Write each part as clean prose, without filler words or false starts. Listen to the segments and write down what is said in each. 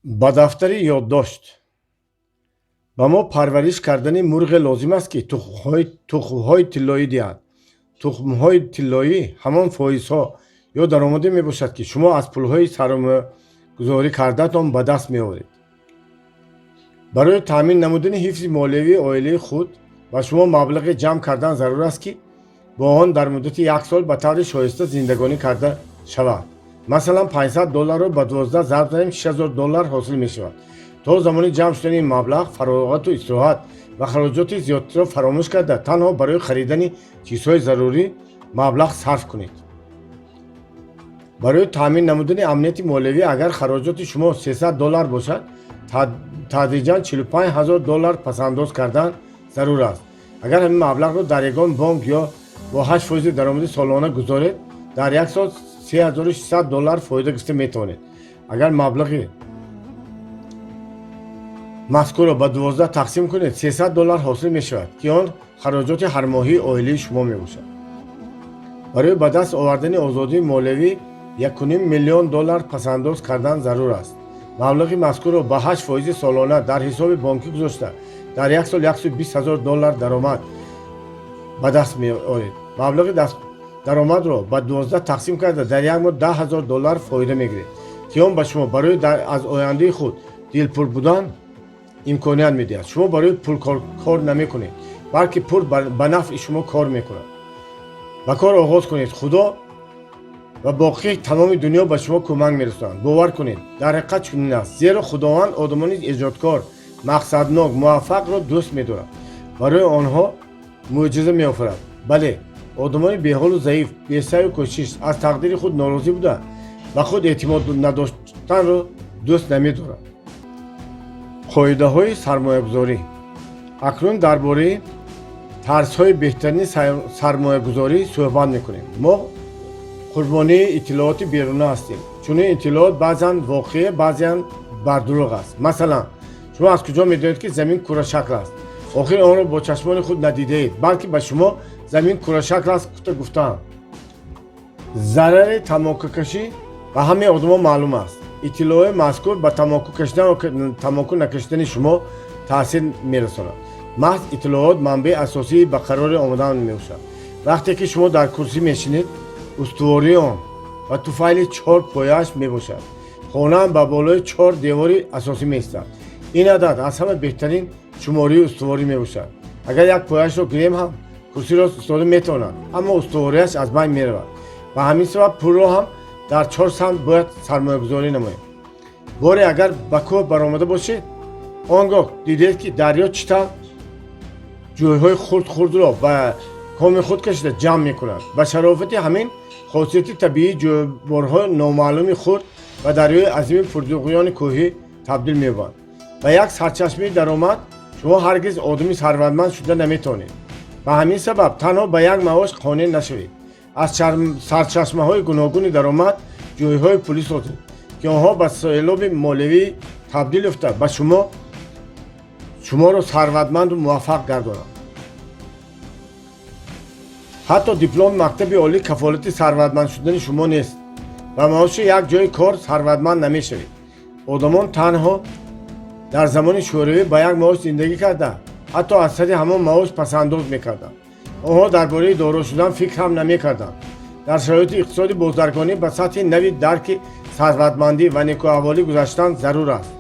ба дафтари ёддошт. ба мо парвариш кардани мурғе лозим аст ки тухмҳои тиллоӣ диҳад. тухмҳои тиллоӣ ҳамон фоизҳо ё даромаде мебошад ки шумо аз пулҳои сармоягузорӣ кардаатон ба даст меоред. барои таъмин намудани ҳифзи молиявии оилаи худ ба шумо маблағе ҷамъ кардан зарур аст ки бо он дар муддати 1 сол ба таври шоиста зиндагонӣ карда шавад. масалан $500-ро ба 12 зарб занем $6000 ҳосил мешавад. то замони ҷамъ шудани ин маблағ фароғату истироҳат ва хароҷоти зиёдатро фаромӯш карда танҳо барои харидани чизҳои зарурӣ маблағ сарф кунед. барои таъмин намудани амнияти молиявӣ агар хароҷоти шумо $300 бошад, тадриҷан $45000 пасандоз кардан зарур аст. агар ҳамин маблағро дар ягон бонк ё бо 8% даромади солона гузоред, дар як сол $3600 фоида гирифта метавонед. агар маблағи мазкурро ба 12 тақсим кунед, $300 ҳосил мешавад ки он хароҷоти ҳармоҳии оилаи шумо мебошад. барои ба даст овардани озодии молиявӣ $1.5 миллион пасандоз кардан зарур аст. маблағи мазкурро ба 8% солона дар ҳисоби бонкӣ гузошта дар як сол $120000 даромад ба даст меоред. маблағи даромадро ба 12 тақсим карда дар як моҳ $10000 фоида мегиред ки он ба шумо барои аз ояндаи худ дилпур будан имконият медиҳад. шумо барои пул кор намекунед, балки пул ба нафъи шумо кор мекунад. ба кор оғоз кунед. худо ва боқии тамоми дунё ба шумо кӯмак мерасонанд. бовар кунед, дар ҳақиқат чунин аст. зеро худованд одамони эҷодкор, мақсаднок, муваффақро дӯст медорад. барои онҳо мӯъҷиза меофарад. бале, одамони беҳолу заиф, бесайю кӯшиш, аз тақдири худ норозӣ буда ба худ эътимод надоштанро дӯст намедорад. қоидаҳои сармоягузорӣ. акнун дар бораи тарзҳои беҳтарини сармоягузорӣ суҳбат мекунем. мо қурбонии иттилооти беруна ҳастем. чунин иттилоот баъзан воқеъ, баъзан бардурӯғ аст. масалан, шумо аз куҷо медонед ки замин курашакл аст? охир онро бо чашмони худ надидаед, балки ба шумо замин курашакл аст гуфтаам. зарари тамокукашӣ ба ҳамаи одамон маълум аст. иттилоъи мазкур ба тамоку кашидан ва тамоку накашидани шумо таъсир мерасонад. маҳз иттилоот манбаи асосии ба қарори омадан мебошад. вақте ки шумо дар курсӣ мешинед, устувории он ва туфайли 4 пояаш мебошад. хонаам ба болои 4 девори асосӣ меистад. ин адад аз ҳама беҳтарин шумории устуворӣ мебошад. агар як пояашро гирем ҳам курсиро истода метавонад, аммо устувориаш аз байн меравад. ба ҳамин сабаб пулро ҳам дар 4 самт бояд сармоягузорӣ намоем. боре агар ба кӯҳ баромада бошед, он гоҳ дидед ки дарё чӣ тавр ҷойҳои хурдро ба коми худ кашида ҷамъ мекунад. ба шарофати ҳамин хосияти табиии ҷойборҳои номаълуми хурд ба дарёи азими пурдуғёни кӯҳӣ табдил меёбанд. ба як сарчашмаи даромад шумо ҳаргиз одами сарватманд шуда наметавонед. ба ҳамин сабаб танҳо ба як маош қонеъ нашавед. аз сарчашмаҳои гуногуни даромад ҷойҳои пулӣ созед, ки онҳо ба соҳилоби молиявӣ табдил ёфта ба шуморо сарватманду муваффақ гардонанд. ҳатто дипломи мактаби олӣ кафолати сарватманд шудани шумо нест. ба маоши як ҷойи кор сарватманд намешавед. одамон танҳо дар замони шӯравӣ ба як маош зиндагӣ карда, ҳатто аз сари ҳамон маош пасандоз мекарданд. онҳо дар бораи доро шудан фикр ҳам намекарданд. дар шароити иқтисоди бозаргонӣ ба сатҳи нави дарки сарватмандӣ ва некуаҳволӣ гузаштан зарур аст.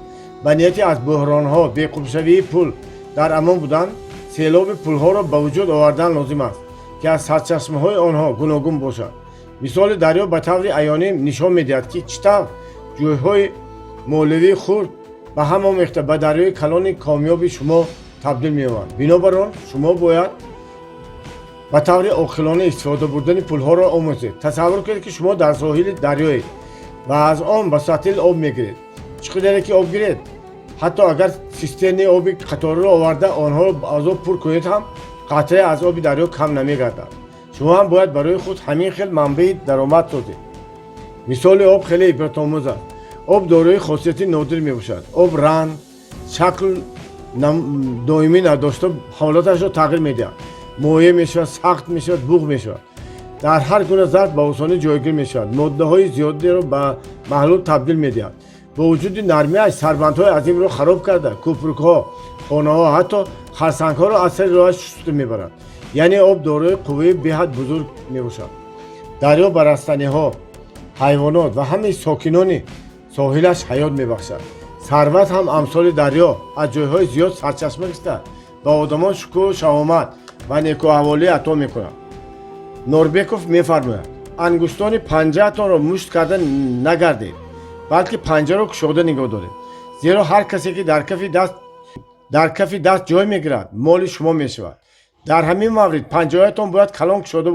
ба нияти аз буҳронҳо, беқубшавии пул дар амон будан, селоби пулҳоро ба вуҷуд овардан лозим аст, ки аз сарчашмаҳои онҳо гуногун бошад. мисоли дарё ба таври аёнӣ нишон медиҳад, ки чӣ тавр ҷойҳои молиявии хурд ба ҳам омехта ба дарёи калони комёби шумо табдил меёбанд. бинобар он шумо бояд ба таври оқилона истифода бурдани пулҳоро омӯзед. тасаввур кунед ки шумо дар соҳили дарёед ва аз он ба сатил об мегиред. чӣ қадаре ки об гиред, ҳатто агар систерни оби қаториро оварда онҳоро аз об пур кунед ҳам қатъе аз оби дарё кам намегардад. шумо ҳам бояд барои худ ҳамин хел манбаи даромад созед. мисоли об хеле ибратомӯз аст. об дорои хосияти нодир мебошад. об ранг, шакл доимӣ надошта ҳолаташро тағйир медиҳад. моеъ мешавад, сахт мешавад, буғ мешавад. дар ҳар гуна зард ба осонӣ ҷойгир мешавад. моддаҳои зиёдеро ба маҳлул табдил медиҳад. با وجود نرمی‌اش سربندهای عظیم را خراب کرده. کوپرک‌ها، خانه‌ها، حتی خرسنگ‌ها را از سر راهش شسته می‌برد. یعنی آب دارای قوه بهت بزرگ میباشد. دریا بر رستنی‌ها، حیوانات و همه ساکنان ساحلش حیات میبخشد. ثروت هم امثال دریا از جایهای زیاد سرچشمه گرفته به آدمان شکوه و شهامت و نیکوحوالی عطا میکند. نوربکوف میفرماید انگشتان پنجه‌تان را مشت کرده نگردید، بلکه پنجه را گشاده نگاه دارید، زیرا هر کسی که در کف دست جای میگیرد مال شما میشود. در همین مورد پنجه‌تان باید کلان گشاده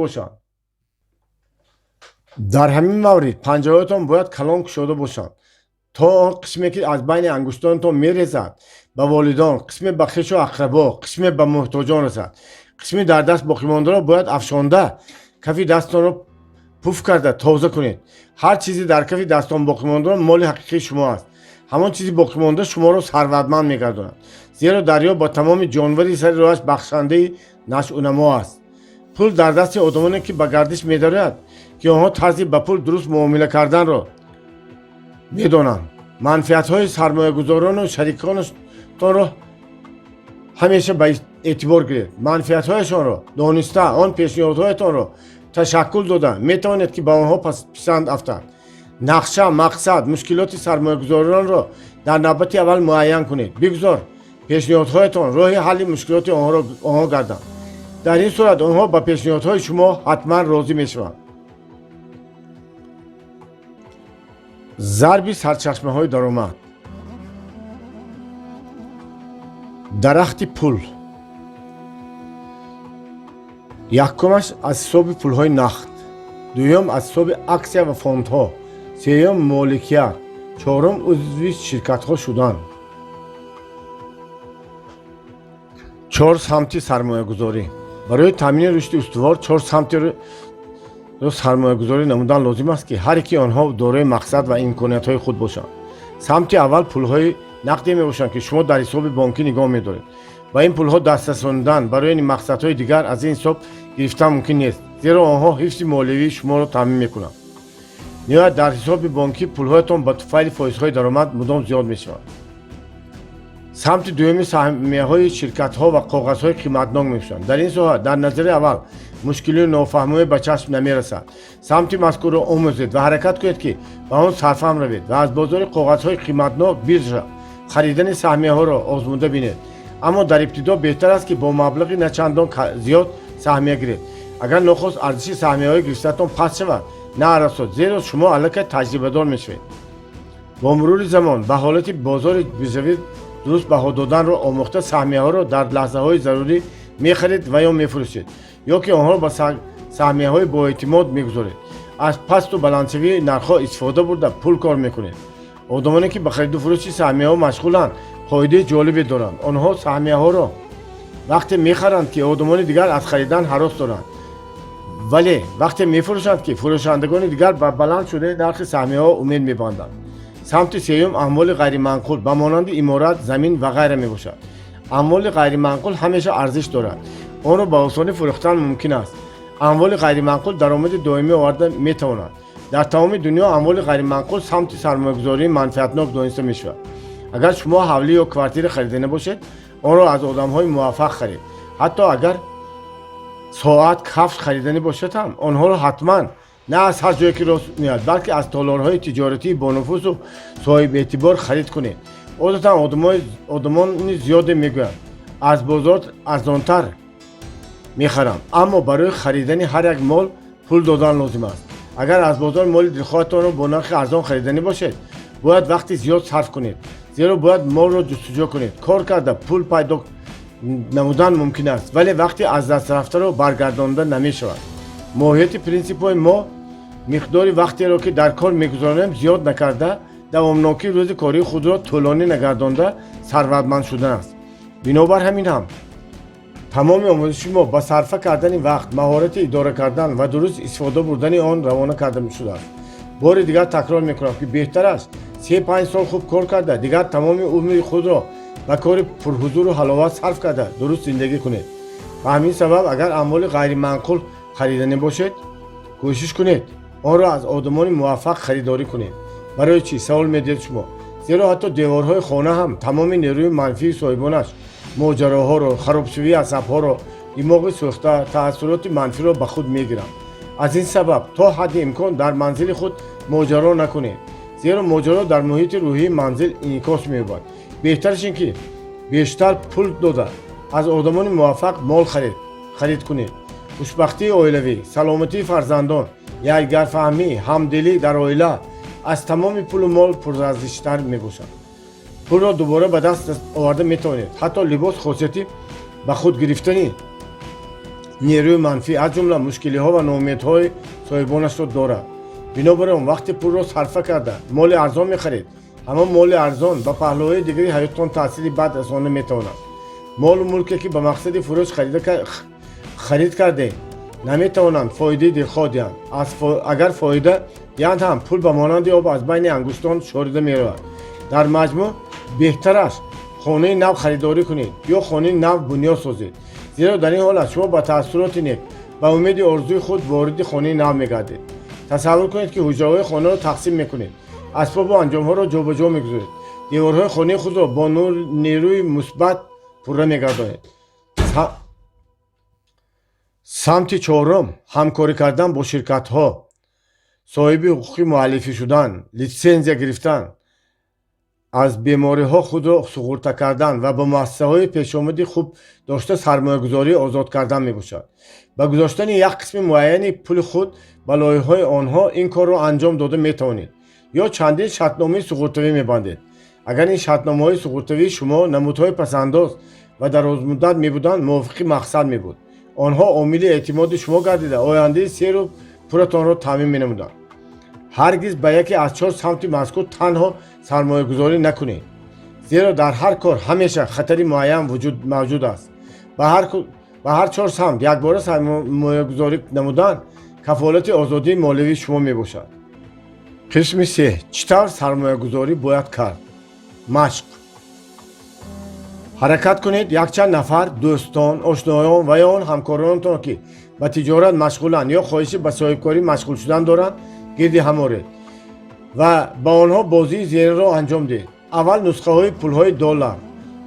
باشند. تا آن قسمی که از بین انگشتانتان میریزد به والدان، قسمی به خویش و اقربا، قسمی به محتاجان رسد، قسمی در دست باقی مانده را باید افشانده کف دستان را پوف کرده تازه کنید. هر چیزی در کف دستان باقی مانده مال حقیقی شما است. همان چیزی باقی مانده شما را ثروتمند میگرداند، زیرا دریا با تمام جانوری سر راهش بخشنده نشء و نما است. پول در دست آدمانی که به گردش می‌دارند که آنها طرزی به پول درست معامله کردن را می‌دانند. منفعت‌های سرمایه‌گذاران و شریکانتان را همیشه به اعتبار گیرید. منفعت‌هایشان را دانسته آن پیشنهادهایتان را تشکل داده می‌توانید که به آنها پسند افتند. نقشه، مقصد، مشکلات سرمایه‌گذاران را در نوبت اول معین کنید. بگذار پیشنهادهایتان راه حل مشکلات آنها گردند. در این صورت آنها با پیشنهادهای شما حتما راضی میشوند. ضرب سرچشمه‌های درآمد. درخت پول. یکمش از حساب پول‌های نقد، دوم از حساب اکسیا و فاندها، سوم مالکیت، چهارم عضوی شرکت‌ها شدن. 4 سمت سرمایه‌گذاری. برای تامین رشد استوار 4 سمت را سرمایه‌گذاری نمودن لازم است که هر یکی آنها دارای مقصد و امکانیت‌های خود باشند. سمت اول پول‌های نقدی میباشند که شما در حساب بانکی نگاه می‌دارید. با این پول‌ها دست رساندن برای مقصدهای دیگر از این حساب گرفتن ممکن نیست، زیرا آنها حفظ مالیوی شما را تامین می‌کنند. نهایت در حساب بانکی پول‌هایتان با طفیل فایزهای درآمد مدام زیاد می‌شوند. سمت دومی سهمیه‌های شرکت‌ها و کاغذهای قیمتناک می‌باشند. در این صورت در نظر اول مشکلی و نافهمی به چشم نمی‌رسد. سمت مذکور را آموزید و حرکت کنید که به آن سرفهم روید و از بازار کاغذهای قیمتناک بیرژا خریدن سهمیه‌ها را آزموده بینید. اما در ابتدا بهتر است که با مبلغی نه چندان زیاد سهمیه گیرید. اگر نخست ارزش سهمیه‌های گرفته‌تان پست شود نه رسد، زیرا شما الکی تجربه دار می‌شوید. با مرور زمان به حالت بازار بیزوید درست بها دادن را آموخته سهمیه‌ها را در لحظه‌های ضروری می‌خرید و یا می‌فروشید، یا که آنها را با سهمیه‌های با اعتماد می‌گذارید. از پست و بلندشوی نرخ‌ها استفاده برده پول کار می‌کنید. آدمانی که به خرید و فروش سهمیه‌ها مشغولند فایده جالبی دارند. آنها سهمیه‌ها را وقتی می‌خرند که آدمان دیگر از خریدن هراس دارند، ولی وقتی می‌فروشند که فروشندگان دیگر به بلند شده نرخ سهمیه‌ها امید می‌بندند. سمت سوم اموال غیر منقول به مانند عمارت، زمین و غیره میباشد. اموال غیر منقول همیشه ارزش دارد، آن را به آسانی فروختن ممکن است. اموال غیر منقول درآمد دائمی آورده میتواند. در تمام دنیا اموال غیر منقول سمت سرمایه‌گذاری منفعتناک دانسته میشود. اگر شما حولی یا کوارتیر خریدنی باشید آن را از آدم‌های موفق خرید. حتی اگر ساعت، کفش خریدنی باشد هم آنها را حتما نه از هر جایی که راست میاد بلکه از تالارهای تجارتی با نفوذ و صاحب اعتبار خرید کنید. عادتا آدمان زیاد میگویند از بازار ارزانتر میخرم، اما برای خریدن هر یک مال پول دادن لازم است. اگر از بازار مال دلخواهتان را با نرخ ارزان خریدنی باشد باید وقتی زیاد صرف کنید، زیرا باید مال را جستجو کنید. کار کرده پول پیدا نمودن ممکن است ولی وقتی از دست رفته را برگردانده نمیشود. ماهیت پرینسیپ‌های ما مقداری وقتی را که در کار می‌گذاریم زیاد نکرده دوامناکی روز کاری خود را طولانی نگردانده ثروتمند شدن است. بنابر همین هم تمام آموزش ما با صرف کردن وقت، مهارت اداره کردن و درست استفاده بردن آن روانه کرده شده است. بار دیگر تکرار می‌کنم که بهتر است 3-5 سال خوب کار کرده دیگر تمام عمر خود را به کار پرحضور و حلاوت صرف کرده درست زندگی کنید. و همین سبب اگر اموال غیر منقول خریدنی باشد کوشش کنید آن را از آدمان موفق خریداری کنید. برای چی؟ سوال میدید شما. زیرا حتی دیوارهای خانه هم تمام نیروی منفی صاحبانش ماجراها رو، خرابشوی عصبها رو، دماغ سوخته، تأثیرات منفی رو به خود میگیرند. از این سبب تا حد امکان در منزل خود ماجرا نکنید، زیرا ماجرا در محیط روحی منزل انعکاس می‌یابد. بهترش این که بیشتر پول داده از آدمان موفق مال خرید کنید. خوشبختی عائلوی، سلامتی فرزندان، یکدیگرفهمی، همدلی در عائله از تمام پول و مال پرارزش‌تر میباشد. پول را دوباره به دست آورده میتوانید. حتی لباس خاصیتی به خود گرفتنی نیروی منفی از جمله مشکلی‌ها و ناامیدی‌های صاحبانش را دارد. بنابراین وقتی پول را صرف کرده مال ارزان میخرید، اما مال ارزان به پهلوهای دیگری حیاتتان تأثیری بد رسانده میتواند. مال و ملکی که به مقصد فروش خرید کرده نمیتوانند فایده دلخواه دهند. اگر فایده دهند هم پول به مانند آب از بین انگشتان شوریده میرود. در مجموع بهترش خانه نو خریداری کنید یا خانه نو بنیاد سازید، زیرا در این حالت شما با تأثیرات نیک به امید آرزوی خود وارد خانه نو میگردید. تصور کنید که حجره‌های خانه را تقسیم میکنید، اسباب و انجام‌ها را جابجا میگذارید، دیوارهای خانه خود را با نیروی مثبت پوره میگردانید. سمت چهارم، همکاری کردن با شرکت‌ها، صاحب حقوق معرفی شدن، لیسانس گرفتن، از بیماری‌ها خود را سپرده کردن و با مؤسسه‌های پیشامد خوب داشته سرمایه‌گذاری آزاد کردن میباشد. با گذاشتن یک قسم معینی پول خود به لایحه‌های آنها این کار را انجام داده میتوانید یا چندین شرطنامه سپرده‌ای میبندید. اگر این شرطنامه‌های سپرده‌ای شما نمودهای پسنداز و درازمدت میبودند، موافق مقصد میبود. آنها عامل اعتماد شما گردیده آینده سیر و پولتان را تامین مینمودند. هرگز به یکی از 4 سمت مذکور تنها سرمایه گذاری نکنید، زیرا در هر کار همیشه خطری معین موجود است. به هر 4 سمت یک بار سرمایه گذاری نمودن کفالت آزادی مالی شما می باشد. قسم 3. چطور سرمایه گذاری باید کرد؟ مشق. حرکت کنید یک چند نفر دوستان، آشنایان و یا آن همکارانتان که به تجارت مشغولند یا خواهش به صاحبکاری مشغول شدن دارند گردی هم آرید و با آنها بازی زیر را انجام دهید. اول نسخه های پول های دلار،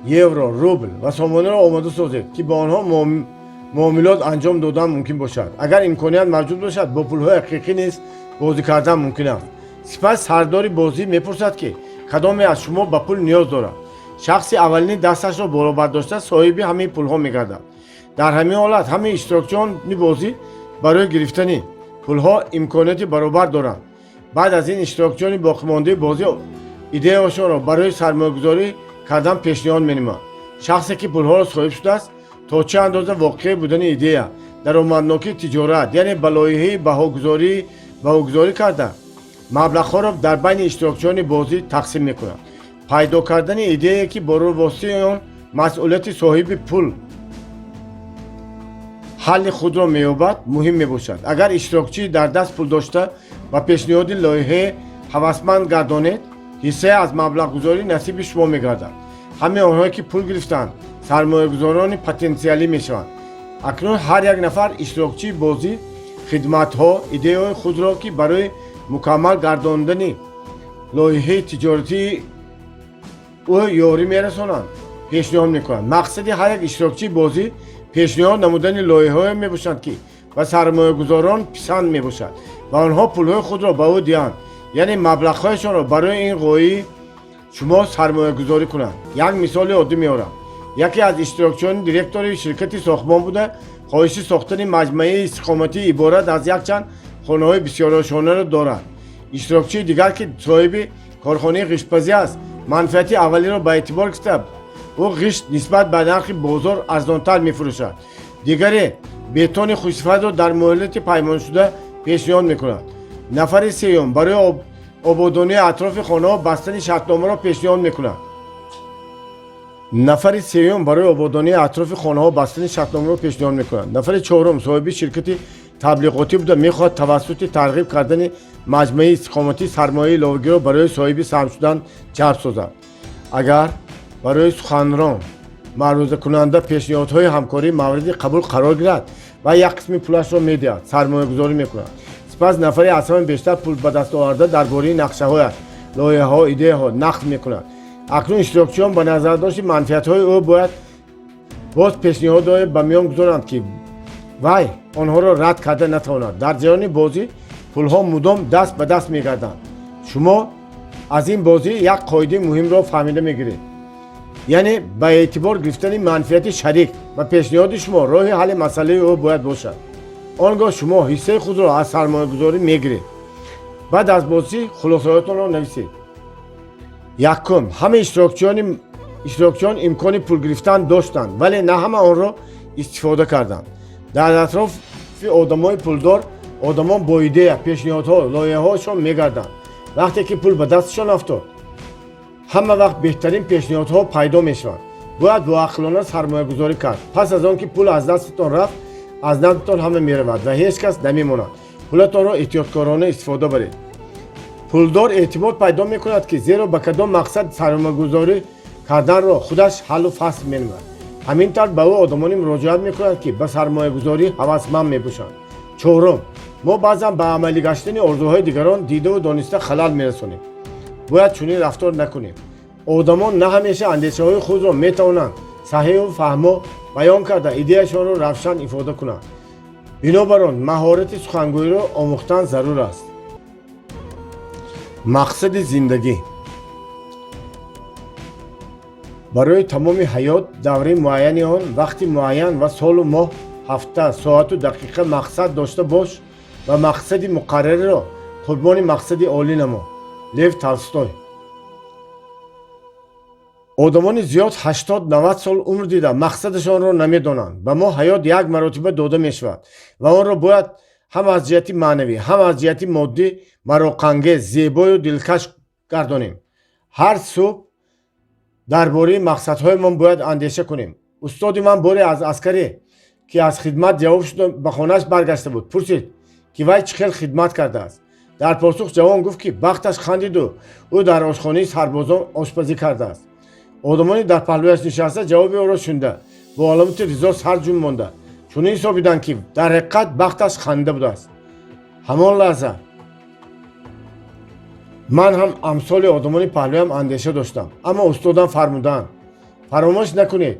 یورو، روبل و سامانه را آماده سازید که با آنها معاملات انجام دادن ممکن باشد. اگر امکانیت موجود باشد با پول های حقیقی نیز بازی کردن ممکن است. سپس سردار بازی میپرسد که کدام از شما به پول نیاز دارد. شخص اولین دستش را بالا برداشته صاحب همه پول ها میگردد. در همین حالت همه اشتراکچیان بازی برای گرفتن پول ها امکانات برابر دارند. بعد از این اشتراکچیان باقی مانده بازی ایده هاشون را برای سرمایه‌گذاری کردن پیشنهاد می‌نمایند. شخصی که پول ها را صاحب شده است تا چه اندازه واقعی بودن ایده درآمدناکی تجارت یعنی بلایحه بهاگذاری کرده مبلغ ها را در بین اشتراکچیان بازی تقسیم می‌کنند. پیدا کردن ایده که با واسطه آن مسئولیت صاحب پول حل خود را می‌یابد مهم میباشد. اگر اشتراکچی در دست پول داشته و پیشنهاد لایحه هوسمند گردانید، حصه از مبلغ گذاری نصیب شما میگردد. همه آنهایی که پول گرفتند سرمایه گذاران پتانسیلی میشوند. اکنون هر یک نفر اشتراکچی بازی خدمات ها ایده های خود را که برای مکمل گرداندن لایحه تجارتی او یاری میرسانند پیشنهاد میکنند. مقصد هر یک اشتراکچی بازی پیشنهاد نمودن لایحه‌ای میباشند که و سرمایه گذاران پسند میباشد و آنها پولهای خود را به او دهند، یعنی مبلغ‌هایشان را برای این غایه شما سرمایه گذاری کنند. یک مثال عادی میارم. یکی از اشتراکچیان دیرکتور شرکتی ساختمان بوده، خواهش ساختن مجموعه استقامتی عبارت از یک چند خانه‌های بسیار آشنا را دارد. اشتراکچی دیگر که صاحب کارخانه غشپزی است، منفعت اولی را به اعتبار گرفته او غشت نسبت به نرخ بازار ارزانتر میفروشد. دیگری بتون خوشصفت را در مهلت پیمان شده پیشنهاد میکند. نفر سوم برای آبادانی اطراف خانه ها بستن شرطنامه را پیشنهاد میکند. نفر چهارم صاحب شرکت تبلیغاتی بوده، میخواد توسط ترغیب کردن مجموعه استقامتی سرمایه علاوگی را برای صاحب سهم شدن جلب سازد. اگر برای سخنران معروضه کننده پیشنهادهای همکاری مورد قبول قرار گیرد و یک قسم پولش را میدهد، سرمایه گذاری میکند. سپس نفر اصلا بیشتر پول به دست آورده درباره نقشه هایش لایحه‌ها ایده‌ها نقد میکنند. اکنون اشتراکچیان با نظر داشت منفیت‌های او باید باز پیشنهاد به میان گذارند که وای آنها را رد کرده نتواند. در جریان بازی پولها مدام دست به دست میگردند. شما از این بازی یک قاعده مهم را فهمیده میگیرید، یعنی به اعتبار گرفتن منفیت شریک و پیشنهاد شما راه حل مسئله او باید باشد. آنگاه شما حصه خود را از سرمایه گذاری میگیرید. بعد از بازی خلاصه‌هایتان را نویسید. یکم، همه اشتراکچیان امکان پول گرفتن داشتند ولی نه همه آن را استفاده کردند. در اطراف آدمای پولدار آدمان با ایده، پیشنهادها، لایحه‌هاشان میگردند. وقتی که پول به دستشان افتاد همه وقت بهترین پیشنهادها پیدا میشوند. باید با عقلانه سرمایه گذاری کرد. پس از آن که پول از دستتان رفت از نزدتان همه میرود و هیچ کس نمیماند. پولتان را احتیاطکارانه استفاده برید. پولدار اعتماد پیدا میکند که زیرا به کدام مقصد سرمایه گذاری کردن را خودش حل و فصل مینماید. همین طور به او آدمانی مراجعت میکنند که به سرمایه گذاری هوسمند میباشند. چهارم، ما بعضا به عملی گشتن آرزوهای دیگران دیده و دانسته خلل میرسانیم. باید چنین رفتار نکنیم. آدمان نه همیشه اندیشه های خود را میتوانند صحیح و فهما بیان کرده ایدهشان را روشن ifade کنند. بنابراین مهارت سخنگویی را آموختن ضرور است. مقصد زندگی برای تمام حیات دوره معینی آن وقت معین و سال و ماه، هفته، ساعت و دقیقه مقصد داشته باش و مقصد مقرر را قربان مقصد عالی نما. لیو تولستوی. آدمان زیاد 80-90 سال عمر دیده مقصدشان را نمیدانند. به ما حیات یک مرتبه داده می شود و آن را باید هم از جهت معنوی هم از جهت مادی مراق‌انگیز، زیبا و دلکش گردانیم. هر صبح درباره مقصدهایمان باید اندیشه کنیم. استاد من باری از عسکری که از خدمت جواب شد به خانه‌اش برگشته بود پرسید که وای چه خیلی خدمت کرده است. در پاسخ جوان گفت که بختش خندید و او در آشخانه سربازان آشپزی کرده است. آدمانی در پهلویش نشسته جواب او را شنیده با علامت رضا سر جون مانده. چون حسابیدند که در حقیقت بختش خنده بوده است. همان لحظه من هم امثال آدمان پهلویم اندیشه داشتم، اما استادم فرمودند فراموش نکنید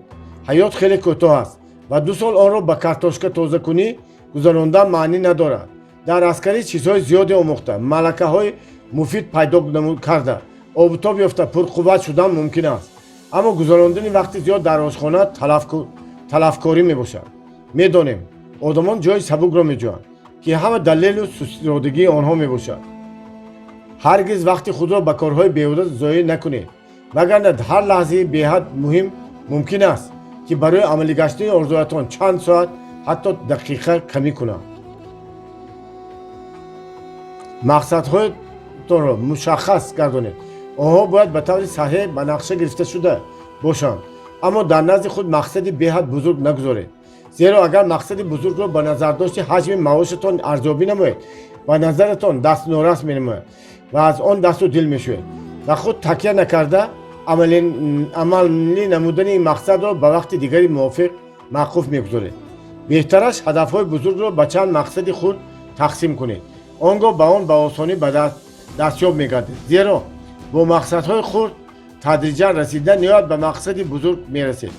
حیات خیلی کوتاه است و 2 سال آن را به کارتاشکا تازه کنی گذراندن معنی ندارد. در عسکری چیزهای زیادی آموخته، ملکه های مفید پیدا کرده، آفتاب یافته، پرقوت شدن ممکن است، اما گذراندن وقت زیاد در آشخانه تلفکاری می باشد. می دانیم آدمان جای سبک را می جویند که همه دلیل و سسترودگی آنها می باشد. هرگز وقتی خود را به کارهای بیهوده ضایع نکنید، وگرنه هر لحظه بی‌حد مهم ممکن است که برای عملی گشتن آرزویتان چند ساعت حتی دقیقه کمی کنند. مقصدهایتان را مشخص گردانید. آنها باید به طور صحیح به نقشه گرفته شده باشند، اما در نزد خود مقصدی بی‌حد بزرگ نگذارید. زیرا اگر مقصد بزرگ را به نظر داشته حجم معاشتان ارزیابی نمایید و نظرتان دست ناراست می‌نماید و از آن دست و دل می‌شوید و خود تکیه نکرده عملی نمودن این مقصد را به وقت دیگری موافق موقوف می‌گذارید. بهترش هدف‌های بزرگ را به چند مقصد خود تقسیم کنید. آنگاه به آن به آسانی به دستیاب می‌گردید. زیرا با مقصدهای خود تدریجا رسیدن نیاز به مقصد بزرگ می‌رسید.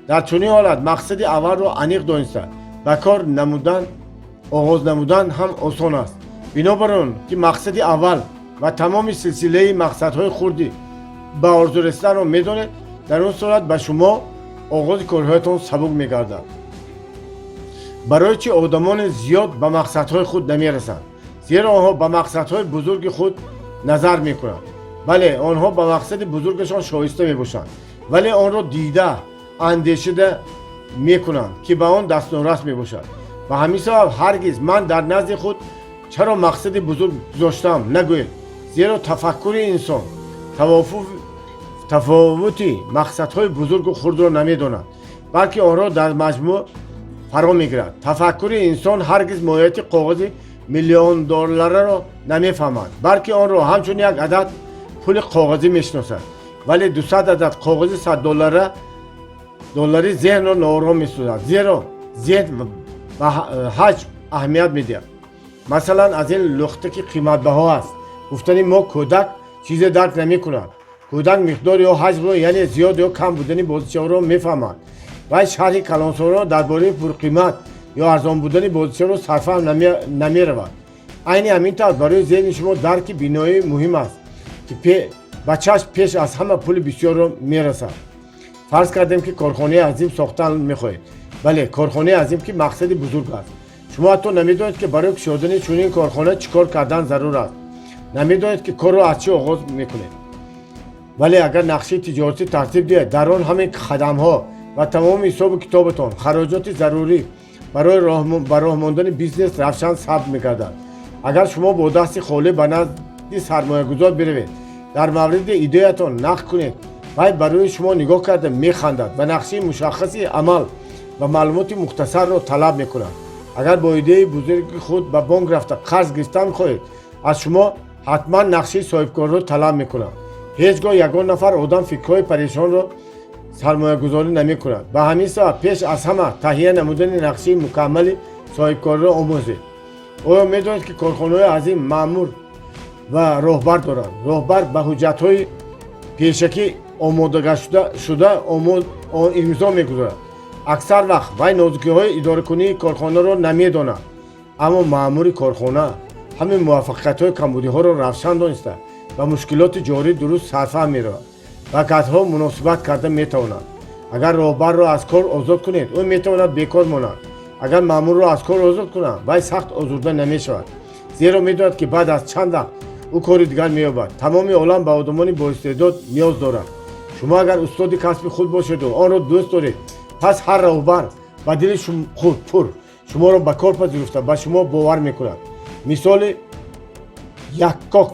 در چنین حالت مقصد اول را عمیق دانسته به کار نمودن آغاز نمودن هم آسان است. بنابراین که مقصد اول و تمام سلسله مقصدهای خردی به آرزو رسیدن را می‌دانید، در اون صورت به شما آغاز کارهایتان سبک می‌گردد. برای چه آدمان زیاد به مقصدهای خود نمی‌رسند؟ زیرا آنها به مقصدهای بزرگ خود نظر می‌کنند. بله، آنها به مقصد بزرگشان شایسته می‌باشند، ولی آن را دیده اندیشیده می‌کنند که به آن دست ناراست می‌باشد. و همین سبب هرگز من در نزد خود چرا مقصد بزرگ گذاشتم نگوید، زیرا تفکر انسان تفاوتی مقصدهای بزرگ و خرد را نمی‌داند، بلکه آن را در مجموع فرا می‌گیرد. تفکر انسان هرگز ماهیت کاغذ میلیون دلار را نمی‌فهمد، بلکه آن را همچون یک عدد پول کاغذی می‌شناسد. ولی 200 عدد کاغذ 100 دلاری ذهن را ناآرام می‌سازد، زیرا ذهن به حجم اهمیت می‌دهد. مثلا از این لخته که قیمت بها است گفتن ما کودک چیز درک نمیکنند. کودک مقدار یا حجم رو یعنی زیاد یا کم بودن بازیچه رو میفهمند. و شرح کلانسارا درباره پرقیمت یا ارزان بودن بازیچه رو صرفا نمیرود. عین همین طور برای ذهن شما درک بینایی مهم است که بچه‌اش پیش از همه پول بسیار رو میرسد. فرض کردیم که کارخانه عظیم ساختن میخواهید. بله، کارخانه عظیم که مقصد بزرگ است. شما حتی نمیدونید که برای گشودن چنین کارخانه چیکار کردن ضرور است. نمیدونید که کار رو از چه آغاز میکنید. ولی اگر نقشه تجارتی ترتیب دهید، در آن همه خدم ها و تمام حساب کتابتان خراجات ضروری برای راه ماندن بیزنس روشن ثبت میگردد. اگر شما با دست خالی به نزد سرمایه گذار بروید، در مورد ایدهتان نقد کنید و برای شما نگاه کرده میخندد و نقشه مشخصی عمل و معلومات مختصر را طلب میکند. اگر با ایده بزرگ خود به بانک رفته قرض گرفتن میخواهید، از شما حتما نقشه صاحبکار را طلب میکند. هیچگاه یگان نفر آدم فکرهای پریشان را سرمایه گذاری نمی کند. به همین سبب پیش از همه تهیه نمودن نقشه مکمل صاحبکار را آموزید. آیا میدانید که کارخانه‌های عظیم مأمور و راهبر دارند؟ راهبر به حجت‌های پیشکی آماده شده امضا میگذارد. اکثر وقت وی نازکی‌های اداره کنی کارخانه را نمیداند، اما مأمور کارخانه همین موفقیت‌های کمبودی‌ها را روشن دانسته و مشکلات جاری درست سرفهم می‌رود و قطعا مناسبت کرده میتواند. اگر راهبر را از کار آزاد کنید، او میتواند بیکار ماند. اگر مأمور را از کار آزاد کنند، وی سخت آزرده نمیشود، زیرا میداند که بعد از چند وقت او کاری دیگر مییابد. تمام عالم به آدمان با استعداد نیاز دارد. شما اگر استاد کسب خود باشید و آن را دوست دارید، پس هر راهبر با دل خود پر شما را به کار پذیرفته به شما باور میکند. مثال یکاک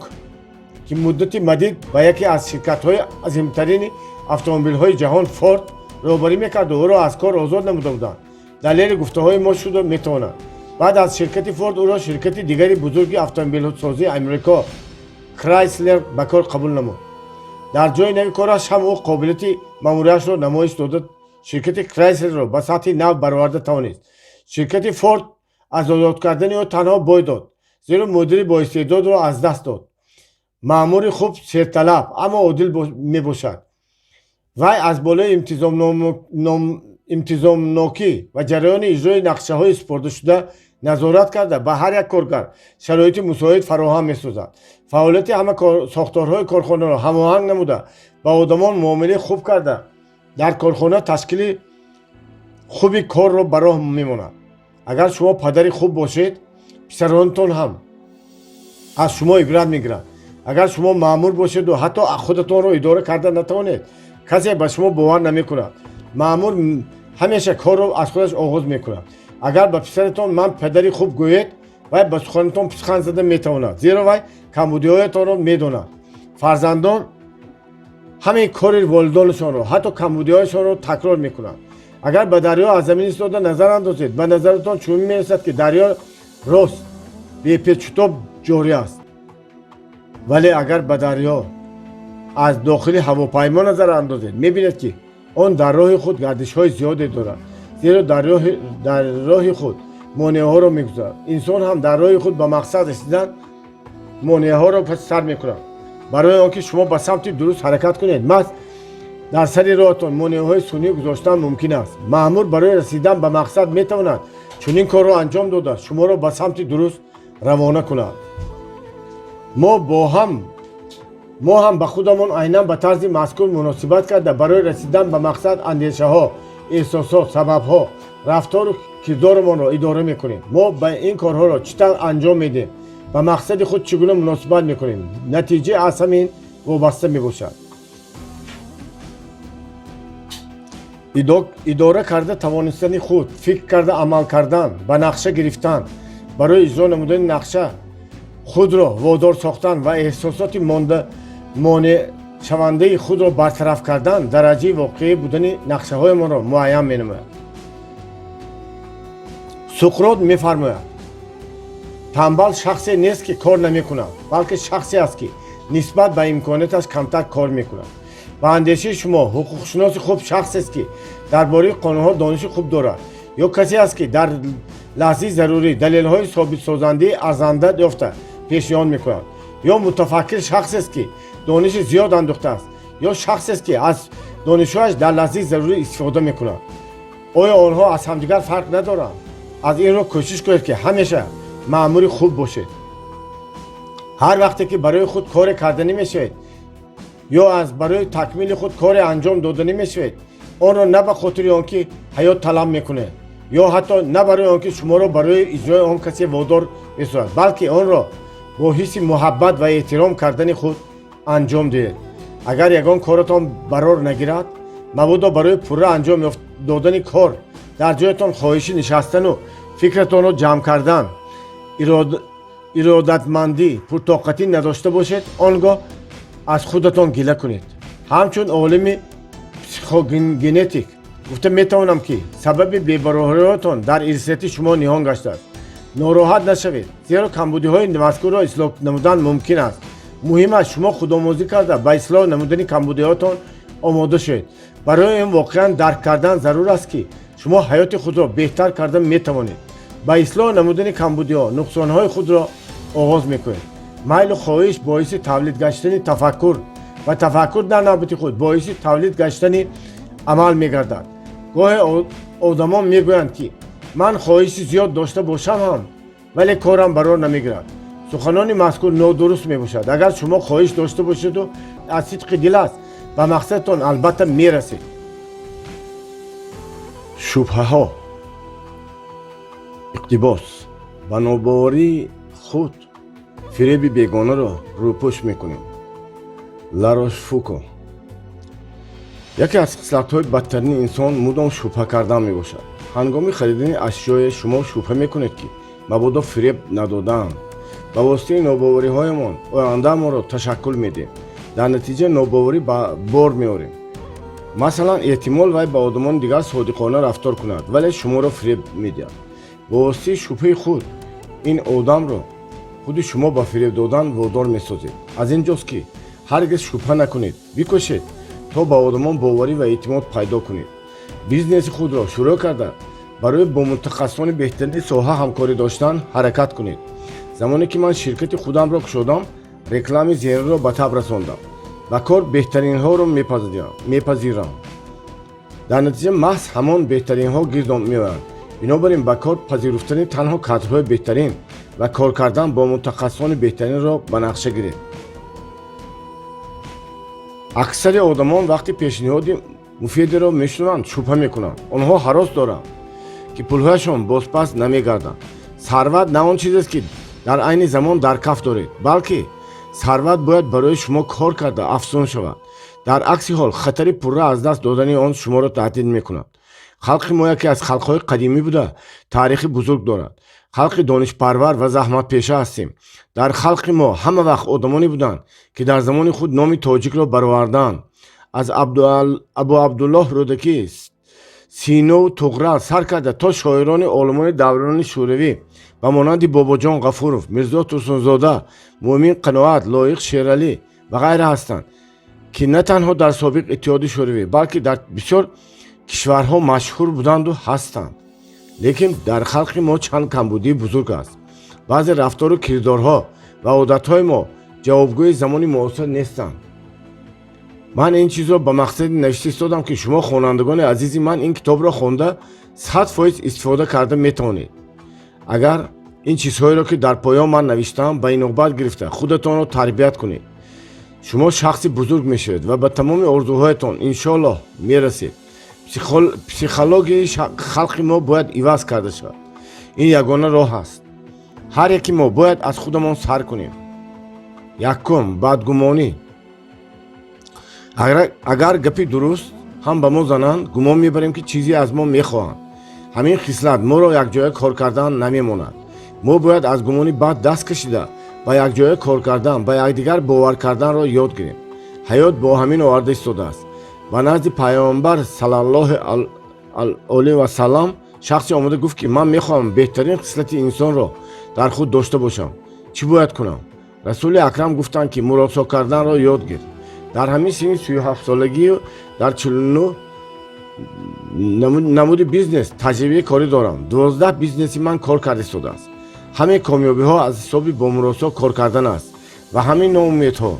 که مدتی مدید با یکی از شرکت‌های عظیم‌ترین اتومبیل‌های جهان فورد روبری میکرد و او را از کار آزاد نموده بودند. دلیل گفته‌های ما شده میتواند بعد از شرکت فورد او را شرکت دیگری بزرگ اتومبیل‌سازی امریکا کرایسلر به کار قبول نمود. در جای نوی کارش هم او قابلیت ماموریتش را نمایش داد. شرکت کرایسلر را به سطح نو برآورده توانست. شرکت فورد از آزاد کردن او تنها بای داد، زیرا مدیر با استعداد را از دست داد. مأمور خوب سرطلب اما عادل می باشد. وی از بالای انتظامناکی و جریان اجرای نقشه های سپرده شده نظارت کرده به هر یک کارگر شرایط مساعد فراهم می سازد. فعالیت همه ساختارهای کارخانه را هماهنگ نموده با آدمان معامله خوب کرده در کارخانه تشکیل خوبی کار را به راه می ماند. اگر شما پدری خوب باشید، پسرانتان هم از شما عبرت می گیرند. اگر شما مأمور باشید و حتی خودتان را اداره کرده نتوانید، کسی به شما باور نمی کند. مأمور همیشه کار را از خودش آغاز می کند. اگر به پسرتان من پدری خوب گویید، وی به سخنتان پسخند زده می تواند، زیرا وی کمبودی‌هایتان را می داند. فرزندان همین کار والدانشان را حتی کمبودی‌هایشان را تکرار می کنند. اگر به دریا از زمین ایستاده نظر اندازید، به نظرتان چنین می رسد که دریا راست بی پیچ و تاب جاری است. ولی اگر به دریا از داخل هواپیما نظر اندازید، می‌بینید که آن در راه خود گردش‌های زیادی دارد، زیرا در راه خود مانع‌ها را می‌گذارد. انسان هم در راه خود به مقصد رسیدن مانع‌ها را پس سر می‌کند. برای آنکه شما به سمت درست حرکت کنید، مثلا در سر راهتان مانع‌های سنی گذاشتن ممکن است. مأمور برای رسیدن به مقصد می‌تواند چنین کار را انجام داده شما را به سمت درست روانه کند. ما هم به خودمان عیناً به طرز مذکور مناسبت کرده برای رسیدن به مقصد اندیشه ها، احساسات، سبب ها، رفتار و کردارمان را اداره میکنیم. ما به این کارها را چطور انجام میدیم، به مقصد خود چگونه مناسبت میکنیم، نتیجه از همین وابسته میباشد. اداره کرده توانستن خود، فکر کرده عمل کردن، به نقشه گرفتن، برای اجرا نمودن نقشه خود را وادار ساختن و احساسات مانع شونده خود را برطرف کردن درجه واقعی بودن نقشه های ما را معین می نماید. سقراط می فرماید تنبل شخصی نیست که کار نمی کند، بلکه شخصی است که نسبت به امکاناتش کمتر کار می کند. و اندیشه شما حقوق شناس خوب شخصی است که درباره قانون‌ها دانش خوب دارد، یا کسی است که در لحظه ضروری دلیل‌های ثابت سازنده ارزنده یافته پیشیان می‌کند، یا متفکر شخصی است که دانش زیاد اندوخته است یا شخصی است که از دانشش در لحظه ضروری استفاده میکنند. آیا آنها از همدیگر فرق ندارند؟ از این رو کوشش کنید که همیشه مأمور خوب باشید. هر وقتی که برای خود کار کردنی میشوید یا از برای تکمیل خود کار انجام دادنی میشوید، آن را نه به خاطر آنکه حیات طلب میکنه یا حتی نه برای آنکه شما را برای اجرای آن کسی وادار بسازد، بلکه آن را با حس محبت و احترام کردن خود انجام دهید. اگر یگان کارتان قرار نگیرد، مبادا برای پوره انجام دادن کار در جایتان خواهشی نشستن و فکرتان را جمع کردن، ارادتمندی، پرطاقتی نداشته باشید، آنگاه از خودتان گله کنید. همچون عالم پسیکوژنتیک گفته میتوانم که سبب بی‌برابری‌تان در ارثیت شما نهان گشته است. ناراحت نشوید، زیرا کمبودی‌های مذکور را اصلاح نمودن ممکن است. مهم است شما خودآموزی کرده به اصلاح نمودن کمبودی‌هاتان آماده شوید. برای این واقعا درک کردن ضرور است که شما حیات خود را بهتر کردن میتوانید. به اصلاح نمودن کمبودی‌ها، نقصان‌های خود را آغاز میکنید. میل و خواهش باعث تولید گشتن تفکر و تفکر در نوبت خود باعث تولید گشتن عمل میگردد. گاهی آدمان میگویند که من خواهش زیاد داشته باشم هم ولی کارم قرار نمیگیرد. سخنان مذکور نادرست میباشد. اگر شما خواهش داشته باشید و از صدق دل است و مقصدتان البته میرسید. شبهه ها، اقتباس، بنابراین خود فریب بیگانه را روپوش میکنیم. لاروش فوکو. یکی از خصلت‌های بدترین انسان مدام شبهه کردن میباشد. هنگامی خریدن اشیای شما شبهه میکنید که مبادا فریب ندادن. با واسطه ناباوری‌هایمان آینده ما را تشکل میدیم. در نتیجه ناباوری بار میاریم. مثلا احتمال وی با آدمان دیگر صادقانه رفتار کند ولی شما را فریب میدهد. با واسطه شبهه خود این آدم را خود شما با فریب دادن وادار میسازید. از اینجاست که هرگز شبهه نکنید. بکوشید تا با آدمان باوری و اعتماد پیدا کنید. بیزنس خود را شروع کرده برای با متخصصان بهترین ساحه همکاری داشتن حرکت کنید. زمانی که من شرکت خودم را گشودم، رکلام زیرا را به تب رساندم و کار بهترین ها را میپذیرم. در نتیجه محض همان بهترین ها گردم میآیند. بنابراین با کار پذیرفتن تنها کادرهای بهترین و کار کردن با متخصصان بهترین را به نقشه گیرید. اکثر آدمان وقتی پیشنهاد مفید را میشنوند شبهه میکنند. آنها هراس دارند که پولهایشان بازپس نمیگردند. ثروت نه آن چیزی است که در عین زمان در کف دارید، بلکه ثروت باید برای شما کار کرده افزون شود. در عکس حال خطر پوره از دست دادن آن شما را تهدید میکند. خلق ما یکی از خلقهای قدیمی بوده، تاریخ بزرگ دارد. خلق دانش پرور و زحمت پیشه هستیم. در خلق ما همه وقت آدمانی بودند که در زمان خود نام تاجیک را برآوردند. از ابو عبدالله رودکی، سینو تغرل سر کرده تا شاعران عالمان دوران شوروی و مانند باباجان غفورов، میرزا توسنزاده، مومن قناعت، لایق شیرعلی و غیره هستند که نه تنها در سابق اتحاد شوروی بلکه در بسیار کشورها مشهور بودند و هستند. لیکن در خلق ما چند کمبودی بزرگ است. بعضی رفتار و کردارها و عادتهای ما جوابگوی زمان معاصر نیستند. من این چیز را به مقصد نوشته استادم که شما خوانندگان عزیزی من این کتاب را خوانده 100% استفاده کرده میتوانید. اگر این چیزهایی را که در پایان من نوشتم به این نوبت گرفته خودتان را تربیت کنید، شما شخصی بزرگ میشید و به تمام آرزوهایتان انشالله میرسید. پسیکولوژی خلق ما باید عوض کرده شود. این یگانه راه است. هر یکی ما باید از خودمان سر کنیم. یکم بدگمانی. اگر گپی درست هم به ما زنند گمان میبریم که چیزی از ما میخواهند. همین خصلت ما را یک جای کار کردن نمیماند. ما باید از گمانی بد دست کشیده با یک جای کار کردن با یکدیگر باور کردن را یاد گیریم. حیات با همین آورده ایستاده است. و نزد پیامبر صلی الله علیه و سلم شخصی آمده گفت که من میخوام بهترین خصلت انسان را در خود داشته باشم. چی باید کنم؟ رسول اکرم گفتند که مراسا کردن را یاد گیر. در همین سن 37 سالگی در 49 نمود بیزنس تجربه کاری دارم. 12 بیزنسی من کار کرده شده است. همه کامیابی ها از حساب با مراسا کار کردن است و همین ناامیدها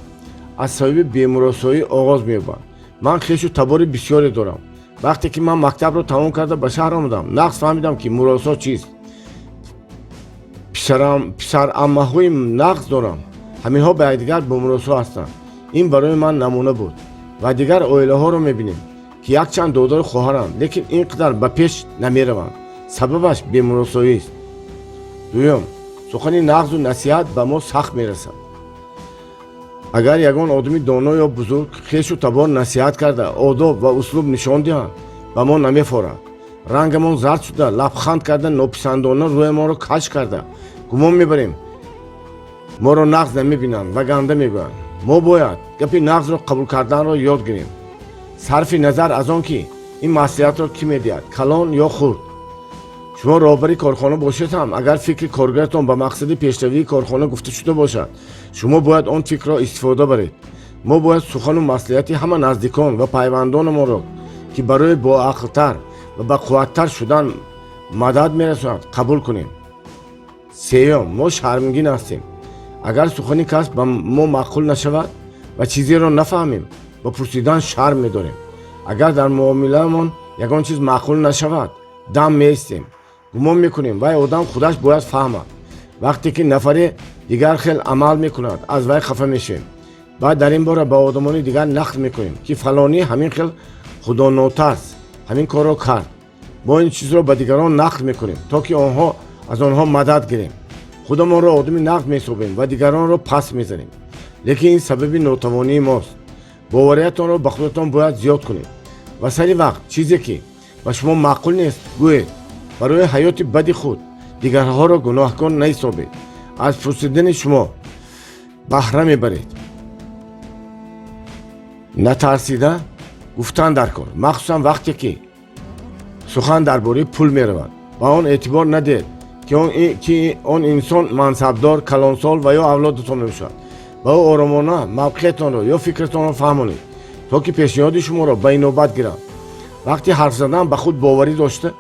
از صاحب بیمروسایی آغاز می‌یابند. من خویش و تبار بسیاری دارم. وقتی که من مکتب رو تمام کرده به شهر آمدم نقص فهمیدم که مراسا چیست. پسر عمه‌هایم نقص دارم. همین ها به دیگر به مراسا هستند. این برای من نمونه بود و دیگر عائله ها رو می‌بینیم که یک چند دختر خواهرند لیکن اینقدر به پیش نمی‌روند. سببش بیمروسایی است. دوم، سخن نقض و نصیحت به ما سخت می‌رسد. اگر یگان آدمی دانا یا بزرگ خویش و تبار نصیحت کرده آداب و اسلوب نشان دهند به ما نمی‌خورد. رنگمان زرد شده، لبخند کرده، ناپسندانه روی ما رو کج کرده گمان می‌بریم ما رو نقض نمی‌بینند و گنده می‌گویند. ما باید گپی نقض رو قبول کردن رو یاد گیریم. صرف نظر از آن که این مسئولیت رو کی می‌دهد، کلان یا خرد. شما راهبری کارخانه باشید هم اگر فکر کارگرتان به مقصد پیشروی کارخانه گفته شده باشد شما باید آن فکر را استفاده برید. ما باید سخن و مصلحت همه نزدیکان و پیوندان ما را که برای با عقل‌تر و با قوت‌تر شدن مدد می‌رساند قبول کنیم. سوم، ما شرمگین هستیم. اگر سخنی کس به ما معقول نشود و چیزی را نفهمیم با پرسیدن شرم می‌داریم. اگر در معامله‌مان یگان چیز معقول نشود دم می‌ایستیم. گمان میکنیم وای آدم خودش باید فهمد. وقتی که نفری دیگر خیلی عمل میکند از وای خفه میشیم. بعد در این باره با آدمانی دیگر نقد میکنیم که فلانی همین خیلی خدا ناترس همین کار را کرد. ما این چیز را به دیگران نقد میکنیم تا که آنها از آنها مدد گیریم. خودمان را آدمی نقد میسازیم و دیگران را پس میزنیم. لیکن این سبب ناتوانی ماست. باوریتان را به خودتان باید زیاد کنید و سری وقت چیزی که به شما معقول نیست گویید. برای حیات بد خود دیگرها را گناهکار نحسابید. از پرسیدن شما بهره میبرید. نترسیده گفتن در کار، مخصوصا وقتی که سخن درباره پول میرود با آن اعتبار ندید که آن انسان منصبدار، کلانسال و یا اولادتان میباشد. با او آرامانه موقعیتان را یا فکرتان را فهمانید تا که پیشنهاد شما را به نوبت گیرند. وقتی حرف زدن به خود باوری داشته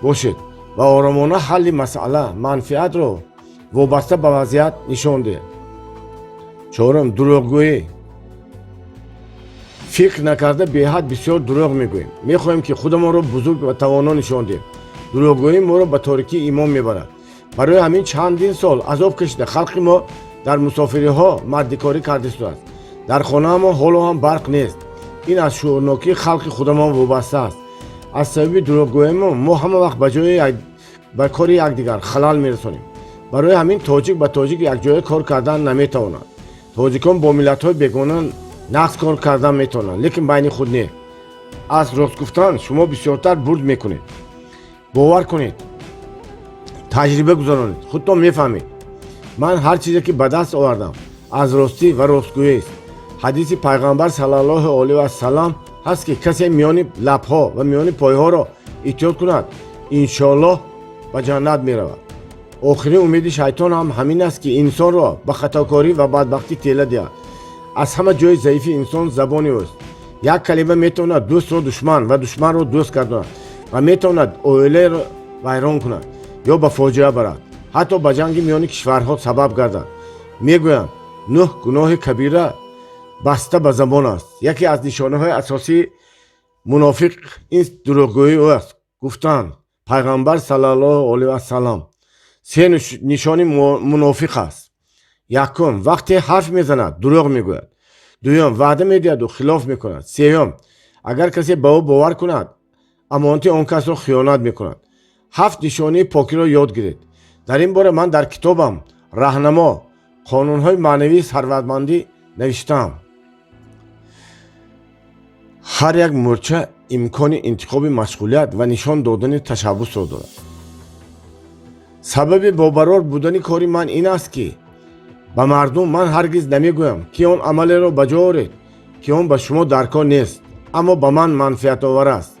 باشید و آرامانه حل مسئله منفعت رو وابسته به وضعیت نشان دهید. چهارم، دروغگویی. فکر نکرده به حد بسیار دروغ میگوییم. میخواهیم که خودمان را بزرگ و توانا نشان دهیم. دروغگویی ما را به تاریکی ایمان میبرد. برای همین چندین سال عذاب کشیده خلق ما در مسافری ها مردکاری کرده است. در خانه ما حالا هم برق نیست. این از شعورناکی خلق خودمان وابسته است. از سبب دروغگویی ما همه وقت به کار یکدیگر خلل میرسانیم. برای همین تاجیک به تاجیک یک جای کار کردن نمیتواند. تاجیکان با ملت‌های بیگانه نقص کار کردن میتونند لیکن بین خود نه. از راست گفتن شما بسیارتر برد میکنید. باور کنید، تجربه گذارید، خودتان میفهمید. من هر چیزی که به دست آوردم از راستی و راستگویی است. حدیث پیغمبر صلی الله علیه و سلام هست که کسی میان لب‌ها و میان پای‌ها را احتیاط کند انشاءالله به جنت میرود. آخرین امید شیطان هم همین است که انسان را به خطاکاری و بدبختی تیله دهد. از همه جای ضعیف انسان زبانی است. یک کلمه میتواند دوست را دشمن و دشمن را دوست گرداند و میتواند عائله را ویران کند یا به فاجعه برد. حتی به جنگ میان کشورها سبب گردد. میگویم 9 گناه کبیره بسته به زبان است. یکی از نشانه های اساسی منافق این دروغگویی است. گفتن پیغمبر صلی الله علیه و سلام 3 نشانی منافق است. یکم، وقتی حرف میزند دروغ میگوید. دوم، وعده میدهد و خلاف میکند. سوم، اگر کسی به او باور کند امانت آن کس را خیانت میکند. 7 نشانی پاکی را یاد گیرید. در این باره من در کتابم راهنما قانون‌های معنوی ثروتمندی نوشتم. هر یک مورچه امکان انتخاب مشغولیت و نشان دادن تشبث را دارد. سبب باورار بودن کاری من این است که به مردم من هرگز نمیگویم که آن عمل را بجا آورید که آن به شما درکار نیست اما به من منفعت آور است.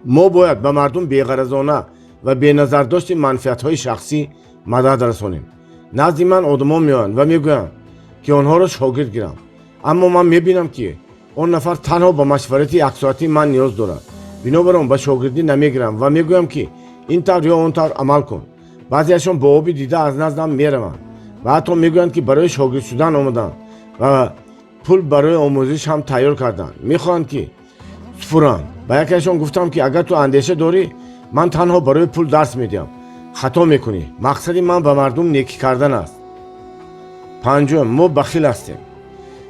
ما باید به مردم بی‌غرضانه و بی نظر داشت منفعت های شخصی مدد رسانیم. نزد من آدمان میآیند و میگویند که آنها را شاگرد گیرم، اما من میبینم که آن نفر تنها با مشورت یک ساعتی من نیاز دارد. بنابراین به شاگردی نمیگیرم و میگویم که این طور یا اون طور عمل کن. بعضیشان با آبی دیده از نزدم میروند و حتی میگویند که برای شاگرد شدن آمدند و پول برای آموزش هم تیار کردن. میخوان که سپرن. با یکیشون گفتم که اگر تو اندیشه داری من تنها برای پول درس میدم. خطا میکنی. مقصدی من به مردم نیکی کردن است. پنجم، ما بخیل هستیم.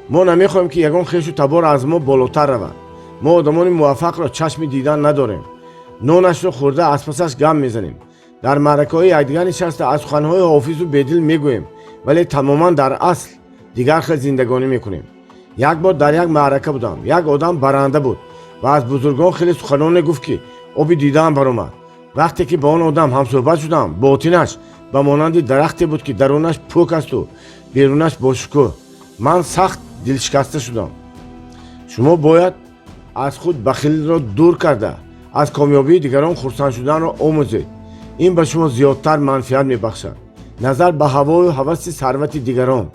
ما نمیخوایم که یگان خویش و تبار از ما بالاتر رود. ما آدمان موفق را چشم دیدن نداریم. نونش را خورده از پسش گم میزنیم. در معرکه های یکدیگر نشسته از سخنهای حافظ و بدیل میگوییم، ولی تماما در اصل دیگر خیلی زندگانی میکنیم. یک بار در یک معرکه بودم. یک آدم برنده بود و از بزرگان خیلی سخنان گفت که آبی دیدن برآمد. وقتی که با آن آدم هم صحبت شدم، باطنش به مانند درختی بود که درونش پوک است و بیرونش باشکوه. من سخت دل شکسته شدم. شما باید از خود بخیل را دور کرده از کامیابی دیگران خرسند شدن را آموزید. این به شما زیادتر منفعت میبخشد. نظر به هوا و هوس ثروت دیگران.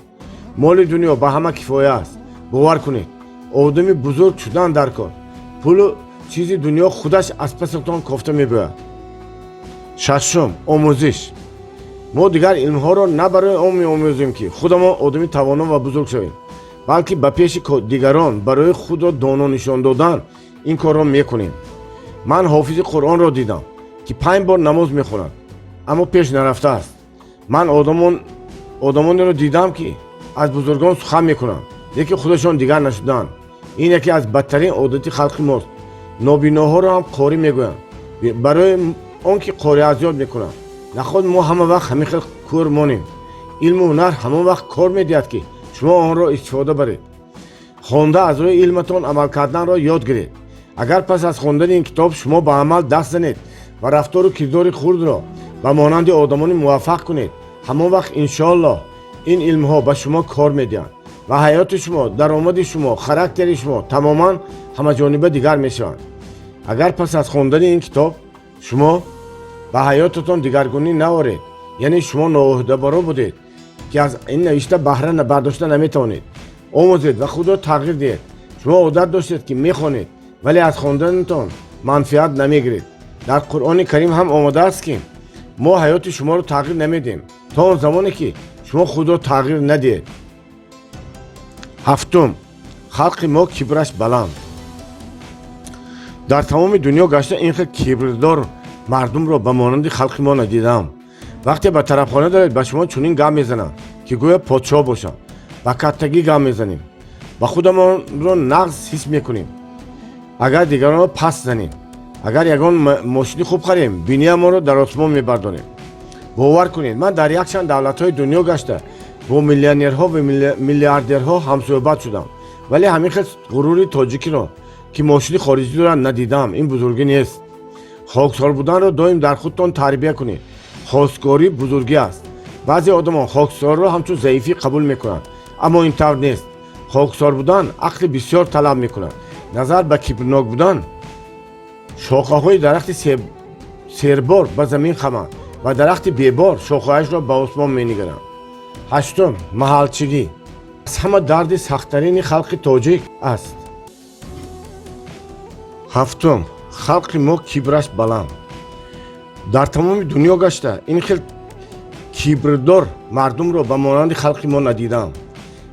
مال دنیا به همه کفایه است. باور کنید آدمی بزرگ شدن در کار. پول و چیز دنیا خودش از پستان کافته میباید. ششم، آموزش. ما دیگر علم ها را نه برای آن می‌آموزیم که خودمان آدمی توانا و بزرگ شویم، بلکه به پیش دیگران برای خود را دانا نشان دادن این کار را میکنیم. من حافظ قرآن را دیدم که 5 بار نماز میخواند اما پیش نرفته است. من آدمانی را دیدم که از بزرگان سخن میکنند لیکن خودشان دیگر نشدند. این یکی از بدترین عادت خلق ماست. نابیناها را هم قاری میگویند برای آنکه قاری از یاد میکنند. نخود ما همه وقت همین خیلی کور مانیم. علم و هنر همه وقت کار میدهد که شما آن را استفاده برید. خوانده از روی علمتان عمل کردن را یاد گیرید. اگر پس از خواندن این کتاب شما به عمل دست زنید و رفتار و کردار خود را به مانند آدمان موفق کنید، همان وقت انشاءالله این علم ها به شما کار میدهند و حیات شما، درآمد شما، خاراکتر شما تماما همه جانبه دیگر میشوند. اگر پس از خواندن این کتاب شما به حیاتتان دیگرگونی نوارید، یعنی شما ناعهده‌بارا بودید که از این نوشته بهره برداشته نمیتوانید، آموزید و خود را تغییر دهید. شما عادت داشتید که میخوانید ولی از خواندنتان منفعت نمیگیرید. در قرآن کریم هم آمده است که ما حیات شما را تغییر نمیدیم تا آن زمانی که شما خود را تغییر ندهید. هفتم، خلق ما کبرش بلند. در تمام دنیا گشته این خیلی کبردار مردم را به مانند خلق ما ندیدم. وقتی به طرفخانه دارید به شما چنین گام میزنند که گویا پادشاه باشند. با کتگی گام میزنیم. با خودمان را نقص حس میکنیم. اگر دیگران را پس زنیم، اگر یگان ماشین خوب خریم، بینی ما را در آسمان میبرداریم. باور کنید من در یک چند دولت‌های دنیا گشته با میلیونرها و میلیاردرها هم صحبت شدم، ولی همین خیلی غروری تاجیکی را که ماشین خارجی دارند ندیدم. این بزرگی نیست. خاکسار بودن را دائم در خودتان تربیت کنید. خواستگاری بزرگی است. بعضی آدمان خاکسار را همچون ضعیفی قبول میکنند، اما اینطور نیست. خاکسار بودن عقل بسیار طلب میکنند. نظر به کبرناک بودن شاخه های درخت سیربار به زمین خمند و درخت بیبار شاخه‌اش را به آسمان می‌نگرند. هشتم، محلچگی. از همه درد سخت‌ترین خلق تاجیک است. هفتم، خلق ما کبرش بلند. در تمام دنیا گشته این خیلی کبردار مردم را به مانند خلق ما ندیدم.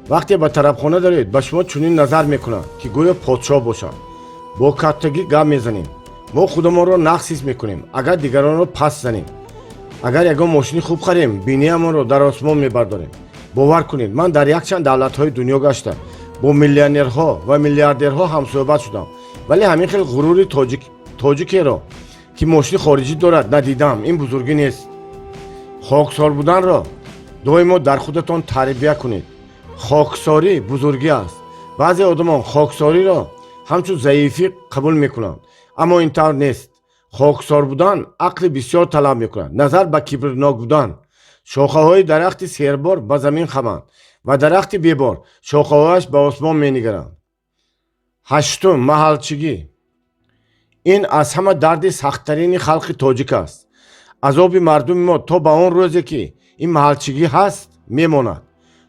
وقتی به طرفخانه دارید به شما چنین نظر میکنند که گویا پادشاه باشند. با کتگی گام میزنیم. ما خودمان را نقص حس میکنیم اگر دیگران را پس زنیم. اگر یگان ماشین خوب خریم بینی ما را در آسمان میبرداریم. باور کنید من در یک چند دولت‌های دنیا گشته با میلیونرها و میلیاردرها هم صحبت شدم، ولی همین خیلی غرور تاجیکی را که ماشین خارجی دارد ندیدم. این بزرگی نیست. خاکسار بودن را دائما در خودتان تربیت کنید. خاکساری بزرگی است. بعضی آدمان خاکساری را همچون ضعیفی قبول میکنند، اما اینطور نیست. خاکسار بودن عقل بسیار طلب میکنند. نظر به کبرناک بودن شاخه های درخت سیربار به زمین خمند و درخت بیبار شاخه هایش به آسمان مینگرند. هشتم، محلچگی. این از همه درد سخت‌ترین خلق تاجیک است. عذاب مردم ما تا به آن روزی که این محلچگی هست میماند.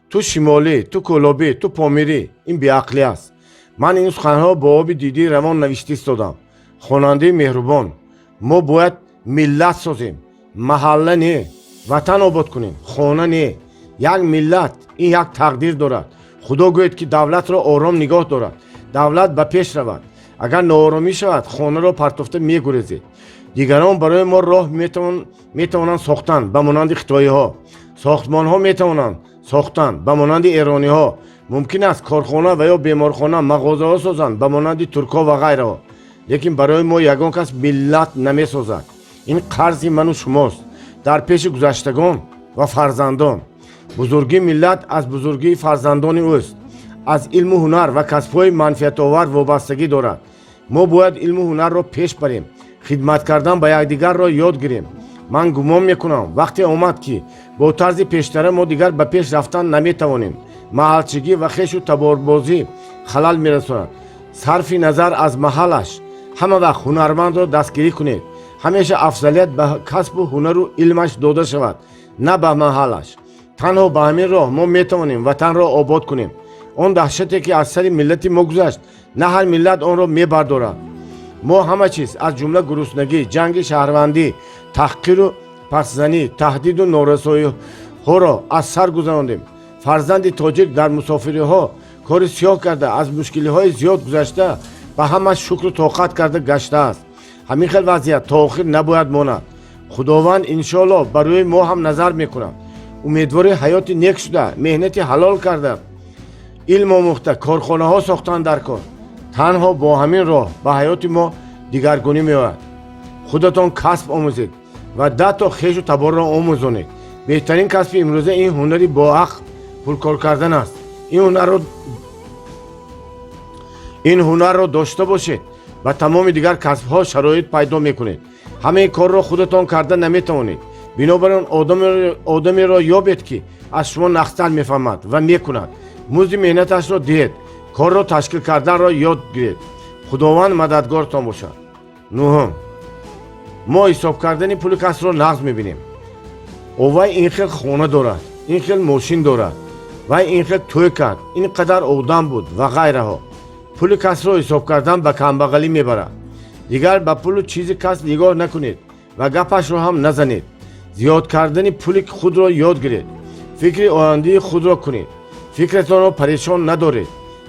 تو شمالی، تو کلابی، تو پامیری این بیعقلی است. من این سخنها با آب دیدی روان نوشته استادم. خواننده مهربان، ما باید ملت سازیم، محله نه. وطن آباد کنیم، خانه نه. یک ملت این یک تقدیر دارد. خدا گوید که دولت را آرام نگاه دارد. دولت به پیش رود. اگر ناآرامی شود خانه را پرتفته میگریزید. دیگران برای ما راه میتوانند ساختن به مانند خیتایی ها. ساختمان ها میتوانند ساختن به مانند ایرانی ها. ممکن است کارخانه و یا بیمارخانه مغازه ها سازند به مانند ترکا و غیره ها. لیکن برای ما یگان کس ملت نمی سازد. این قرض من و شماست در پیش گذشتگان و فرزندان. بزرگی ملت از بزرگی فرزندان اوست. از علم و هنر و کسب‌های منفعت آور وابستگی دارد. ما باید علم و هنر را پیش بریم. خدمت کردن به یکدیگر را یاد گیریم. من گمان میکنم وقتی آمد که با طرز پیشتر ما دیگر به پیش رفتن نمیتوانیم. محلچگی و خیش و تباربازی خلل میرساند. صرف نظر از محلش همه وقت هنرمند را دستگیری کنید. همیشه افضلیت به کسب و هنر و علمش داده شود، نه به محلش. تنها به همین راه ما میتوانیم وطن را آباد کنیم. آن دهشتی که از سر ملت ما گذشت نه هر ملت آن را میبردارد. ما همه چیز از جمله گرسنگی، جنگ شهروندی، تحقیر و پسزنی، تهدید و نارسایی ها را از سر گذراندیم. فرزند تاجیک در مسافری ها کار سیاه کرده، از مشکلی های زیاد گذشته و همه شکر و طاقت کرده گشته است. همین خیل وضعیت تا آخر نباید ماند. خداوند انشالله برای ما هم نظر میکنه. امیدوار حیات نیک شده، مهنت حلال کرده، علم آموخته، کارخانه ها ساختن در کار. تنها با همین راه به حیات ما دیگرگونی میآید. خودتان کسب آموزید و 10 تا خویش و تبار را آموزانید. بهترین کسب امروزه این هنری با عقل پرکار کردن است. این هنر را داشته باشید و تمام دیگر کسب ها شرایط پیدا میکنید. همه کار را خودتان کرده نمیتوانید. بنابراین آدمی را یابید که از شما نقصان میفهمد و میکند. مزد مهنتش را دهید. کار را تشکیل کردن را یاد گیرید. خداوند مددگارتان باشد. نهم، ما حساب کردن پول کس را نقص میبینیم. وای این خیل خانه دارد، این خیل ماشین دارد، وای این خیل توی کرد، این قدر آدم بود و غیره ها. پول کس را حساب کردن به کمبغلی میبرد. دیگر به پول و چیز کس نگاه نکنید و گپش را هم نزنید. زیاد کردن پول خود را یاد گیرید. فکر آینده خود را کنید. فکرتان را پریشان ندارید.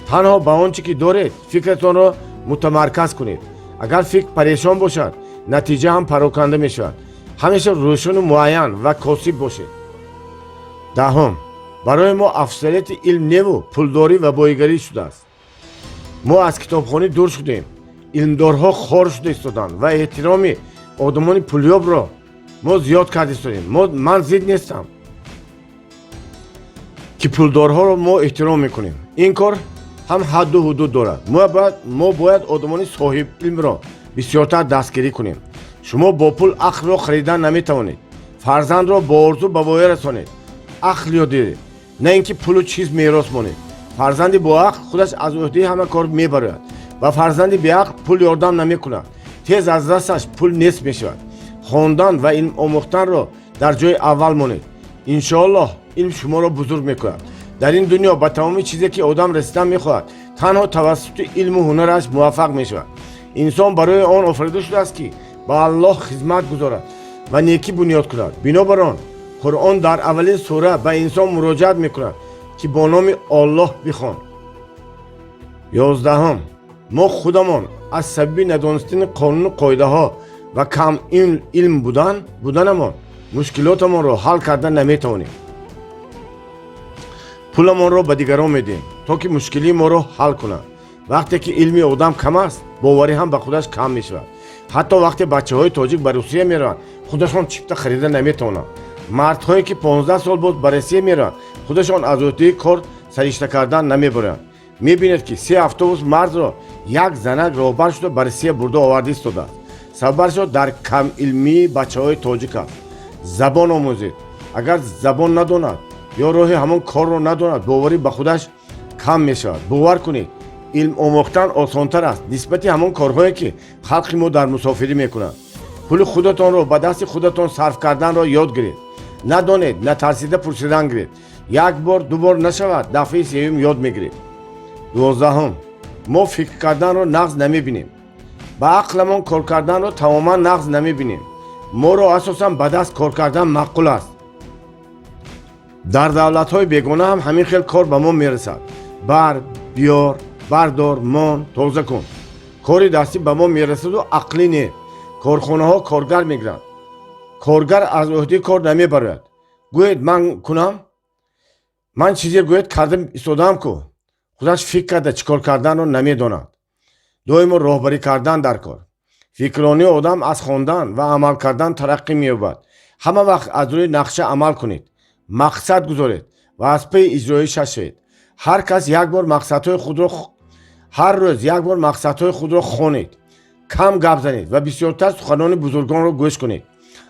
تنها به آنچه که دارید فکرتان را متمرکز کنید. اگر فکر پریشان باشد نتیجه هم پراکنده می شود. همیشه روشن و معین و کاسب باشید. دهم، برای ما افضلیت علم نه و پولداری و بایگری شده است. ما از کتابخانه دور شدیم. علمدارها خوار شده ایستادند و احترام آدمان پولیاب را ما زیاد کرده ایستادیم. من ضد نیستم که پولدارها را ما احترام میکنیم. این کار هم حد و حدود دارد. ما باید آدمان صاحب علم را بسیارتر دستگیری کنیم. شما با پول عقل را خریدن نمیتوانید. فرزند را با آرزو به وای رسانید. عقل یاد دید، نه اینکه پول و چیز میراث مانید. فرزند با عقل خودش از عهده همه کار میبرد و فرزند بی عقل پول یاردم نمیکند. تیز از دستش پول نصف میشود. خواندن و علم آموختن را در جای اول مانید. انشاءالله علم شما را بزرگ میکند. در این دنیا با تمام چیزی که آدم رسیدن میخواهد تنها توسط علم و هنرش موفق میشود. انسان برای آن آفریده شده است که با الله خدمت گذارد و نیکی بنیاد کند. بنابراین قرآن در اولین سوره به انسان مراجعت میکند که با نام الله بخوان. 11، ما خودمان از سبب ندانستن قانون و قاعده ها و کم علم بودنمان مشکلاتمان را حل کردن نمیتوانیم. پولمان را به دیگران میدیم تا که مشکلی ما را حل کنند. وقتی که علمی آدم کم است باوری هم به خودش کم میشود. حتی وقتی بچه های تاجیک به روسیه میرن خودشان چیپتا خریده نمیتونن. مردهایی که 15 سال بود به روسیه میرن خودشان از عهده کار سرشته کردن نمیبرن. میبینید که 3 اتوبوس مرد را یک زنک راهبر شده به روسیه برده آورده ایستاده است. سببش در کم علمی بچه های تاجیک است. زبان آموزید. اگر زبان نداند یا راه همون کار را نداند باوری به خودش کم میشود. باور کنید علم آموختن آسانتر است نسبت همون کارهایی که خلق ما در مسافری میکنند. پول خودتان را به دست خودتان صرف کردن را یاد گیرید. ندانید نترسیده پرسیدن گیرید. یک بار 2 بار نشود دفعه سوم یاد میگیرید. 12، ما فکر کردن را نقص نمیبینیم. با عقلمان کار کردن را تماما نقص نمیبینیم. ما را اساسا به دست کار کردن معقول است. در دولت های بیگانه هم همین خیل کار به ما میرسد. بر بیار بردار مان توزه کن. کاری دستی به ما میرسد و عقلی نه. کارخانه ها کارگر میگیرند. کارگر از عهده کار نمیبرد. گوید من کنم. من چیزی گوید کردم ایستادم کو. خودش فکر کرده چیکار کردن رو نمیداند. دویم راهبری کردن در کار. فکرانی آدم از خواندن و عمل کردن ترقی می‌یابد. همه وقت از روی نقشه عمل کنید. مقصد گذارید و از پی اجرایش شوید. هر کس یک بار مقصدهای خود را هر روز یک بار مقصدهای خود را خوانید. کم گپ زنید و بسیارتر سخنان بزرگان را گوش کنید.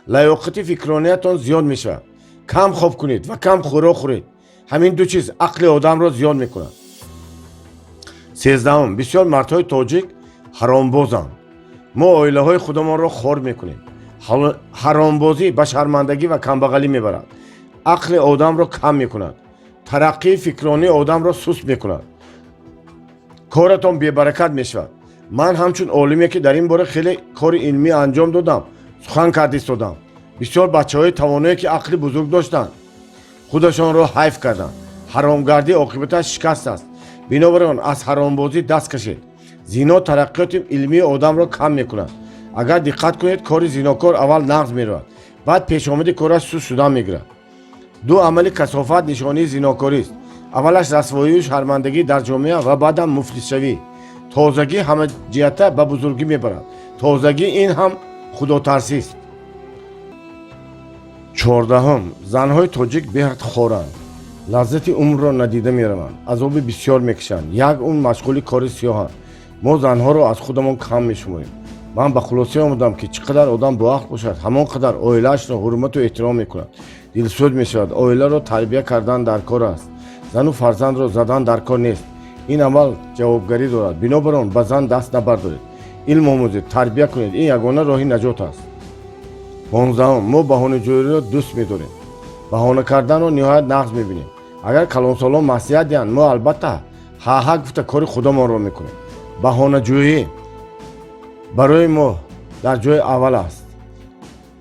لیاقت فکرانیتان زیاد می‌شود. کم خواب کنید و کم خوراک خورید. همین دو چیز عقل آدم را زیاد می‌کند. 13 بسیار مردهای تاجیک حرامبازند. ما عائله های خودمان را خار میکنیم. حرامبازی به شرمندگی و کمبغلی میبرد. عقل آدم را کم میکند. ترقی فکرانی آدم را سست میکند. کارتان بی‌برکت میشود. من همچون عالمی که در این باره خیلی کار علمی انجام دادم، سخن کرده ایستادم. بسیار بچه‌های توانایی که عقل بزرگ داشتند خودشان را حیف کردند. حرامگردی عاقبتش شکست است. بنابراین از حرامبازی دست کشید. زنا ترقیات علمی آدم را کم میکند. اگر دقت کنید کار زناکار اول نقض میرود، بعد پیش آمد کارش سود شدن میگیرد. دو عمل کثافت نشانه زناکاری است. اولش رسوایی و شرمندگی در جامعه و بعدم مفلس شوی. تازگی همه جهته به بزرگی میبرد. تازگی این هم خداترسی است. 14 زنهای تاجیک بهت خورند. لذت عمر را ندیده میروند. عذاب بسیار میکشند. یک اون مشغول کار سیاهند. ما زنها را از خودمان کم میشماریم. من به خلاصه آمدم که چقدر آدم با عقل باشد همانقدر عائله‌اش را حرمت و احترام میکند. دلسوز میشود. عائله را تربیت کردن در کار است. زن و فرزند را زدن در کار نیست. این عمل جوابگری دارد. بنابراین به زن دست نبردارید. علم آموزید، تربیت کنید. این یگانه راه نجات است. 15 ما بهانه‌جویی را دوست می‌داریم. بهانه کردن را نهایت نقض می‌بینیم. اگر کلانسالان معصیت دیدند ما البته ها گفته کار خودمان را می‌کنیم. بهانه‌جویی برای ما در جای اول است.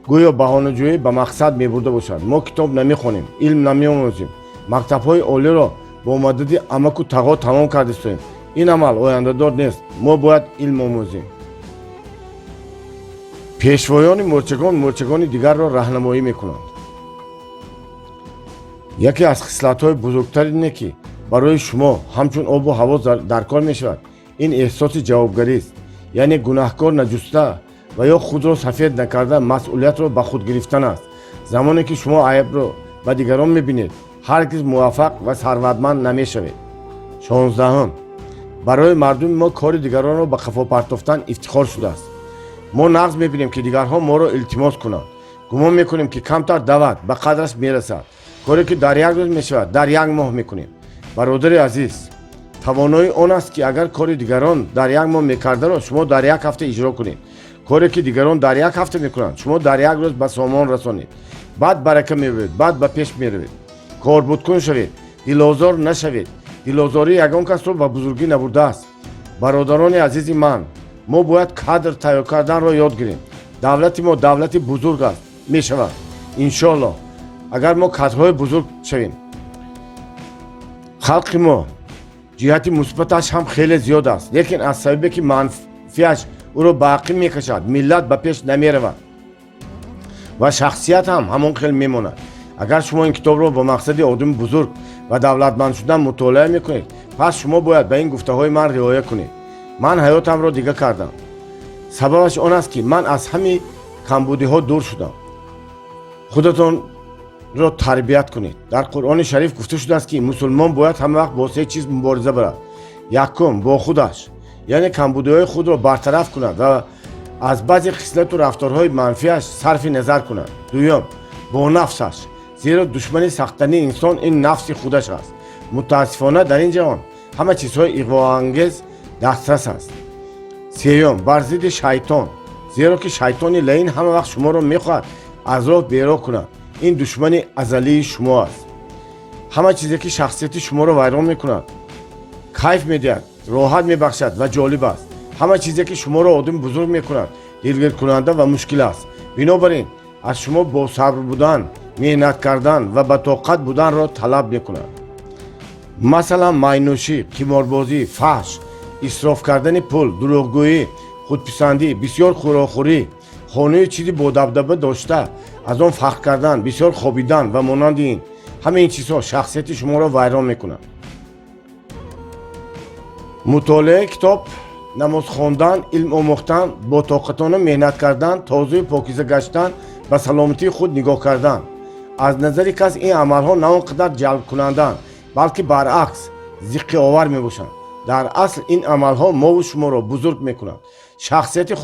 گویا بهانه‌جویی به مقصد می‌برده باشد. ما کتاب نمی‌خوانیم، علم نمی‌آموزیم. مکتب‌های عالی را با مدد امک و تقوا تمام کرده ایم. این عمل آینده‌دار نیست. ما باید علم آموزیم. پیشوایان مرچگان دیگر را راهنمایی می‌کنند. یکی از خصلت‌های بزرگتر اینه که برای شما همچون آب و هوا در کار می‌شود. این احساس جوابگری است. یعنی گناهکار نجسته و یا خود را سفید نکرده مسئولیت را به خود گرفتن است. زمانی که شما عیب را به دیگران می‌بینید هرگز موفق و ثروتمند نمی‌شوید. 16 برای مردم ما کار دیگران را به قفا پرتافتن افتخار شده است. ما نقض می‌بینیم که دیگرها ما را التماس کنند. گمان می‌کنیم که کمتر دعوت به قدرش میرسد. کاری که در یک روز میشود در یک ماه میکنیم. برادر عزیز، توانایی آن است که اگر کار دیگران در یک ماه میکرده را شما در یک هفته اجرا کنید. کاری که دیگران در یک هفته میکنند شما در یک روز به سامان رسانید. بعد برکه میبرید، بعد به پیش میروید. کاربردکن شوید، دلآزار نشوید. دلآزاری یگان کس را به بزرگی نبرده است. برادران عزیز من، ما باید کادر تیار کردن را یاد گیریم. دولت ما دولت بزرگ است میشود ان شاء الله. اگر ما کادرهای بزرگ شویم. خلق ما جهت مثبتش هم خیلی زیاد است، لیکن از سببی که منفیش او را باقی میکشد ملت به پیش نمیرود و شخصیت هم همون خیلی میماند. اگر شما این کتاب را با مقصد آدم بزرگ و دولتمند شدن مطالعه میکنید، پس شما باید به این گفته های من رعایت کنید. من حیاتم را دیگه کردم. سببش آن است که من از همین کمبودی ها دور شدم. خودتون را تربیت کنید. در قرآن شریف گفته شده است که مسلمان باید همه وقت با 3 چیز مبارزه برد. یکم با خودش، یعنی کمبودی‌های خود را برطرف کند و از بعضی خصلت و رفتارهای منفیش صرف نظر کند. دوم با نفسش، زیرا دشمن سخت‌ترین انسان این نفس خودش است. متاسفانه در این جهان همه چیزهای اغوا‌انگیز دسترس است. سوم بر ضد شیطان، زیرا که شیطان لعین همه وقت شما را می‌خواهد از راه بیرون کند. این دشمن ازلی شما است. همه چیزی که شخصیت شما را ویران میکند، کیف میدهد، راحت میبخشد و جالب است. همه چیزی که شما را آدم بزرگ میکند دلگیر کننده و مشکل است. بنابراین از شما با صبر بودن، محنت کردن و با طاقت بودن را طلب میکند. مثلا ماینوشی، قماربازی، فحش، اسراف کردن پول، دروغگویی، خودپسندی، بسیار خوراخوری، خانه چیزی با دبدبه داشته از آن فخر کردن، بسیار خوابیدن و مانند این همه این چیزها شخصیت شما را ویران میکنند. مطالعه کتاب، نماز خواندن، علم آموختن، با طاقتانه مهنت کردن، تازه پاکیزه گشتن، به سلامتی خود نگاه کردن. از نظر کس این عملها نه آنقدر جلب کنندند بلکه برعکس ضیق آور می باشند. در اصل این عملها ما و شما را بزرگ می کنند. شخصیت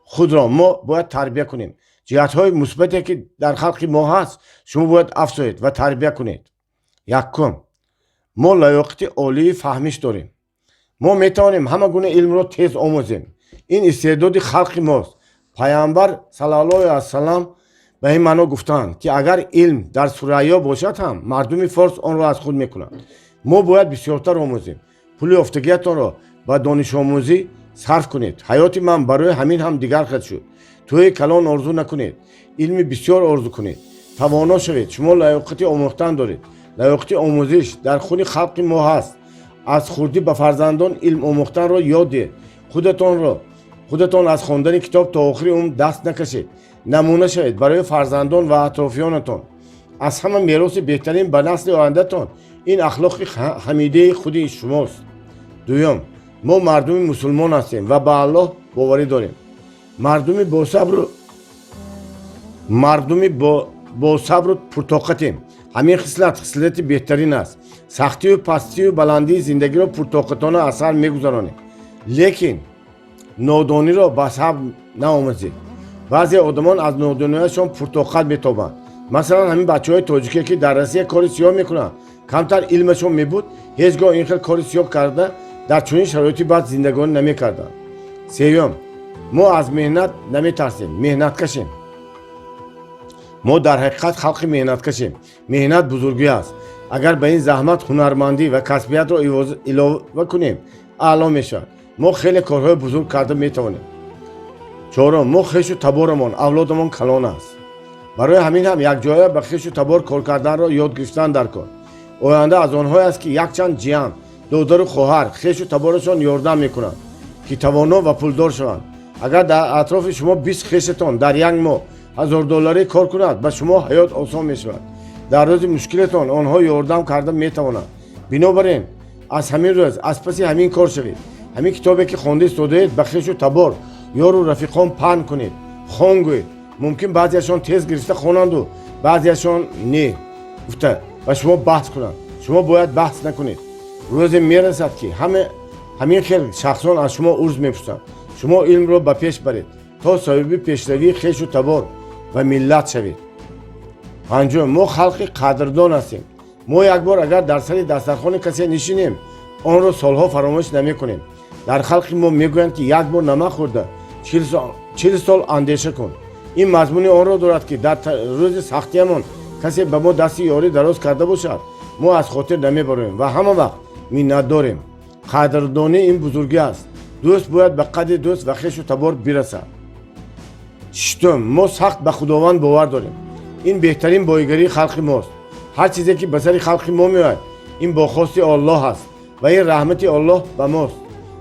خود را ما باید تربیت کنیم. جهت‌های مثبتی که در خلق ما هست شما باید افزایید و تربیت کنید. یکم، ما لیاقت عالی فهمیش داریم. ما میتوانیم همه گونه علم را تیز آموزیم. این استعداد خلق ماست. پیامبر صلی الله علیه و سلم به این معنا گفتند که اگر علم در ثریا باشد هم مردم فارس آن را از خود میکنند. ما باید بسیارتر آموزیم. پول یافتگیتان را به دانش آموزی صرف کنید. حیات من برای همین هم دیگر خواهد شد. توی کلان آرزو نکنید. علم بسیار آرزو کنید. توانا شوید. شما لیاقت آموختن دارید. لیاقت آموزش در خون خلق ما هست. از خردی به فرزندان علم آموختن را یاد دهید. خودتان از خواندن کتاب تا آخر عمر دست نکشید. نمونه شوید برای فرزندان و اطرافیانتان. از همه میراث بهترین به نسل آیندهتان این اخلاق حمیده خود شماست. دوم، ما مردم مسلمان هستیم و به الله باوری داریم. مردم با صبر و پرطاقتیم. همین خصلت بهترین است. سختی و پستی و بلندی زندگی را پرطاقتانه اثر میگذرانیم. لیکن نادانی را به صبر نآموزید. بعضی آدمان از نادانیشان پرطاقت میتابند. مثلا همین بچه‌های تاجیکی که در روسیه کار سیاه میکنند، کمتر علمشون میبود، هیچگاه این خیلی کار سیاه کرده در چنین شرایطی بعد زندگانی نمیکردند. سوم، ما از مهنت نمیترسیم، مهنت کشیم. ما در حقیقت خلق مهنت کشیم. مهنت بزرگی است. اگر به این زحمت هنرمندی و کسبیت را اضافه کنیم اعلی میشود. ما خیلی کارهای بزرگ کرده میتوانیم. چهارم، ما خویش و تبارمان اولادمان کلان است. برای همین هم یک جایه به خویش و تبار کار کردن را یاد گرفتن در کار. آینده از آنها است که یک چند جیان، دادر و خواهر خویش و تبارشان یاردن میکنند که توانا و پولدار شوند. اگر در اطراف شما 20 خویشتان در یک ماه $1000 کار کند به شما حیات آسان می شود. در روز مشکلتان آنها یاردم کرده می توانند. بنابراین از همین روز از پس همین کار شوید. همین کتابی که خوانده استادید به خویش و تبار یار و رفیقان پهن کنید. خوانگوید. ممکن بعضیشان تیز گرفته خوانند و بعضیشان نه گفته و شما بحث کنند. شما باید بحث نکنید. روز میرسد که همین خیلی شخصان از شما عرض میپرسند. شما علم را به پیش برید تا صاحب پیشروی خویش و تبار و ملت شوید. پنجم، ما خلق قدردان هستیم. ما یک بار اگر در سر دسترخوان کسی نشینیم آن را سالها فراموش نمی کنیم. در خلق ما میگویند که یک بار نمک خورده 40 سال اندیشه کن. این مضمون آن را دارد که در روز سختیمان کسی به ما دست یاری دراز کرده باشد ما از خاطر نمیبریم و همه وقت منت داریم. قدردانی این بزرگی است. دوست باید به قدر دوست و خویش و تبار برسد. ششم، ما سخت به خداوند باور داریم. این بهترین بایگری خلق ماست. هر چیزی که به سر خلق ما میاد این با خواست الله است و این رحمت الله به ماست.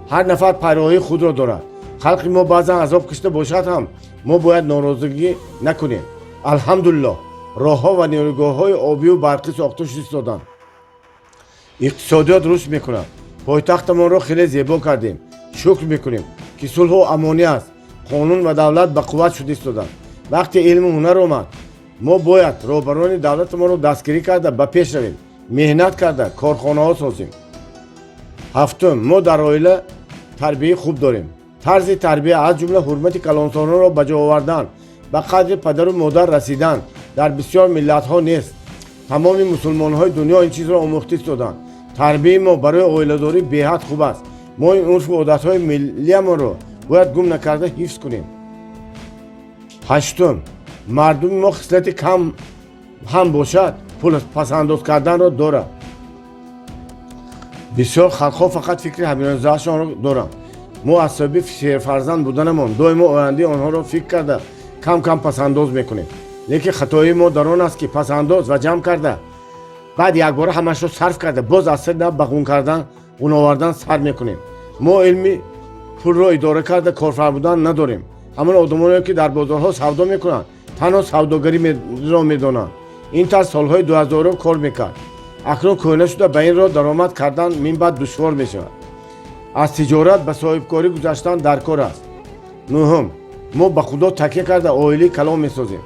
هر نفر پیراهی خود را دارد. خلق ما بعضا عذاب کشته باشد هم ما باید ناراضگی نکنیم. الحمدلله راهها و نیروگاه‌های آبی و برقی ساخته شدند. اقتصادیات رشد میکند. پایتختمان را خیلی زیبا کردیم. شکر میکنیم که صلح و امانی است. قانون و دولت به قوت شده ایستادند. وقتی علم و هنر آمد ما باید رهبران دولت ما رو دستگیری کرده به پیش رویم. مهنت کرده کارخانه ها سازیم. هفتم، ما در عائله تربیه خوب داریم. طرز تربیه از جمله حرمت کلانساران را به جا آوردن، به قدر پدر و مادر رسیدن در بسیار ملت ها نیست. تمام مسلمان های دنیا این چیز را آموخته ایستادند. تربیه ما برای عائله داری بی‌حد خوب است. ما این عرف و عادت های ملی ما را باید گم نکرده حفظ کنیم. هشتم، مردم ما خصلت کم هم باشد پول پسنداز کردن را دارد. بسیار خلقها فقط فکر همیانزهشان را دارند. ما از سبب فرزند بودنمان دائما آینده آنها را فکر کرده کم کم پسنداز میکنیم. لیکن خطای ما در آن است که پسنداز و جمع کرده بعد یک بار همش رو صرف کرده باز اصلا نه به خون کردن اون آوردن سر میکنیم. ما علمی پول رو اداره کرده کارفرمودان نداریم. همون آدمایی که در بازارها سودا میکنن تنها سوداگری را میدونن. این طرز سالهای 2000 کار میکرد. اکنون کهنه شده به این را درآمد کردن من بعد دشوار میشود. از تجارت به صاحبکاری گذاشتن در کار است. نهم، ما به خدا تکیه کرده عائله کلام میسازیم.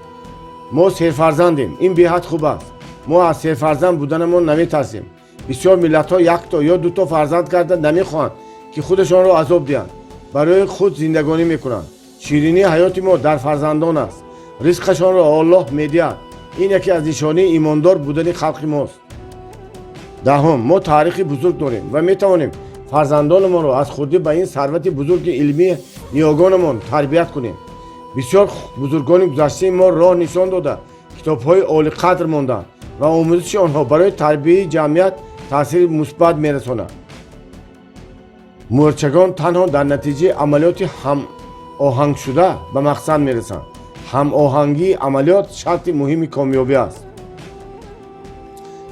ما سه فرزندیم. این به حد خوب است. ما از سه فرزند بودنمون نمیترسیم. بسیار ملت ها یک تا یا دو تا فرزند کرده نمیخواهند که خودشان را عذاب دهند. برای خود زندگانی میکنند. شیرینی حیات ما در فرزندان است. رزقشان را الله میدهد. این یکی از نشانه ایماندار بودن خلق ماست. دهم، ما تاریخی بزرگ داریم و میتوانیم فرزندانمان را از خودی به این ثروت بزرگ علمی نیاگانمان تربیت کنیم. بسیار بزرگان گذشته ما راه نشان داده کتاب‌های عالی قدر ماندند و آموزش آنها برای تربیت جمعیت تاثیر مثبت میرساند. مورچگان تنها در نتیجه عملیات هم آهنگ شده به مقصد میرسند. هم آهنگی عملیات شرط مهم کامیابی است.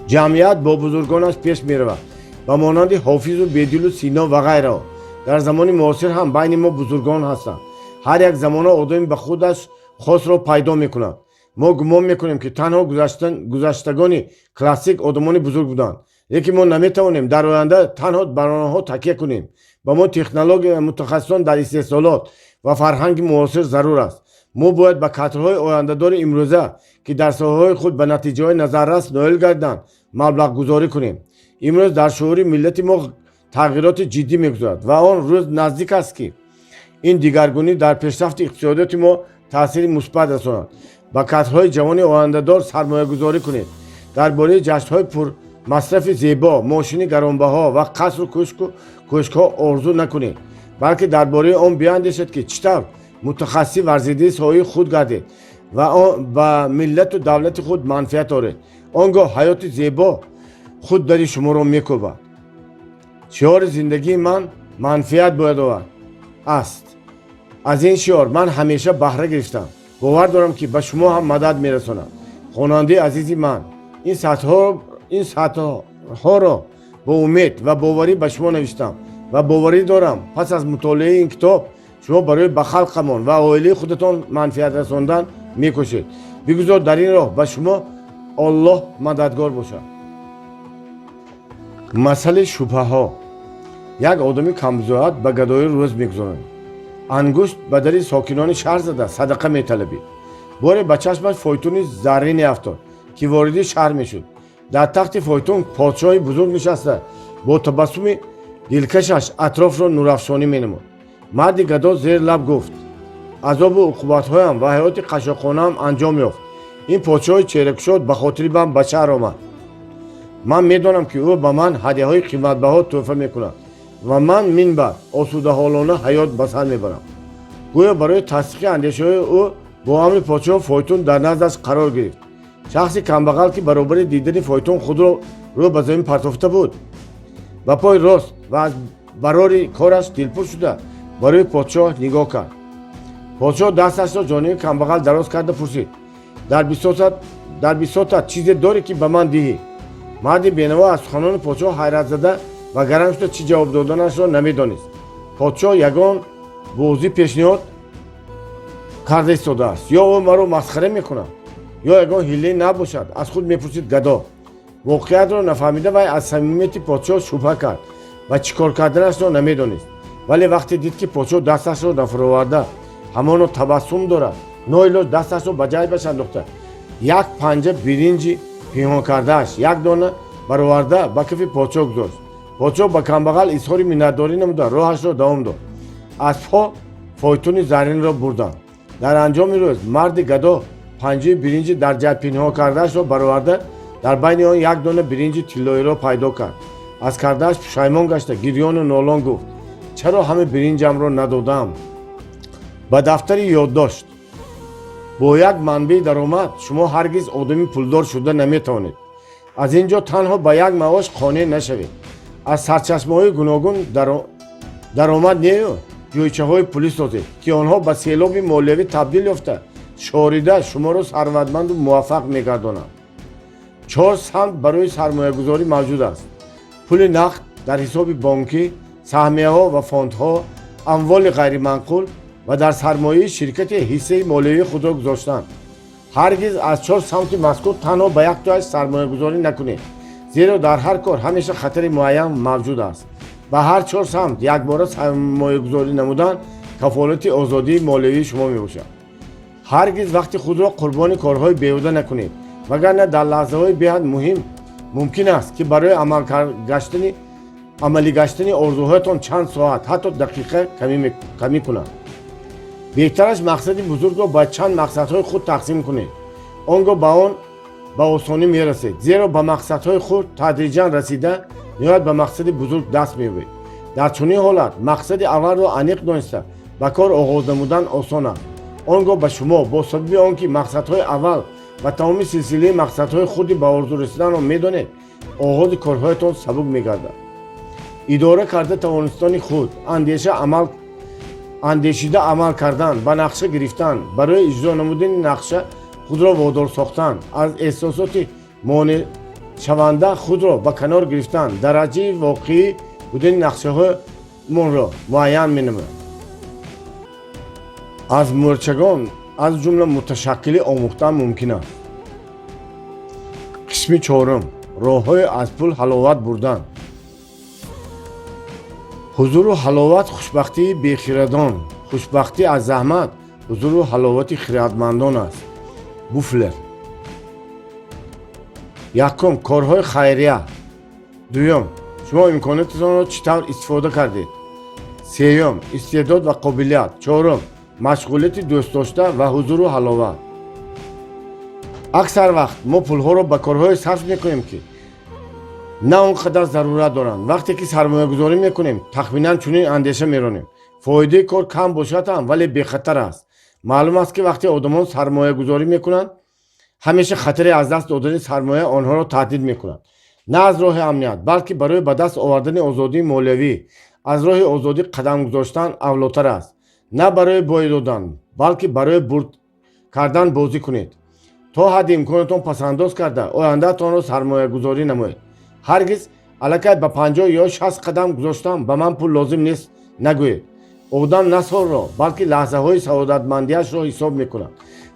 جمعیت با بزرگانش پیش میرود و مانند حافظ و بدیل و سینا و غیره. در زمان معاصر هم بین ما بزرگان هستند. هر یک زمان آدمی به خودش خاص را پیدا میکند. ما گمان میکنیم که تنها گذشتگان کلاسیک آدمان بزرگ بودند. یکی ما نمیتوانیم در آینده تنها بر آنها تکیه کنیم. با ما تکنولوژی متخصصان در استحصالات و فرهنگ معاصر ضرور است. ما باید به کادرهای آینده‌دار امروزه که در ساحه‌های خود به نتیجه‌های نظررس نائل گردند مبلغ گذاری کنیم. امروز در شعور ملت ما تغییرات جدی می‌گذارد و آن روز نزدیک است که این دیگرگونی در پیشرفت اقتصادیات ما تاثیر مثبت رساند. با کادرهای جوان آینده‌دار سرمایه گذاری کنید. درباره جشن‌های پر مصرف زیبا، ماشین گرانبها و قصر و کوشک‌ها آرزو نکنید، بلکه درباره آن بیاندیشید که چطور متخصص ورزیده سایه خود گردید و آن به ملت و دولت خود منفعت دارد. آنگاه حیات زیبا خود در شما را میکوبد. شعار زندگی من منفعت باید آورد است. از این شعار من همیشه بهره گرفتم. باور دارم که به شما هم مدد میرساند. خواننده عزیزی من، این سطرها را با امید و باوری به شما نوشتم و باوری دارم پس از مطالعه این کتاب شما برای به خلقمان و عائله خودتان منفعت رساندن میکوشید. بگذار در این راه به شما الله مددگار باشد. مسئله شبهه ها. یک آدمی کمزورت به گدایی روز میگذارند. انگشت به در ساکنان شهر زده صدقه میطلبید. باری به چشمش فایتون زرینی افتاد که وارد شهر میشد. در تخت فایتون پادشاهی بزرگ نشسته با تبسم دلکشش اطراف را نورافشانی مینمود. مرد گدا زیر لب گفت عذاب و عقوبت‌هایم و حیات قشاقانه‌ام انجام یافت. این پادشاه چهره‌گشاد به خاطر من به شهر آمد. من میدانم که او به من هدیه‌های قیمت‌بها تحفه میکند و من منبر آسوده حالانه حیات به سر میبرم. گویا برای تصدیق اندیشه‌های او با امر پادشاه فایتون در نزدش قرار گرفت. شخصی کمبغل که برابر دیدن فایتون خود را رو به زمین پرتافته بود. با پای راست و از برای کارش دلپور شده برای پادشاه نگاه کرد. پادشاه دستش را جانب کمبغل دراز کرده پرسید در بساطت چیزی داری که به من دهی؟ مرد بینوا از سخنان پادشاه حیرت زده و گرم شده چی جواب دادنش را نمیدانست. پادشاه یگان واضح پیشنهاد کرده ایستاده است. یا او مرا مسخره میکند یا یگان حیله نباشد. از خود میپرسید گدا. واقعیت را نفهمیده و از صمیمیت پادشاه شبهه کرد و چیکار کردنش را نمیدانست. ولی وقتی دید که پادشاه دستش را نفرآورده همانو تبسم دارد، ناعلاج دستش را به جیبش انداخته یک پنجه برنج پنهان کردهش یک دانه برآورده به کف پادشاه گذاشت. پادشاه به کمبغل اظهار منتداری نموده راهش را دوام داد. اسبها فایتون زرین را بردند. در انجام روز مرد گدا پنجه برنج در جیب پنهان کردهش را برآورده در بین آن یک دانه برنج طلایی را پیدا کرد. از کردهش پشیمان گشته گریان و نالان گفت چرا همه برنجم را ندادم؟ به دفتر یادداشت با یک منبع درآمد شما هرگز آدمی پولدار شده نمیتوانید. از اینجا تنها به یک معاش قانع نشوید. از سرچشمه‌های گوناگون درآمد نیایید. جایچه‌های پولی سازید که آنها به سیلاب مالیوی تبدیل یافته شاریده شما را ثروتمند و موفق میگردانند. 4 سمت برای سرمایه گذاری موجود است. پول نقد در حساب بانکی، سهمیه ها و فاند ها، اموال غیر منقول و در سرمایه شرکت حصه مالیاتی خود را گذاشتن. هرگز از 4 سمت مذکور تنها به یک جای سرمایه گذاری نکنید، زیرا در هر کار همیشه خطر معین موجود است. به هر 4 سمت یک بار سرمایه گذاری نمودن کفالت آزادی مالیاتی شما می باشد. هرگز وقت خود را قربانی کارهای بیهوده نکنید، وگرنه در لحظه های بسیار مهم ممکن است که برای عملی گشتن آرزوهایتان چند ساعت حتی دقیقه کمی کنند. بهترش مقصد بزرگ را به چند مقصدهای خود تقسیم کنید. آنگاه به آن به آسانی می رسید، زیرا به مقصدهای خود تدریجا رسیده نهایت به مقصد بزرگ دست می یابید. در چنین حالت مقصد اول را عمیق دانسته به کار آغاز نمودن آسان است. آنگاه به شما با سبب آنکه مقصدهای اول و تمام سلسله مقصدهای خودی به آرزو رسیدن را میدانید، آغاز کارهایتان سبک میگردد. اداره کرده توانستن خود، اندیشیده عمل کردن، به نقشه گرفتن، برای اجرا نمودن نقشه خود را وادار ساختن، از احساسات مانع شونده خود را به کنار گرفتن، درجه واقعی بودن نقشه های من را معین می نماید. از مورچگان از جمله متشکل آموختن ممکن است. قسم 4 راه‌های از پول حلاوت بردن. حضور و حلاوت خوشبختی بیخردان، خوشبختی از زحمت، حضور و حلاوت خردمندان است. بوفلر. یکم کارهای خیریه. دوم شما امکاناتتان را چطور استفاده کردید. سوم استعداد و قابلیت. چهارم مشغولیت دوست داشته و حضور و حلاوت. اکثر وقت ما پولها را به کارهای صرف میکنیم که نه اونقدر ضرورت دارند. وقتی که سرمایه گذاری میکنیم تخمینا چنین اندیشه میرانیم فایده کار کم باشد هم ولی بی خطر است. معلوم است که وقتی آدمان سرمایه گذاری میکنند همیشه خطر از دست دادن سرمایه آنها را تهدید میکنند، نه از راه امنیت بلکه برای به دست آوردن آزادی مالیوی از راه آزادی قدم گذاشتن اولاتر است. نه برای بای دادن بلکه برای برد کردن بازی کنید. تا حد امکانتان پسنداز کرده آینده تان را سرمایه گذاری نمایید. هرگز الکی به 50 یا 60 قدم گذاشتم به من پول لازم نیست نگویید. آدم نه سال را بلکه لحظه های سعادتمندیش را حساب میکند.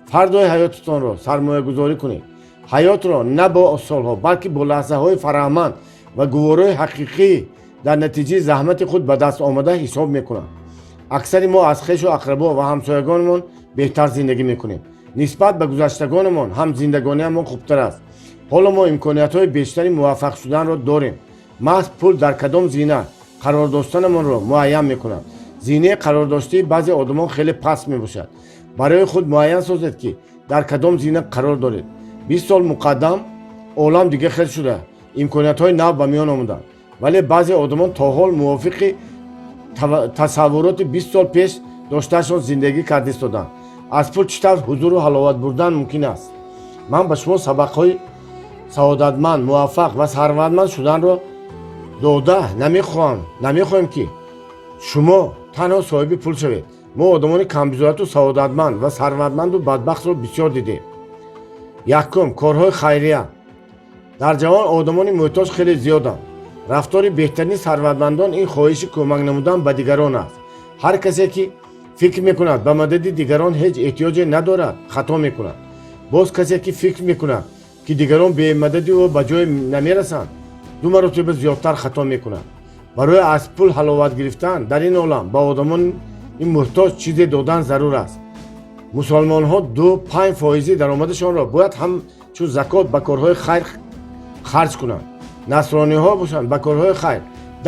فردای حیاتتان را سرمایه گذاری کنید. حیات را نه با سالها بلکه با لحظه های فرهمند و گوارای حقیقی در نتیجه زحمت خود به دست آمده حساب میکنند. اکثر ما از خویش و اقربا و همسایگانمان بهتر زندگی میکنیم. نسبت به گذشتگانمان هم زندگانیمان خوبتر است. حالا ما امکانیت‌های بیشتری موفق شدن را داریم. محض پول در کدام زینه قرار داشتنمان را معین میکند. زینه قرار داشته بعضی آدمان خیلی پست میباشد. برای خود معین سازید که در کدام زینه قرار دارید. 20 سال مقدم عالم دیگه خیلی شده، امکانیت‌های نو به میان آمدند، ولی بعضی آدمان تا حال موافق تصورات 20 سال پیش داشتهشان زندگی کرده استادند. از پول چطور حضور و حلاوت بردن ممکن است؟ من به شما سبق‌های سعادتمند، موفق و ثروتمند شدن را داده نمیخواهیم که شما تنها صاحب پول شوید. ما آدمان کمبزارت و سعادتمند و ثروتمند و بدبخت را بسیار دیدیم. یکم کارهای خیریه. در جهان آدمان محتاج خیلی زیادند. رفتار بهترین ثروتمندان این خواهش کمک نمودن به دیگران است. هر کسی که فکر میکند به مدد دیگران هیچ احتیاجی ندارد خطا میکند. باز کسی که فکر میکند که دیگران به مدد او به جای نمیرسند 2 مرتبه زیادتر خطا میکند. برای از پول حلاوت گرفتن در این عالم به آدمان این محتاج چیزی دادن ضرور است. مسلمان ها 2.5% درآمدشان را باید هم چون زکات به کارهای خیر خرج کنند. نصرانی ها باشند به کارهای خیر 10%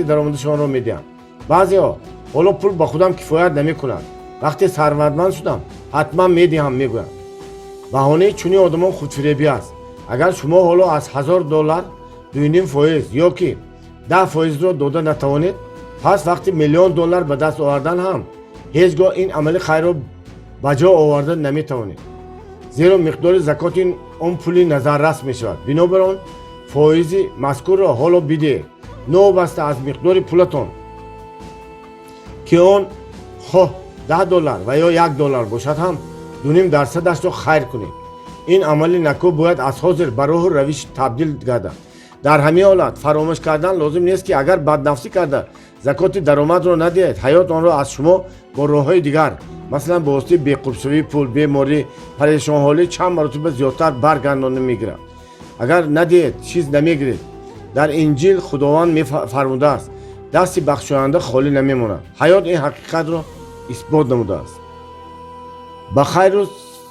درآمدشان را میدهند. بعضی ها حالا پول با خودم کفایت نمی کنند، وقتی ثروتمند شدم حتما میدهم میگویند. بهانه چنین آدمان خودفریبی است. اگر شما حالا از $1000 2.5% یا که 10% را داده نتوانید، پس وقتی $1,000,000 به دست آوردن هم هیچگاه این عمل خیر را به جا آوردن نمیتوانید، زیرا مقدار زکات آن پولی نظررس می شود. بنابراین فایز مذکور را حالا بده، نوبسته از مقدار پولتان که آن $10 و یا $1 باشد هم 2.5% را خیر کنید. این عمل نکو باید از حاضر به راه و روش تبدیل گردد. در همین حالت فراموش کردن لازم نیست که اگر بدنفسی کرده زکات درآمد را ندهید، حیات آن را از شما با راه‌های دیگر مثلا با واسطه بی‌قرب‌شوی، پول، بیماری، پریشان حالی چند مرتبه زیادتر برگردانده میگیرد. اگر ندهید چیز نمیگیرید. در انجیل خداوند میفرموده است دست بخشاینده خالی نمیماند. حیات این حقیقت را اثبات نموده است. با خیر و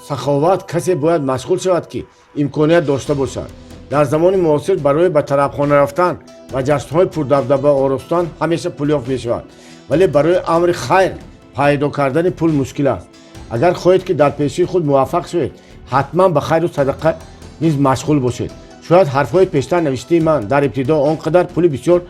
سخاوت کسی باید مشغول شود که امکانیت داشته باشد. در زمان معاصر برای به طربخانه رفتن و جشن‌های پردبدبه آرستان همیشه پول یافت می‌شود، ولی برای امر خیر پیدا کردن پول مشکل است. اگر خواهید که در پیشی خود موفق شوید حتما به خیر و صدقه نیز مشغول باشید. شاید حرف‌های پیشتر نوشته من در ابتدا آنقدر پول بسیار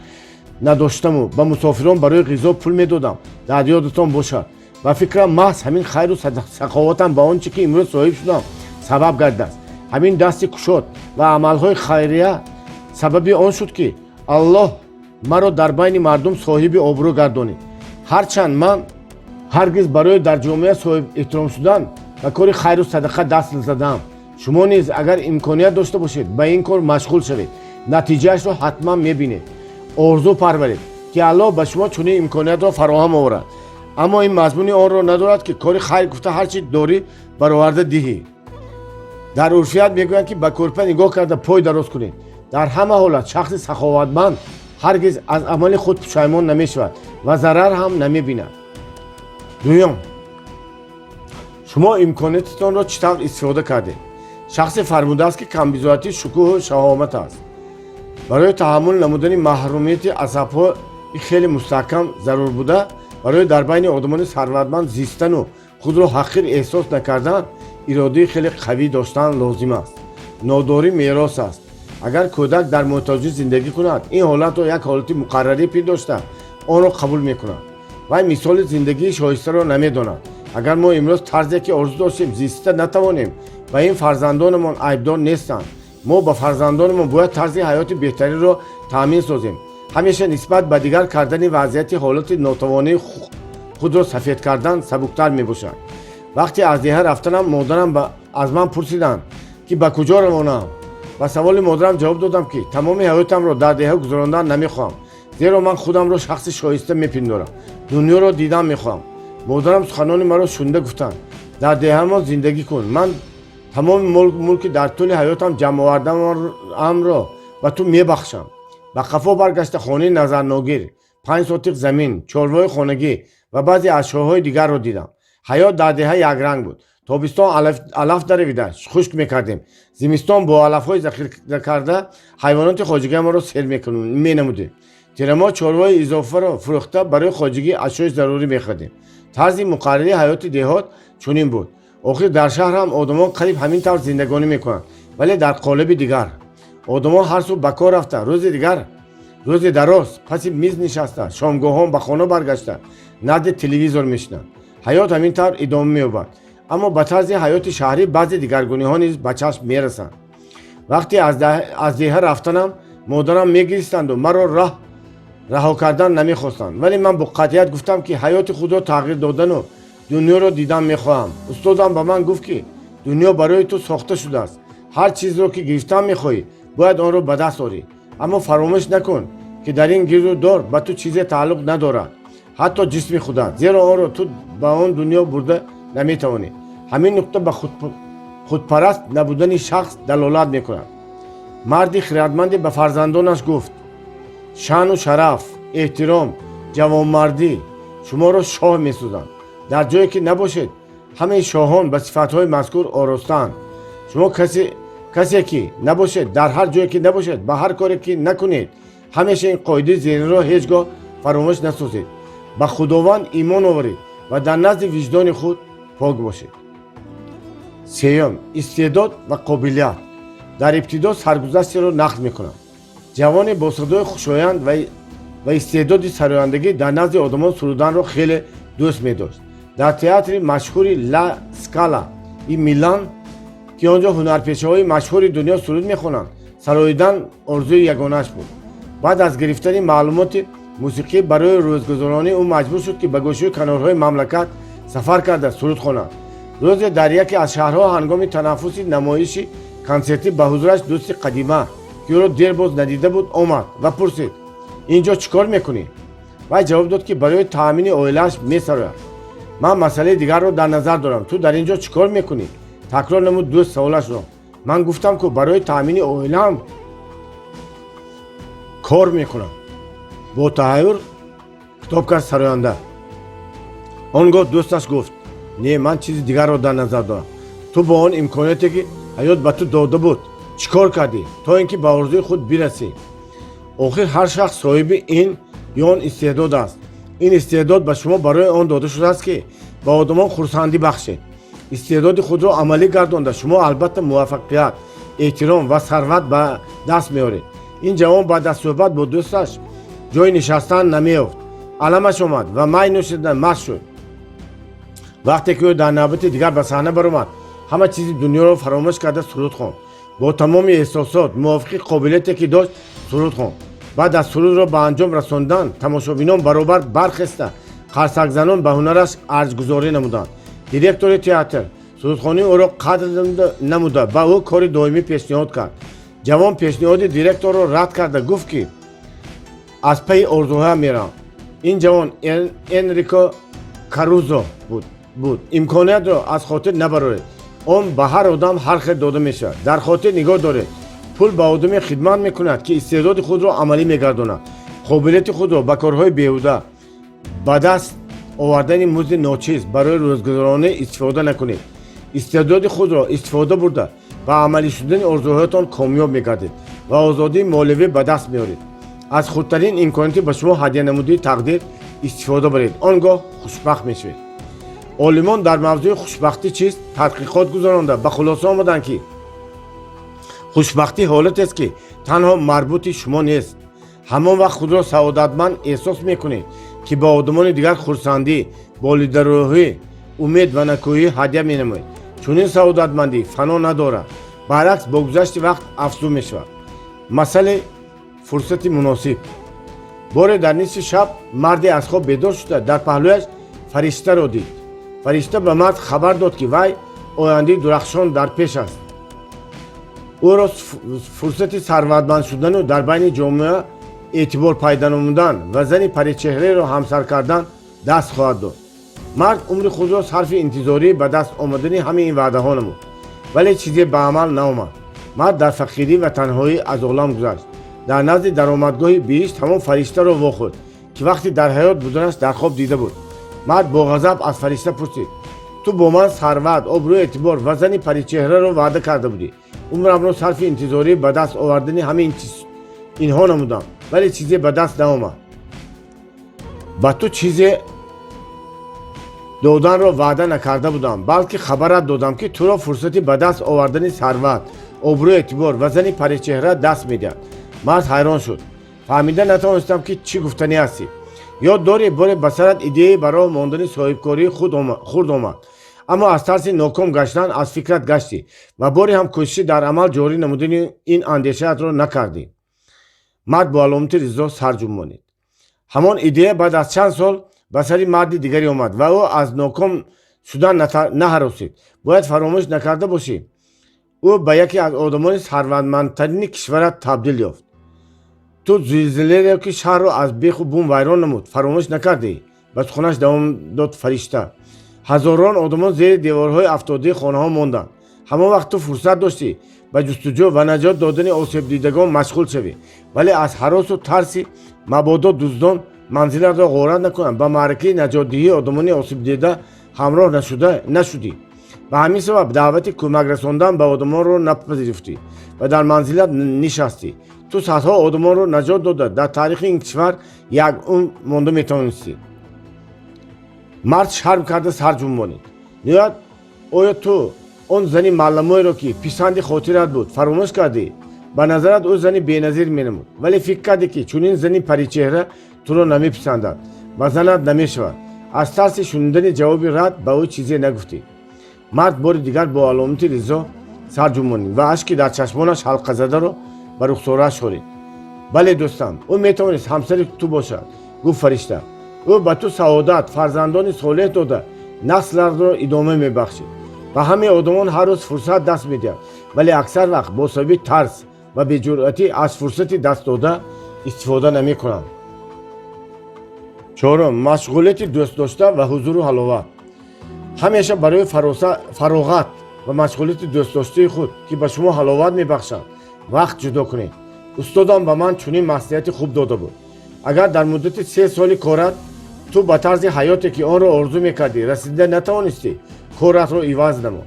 نداشتم و به مسافران برای غذا پول میدادم، در یادتان باشد. و فکرم محض همین خیر و سخاوتم با آنچه که امروز صاحب شدم سبب گردید است. همین دست کشاد و عملهای خیریه سبب آن شد که الله مرا در بین مردم صاحب آبرو گردانید. هرچند من هرگز برای در جامعه صاحب احترام شدن و کار خیر و صدقه دست نزدم. شما نیز اگر امکانیت داشته باشید به این کار مشغول شوید، نتیجهش را حتما میبینید. آرزو پرورید که الله به شما چنین امکانیت را فراهم آورد، اما این مضمون آن را ندارد که کار خیر گفته هر چی داری برآورده دهی. در عرفیت میگویند که به کلپه نگاه کرده پای دراز کنید. در همه حالت شخص سخاوتمند هرگز از عمل خود پشیمان نمیشود و ضرر هم نمیبیند. دوم، شما امکاناتتان را چطور استفاده کردید؟ شخص فرموده است که کمبیزاتی شکوه و شهامت است. برای تحمل نمودن محرومیت عصب‌ها خیلی مستحکم ضرور بوده. برای در بین آدمان ثروتمند زیستن و خود را حقیر احساس نکردن اراده خیلی قوی داشتن لازم است. ناداری میراث است. اگر کودک در محتاجی زندگی کند این حالت را یک حالت مقرری پی داشته آن را قبول میکند و مثال زندگی شایسته را نمیداند. اگر ما امروز طرزی که آرزو داشتیم زیسته نتوانیم و این فرزندانمان عیبدار نیستند، ما با فرزندانمان باید طرز حیات بهتری را تامین سازیم. همیشه نسبت به دیگر کردن وضعیت حالت ناتوانی خود را سفید کردن سبکتر می باشد. وقتی از دیه رفتنم مادرم از من پرسیدند که به کجا روانم. با سوال مادرم جواب دادم که تمام حیاتم را در دیه گذراندن نمیخوام، زیرا من خودم را شخص شایسته میپندارم. دنیا را دیدن میخوام. مادرم سخنان مرا شنیده گفتند در دیه ما زندگی کن. من تمام ملک در طول حیاتم جمع آوردم را به تو میبخشم. به قفا برگشته خانه نظرناگیر، 5 سوتیق زمین، چارپای خانگی و بعضی اشیاءهای دیگر را دیدم. حیات در دیه یک رنگ بود. تابستان علف دریده خشک میکردیم. زمستان با علف‌های ذخیره کرده حیوانات خواجگی ما را سیر مینمودیم. تیرما چارپای اضافه را فروخته برای خواجگی اشیاء ضروری میخریدیم. طرز مقرری حیات دیهات چنین بود. آخر در شهر هم آدمان قریب همین طور زندگانی میکنند، ولی در قالب دیگر. آدمان هر صبح به کار رفته، روز دراز پس میز نشسته، شامگاهان به خانه برگشته نرد تلویزیون میشنند. حیات همین طور ادامه مییابد، اما به طرز حیات شهری بعضی دیگرگونی ها نیز به چشم میرسند. وقتی از دیه رفتنم مادرم میگریستند و مرا رها کردن نمیخواستند، ولی من با قطعیت گفتم که حیات خود را تغییر دادن و دنیا را دیدن میخواهم. استادم به من گفت که دنیا برای تو ساخته شده است. هر چیز را که گرفتن میخواهی باید آن را به دست آوری، اما فراموش نکن که در این گیر و دار به تو چیزی تعلق ندارد، حتی جسم خودت، زیرا آن را تو به آن دنیا برده نمیتوانی. همین نکته به خودپرست نبودن شخص دلالت میکند. مردی خردمندی به فرزندانش گفت شأن و شرف، احترام، جوانمردی شما را شاه میسازند. در جایی که نباشید همه شاهان به صفتهای مذکور آراستند. شما کسی که نباشید، در هر جایی که نباشید، به هر کاری که نکنید، همیشه این قاعده ذهنی را هیچگاه فراموش نسازید. به خداوند ایمان آورید و در نزد وجدان خود پاک باشید. سوم، استعداد و قابلیت. در ابتدا سرگذشتی را نقد میکنم. جوان با صدای خوشایند و استعداد سرایندگی در نزد آدمان سرودن را خیلی دوست می‌داشت. در تئاتر مشهوری لا سکالا این میلان که آنجا هنرپیشه‌های مشهور دنیا سرود می‌خوانند، سراییدن آرزوی یگانه‌اش بود. بعد از گرفتن معلومات موسیقی برای روزگذرانی او مجبور شد که به گوشه کنارهای مملکت سفر کرده سرود خواند. روز در یکی از شهرها هنگام تنفس نمایشی کنسرتی به حضورش دوست قدیما که او را دیر باز ندیده بود آمد و پرسید اینجا چیکار میکنی؟ و جواب داد که برای تامین اویلش میسراید. من مسئله دیگر رو در نظر دارم. تو در اینجا چیکار میکنی؟ تکرار نمود دوست سوالش رو. من گفتم که برای تامین اویلم کار میکنم. با تحیر خطاب کرد سراینده. آنگاه دوستش گفت نه من چیز دیگر رو در نظر دارم. تو با آن امکاناتی که حیات به تو داده بود چیکار کردی تا اینکه به آرزوی خود برسی؟ آخر هر شخص صاحب این یا آن استعداد است. این استعداد به شما برای آن داده شده است که به آدمان خرسندی بخشید. استعداد خود را عملی گردانده شما البته موفقیت، احترام و ثروت به دست میارید. این جوان بعد از صحبت با دوستش جای نشستن نمیافت. علمش آمد و می نوشیدن مست شد. وقتی که او در نوبت دیگر به صحنه برآمد همه چیز دنیا را فراموش کرده سرود خواند. با تمام احساسات موافق قابلیتی که داشت سرود خواند. بعد از سرود را به انجام رساندن تماشابینان برابر برخسته قرصک زنان به هنرش ارزگذاری نمودند. دیرکتور تئاتر سرودخوانی او را قدر نموده به او کار دائمی پیشنهاد کرد. جوان پیشنهاد دیرکتور را رد کرده گفت که از پی آرزوها میرم. این جوان انریکو کاروزو بود. امکانات را از خاطر نبرید. آن به هر آدم هر خیر داده میشه. در خاطر نگاه دارید. پول به آدمی خدمت میکند که استعداد خود را عملی میگرداند. قابلیت خود را به کارهای بیهوده به دست آوردن مزد ناچیز برای روزگذرانی استفاده نکنید. استعداد خود را استفاده برده و عملی شدن آرزوهایتان کامیاب میگردید و آزادی مالوی به دست میارید. از خودترین امکاناتی به شما هدیه نموده تقدیر استفاده برید. آنگاه خوشبخت میشوید. عالمان در موضوع خوشبختی چیست تحقیقات گذرانده به خلاصه آمدند که خوشبختی حالت است که تنها مربوط شما نیست. همان وقت خود را سعادتمند احساس میکنید که با آدمان دیگر خرسندی، بالیدروحی، امید و نکوهی هدیه مینمایید. چون این سعادتمندی فنا ندارد. برعکس با گذشت وقت افزون میشود. مسئله فرصت مناسب. بار در نصف شب مردی از خواب بیدار شده در پهلویش فرشته را دید. فرشته به مرد خبر داد که وی آینده درخشان در پیش است. او را فرصت ثروتمند شدن و در بین جامعه اعتبار پیدا نمودن و زنی پریچهره را همسر کردن دست خواهد داد. مرد عمر خود را صرف انتظاری به دست آمدن همین این وعده ها نمود ولی چیزی به عمل نآمد. مرد در فقیری و تنهایی از عالم گذشت. در نزد درآمدگاه بهشت همان فرشته را واخورد که وقتی در حیات بودنش در خواب دیده بود. مرد با غضب از فرشته پرسید تو با من ثروت، آبرو، اعتبار و زنی پریچهره را وعده کرده بودی. عمرم را صرف انتظاری به دست آوردن همین اینها نمودم ولی چیزی به دست نآمد. با تو چیزی دادن را وعده نکرده بودم بلکه خبرت دادم که تو را فرصتی به دست آوردن ثروت، آبرو، اعتبار و زنی پریچهره دست میدهد. مرد حیران شد. فهمیده نتوانستم که چی گفتنی هستی. یاد داری بار بسرت ایده برای ماندن صاحبکاری خود آمد اما از ترس ناکام گشتن از فکرت گشتی و باری هم کوششی در عمل جاری نمودن این اندیشه‌ات را نکردی. مرد با علامت رضا سر جنبانید. همان ایده بعد از چند سال به سر مرد دیگری آمد و او از ناکام شدن نهراسید. باید فراموش نکرده باشی او به یکی از آدمان ثروتمندترین کشور تبدیل یافت. تو زلزله را که شهر را از بیخ و بوم ویران نمود فراموش نکردی. بس خونش دوام داد فرشته. هزاران آدمان زیر دیوارهای افتاده خانه ها ماندند. همان وقت تو فرصت داشتی به جستجو و نجات دادن آسیب دیدگان مشغول شوی ولی از هراس و ترس مبادا دزدان منزلت را غارت نکنند به معرکه نجات دهی آدمان آسیب دیده همراه نشدی. به همین سبب دعوت کمک رساندن به آدمان را نپذیرفتی و در منزلت نشستی. تو صدها آدمان را نجات داده در تاریخ این کشور یک اون مانده میتوانستی. مرد شرم کرده سر جنبانید. نهایت آیا تو آن زنی معلمایی را که پسند خاطرت بود فراموش کردی؟ به نظرت او زنی بی‌نظیر مینمود ولی فکر کردی که چون این زنی پریچهره تو را نمیپسندد و زنت نمیشود. از ترس شنیدن جواب رد به او چیزی نگفتی. مرد بار دیگر با علامت رضا سر جنبانید و اشکی در چشمانش حلقه زده را بر رخسارش خورید. بله دوستم او میتوانست همسر تو باشد. گفت فرشته. او به تو سعادت فرزندان صالح داده نسل را ادامه میبخشید. و همه آدمان هر روز فرصت دست میدهند ولی اکثر وقت با سبب ترس و بی‌جرأتی از فرصت دست داده استفاده نمیکنند. چهارم، مشغولیت دوست داشته و حضور و حلاوت. همیشه برای فراغت و مشغولیت دوست داشته خود که به شما حلاوت میبخشند وقت جدا کنید. استادم به من چنین مصلحت خوب داده بود: اگر در مدت 3 سال کارت تو به طرز حیاتی که آن را آرزو میکردی رسیده نتوانستی، کارت را عوض نما.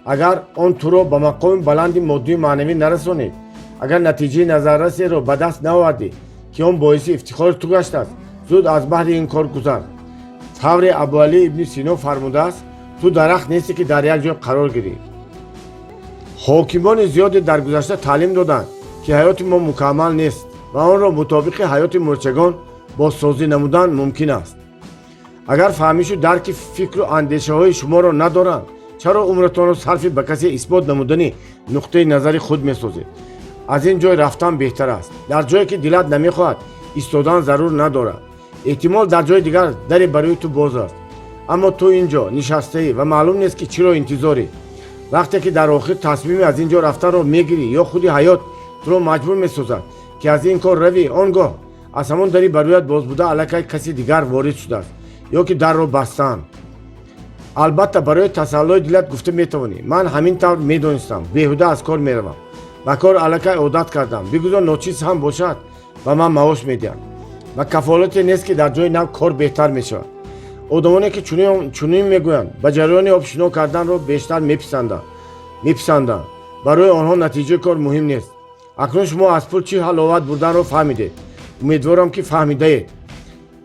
اگر آن تو را به مقام بلند مادی و معنوی نرسانید، اگر نتیجه نظررسی را به دست نآوردی که آن باعث افتخار تو گشته است، زود از بحر این کار گذر. فور ابوعلی ابن سینا فرموده است: تو درخت نیستی که در یک جای قرار گیری. حاکمان زیادی در گذشته تعلیم دادند که حیات ما مکمل نیست و آن را مطابق حیات مرچگان بازسازی نمودن ممکن است. اگر فهمیش و درک فکر و اندیشه های شما را ندارند، چرا عمرتان را صرف به کسی اثبات نمودن نقطه نظر خود میسازید؟ از این جای رفتن بهتر است. در جایی که دلت نمیخواهد ایستادن ضرور ندارد. احتمال در جای دیگر دری برای تو باز است، اما تو اینجا نشسته ای و معلوم نیست که چرا انتظاری. وقتی که در آخر تصمیم از اینجا رفتن را میگیری یا خودی حیات تو را مجبور میسازد که از این کار روی، آنگاه از همان دری برایت باز بوده الکی کسی دیگر وارد شده است یا که در را بستند. البته برای تسلای دلت گفته میتوانی: من همین طور میدونستم، بیهوده از کار میروم، با کار الکی عادت کردم، بگذار ناچیز هم باشد و من معاش میدهم و کفالتی نیست که در جای نو کار بهتر میشود. آدمانی که چنین میگویند به جریان آبشنا کردن را بیشتر میپسندند. برای آنها نتیجه کار مهم نیست. اکنون شما از پول چی حلاوت بردن را فهمیدید. امیدوارم که فهمیده اید.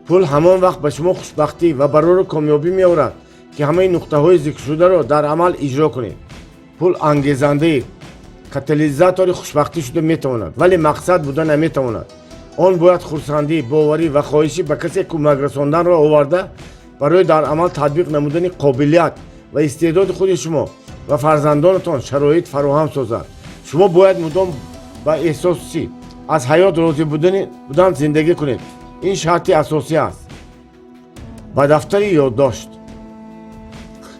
پول همان وقت به شما خوشبختی و برای کامیابی میآورد که همه نقطه های ذکر شده را در عمل اجرا کنید. پول انگیزنده کاتالیزاتور خوشبختی شده میتواند، ولی مقصد بوده نمیتواند. آن باید خرسندی، باوری و خواهشی به کسی کمک رساندن را آورده برای در عمل تطبیق نمودن قابلیت و استعداد خود شما و فرزندانتان شرایط فراهم سازد. شما باید مدام با احساسی از حیات راضی بودن زندگی کنید. این شرط اساسی است. با دفتر یادداشت.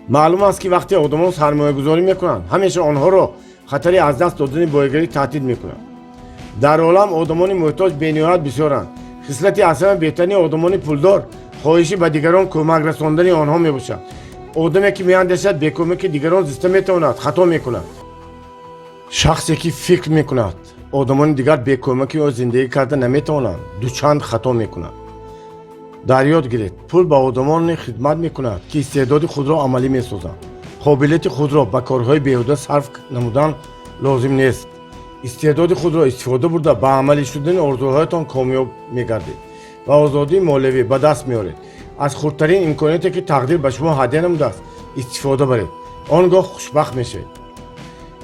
معلوم است که وقتی آدمان سرمایه گذاری میکنند همیشه آنها را خطری از دست دادن بایگری تهدید میکنند. در عالم آدمان محتاج بینهایت بسیارند. خصلت اصلا بهترین آدمان پولدار خواهشی به دیگران کمک رساندن آنها میباشد. آدمی که میاندیشد به کمک دیگران زیسته میتواند خطا میکند. شخصی که فکر میکند آدمان دیگر به کمک او زندگی کرده نمیتوانند دوچند خطا میکنند. در یاد گیرید: پول به آدمان خدمت میکند که استعداد خود را عملی میسازند. قابلیت خود را به کارهای بیهوده صرف نمودن لازم نیست. استعداد خود را استفاده برده به عملی شدن آرزوهایتان کامیاب میگردید و آزادی مالوی به دست میارید. از خردترین امکاناتی که تقدیر به شما هدیه نموده است استفاده برید، آنگاه خوشبخت میشید.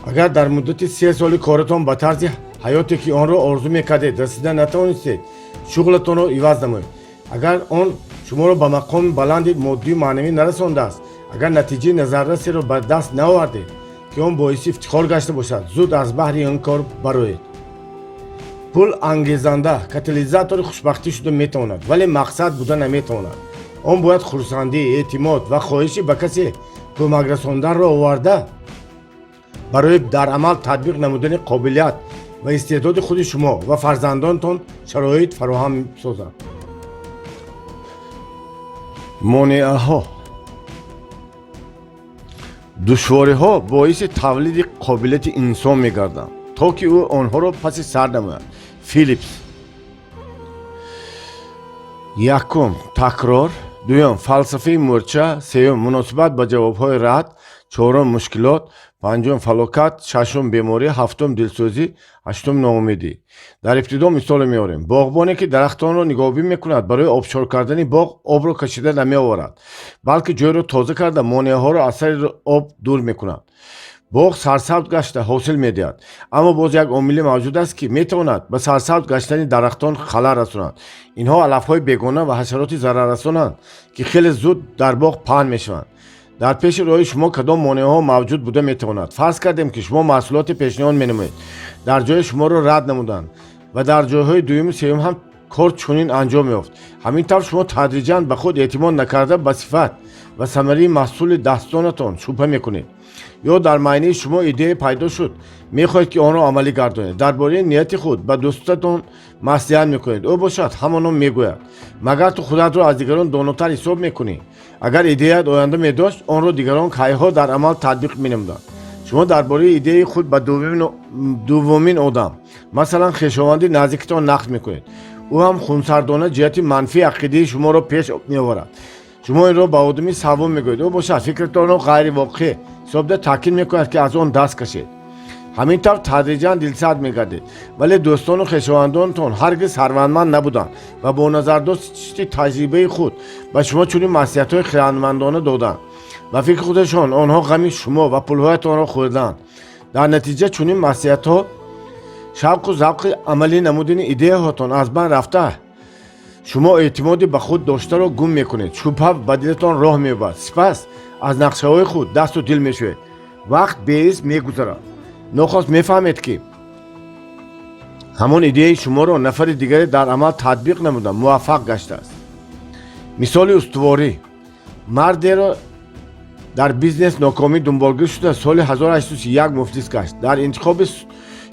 اگر در مدت 3 سال کارتان به طرز حیاتی که آن را آرزو میکردید رسیده نتوانستید، شغلتان را عوض نمایید. اگر آن شما را به مقام بلند مادی و معنوی نرسانده است، اگر نتیجه نظررسی را به دست نآوردید که آن باعث افتخار گشته باشد، زود از بحر این کار برآیید. پول انگیزنده کاتالیزاتور خوشبختی شده میتواند، ولی مقصد بوده نمیتواند. آن باید خرسندی، اعتماد و خواهشی به کسی کمک رساندن را آورده برای در عمل تطبیق نمودن قابلیت و استعداد خود شما و فرزندانتان شرایط فراهم سازد. مانعه ها. دشواری ها باعث تولید قابلیت انسان میگردند تا که او آنها را پس سر نماید. فیلیپس. یکم تکرار، دوم فلسفه مورچه، سوم مناسبت با جوابهای رد، چهارم مشکلات، پنجم فلاکت، ششم بیماری، هفتم دلسوزی، هشتم ناامیدی. در ابتدا مثال میاریم: باغبانی که درختان را نگاهبین میکند برای آبشار کردن باغ آب را کشیده نمی آورد، بلکه جای را تازه کرده مانعه ها را از سر آب دور میکند. باغ سرسبز گشته حاصل میدهد، اما باز یک عامل موجود است که میتواند به سرسبز گشتن درختان خلل رساند. اینها علفهای بیگانه و حشرات ضرررسانند که خیلی زود در باغ پهن میشوند. در پیش روی شما کدام مانعه ها موجود بوده میتواند؟ فرض کردیم که شما محصولات پیشنهاد مینمایید، در جای شما را رد نمودند و در جایهای دوم و سوم هم کار چنین انجام یافت. همین طور شما تدریجاً به خود اعتماد نکرده به صفت و ثمره محصول دستانتان شبهه میکنید. ё дар майни шумо идея пайдо шуд, мехоҳед ки онро амалӣ гардонед. дар бораи нияти худ ба дӯстатон маслиҳат мекунед. ӯ бошад ҳамоно мегӯяд. Магар ту худатро аз дигарон донотар ҳисоб мекунӣ. агар идеяат оянда медошт, онро дигарон кайҳо дар амал татбиқ менамуданд. шумо дар бораи идеяи худ ба дуввумин одам, масалан хешованди наздикитон нақд мекунед. ӯ ҳам хунсардона ҷиҳати манфии ақидии шуморо пеш меоварад. шумо инро ба одами саввом мегӯед. ӯ бошад фикртонро ғайривоқеъ ҳисобида таъкид мекунад ки аз он даст кашед. ҳамин тавр тадриҷан дилсард мегардед. вале дӯстону хешовандонтон ҳаргиз ҳарвандманд набуданд ва бо назардошти таҷрибаи худ ба шумо чунин маслиҳатҳои хирадмандона доданд. ба фикри худашон онҳо ғами шумо ва пулҳоятонро хӯрданд. дар натиҷа чунин маслиҳатҳо шавқу завқи амалӣ намудани идеяҳотон аз байн рафта, шумо эътимоди ба худ доштаро гум мекунед. шубҳа ба дилатон роҳ меёбад. сипас аз нақшаҳои худ дасту дил мешӯед. вақт беис мегузарад. нохост мефаҳмед ки ҳамон идеяи шуморо нафари дигаре дар амал татбиқ намуда муваффақ гаштааст. мисоли устуворӣ. мардеро дар бизнес нокомӣ дунболгир шуда соли 1831 муфлис гашт. дар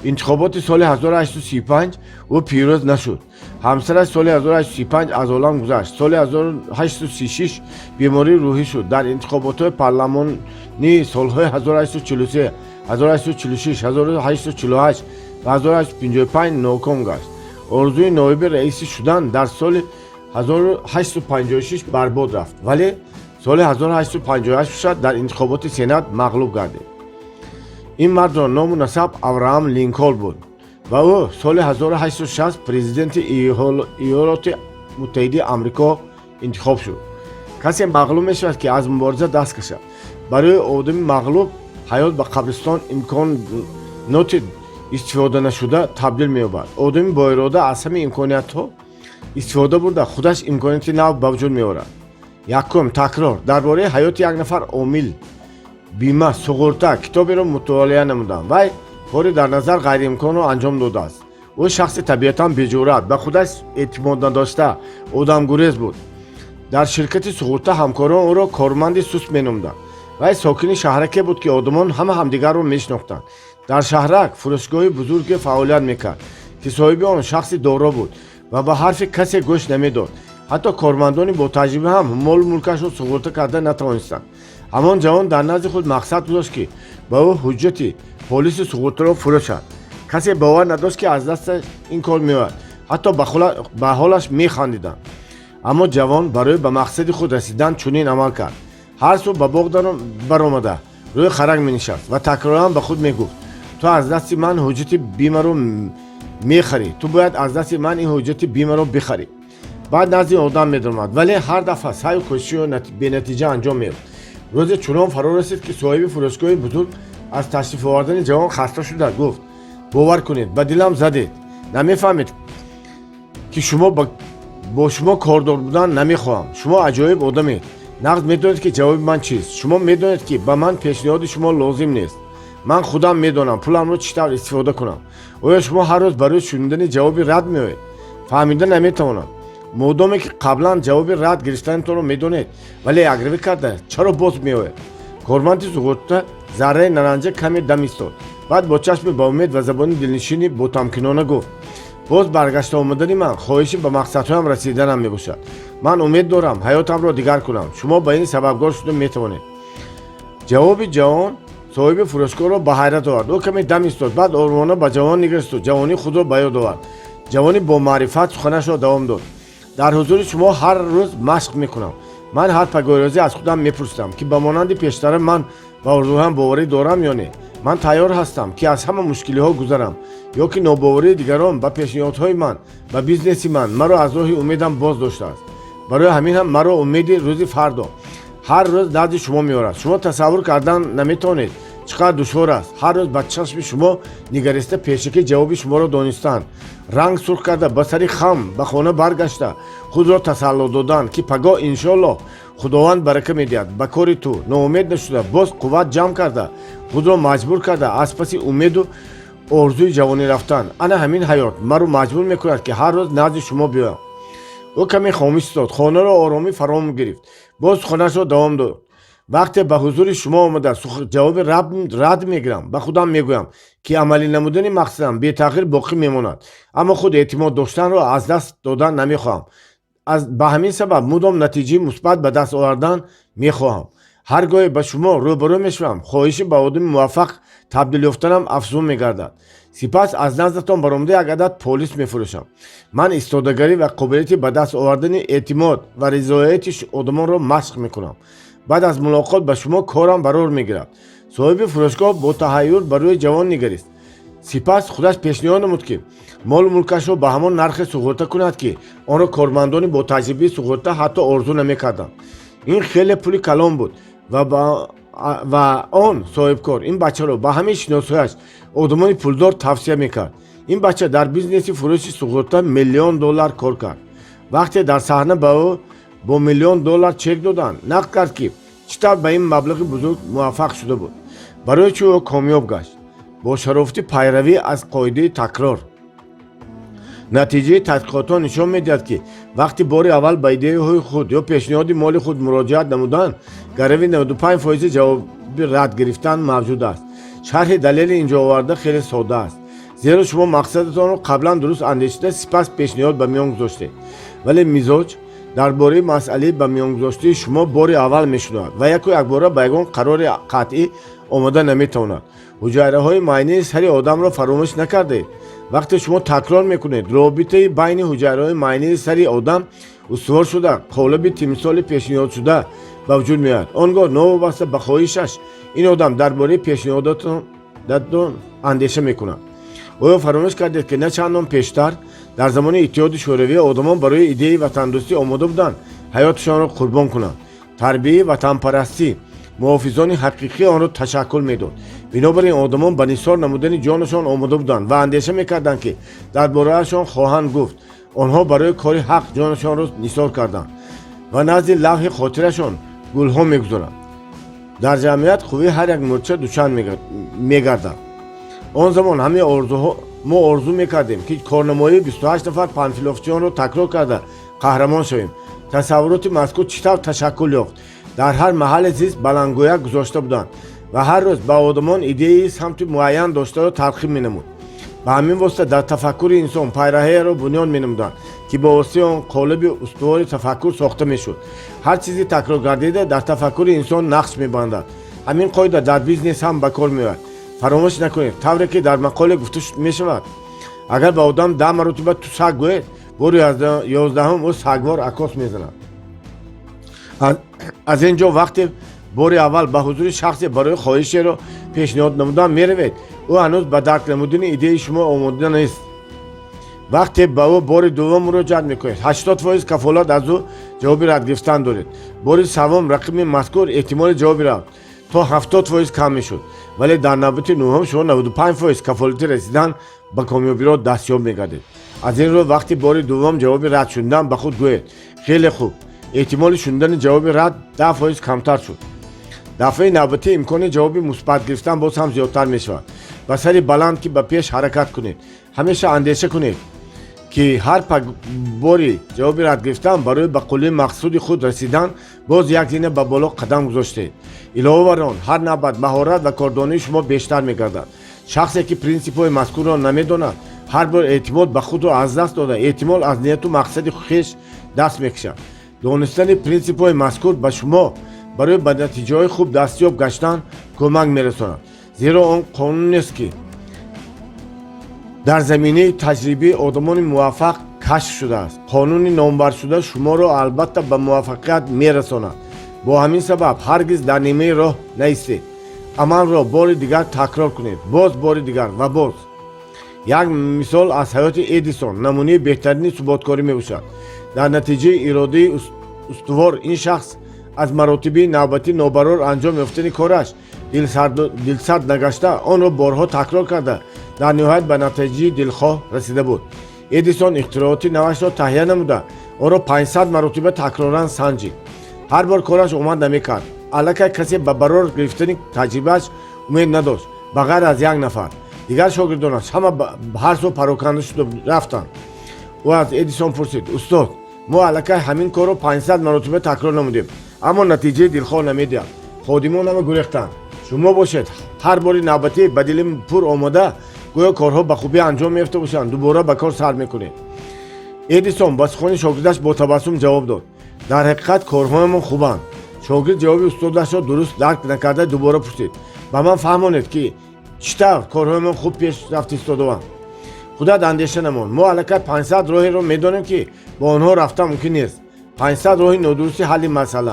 интихоботи соли 1835 ӯ пирӯз нашуд. ҳамсараш соли 1835 аз олам гузашт. соли 1836 бемории рӯҳӣ шуд. дар интихоботҳои парламонии солҳои 1843, 1846, 1848 ва 1855 ноком гашт. орзуи ноиби раиси шудан дар соли 1856 барбод рафт, вале соли 1858 бошад дар интихоботи сенат мағлуб гардид. ин мардро ному насаб Авраам Линколн буд ва ӯ соли 1860 президенти иёлоти муттаҳидаи амрико интихоб шуд. касе мағлуб мешавад ки аз мубориза даст кашад. барои одами мағлуб ҳаёт ба қабристон имконоти истифода нашуда табдил меёбад. одами боирода аз ҳама имкониятҳо истифода бурда худаш имконияти нав ба вуҷуд меорад. якум такрор. дар бораи ҳаёти як нафар омил бима суғурта китоберо мутолиа намудам. вай кори дар назар ғайриимконро анҷом додааст. ӯ шахси табиатан беҷуръат, ба худаш эътимод надошта, одамгурез буд. дар ширкати суғурта ҳамкорон ӯро корманди суст меномуданд. вай сокини шаҳраке буд ки одамон ҳама ҳамдигарро мешинохтанд. дар шаҳрак фурӯшгоҳи бузурге фаъолият мекард ки соҳиби он шахси доро буд ва ба ҳарфи касе гӯш намедод. ҳатто кормандони ботаҷриба ҳам молу мулкашро суғурта карда натавонистанд. ҳамон ҷавон дар назди худ мақсад гузошт ки ба ӯ ҳуҷҷати полиси суғуртаро фурӯшад. касе бовар надошт ки аз дасташ ин кор меояд. ҳатто ба ҳолаш механдиданд. аммо ҷавон барои ба мақсади худ расидан чунин амал кард. ҳар субҳ ба боғ баромада рӯи харак менишаст ва такроран ба худ мегуфт: ту аз дасти ман ҳуҷҷати бимаро мехарӣ, ту бояд аз дасти ман ин ҳуҷҷати бимаро бихарӣ. баъд назди одам медромад, вале ҳар дафъа саъю кӯшишро бенатиҷа анҷом меёфт. рӯзе чунон фаро расид ки соҳиби фурӯшгоҳи бузург аз ташриф овардани ҷавон хаста шуда гуфт: бовар кунед, ба дилам задед. намефаҳмед ки бо шумо кордор будан намехоҳам. шумо аҷоиб одамед. нағд медонед ки ҷавоби ман чист. шумо медонед ки ба ман пешниҳоди шумо лозим нест. ман худам медонам пуламро чӣ тавр истифода кунам. оё шумо ҳар рӯз барои шунидани ҷавоби рад меоед? фаҳмида наметавонам. модоме ки қаблан ҷавоби рад гирифтанитонро медонед, вале агравӣ карда чаро боз меоед? корманди суғурта зарраи наранҷа каме дам истод. баъд бо чашми ба умед ва забони дилнишини ботамкинона гуфт: боз баргашта омадани ман хоҳиши ба мақсадҳоям расиданам мебошад. ман умед дорам ҳаётамро дигар кунам. шумо ба ин сабабгор шуда метавонед. ҷавоби ҷавон соҳиби фурӯшгоҳро ба ҳайрат овард. ӯ каме дам истод, баъд оромона ба ҷавон нигаристу ҷавони худро ба ёд овард. ҷавони бо маърифат суханашро давом дод: дар ҳузури шумо ҳар рӯз машқ мекунам. ман ҳар пагоҳирӯзӣ аз худам мепурсам ки ба монанди пештара ман ба орзуҳоям боварӣ дорам ё не. ман тайёр ҳастам ки аз ҳама мушкилиҳо гузарам, ё ки нобоварии дигарон ба пешниҳодҳои ман, ба бизнеси ман маро аз роҳи умедам боз доштааст. барои ҳамин ҳам маро умеди рӯзи фардо ҳар рӯз назди шумо меорад. шумо тасаввур кардан наметавонед чӣ қадр душвор аст ҳар рӯз ба чашми шумо нигариста пешакӣ ҷавоби шуморо донистан, ранг сурх карда ба сари хам ба хона баргашта худро тасалло додан ки пагоҳ иншоаллоҳ худованд барака медиҳад. ба кори ту ноумед нашуда боз қувват ҷамъ карда худро маҷбур карда аз паси умеду орзуи ҷавонӣ рафтан. ана ҳамин ҳаёт маро маҷбур мекунад ки ҳар рӯз назди шумо биёям. ӯ каме хомӯш истод, хонаро оромӣ фаро гирифт, боз суханашро давом дод: وقتی به حضور شما آمده جواب رد میگیرم به خودم میگویم که عملی نمودن مقصدم بی تغییر باقی میماند، اما خود اعتماد داشتن را از دست دادن نمیخواهم. به همین سبب مدام نتیجه مثبت به دست آوردن میخواهم. هرگاه به شما روبرو میشوم خواهش به آدم موفق تبدیل یافتنم افزون میگردد. سپس از نزدتان برآمده یک عدد پلیس میفروشم. من ایستادگی و قابلیت به دست آوردن اعتماد و رضایت آدمان را مشق میکنم. بعد از ملاقات با شما کارم برار میگیرد. صاحب فروشگاه با تحیر بر روی جوان نگریست. سپس خودش پیشنهاد نمود که مال و ملکش را به همان نرخ سوغورته کند که آن را کارمندان با تجربه سوغورته حتی آرزو نمیکردند. این خیلی پول کلان بود و آن صاحب کار این بچه را به همه شناسایش آدمان پولدار توصیه میکرد. این بچه در بیزنس فروش سوغورته $1,000,000 کار کرد. وقتی در صحنه به او با $1,000,000 چک دادن نقد کرد که چطور به این مبلغ بزرگ موفق شده بود. برای چه او کامیاب گشت؟ با شرافت پیروی از قاعده تکرار. نتیجه تحقیقات نشان میدهد که وقتی بار اول به ایده های خود یا پیشنهاد مال خود مراجعت نمودند، گروی 95% جواب رد گرفتن موجود است. شرح دلیل اینجا آورده خیلی ساده است، زیرا شما مقصدتان را قبلا درست اندیشیده سپس پیشنهاد به میان گذاشته، ولی مزاج درباره مسئله به میان گذاشته شما بار اول میشود و یک بار به یگان قرار قطعی آماده نمیتواند. حجره های معنی سری آدم را فراموش نکرده. وقتی شما تکرار میکنید رابطه بین حجره های معنی سری آدم استوار شده، قالب تمثال پیشنهاد شده به وجود میاد. آنگاه نوابسته به خواهشش این آدم درباره پیشنهاداتون اندیشه میکنه. آیا فراموش کردید که نه چندان پیشتر در زمان اتحاد شوروی آدمان برای ایده وطندوستی آماده بودند حیاتشان را قربان کنند؟ تربیت وطن پرستی محافظان حقیقی آن را تشکل میداد. بنابراین آدمان به نثار نمودن جانشان آماده بودند و اندیشه میکردند که درباره‌شان خواهند گفت. آنها برای کار حق جانشان را نثار کردند و نزد لوح خاطرشان گلها میگذارند. در جمعیت خوبی هر یک مورچه دوچند میگردد. آن زمان همه ما آرزو میکردیم که کارنمایی 28 نفر پنفیلوفچیان را تکرار کرده قهرمان شویم. تصورات مذکور چطور تشکل یافت؟ در هر محل زیست بلندگویک گذاشته بودند و هر روز به آدمان ایده سمت معین داشته را تلقین مینمود. به همین واسطه در تفکر انسان پیرهی را بنیان مینمودند که با واسطه آن قالب استوار تفکر ساخته میشد. هر چیزی تکرار گردیده در تفکر انسان نقش میبندد. همین قاعده در بیزنس هم به کار میآید. فراموش نکنید طوری که در مقاله گفته میشود اگر به آدم 10 مرتبه تو سگ گوید بار 11 او سگوار عکاس میزند. از اینجا وقتی بار اول به حضور شخصی برای خواهشی را پیشنهاد نمودن میروید، او هنوز به درک نمودن ایده شما آماده نیست. وقتی به او بار دوم مراجعت میکنید 80% کفالت از او جواب رد گرفتن دارید. بار سوم رقم مذکور احتمال جواب رد تا 70% کم میشد، ولی در نوبت نهم شما 95% کفالت رسیدن به کامیابی را دستیاب میگردید. از این رو وقتی بار دوم جواب رد شدن به خود گویید خیلی خوب، احتمال شدن جواب رد 10% کمتر شد. دفعه نوبتی امکان جواب مثبت گرفتن باز هم زیادتر میشود. با سری بلند که به پیش حرکت کنید. همیشه اندیشه کنید که هر باری جواب رد گرفتن برای به قله مقصود خود رسیدن باز یک زینه به بالا قدم گذاشته. علاوه بر آن هر نوبت مهارت و کاردانی شما بیشتر میگردد. شخصی که پرینسیپ های مذکور را نمیداند هر بار اعتماد به خود را از دست داده احتمال از نیت و مقصد خویش دست میکشد. دانستن پرینسیپ های مذکور به شما برای به نتیجه های خوب دستیاب گشتن کمک میرساند، زیرا آن قانون است که در زمینه تجربه آدمان موفق کشف شده است. قانون نامبر شده شما را البته به موفقیت میرساند. با همین سبب هرگز در نیمه راه نیستید. عمل را بار دیگر تکرار کنید، باز بار دیگر و باز. یک مثال از حیات ادیسون نمونه بهترین ثباتکاری میباشد. در نتیجه اراده استوار این شخص از مراتب نوبتی نابرار انجام یافتن کارش دلسرد نگشته آن را بارها تکرار کرده در نهایت به نتیجه دلخواه رسیده بود. ادیسون اختراعات نوش را تهیه نموده آن را 500 مرتبه تکرارا سنجید. هر بار کارش اومد نمیکرد. الکی کسی به برار گرفتن تجربهش امید نداشت بغیر از یک نفر. دیگر شاگردانش همه هر سو پراکنده شده رفتند. او از ادیسون پرسید استاد ما الکی همین کار را 500 مرتبه تکرار نمودیم اما نتیجه دلخواه نمیدهد. خودمون هم گریختن. شما باشید هر باری نوبتی به دلم پر آماده گویا کارها به خوبی انجام میفته باشن دوباره به کار سر میکنید. ادیسون با سخن شاگردش با تبسم جواب داد در حقیقت کارهایمان خوبند. شاگرد جواب استادش را درست درک نکرده دوباره پرسید به من فهمانید که چطور کارهایمان خوب پیش رفت ایستاده. خودت اندیشه نمان. ما الکی 500 راهی رو میدانیم که با آنها رفتن ممکن نیست. 500 راه نادرستی حل مسئله.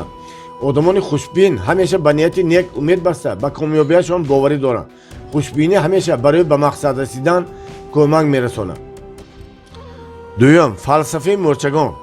آدمان خوشبین همیشه به نیت نیک امید بسته به کامیابیشان باوری دارند. خوشبینی همیشه برای به مقصد رسیدن کمک میرساند. دوم، فلسفه مورچگان.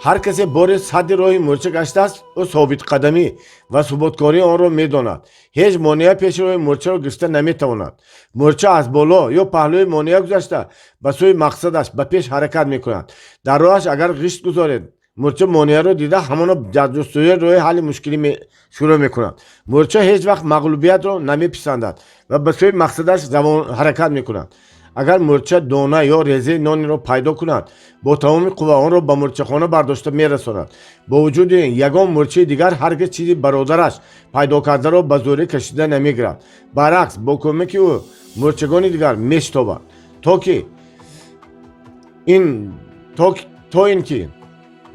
هر کسی بار صد راه مورچه گشته است او ثابت قدمی و ثباتکاری آن را میداند. هیچ مانع پیش راه مورچه را گرفته نمیتواند. مورچه از بالا یا پهلوی مانع گذشته به سوی مقصدش به پیش حرکت میکند. در راهش اگر غشت گذارد مورچه مانع را دیده همان جستجوی راه حل مشکلی شروع میکند. مورچه هیچ وقت مغلوبیت را نمیپسندد و به سوی مقصدش حرکت میکند. اگر مورچه دانه یا ریزه نانی را پیدا کند با تمام قوه آن را به مورچه خانه برداشته میرساند. با وجود این یگان مورچه دیگر هرگز چیزی برادرش پیدا کرده را به زوری کشیده نمیگیرد. برعکس با کمک او مورچگان دیگر میشتابد تا اینکه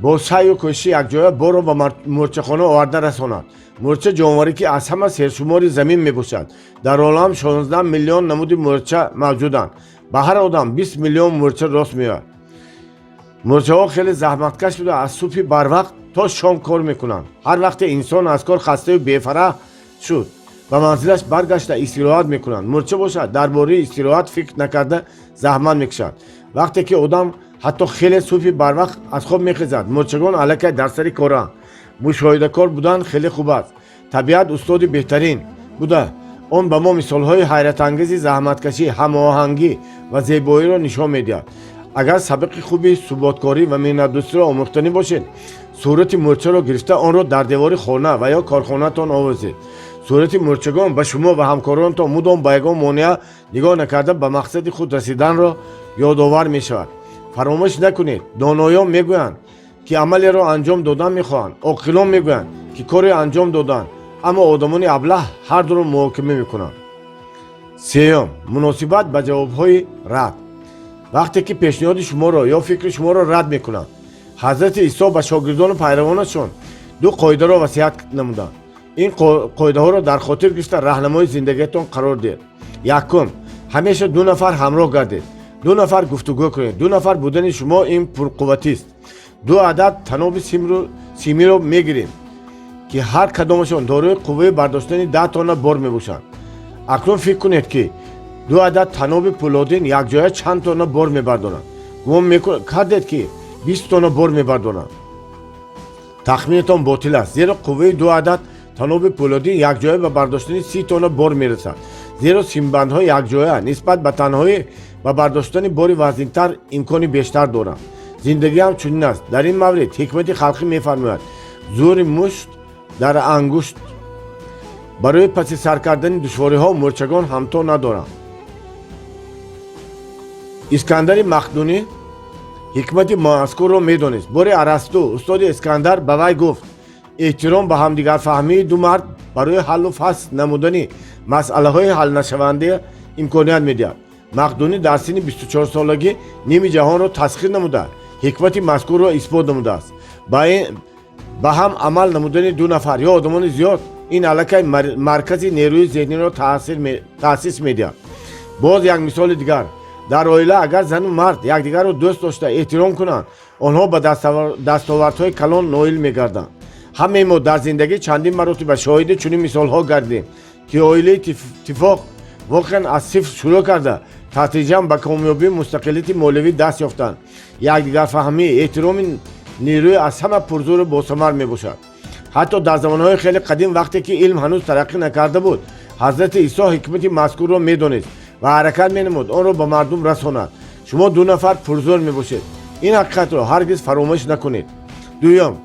با سعی و کوشش یکجایی بار را به مورچه خانه آورده رساند. مورچه جانوری که از همه سرشماری زمین میباشد. در عالم 16 میلیون نمود مورچه موجودند. به هر آدم 20 میلیون مورچه راست میاد. مورچه ها خیلی زحمتکش بوده از صبح بر وقت تا شام کار میکنند. هر وقت انسان از کار خسته و بی‌فرح شد به منزلش برگشته استراحت میکنند. مورچه باشد درباره استراحت فکر نکرده زحمت میکشد. وقتی که آدم حتی خیلی صبح بر وقت از خواب میخیزد مورچگان الکی در سر کارند. مشاهده کار بودن خیلی خوب است. طبیعت استاد بهترین بوده. آن به ما مثال های حیرت انگیز زحمتکشی، هماهنگی و زیبایی را نشان میدهد. اگر سبق خوبی ثباتکاری و مهنت‌دوستی را آموختنی باشید صورت مورچه را گرفته آن را در دیوار خانه و یا کارخانه تان آویزید. صورت مورچگان به شما و همکارانتان مدام به یگان مانع نگاه نکرده به مقصد خود رسیدن را یادآور می شود. فراموش نکنید دانایان میگویند که عملی را انجام دادن میخواهند. عاقلان میگویند که کاری انجام دادن. اما آدمان ابله هر دو را محاکمه میکنند. سوم، مناسبت به جوابهای رد. وقتی که پیشنهاد شما را یا فکر شما را رد میکنند حضرت عیسی به شاگردان و پیروانشان دو قاعده را وصیت نمودند. این قاعده ها را در خاطر گرفته راهنمای زندگیتان قرار دهید. یکم، همیشه دو نفر همراه گردید. دو نفر گفتگو کنید. دو نفر بودن شما این پرقوتی است. دو عدد تناب سیمی رو میگیریم که هر کدامشان دارای قوه برداشتن 10 تانه بار میباشند. اکنون فکر کنید که دو عدد تناب پولادین یک جای چند تانه بار میبردانند. گمان میکردید که 20 تانه بار میبردانند. تخمینتان باطل است زیرا قوه دو عدد تناب پولادین یک جای به برداشتن 30 تانه بار میرسد. زیرا سیمبندها یک جای نسبت به تنهایی و برداشتن باری وزن‌تر امکانی بیشتر دارند. زندگی هم چنین است. در این مورد حکمت خلقی میفرماید زور مشت در انگشت برای پس سر کردن دشواری ها مورچگان همتا ندارند. اسکندر مقدونی حکمت مذکور را میدانست. باری ارسطو استاد اسکندر به وی گفت احترام به همدیگر فهمی دو مرد برای حل و فصل نمودن مسئله های حل نشونده امکانیت میدهد. مقدونی در سن 24 سالگی نیم جهان را تسخیر نموده حکمت مذکور را اثبات نموده است. به هم عمل نمودن دو نفر یا آدمان زیاد این علاقه مرکزی نیروی ذهنی را تأسیس میدهد. باز یک مثال دیگر در عائله اگر زن و مرد یکدیگر را دوست داشته احترام کنند آنها به دستاوردهای کلان نائل میگردند. همه ما در زندگی چندین مرتبه شاهد چنین مثال ها گردیم که عائله اتفاق واقعا از صفر شروع کرده تدریجاً به کامیابی مستقلیت مالوی دست یافتند. یکدیگر فهمی احترام نیروی از همه پرزور و باثمر می باشد. حتی در زمانهای خیلی قدیم وقتی که علم هنوز ترقی نکرده بود حضرت عیسی حکمت مذکور را می دانست و حرکت می نمود آن را به مردم رساند. شما دو نفر پرزور می باشید. این حقیقت را هرگز فراموش نکنید. دوم،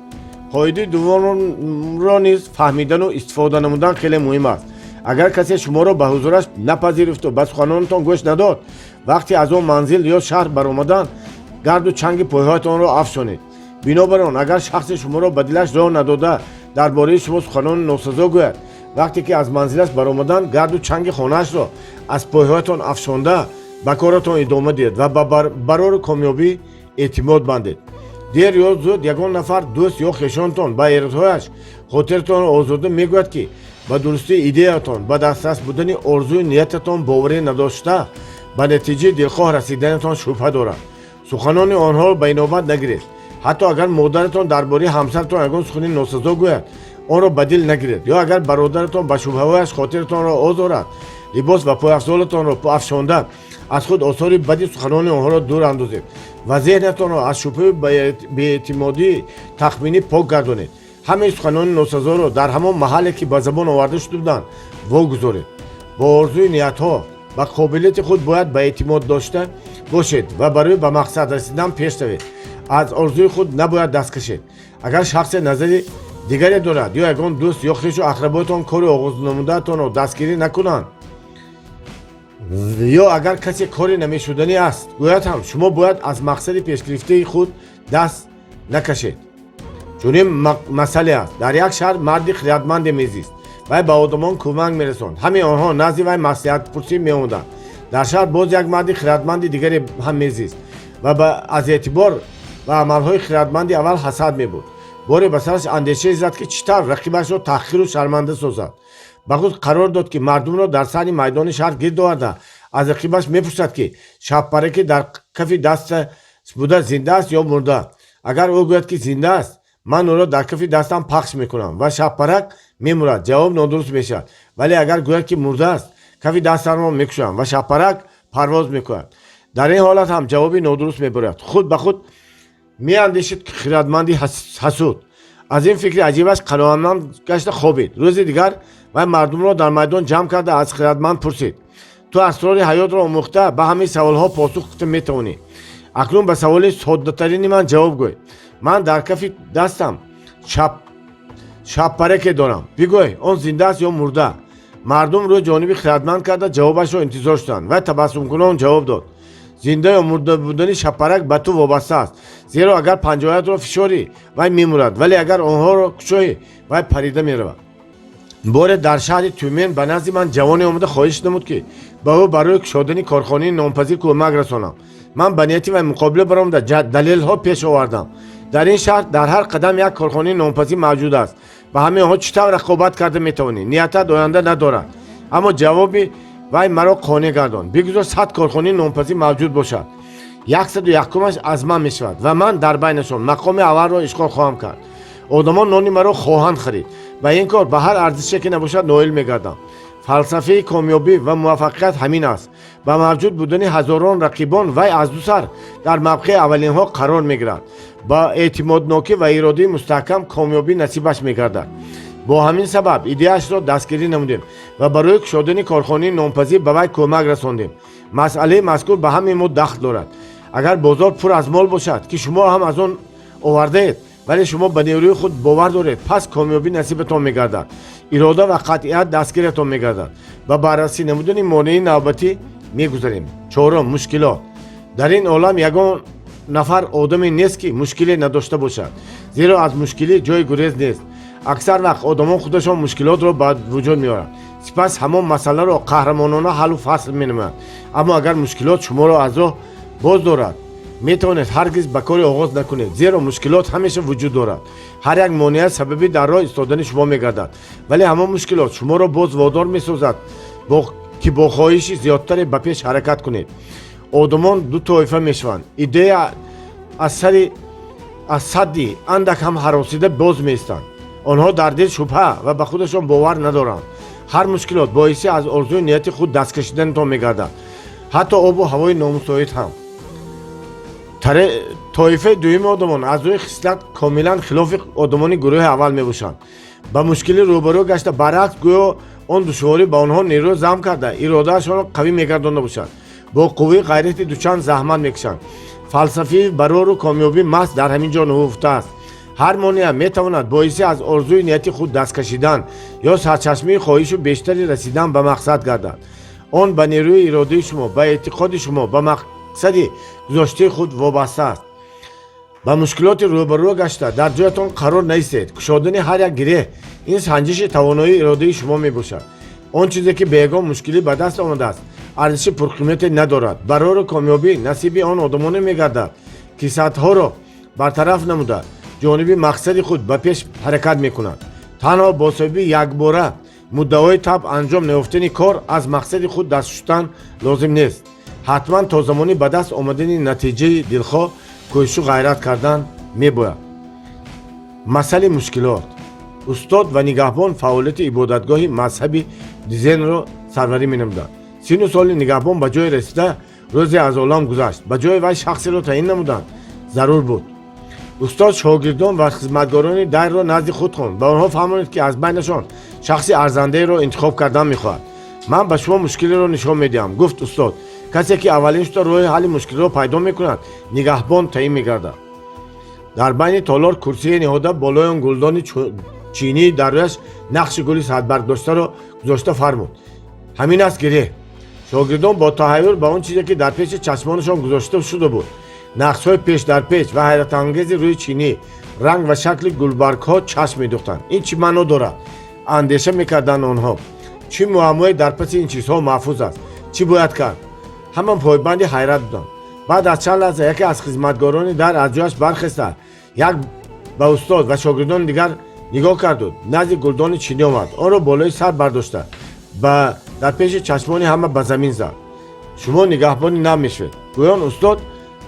قاعده دوم را نیز فهمیدن و استفاده نمودن خیلی مهم است. اگر کسی شما را به حضورش نپذیرفت و به سخنانتان گوش نداد وقتی از آن منزل یا شهر برآمدن گرد و چنگ پایهایتان را افشانید. بنابراین اگر شخص شما را به دلش راه نداده درباره شما سخنان ناسزا گوید вақте ки аз манзилаш баромадан гарду чанги хонаашро аз пойҳоятон афшонда ба коратон идома диҳед ва ба барори комёбӣ эътимод бандед. дер ё зуд ягон нафар дӯст ё хешонтон ба эродҳояш хотиртонро озода мегӯяд ки ба дурустии идеятон ба дастрас будани орзуи ниятатон боварӣ надошта ба натиҷаи дилхоҳ расиданатон шубҳа дорад. суханони онҳоро ба инобат нагиред. ҳатто агар модаратон дар бораи ҳамсаратон ягон сухани носазо гӯяд онро ба дил нагиред. ё агар бародаратон ба шубҳаҳояш хотиратонро озорад либос ва пойафзолатонро афшонда аз худ осори бади суханони онҳоро дур андозед ва зеҳнатонро аз шубҳаи беэътимодии тахминӣ пок гардонед. ҳамаи суханони носазоро дар ҳамон маҳале ки ба забон оварда шуда буданд вогузоред. бо орзуи ниятҳо ба қобилияти худ бояд ба эътимод дошта бошед ва барои ба мақсад расидан пеш равед. аз орзуи худ набояд даст кашед. агар шахсе назари дигаре дорад ё ягон дӯст ё хешу ақрабоятон кори оғознамудаатонро дастгирӣ накунанд ё агар касе кори намешуданӣ аст гӯяд ҳам шумо бояд аз мақсади пешгирифтаи худ даст накашед. чунин масъале аст. дар як шаҳр марди хиратманде мезист. вай ба одамон кӯмак мерасонд. ҳамаи онҳо назди вай маслиҳатпурсӣ меомаданд. дар шаҳр боз як марди хиратманди дигаре ҳам мезист ва аз эътибор ва амалҳои хиратманди аввал ҳасад мебурд. боре ба сараш андешае зад ки чӣ тавр рақибашро таҳқиру шарманда созад. ба худ қарор дод ки мардумро дар саҳни майдони шаҳр гирд оварда аз рақибаш мепурсад ки шабпараки дар кафи дасташ буда зиндааст ё мурда. агар ӯ гӯяд ки зиндааст ман ӯро дар кафи дастам пахш мекунам ва шабпарак мемурад. ҷавоб нодуруст мешавад. вале агар гӯяд ки мурдааст кафи дастамро мекушам ва шабпарак парвоз мекунад. дар ин ҳолат ҳам ҷавоби нодуруст мебарад. худ ба худ меандешид ки хиратманди ҳасуд аз ин фикри аҷибаш қаноатманд гашта хобид. рӯзи дигар вай мардумро дар майдон ҷамъ карда аз хиратманд пурсид: ту асрори ҳаётро омӯхта ба ҳамаи саволҳо посух гуфта метавонӣ. акнун ба саволи соддатарини ман ҷавоб гӯй. ман дар кафи дастам шабпараке дорам. бигӯй он зиндааст ё мурда? мардум рӯи ҷониби хиратманд карда ҷавобашро интизор шуданд. вай табассумкунон ҷавоб дод: зинда ё мурда будани шабпарак ба ту вобаста аст. зеро агар панҷоятро фишорӣ вай мемурад, вале агар онҳоро кушоӣ вай парида меравад. боре дар шаҳри Тюмен ба назди ман ҷавоне омада хоҳиш намуд ки ба ӯ барои кушодани корхонаи нонпазир кӯмак расонам. ман ба нияти вай муқобила баромада далелҳо пеш овардам. дар ин шаҳр дар ҳар қадам як корхонаи нонпазир мавҷуд аст. ба ҳамаи онҳо чӣ тавр рақобат карда метавонӣ? ниятат оянда надорад. аммо ҷавоби вай маро қонеъ гардонд. бигузор 100 корхонаи нонпазир мавҷуд бошад, 101-умаш аз ман мешавад ва ман дар байнашон мақоми аввалро ишғол хоҳам кард. одамон нони маро хоҳанд харид. ба ин кор ба ҳар арзише ки набошад ноил мегардам. фалсафаи комёбӣ ва муваффақият ҳамин аст. ба мавҷуд будани ҳазорон рақибон вай аз ду сар дар мавқеи аввалинҳо қарор мегирад. ба эътимоднокӣ ва иродаи мустаҳкам комёбӣ насибаш мегардад. бо ҳамин сабаб идеяашро дастгирӣ намудем ва барои кушодани корхонаи нонпазир ба вай кӯмак расондем. масъалаи мазкур ба ҳамаи мо дахл дорад. агар бозор пур аз мол бошад ки шумо ҳам аз он овардаед, вале шумо ба нерӯи худ бовар доред, пас комёбӣ насибатон мегардад. ирода ва қатъият дастгиратон мегардад. ба баррасӣ намудани монеи навбатӣ мегузарем. чорум, мушкилот. дар ин олам ягон нафар одаме нест ки мушкиле надошта бошад. зеро аз мушкилӣ ҷои гурез нест. аксар вақт одамон худашон мушкилотро ба вуҷуд меоранд. сипас ҳамон масъаларо қаҳрамонона ҳаллу фасл менамоянд. аммо агар мушкилот шуморо аз роҳ боз дорад, метавонед ҳаргиз ба кори оғоз накунед. зеро мушкилот ҳамеша вуҷуд дорад. ҳар як монеа сабаби дар роҳ истодани шумо мегардад. вале ҳамон мушкилот шуморо боз водор месозад ки бо хоҳиши зиёдтаре ба пеш ҳаракат кунед. одамон ду тоифа мешаванд. идея аз садди андак ҳам ҳаросида боз меистанд. онҳо дар дил шубҳа ва ба худашон бовар надоранд. ҳар мушкилот боиси аз орзуи нияти худ даст кашиданатон мегардад. ҳатто обу ҳавои номусоид ҳам. тоифаи дуюми одамон аз рӯи хислат комилан хилофи одамони гурӯҳи аввал мебошанд. ба мушкилӣ рӯбарӯ гашта баръакс гӯё он душворӣ ба онҳо нерӯ замъ карда иродаашонро қавӣ мегардонда бошад. бо қувваи ғайрати дучанд заҳмат мекашанд. фалсафаи барору комёбӣ маҳз дар ҳамин ҷо нуҳуфта аст. ҳар монеа метавонад боиси аз орзуи нияти худ даст кашидан ё сарчашмаи хоҳишу бештари расидан ба мақсад гардад. он ба нерӯи иродаи шумо, ба эътиқоди шумо, ба мақсади гузоштаи худ вобаста аст. با مشکلات روبرو گشته در جایتان قرار نیستید. کشودن هر یک گره این سنجش توانایی اراده شما می باشد. آن چیزی که بیگم مشکلی به دست آمده است ارزش پرقیمت ندارد. برای کامیابی نصیب آن آدمانی میگردد که سطحها را برطرف نموده جانب مقصد خود به پیش حرکت میکنند. تنها با صاحبی یک باره مدعای تب انجام نیافتن کار از مقصد خود دست شستن لازم نیست. حتما تا زمانی به دست آمدن نتیجه دلخواه کوشش و غیرت کردن میباید. مسئله مشکلات استاد و نگهبان فعالیت عبادتگاه مذهبی دیزاین را سروری مینمودند. 39 سال نگهبان به جای رسیده روزی از عالم گذشت. به جای وی شخصی را تعیین نمودند ضرور بود. استاد شاگردان و خدمتگاران در را نزد خود خواند. به آنها فهمانید که از بینشان شخصی ارزنده را انتخاب کردن میخواهد. من به شما مشکلی را نشان میدهم. گفت استاد. کسی که اولین شده راه حل مشکل را پیدا میکند نگهبان تعیین میگردد. در بین تالار کرسی نهاده بالای آن گلدان چینی در رویش نقش گلی صدبرگ داشته را گذاشته فرمود. همین است گره. شاگردان با تحیر به آن چیزی که در پیش چشمانشان گذاشته شده بود نقش‌های پیش در پیش و حیرت انگیز روی چینی رنگ و شکل گلبرگ‌ها چشم می‌دوختند. این چی معنا دارد؟ اندیشه می‌کردند آنها. چی معمای در پس این چیزها محفوظ است؟ چی باید کرد؟ همان پایبند حیرت بودند. بعد از چند لحظه یکی از خدمتگاران در از جایش برخاسته یک به استاد و شاگردان دیگر نگاه کرد و نزد گلدان چینی آمد. آن را بالای سر برداشته و در پیش چشمان همه به زمین زد. شما نگهبانی نمیشوید. گویان استاد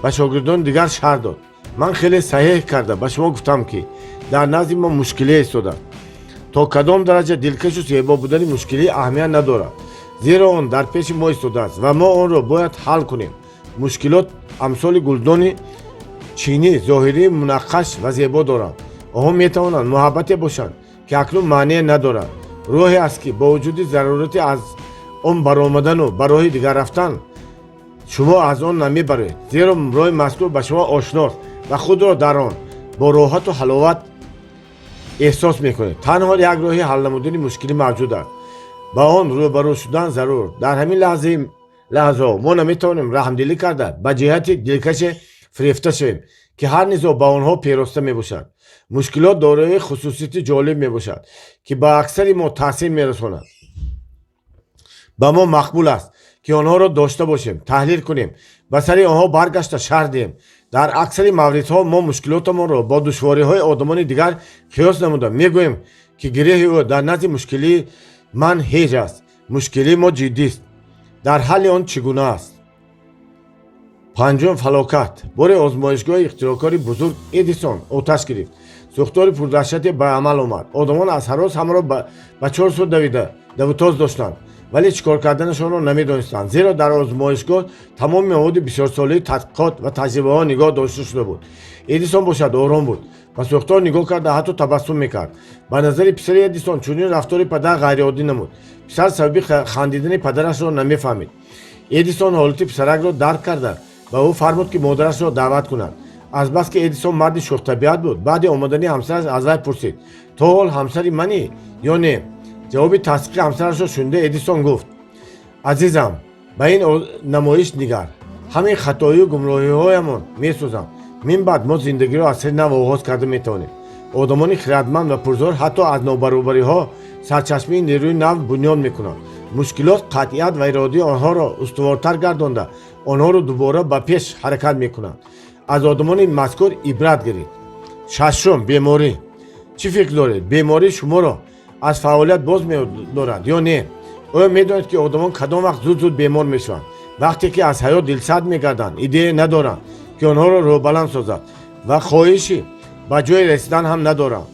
و شاگردان دیگر شرح داد. من خیلی صحیح کرده به شما گفتم که در نزد ما مشکلی ایستاده. تا کدام درجه دلکش و زیبا بودن مشکلی اهمیت ندارد. زیرا آن در پیش ما ایستاده است و ما آن را باید حل کنیم. مشکلات امثال گلدان چینی ظاهری منقش و زیبا دارند. آنها میتوانند محبت باشند که اکنون معنی ندارد. راهی است که با وجود ضرورت از آن برآمدن و برای دیگر رفتن شما از آن نمیبرید. زیرا راه مذکور به شما آشناست و خود را در آن با راحت و حلاوت احساس میکنید. تنها یک راه حل نمودن مشکلی موجود است. با آن روبرو شدن ضرور. در همین لحظه ما نمیتوانیم رحمدلی کرده به جهت دلکش فریفته شویم که هر نزاع با آنها پیراسته میباشد. مشکلات دارای خصوصیت جالب میباشد که با اکثر ما تاثیر میرساند. با ما مقبول است که آنها را داشته باشیم، تحلیل کنیم، به سر آنها برگشته شرح دهیم. در اکثر موردها ما مشکلاتمان را با دشواری‌های آدمان دیگر قیاس نموده میگوییم که گره او در نزد مشکلی من هیچ است. مشکلی ما جدی است. در حل آن چگونه است؟ پنجم فلاکت. بار آزمایشگاه اختراعکار بزرگ ادیسون آتش گرفت. سوختار پردهشت به عمل آمد. آدمان از هراس همه را به 4 سو دوتاز داشتند ولی چیکار کردنشان را نمیدانستند. زیرا در آزمایشگاه تمام مواد بسیار ساله تحقیقات و تجربه ها نگاه داشته شده بود. ادیسون باشد آرام بود. به سوختار نگاه کرد و حتی تبسم میکرد. به نظر پسر ادیسون چنین رفتار پدر غیر عادی نمود. پسر سبب خندیدن پدرش را نمیفهمید. ادیسون حالت پسرک را درک کرد و او فرمود که مادرش را دعوت کند. از بس که ادیسون مرد شوخ طبیعت بود بعد آمدن همسرش از وی پرسید تو حال همسری منی یا نه؟ جواب تصدیق همسرش را شنیده ادیسون گفت عزیزم به این نمایش نگر. همین خطایی و گمراهی هایمان میسوزم. من بعد ما زندگی را از سر نو آغاز کرده میتوانیم. آدمان خردمند و پرزور حتی از نابرابری ها سرچشمه نیروی نو بنیان میکنند. مشکلات قطعیت و ارادی آنها را استوارتر گردانده آنها را دوباره به پیش حرکت میکنند. از آدمان مذکور عبرت گیرید. ششم بیماری. چی فکر دارید؟ بیماری شما را از فعالیت باز می‌دارد یا نه؟ آیا می‌دانید که آدمان کدام وقت زود بیمار میشوند؟ وقتی که از حیات دلسرد میگردند، ایده ندارند که آنها را روبلند سازد و خواهشی به جای رسیدن هم ندارند.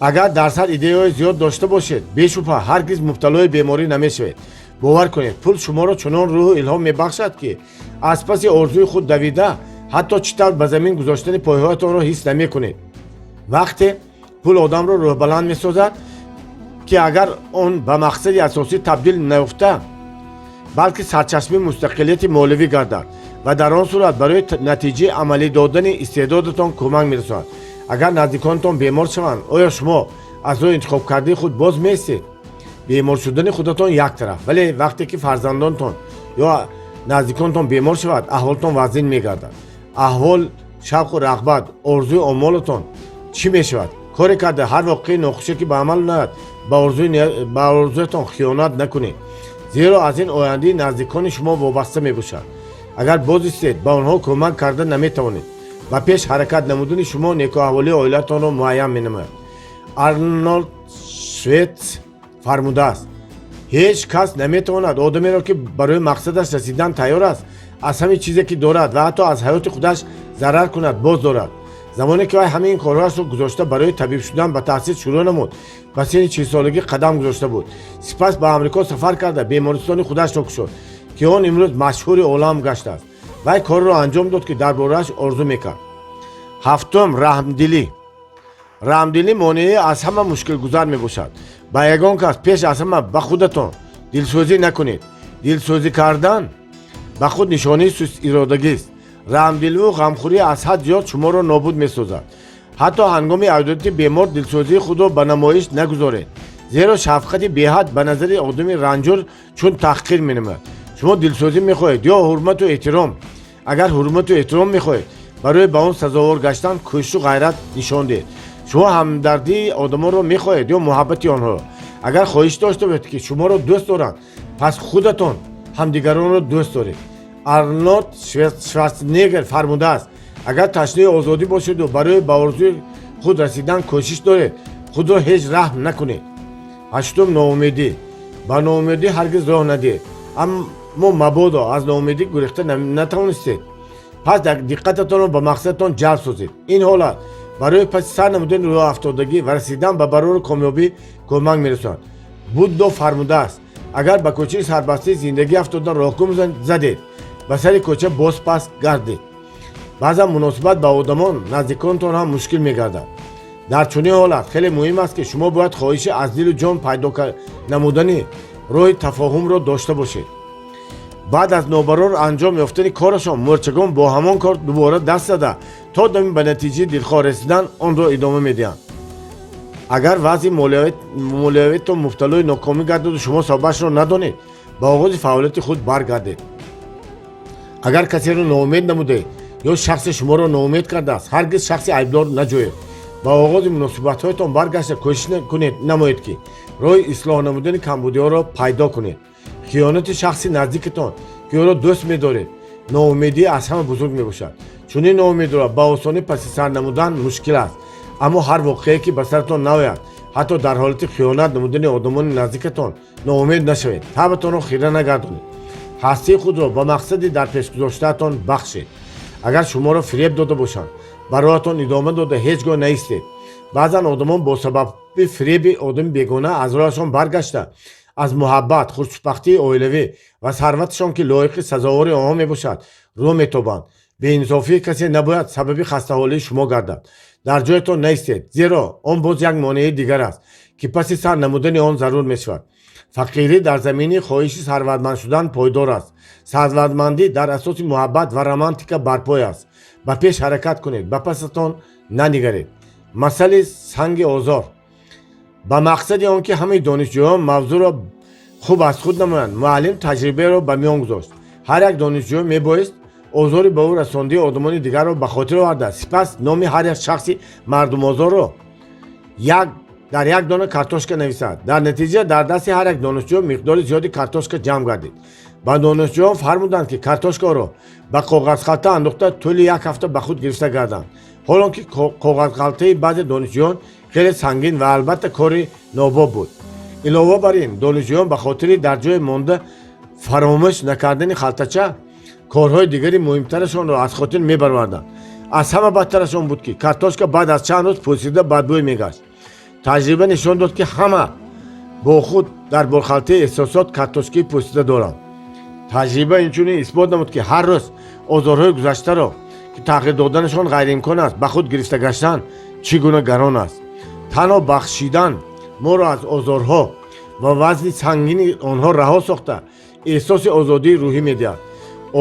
اگر درصد ایده زیاد داشته باشید بی‌شبهه هرگز مبتلای بیماری نمیشوید. باور کنید پول شما را چنان روح الهام میبخشد که از پس آرزوی خود دویده حتی چطور به زمین گذاشتن پایهایتان را حس نمی‌کنید. وقتی پول آدم را روح بلند می‌سازد که اگر آن به مقصد اساسی تبدیل نیفته بلکه سرچشمه مستقلیت مالوی گردد و در آن صورت برای نتیجه عملی دادن استعدادتان کمک می‌رساند. اگر نزدیکانتان بیمار شوند آیا شما از راه انتخاب کرده خود باز می‌ایستید؟ بیمار شدن خودتان یک طرف ولی وقتی که فرزندانتان یا نزدیکانتان بیمار شود احوالتان وزین می‌گردد. احوال шавқу рағбат орзуи омолатон чӣ мешавад? коре карда ҳар воқеи нохуше ки ба амал наояд ба орзуятон хиёнат накунед, зеро аз ин ояндаи наздикони шумо вобаста мебошад. агар боз истед ба онҳо кӯмак карда наметавонед, ба пеш ҳаракат намудани шумо некоаҳволии оилатонро муайян менамояд. арнолд швец фармудааст: ҳеҷ кас наметавонад одамеро ки барои мақсадаш расидан тайёр аст, аз ҳаме чизе ки дорад ва ҳатто аз ҳаёти худаш зарар кунад боз дорад. замоне ки вай ҳамаи ин корҳоашро гузошта барои табиб шудан ба таҳсил шурӯъ намуд, ба синни 40 солагӣ қадам гузошта буд. сипас ба амрико сафар карда бемористони худашро кушод ки он имрӯз машҳури олам гаштааст. вай корро анҷом дод ки дар борааш орзу мекард. ҳафтум, раҳмдилӣ. раҳмдилӣ монеъи аз ҳама мушкилгузар мебошад. ба ягон кас пеш аз ҳама ба худатон дилсӯзӣ накунед. дилсӯзӣ кардан ба худ нишонии сустиродагист. раҳмдиливу ғамхӯрӣ аз ҳад зиёд шуморо нобуд месозад. ҳатто ҳангоми авдодати бемор дилсӯзии худро ба намоиш нагузоред, зеро шафқати беҳад ба назари одами ранҷур чун таҳқир менамояд. шумо дилсӯзӣ мехоҳед ё ҳурмату эҳтиром? агар ҳурмату эҳтиром мехоҳед, барои ба он сазовор гаштан кӯшу ғайрат нишон диҳед. шумо ҳамдардии одамонро мехоҳед ё муҳаббати онҳоро? агар хоҳиш дошта бошед ки шуморо дӯст доранд, пас худатон ҳам дигаронро дӯст доред. арнолд шварценеггер фармудааст: агар ташнаи озодӣ бошеду барои ба орзуи худ расидан кӯшиш доред, худро ҳеҷ раҳм накунед. ҳаштум, ноумедӣ. ба ноумедӣ ҳаргиз роҳ надиҳед, аммо мабодо аз ноумедӣ гурехта натавонистед, пас диққататонро ба мақсадтон ҷалб созед. ин ҳолат барои паси сар намудани роҳафтодагӣ ва расидан ба барори комёбӣ кӯмак мерасонад. буддо фармудааст: агар ба кӯчаи сарбастаи зиндагӣ афтода роҳгум задед, ба сари кӯча боз пас гардед. баъзан муносибат ба одамон наздиконтон ҳам мушкил мегардад. дар чунин ҳолат хеле муҳим аст ки шумо бояд хоҳиши аз дилу ҷон пайдо намудани роҳи тафоҳумро дошта бошед. баъд аз нобарор анҷом ёфтани корашон, мӯрчагон бо ҳамон кор дубора даст зада то дами ба натиҷаи дилхоҳ расидан онро идома медиҳанд. агар вазъи молиявиятон мубталои нокомӣ гардиду шумо сабабашро надонед, ба оғози фаъолияти худ баргардед. агар касеро ноумед намудед ё шахсе шуморо ноумед кардааст, ҳаргиз шахси айбдор наҷӯед. ба оғози муносибатҳоятон баргашта кӯшиш намоед ки роҳи ислоҳ намудани камбудиҳоро пайдо кунед. хиёнати шахси наздикатон ки ӯро дӯст медоред, ноумедӣ аз ҳама бузург мебошад. чунин ноумедиро ба осонӣ паси сар намудан мушкил аст, аммо ҳар воқеае ки ба саратон наояд, ҳатто дар ҳолати хиёнат намудани одамони наздикатон, ноумед нашавед, табатонро хира нагардонед. ҳастии худро ба мақсади дар пеш гузоштаатон бахшед. агар шуморо фиреб дода бошанд, ба роҳатон идома дода ҳеҷ гоҳ наистед. баъзан одамон бо сабаби фиреби одами бегона аз роҳашон баргашта, аз муҳаббат, хушбахтии оилавӣ ва сарваташон ки лоиқи сазовори онҳо мебошад, рӯ метобанд. беинсофии касе набояд сабаби хастаҳолии шумо гардад. дар ҷоятон наистед, зеро он боз як монеъи дигар аст ки паси сар намудани он зарур мешавад. фақирӣ дар замини хоҳиши сарватманд шудан пойдор аст. сарватмандӣ дар асоси муҳаббат ва романтика барпой аст. ба пеш ҳаракат кунед, ба пасатон нанигаред. масъалаи санги озор. ба мақсади он ки ҳамаи донишҷӯён мавзӯъро хуб аз худ намоянд, муаллим таҷрибаеро ба миён гузошт. ҳар як донишҷӯ мебоист озори ба ӯ расондии одамони дигарро ба хотир оварда, сипас номи ҳар як шахси мардумозорро дар як дона картошка нависад. дар натиҷа дар дасти ҳар як донишҷӯ миқдори зиёди картошка ҷамъ гардид. ба донишҷӯён фармуданд ки картошкаро ба коғазхалта андохта тӯли як ҳафта ба худ гирифта гарданд. ҳоло ки коғазхалтаи баъзе донишҷӯён хеле сангин ва албатта кори нобоб буд. илова бар ин, донишҷӯён ба хотири дар ҷое монда фаромӯш накардани халтача корҳои дигари муҳимтарашонро аз хотир мебароварданд. аз ҳама бадтараш он буд ки картошка баъд аз чанд рӯз пӯсида бадбӯй мегашт. таҷриба нишон дод ки ҳама бо худ дар борхалтаи эҳсосот картошкаи пӯсида доранд. таҷриба инчунин исбот намуд ки ҳар рӯз озорҳои гузаштаро ки тағйир доданашон ғайриимкон аст ба худ гирифта гаштан чӣ гуна гарон аст. танҳо бахшидан моро аз озорҳо ва вазни сангини онҳо раҳо сохта эҳсоси озодии рӯҳӣ медиҳад.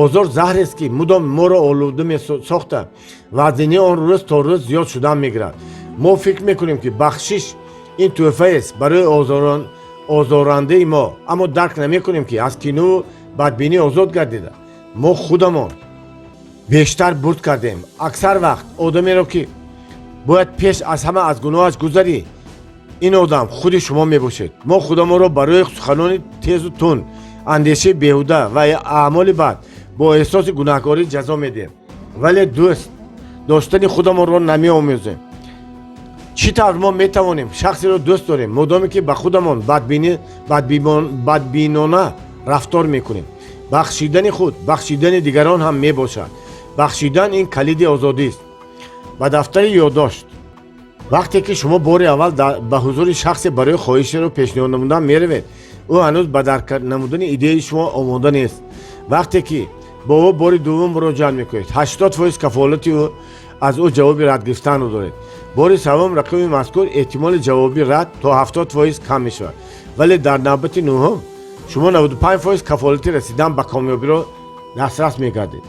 озор заҳрест ки мудом моро олуда месохта вазнини он рӯз то рӯз зиёд шудан мегирад. мо фикр мекунем ки бахшиш ин тӯҳфаест барои озорандаи мо, аммо дарк намекунем ки аз кину бадбинӣ озод гардида мо худамон بیشتر برد کردیم. اکثر وقت آدمی رو که باید پیش از همه از گناهش گذری، این آدم خود شما میباشید. ما خدا ما رو برای سخنان تیز و تند، اندیشه بیهوده و اعمال بد با احساس گناهکاری جزا میدیم، ولی داشتن خدا ما رو نمیآموزیم. چی طور ما میتوانیم شخصی رو دوست داریم مادامی که به خودمان بدبینانه رفتار میکنیم؟ بخشیدن خود بخشیدن دیگران هم میباشد. بخشیدن این کلید آزادی است. به دفتر یادداشت، وقتی که شما بار اول به حضور شخصی برای خواهش رو پیشنهاد نمودن میروید، او هنوز به درک نمودن ایده شما آماده نیست. وقتی که با او بار دوم مراجعه میکنید، 80% کفالت او از او جواب رد گرفتن رو دارید. بار سوم رقم مذکور احتمال جوابی رد تا 70% کم میشود، ولی در نوبت نهم شما 95% کفالت رسیدن به کامیابی رو دسترس میگردید.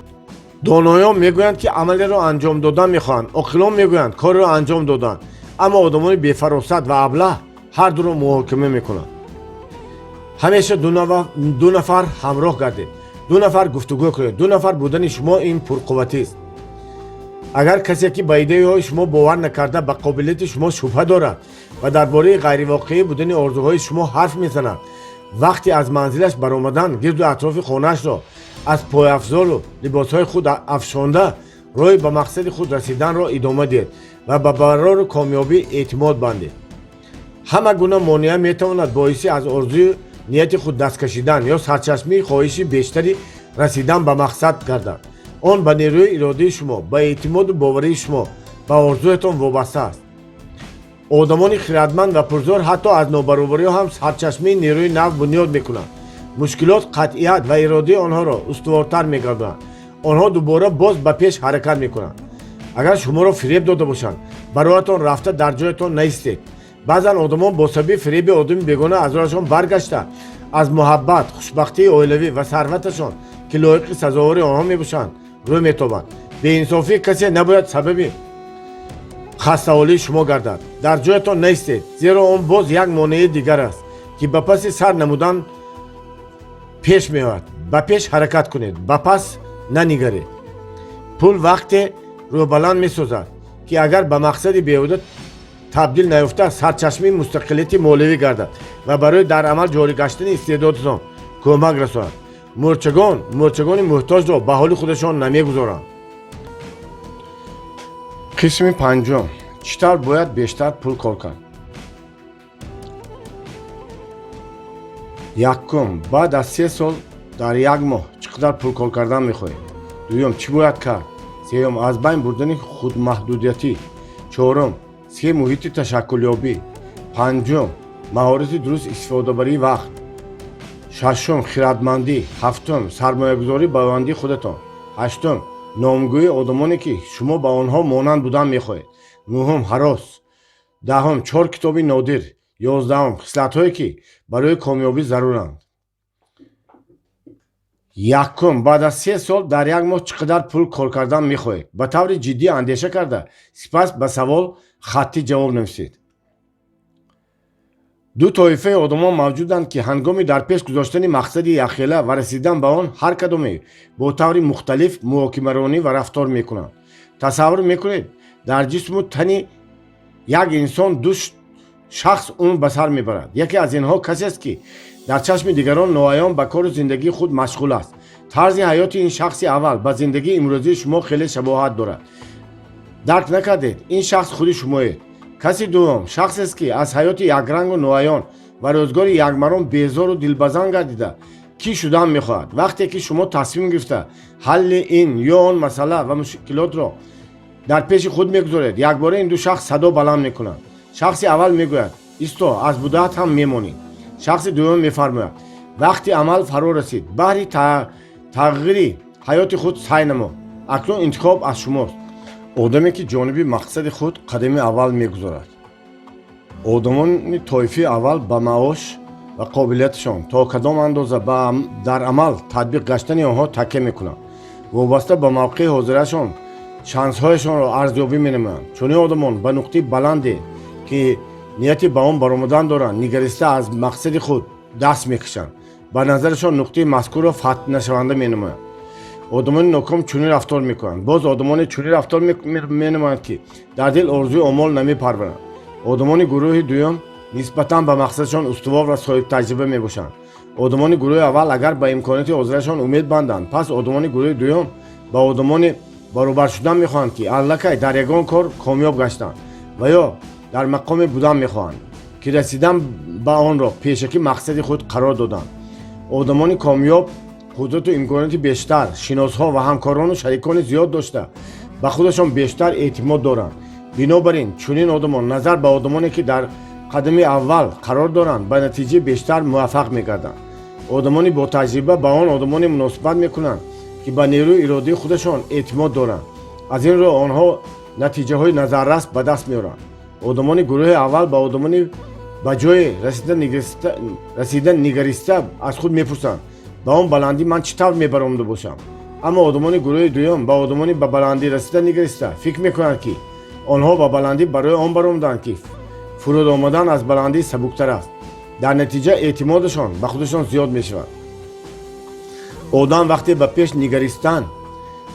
دانایان میگویند که عملی را انجام دادن میخواهند، عاقلان میگویند کار را انجام دادن، اما آدمان بی‌فراست و ابله هر دو را محاکمه میکنند. همیشه دو نفر همراه گردید، دو نفر گفتگو کنید. دو نفر بودن شما این پرقوتی است. اگر کسی که به ایده های شما باور نکرده به قابلیت شما شبهه دارد و درباره غیر واقعی بودن آرزوهای شما حرف میزند، وقتی از منزلش برآمدن گرد و اطراف خانه‌اش را از پای افزار و لباسهای خود افشانده راه به مقصد خود رسیدن را ادامه دهید و به برای کامیابی اعتماد بندید. همه گونه مانع میتواند باعثی از آرزوی نیت خود دست کشیدن یا سرچشمه خواهش بیشتری رسیدن به مقصد گردد. آن به نیروی اراده شما، به اعتماد و باوری شما به آرزویتان وابسته است. آدمان خردمند و پرزور حتی از نابرابری هم سرچشمه نیروی نفس بنیاد میکنند. مشکلات قطعیت و اراده آنها را استوارتر میگردند. آنها دوباره باز به پیش حرکت میکنند. اگر شما را فریب داده باشند، برایتان رفته در جایتان نیستید. بعضا آدمان با سبب فریب آدمی بیگانه از راهشان برگشته از محبت، خوشبختی عائلوی و ثروتشان که لایق سزاوار آنها میباشند روی میتابند. بی‌انصافی کسی نباید سبب خسته‌حالی شما گردد. در جایتان نیستید، زیرا آن باز یک مانع دیگر است که به پس سر نمودن پیش میاد. به پیش حرکت کنید، به پس ننگرید. پول وقتی رو بلند میسازد که اگر به مقصد بیهوده تبدیل نیفته سرچشمه مستقلیت مالوی گردد و برای در عمل جاری گشتن استعدادتان کمک رساند. مرچگان محتاج را به حال خودشان نمیگذارند. قسم پنجم، چطور باید بیشتر پول کار کرد؟ یکم، بعد از 3 سال در یک ماه چقدر پول کار کردن میخواهید؟ دوم، چی باید کرد؟ سوم، از بین بردن خودمحدودیتی. چهارم، سه محیط تشکلیابی. پنجم، مهارت درست استفاده بری وقت. ششم، خردمندی. هفتم، سرمایه گذاری به آینده خودتان. هشتم، نامگویی آدمانی که شما به آنها مانند بودن میخواهید. نهم، هراس. دهم، 4 کتاب نادر. 11م، خصلت‌هایی که برای کامیابی ضرورند. یکم، بعد از 3 سال در یک ماه چقدر پول کار کردن میخواهید؟ به طور جدی اندیشه کرده سپس به سوال خطی جواب نویسید. دو طایفه آدمان موجودند که هنگامی در پیش گذاشتن مقصد یخیله و رسیدن به آن هر کدامی با طور مختلف محاکمه‌رانی و رفتار میکنند. تصور میکنید در جسم و تن یک انسان دو شخص اون به سر میبرد. یکی از اینها کسی است که در چشم دیگران ناعیان به کار زندگی خود مشغول است. طرز حیات این شخص اول با زندگی امروزی شما خیلی شباهت دارد. درک نکردید این شخص خود شمایید. کسی دوم شخص است که از حیات یک رنگ و ناعیان و روزگار یک مرام بیزار و دلبزن گردیده کی شدن میخواهد. وقتی که شما تصمیم گرفته حل این یا آن مسئله و مشکلات را در پیش خود میگذارید، یک باره این دو شخص صدا بلند میکنند. شخص اول میگوید ایستا، از بودت هم میمانی. شخص دوم میفرماید وقتی عمل فرا رسید بهر تغییری حیات خود سعی نما، اکنون انتخاب از شماست. آدمی که جانب مقصد خود قدم اول میگذارد. آدمان طایفه اول به معاش و قابلیتشان تا کدام اندازه در عمل تطبیق گشتن آنها تکیه میکنند. وابسته به موقع حاضرشان شانس‌هایشان را ارزیابی می‌نمایند. چون آدمان به نقطه بلندی که نیت به آن برآمدن دارند نگریسته از مقصد خود دست میکشند. به نظرشان نقطه مذکور را فتح نشونده مینمایند. одамони ноком чунин рафтор мекунанд. боз одамоне чунин рафтор менамоянд ки дар дил орзуи омол намепарваранд. одамони гурӯҳи дуюм нисбатан ба мақсадшон устувор ва соҳибтаҷриба мебошанд. одамони гурӯҳи аввал агар ба имконияти ҳозирашон умед банданд, пас одамони гурӯҳи дуюм ба одамони баробар шудан мехоҳанд ки аллакай дар ягон кор комёб гаштанд ва ё дар мақоме будан мехоҳанд ки расидан ба онро пешакӣ мақсади худ қарор доданд. одамони комёб қудрату имконияти бештар, шиносҳо ва ҳамкорону шарикони зиёд дошта ба худашон бештар эътимод доранд. бинобар ин чунин одамон назар ба одамоне ки дар қадами аввал қарор доранд ба натиҷаи бештар муваффақ мегарданд. одамони ботаҷриба ба он одамоне муносибат мекунанд ки ба нерӯи иродии худашон эътимод доранд. аз ин роҳ онҳо натиҷаҳои назаррас ба даст меоранд. одамони гурӯҳи аввал ба одамони ба ҷое расида нигариста аз худ мепурсанд ба он баландӣ ман чӣ тавр мебаромада бошам. аммо одамони гурӯҳи дуюм ба одамони ба баландӣ расида нигариста фикр мекунанд ки онҳо ба баландӣ барои он баромаданд ки фуруд омадан аз баландӣ сабуктар аст. дар натиҷа эътимодашон ба худашон зиёд мешавад. одам вақте ба пеш нигаристан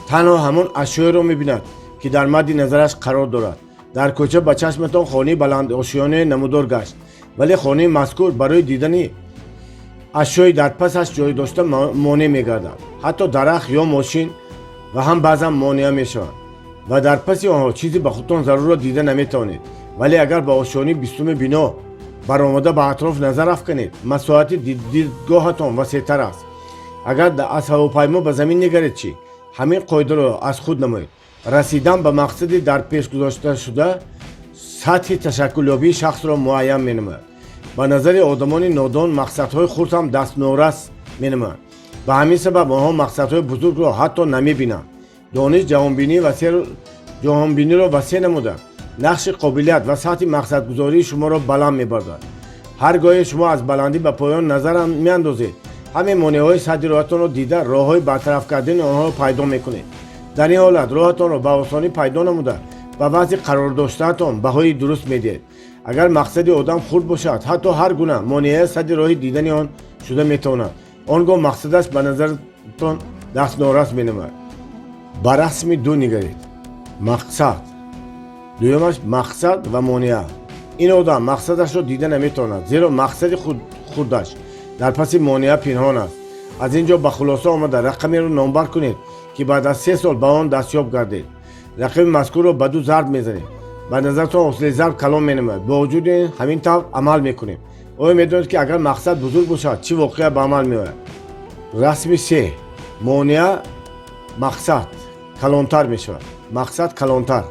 танҳо ҳамон ашёеро мебинад ки дар мадди назараш қарор дорад. дар кӯча ба чашматон хонаи баландошиёнае намудор гашт, вале хонаи мазкур барои дидани ашёи дар пасаш ҷой дошта монеъ мегардад. ҳатто дарахт ё мошин ва ҳам баъзан монеа мешаванд ва дар паси онҳо чизе ба худтон зарурро дида наметавонед. вале агар ба ошёни бистуми бино баромада ба атроф назар афканед, масоҳати дидгоҳатон васеътар аст. агар аз ҳавопаймо ба замин niгаред чӣ? ҳамин қоидаро аз худ намоед. расидан ба мақсади дар пеш гузошташуда сатҳи ташаккулёбии шахсро муайян менамояд. ба назари одамони нодон мақсадҳои хурд ҳам дастнорас менамоянд. ба ҳамин сабаб онҳо мақсадҳои бузургро ҳатто намебинанд. дониш ҷаҳонбиниро васеъ намуда нақши қобилият ва сатҳи мақсадгузории шуморо баланд мебардад. ҳар гоҳе шумо аз баландӣ ба поён назар меандозед, ҳамин монеъҳои садди роҳатонро дида роҳҳои бартараф кардани онҳоро пайдо мекунед. дар ин ҳолат роҳатонро ба осонӣ пайдо намуда ба вазъи қарор доштаатон баҳои дуруст медиҳед. агар мақсади одам хурд бошад, ҳатто ҳар гуна монеъае садди роҳи дидани он шуда метавонад. он гоҳ мақсадаш ба назартон дастнорас менамояд. ба расми ду нигаред. мақсад дуюмаш мақсад ва монеа. ин одам мақсадашро дида наметавонад, зеро мақсади худаш дар паси монеа пинҳон аст. аз ин ҷо ба хулоса омада рақамеро номбар кунед ки баъд аз 3 сол ба он дастёб гардед. рақами мазкурро ба ду зарб мезанед. ба назартон ҳосили зарб калон менамояд. бо вуҷуди ин ҳамин тавр амал мекунем. оё медонед ки агар мақсад бузург бошад чӣ воқеа ба амал меояд? расми 3. монеа мақсад калонтар мешавад. мақсад калонтар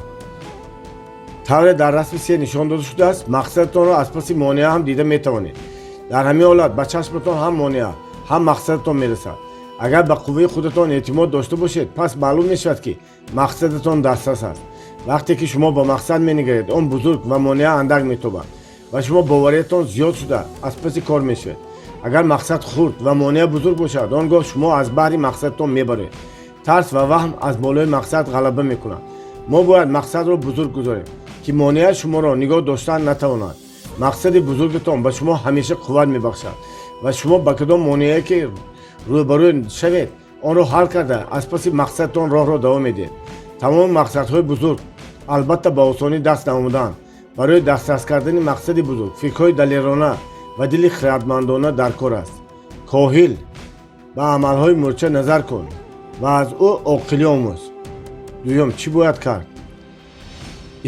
тавре дар расми 3 нишон дода шудааст. мақсадатонро аз паси монеа ҳам дида метавонед. дар ҳамин ҳолат ба чашматон ҳам монеа ҳам мақсадатон мерасад. агар ба қувваи худатон эътимод дошта бошед, пас маълум мешавад ки мақсадатон дастрас аст. вақте ки шумо ба мақсад менигаред, он бузург ва монеа андак метобад ва шумо бовариятон зиёд шуда аз паси кор мешавед. агар мақсад хурд ва монеа бузург бошад, он гоҳ шумо аз баҳри мақсадатон мебаред. тарс ва ваҳм аз болои мақсад ғалаба мекунад. мо бояд мақсадро бузург гузорем ки монеа шуморо нигоҳ доштан натавонад. мақсади бузургатон ба шумо ҳамеша қувват мебахшад ва шумо ба кадом монеае ки рӯбарӯ шавед, онро ҳал карда аз паси мақсадтон роҳро давом медиҳед. тамоми мақсадҳои бузург албатта ба осонӣ даст наомуданд. барои дастрас кардани мақсади бузург фикрҳои далерона ва дили хиратмандона дар кор аст. коҳил ба амалҳои мурча назар кун ва аз ӯ оқилӣ омӯз. дуюм, чӣ бояд кард?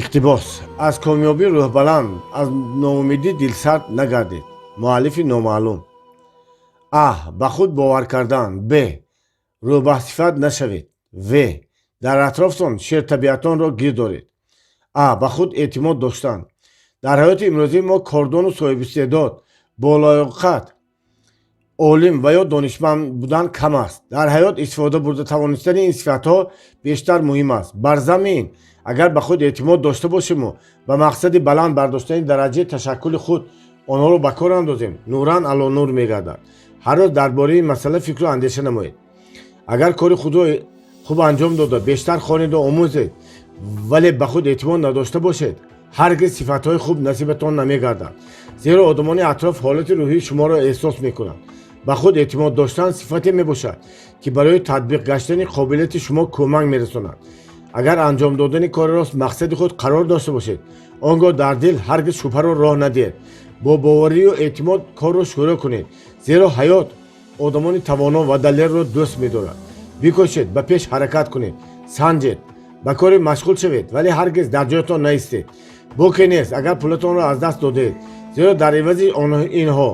иқтибос. аз комёбии рӯҳбаланд аз ноумедӣ дилсард нагардед. муаллифи номаълум. а. ба худ бовар кардан. б. рӯбасифат нашавед. в. дар атрофтон шертабиатонро гир доред. а. ба худ эътимод доштан. дар ҳаёти имрӯзӣ мо кордону соҳибистеъдод, болоиқат, олим ва ё донишманд будан кам аст. дар ҳаёт истифода бурда тавонистани ин сифатҳо бештар муҳим аст. бар замин агар ба худ эътимод дошта бошему ба мақсади баланд бардоштани дараҷаи ташаккули худ онҳоро ба кор андозем, нуран ало нур мегардад. ҳар рӯз дар бораи ин масъала фикру андеша намоед. агар кори худро хуб анҷом дода бештар хонеду омӯзед, вале ба худ эътимод надошта бошед, ҳаргиз сифатҳои хуб насибатон намегардад. зеро одамони атроф ҳолати рӯҳии шуморо эҳсос мекунанд. ба худ эътимод доштан сифате мебошад ки барои татбиқ гаштани қобилияти шумо кӯмак мерасонад. агар анҷом додани кори рост мақсади худ қарор дошта бошед, он гоҳ дар дил ҳаргиз шубҳаро роҳ надиҳед. бо боварию эътимод корро шӯро кунед, зеро ҳаёт одамони тавоно ва далерро дӯст медорад. бикӯшед, ба пеш ҳаракат кунед, санҷед, ба коре машғул шавед, вале ҳаргиз дар ҷоятон наистед. боке нест агар пулатонро аз даст додед, зеро дар эвази инҳо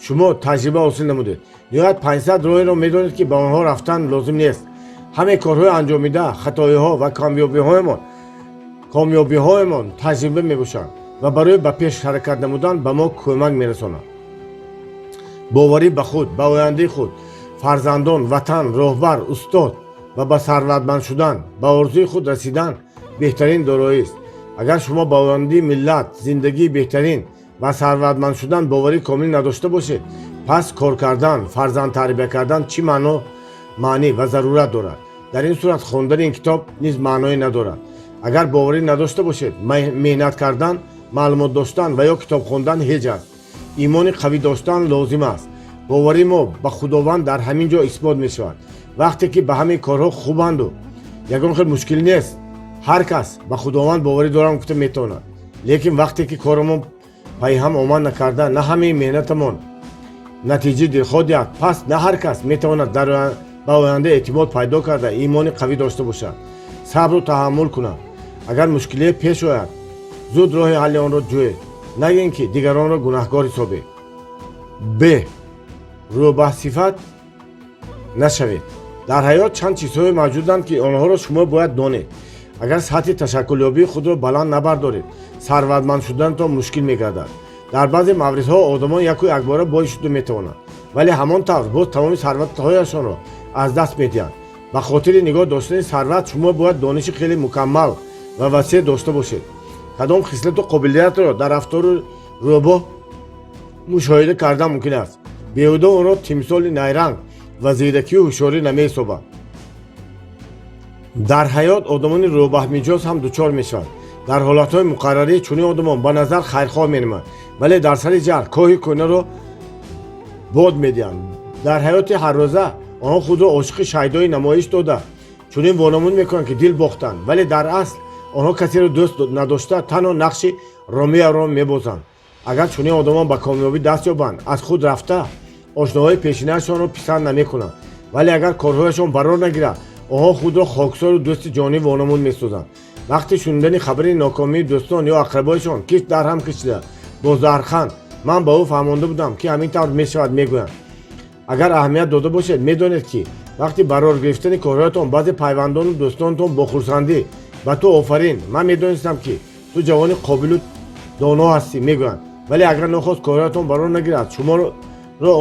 шумо таҷриба ҳосил намудед. ниҳоят 500 роҳеро медонед ки ба онҳо рафтан лозим нест. ҳамаи корҳои анҷомида, хатоиҳо ва камёбиҳоямон таҷриба мебошанд ва барои ба пеш ҳаракат намудан ба мо кӯмак мерасонанд. боварӣ ба худ, ба ояндаи худ, фарзандон, ватан, роҳбар, устод ва ба сарватманд шудан, ба орзуи худ расидан беҳтарин дороист. агар шумо ба ояндаи миллат, зиндагии беҳтарин ва сарватманд шудан боварӣ комил надошта бошед, пас кор кардан, фарзанд тарбия кардан чӣ маънӣ ва зарурат дорад? дар ин сурат хондани ин китоб низ маъное надорад. агар боварӣ надошта бошед, меҳнат кардан, маълумот доштан ва ё китоб хондан ҳеҷ аст. имони қавӣ доштан лозим аст. боварии мо ба худованд дар ҳамин ҷо исбот мешавад. вақте ки ба ҳамаи корҳо хубанду ягон хел мушкил нест, ҳар кас ба худованд боварӣ дорам гуфта метавонад. лекин вақте ки корамон пайҳам омад накарда, на ҳамаи меҳнатамон натиҷаи дилхоҳ диҳад, пас на ҳар кас метавонад ба оянда эътимод пайдо карда имони қавӣ дошта бошад, сабру таҳаммул кунад. агар мушкилие пеш ояд, зуд роҳи ҳалли онро ҷӯед, нагӯед ки дигаронро гунаҳкор ҳисобед. б. рӯбаҳсифат нашавед. дар ҳаёт чанд чизҳое мавҷуданд ки онҳоро шумо бояд донед. агар сатҳи ташаккулёбии худро баланд набардоред, сарватманд шуданатон мушкил мегардад. дар баъзе мавридҳо одамон яку якбора бой шуда метавонанд, вале ҳамон тавр боз тамоми сарватҳояшонро аз даст медиҳанд. ба хотири нигоҳ доштани сарват шумо бояд дониши хеле мукаммал ва васеъ дошта бошед. кадом хислату қобилиятро дар рафтору рӯбоҳ мушоҳида кардан мумкин аст. беҳуда онро тимсоли найранг ва зиракию ҳушёрӣ намеҳисобад. дар ҳаёт одамони рӯбаҳмиҷоз ҳам дучор мешаванд. дар ҳолатҳои муқаррарӣ чунин одамон ба назар хайрхоҳ менаманд, вале дар сари ҷаҳл коҳи кӯнаро бод медиҳанд. дар ҳаёти ҳаррӯза онҳо худро ошиқи шайдоӣ намоиш дода чунин вонамуд мекунанд ки дил бохтанд, вале дар асл онҳо касеро дӯст надошта танҳо нақши ромеоро мебозанд. агар чунин одамон ба комёбӣ даст ёбанд, аз худ рафта ошноҳои пешинаашонро писанд намекунанд, вале агар корҳояшон барор нагирад, онҳо худро хоксору дӯсти ҷонӣ вонамуд месозанд. вақти шунидани хабари нокомии дӯстон ё ақрабоишон киш дар ҳам кашида бо заҳрхан, ман ба ӯ фаҳмонда будам ки ҳамин тавр мешавад мегӯянд. агар аҳамият дода бошед, медонед ки вақти барор гирифтани корҳоятон баъзе пайвандону дӯстонатон бо хурсандӣ ба ту офарин, ман медонистам ки ту ҷавони қобилу доно ҳастӣ мегӯянд, вале агар нохост корҳоятон барор нагирад, шуморо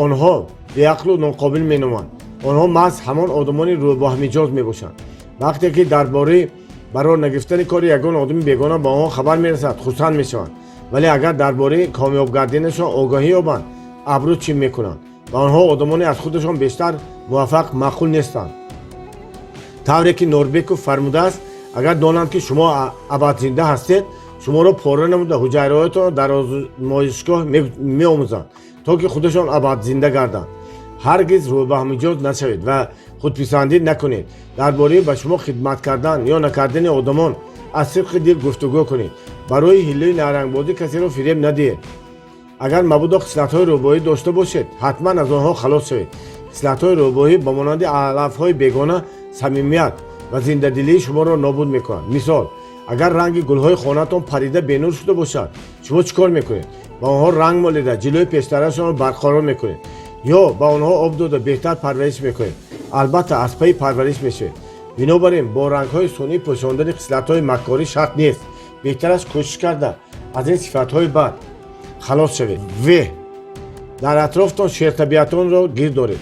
онҳо беақлу ноқобил меноманд. онҳо маҳз ҳамон одамони рӯбаҳмиҷоз мебошанд. вақте ки дар бораи барор нагирифтани кори ягон одами бегона ба онҳо хабар мерасад, хурсанд мешаванд, вале агар дар бораи комёб гардидашон огаҳӣ ёбанд, абрӯ чӣ мекунанд? ва онҳо одамоне аз худашон бештар муваффақ маъқул нестанд. тавре ки Норбеков фармудааст, агар донанд ки шумо абадзинда ҳастед, шуморо пора намуда ҳуҷайраҳоятонро дар озмоишгоҳ меомӯзанд, то ки худашон абадзинда гарданд. ҳаргиз рӯбаҳмиҷоз нашавед ва худписандӣ накунед. дар бораи ба шумо хидмат кардан ё накардани одамон аз сидқи дил гуфтугӯ кунед. барои ҳиллаи найрангбозӣ касеро фиреб надиҳед. агар мабудо хислатҳои рӯбоҳӣ дошта бошед, ҳатман аз онҳо халос шавед. хислатҳои рӯбоҳӣ ба монанди алафҳои бегона самимият ва зиндадилии шуморо нобуд мекунанд. мисол, агар ранги гулҳои хонаатон парида бенур шуда бошад, шумо чӣ кор мекунед? ба онҳо ранг молида ҷилӯи пештарашонро барқарор мекунед ё ба онҳо об дода беҳтар парвариш мекунед. албатта аз пайи парвариш мешавед. бинобар ин бо рангҳои сунъӣ пӯшондани хислатҳои маккорӣ шарт нест. беҳтараш кӯшиш карда аз ин сифатҳои бад халос шавед. в. дар атрофтон шертабиатонро гирд доред.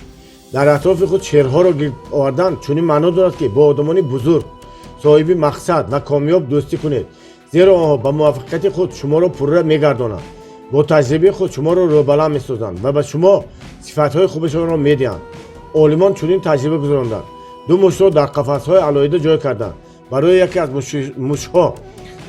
дар атрофи худ шерҳоро гирд овардан чунин маъно дорад ки бо одамони бузург, соҳиби мақсад ва комёб дӯстӣ кунед, зеро онҳо ба муваффақияти худ шуморо пурра мегардонанд. бо таҷрибаи худ шуморо рӯбаланд месозанд ва ба шумо сифатҳои хубашонро медиҳанд. олимон чунин таҷриба гузаронданд. ду мушро дар қафасҳои алоҳида ҷой карданд. барои яке аз мушҳо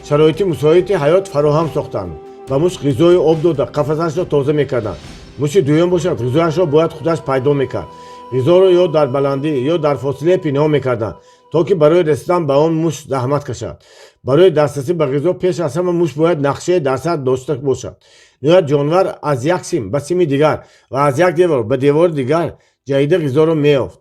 шароити мусоити ҳаёт фароҳам сохтанд. ба муш ғизою об дода қафасашро тоза мекарданд. муши дуюм бошад ғизояшро бояд худаш пайдо мекард. ғизоро ё дар баландӣ ё дар фосилаи пинҳон мекарданд то ки барои расидан ба он муш заҳмат кашад. барои дастрасӣ ба ғизо пеш аз ҳама муш бояд нақшаи дар сар дошта бошад. нояд ҷонвар аз як сим ба сими дигар ва аз як девор ба девори дигар ҷайида ғизоро меёфт.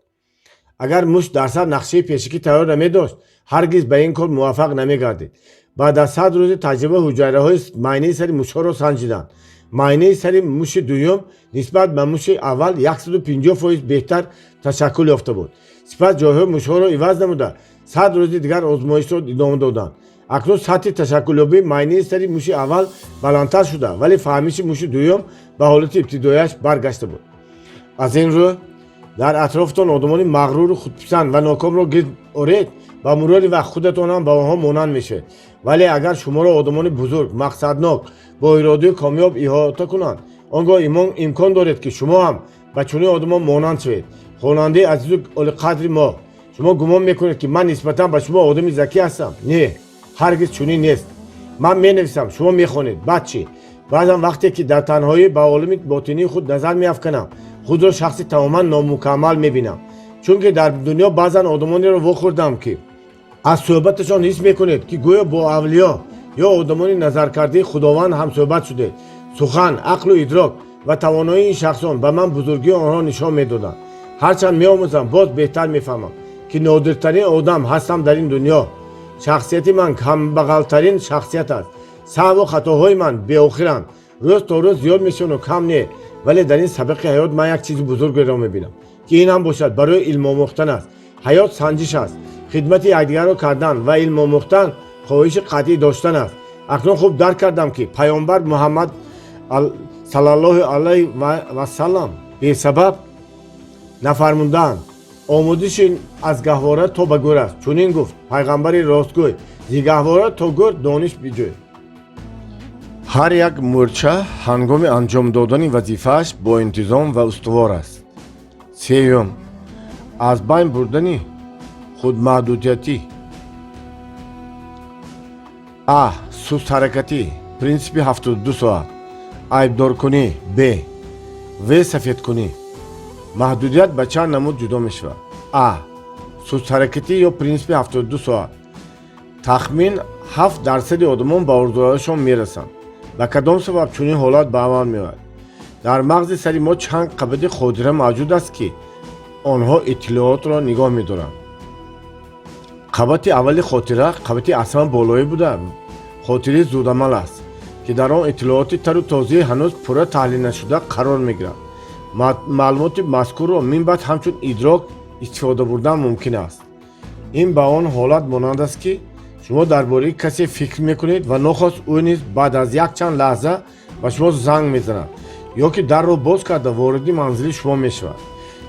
агар муш дар сар нақшаи пешакӣ тайёр намедошт ҳаргиз ба ин кор муваффақ намегардид. баъд аз 100 рӯзи таҷриба ҳуҷайраҳои майнаи сари мушҳоро санҷиданд. майнаи сари муши дуюм нисбат ба муши аввал 150% беҳтар ташаккул ёфта буд. сипас ҷойҳои мушҳоро иваз намуда 100 рӯзи дигар озмоишро идома доданд. акнун сатҳи ташаккулёбии майнаи сари муши аввал баландтар шуда, вале фаҳмиши муши дуюм ба ҳолати ибтидоияш баргашта буд. аз ин рӯ дар атрофтон одамони мағруру худписанд ва нокомро гирд оред, ба мурори вақт худатон ҳам ба онҳо монанд мешавед. вале агар шуморо одамони бузург, мақсаднок, бо иродаи комёб иҳота кунанд, он гоҳ имкон доред ки шумо ҳам ба чунин одамон монанд шавед. хонандаи азизу олиқадри мо, шумо гумон мекунед ки ман нисбатан ба шумо одами закӣ ҳастам? не, ҳаргиз чунин нест. ман менависам, шумо мехонед. баъд чӣ? баъзан вақте ки дар танҳоӣ ба олами ботинии худ назар меафканам, худро шахси тамоман номукаммал мебинам. чунки дар дунё баъзан одамонеро вохӯрдам ки аз суҳбаташон ҳис мекунед ки гӯё бо авлиё ё одамони назаркардаи худованд ҳамсӯҳбат шудед. сухан, ақлу идрок ва тавоноии ин шахсон ба ман бузургии онҳо нишон медоданд. ҳарчанд меомӯзам, боз беҳтар мефаҳмам ки нодиртарин одам ҳастам дар ин дунё. шахсияти ман камбағалтарин шахсият аст. саҳву хатоҳои ман беохиранд. рӯз то рӯз зиёд мешаванд, кам не. вале дар ин сабақи ҳаёт ман як чизи бузургеро мебинам ки ин ҳам бошад барои илм омӯхтан аст. ҳаёт санҷиш аст. хидмати якдигарро кардан ва илм омӯхтан хоҳиши қатъӣ доштан аст. акнун хуб дарк кардам ки пайғомбар муҳаммад саллаллоҳу алайҳи васаллам бесабаб нафармуданд омӯзиши аз гаҳвора то ба гӯр аст. чунин гуфт пайғамбари ростгӯй: зи гаҳвора то гӯр дониш биҷӯй. ҳар як мӯрча ҳангоми анҷом додани вазифааш бо интизом ва устувор аст. сеюм, аз байн бурдани худмаҳдудиятӣ. а. сустҳаракатӣ, принсипи 72 соат. айбдоркунӣ. б. сафедкунӣ. маҳдудият ба чанд намуд ҷудо мешавад. а. сустҳаракатӣ ё принсипи 72 соат. тахмин 7% одамон ба орзуҳояшон мерасанд. ба кадом сабаб чунин ҳолат ба амал меояд? дар мағзи сари мо чанд қабати хотира мавҷуд аст ки онҳо иттилоотро нигоҳ медоранд. қабати аввали хотира қабати асlan болоӣ буда хотири зудамал аст ки дар он иттилооти тару тозаи ҳанӯз пурра таҳлил нашуда қарор мегирад. маълумоти мазкурро минбаъд ҳамчун идрок истифода бурдан мумкин аст. ин ба он ҳолат монанд аст ки шумо дар бораи касе фикр мекунед ва нохост ӯ низ баъд аз якчанд лаҳза ба шумо занг мезанад ё ки дарро боз карда вориди манзили шумо мешавад,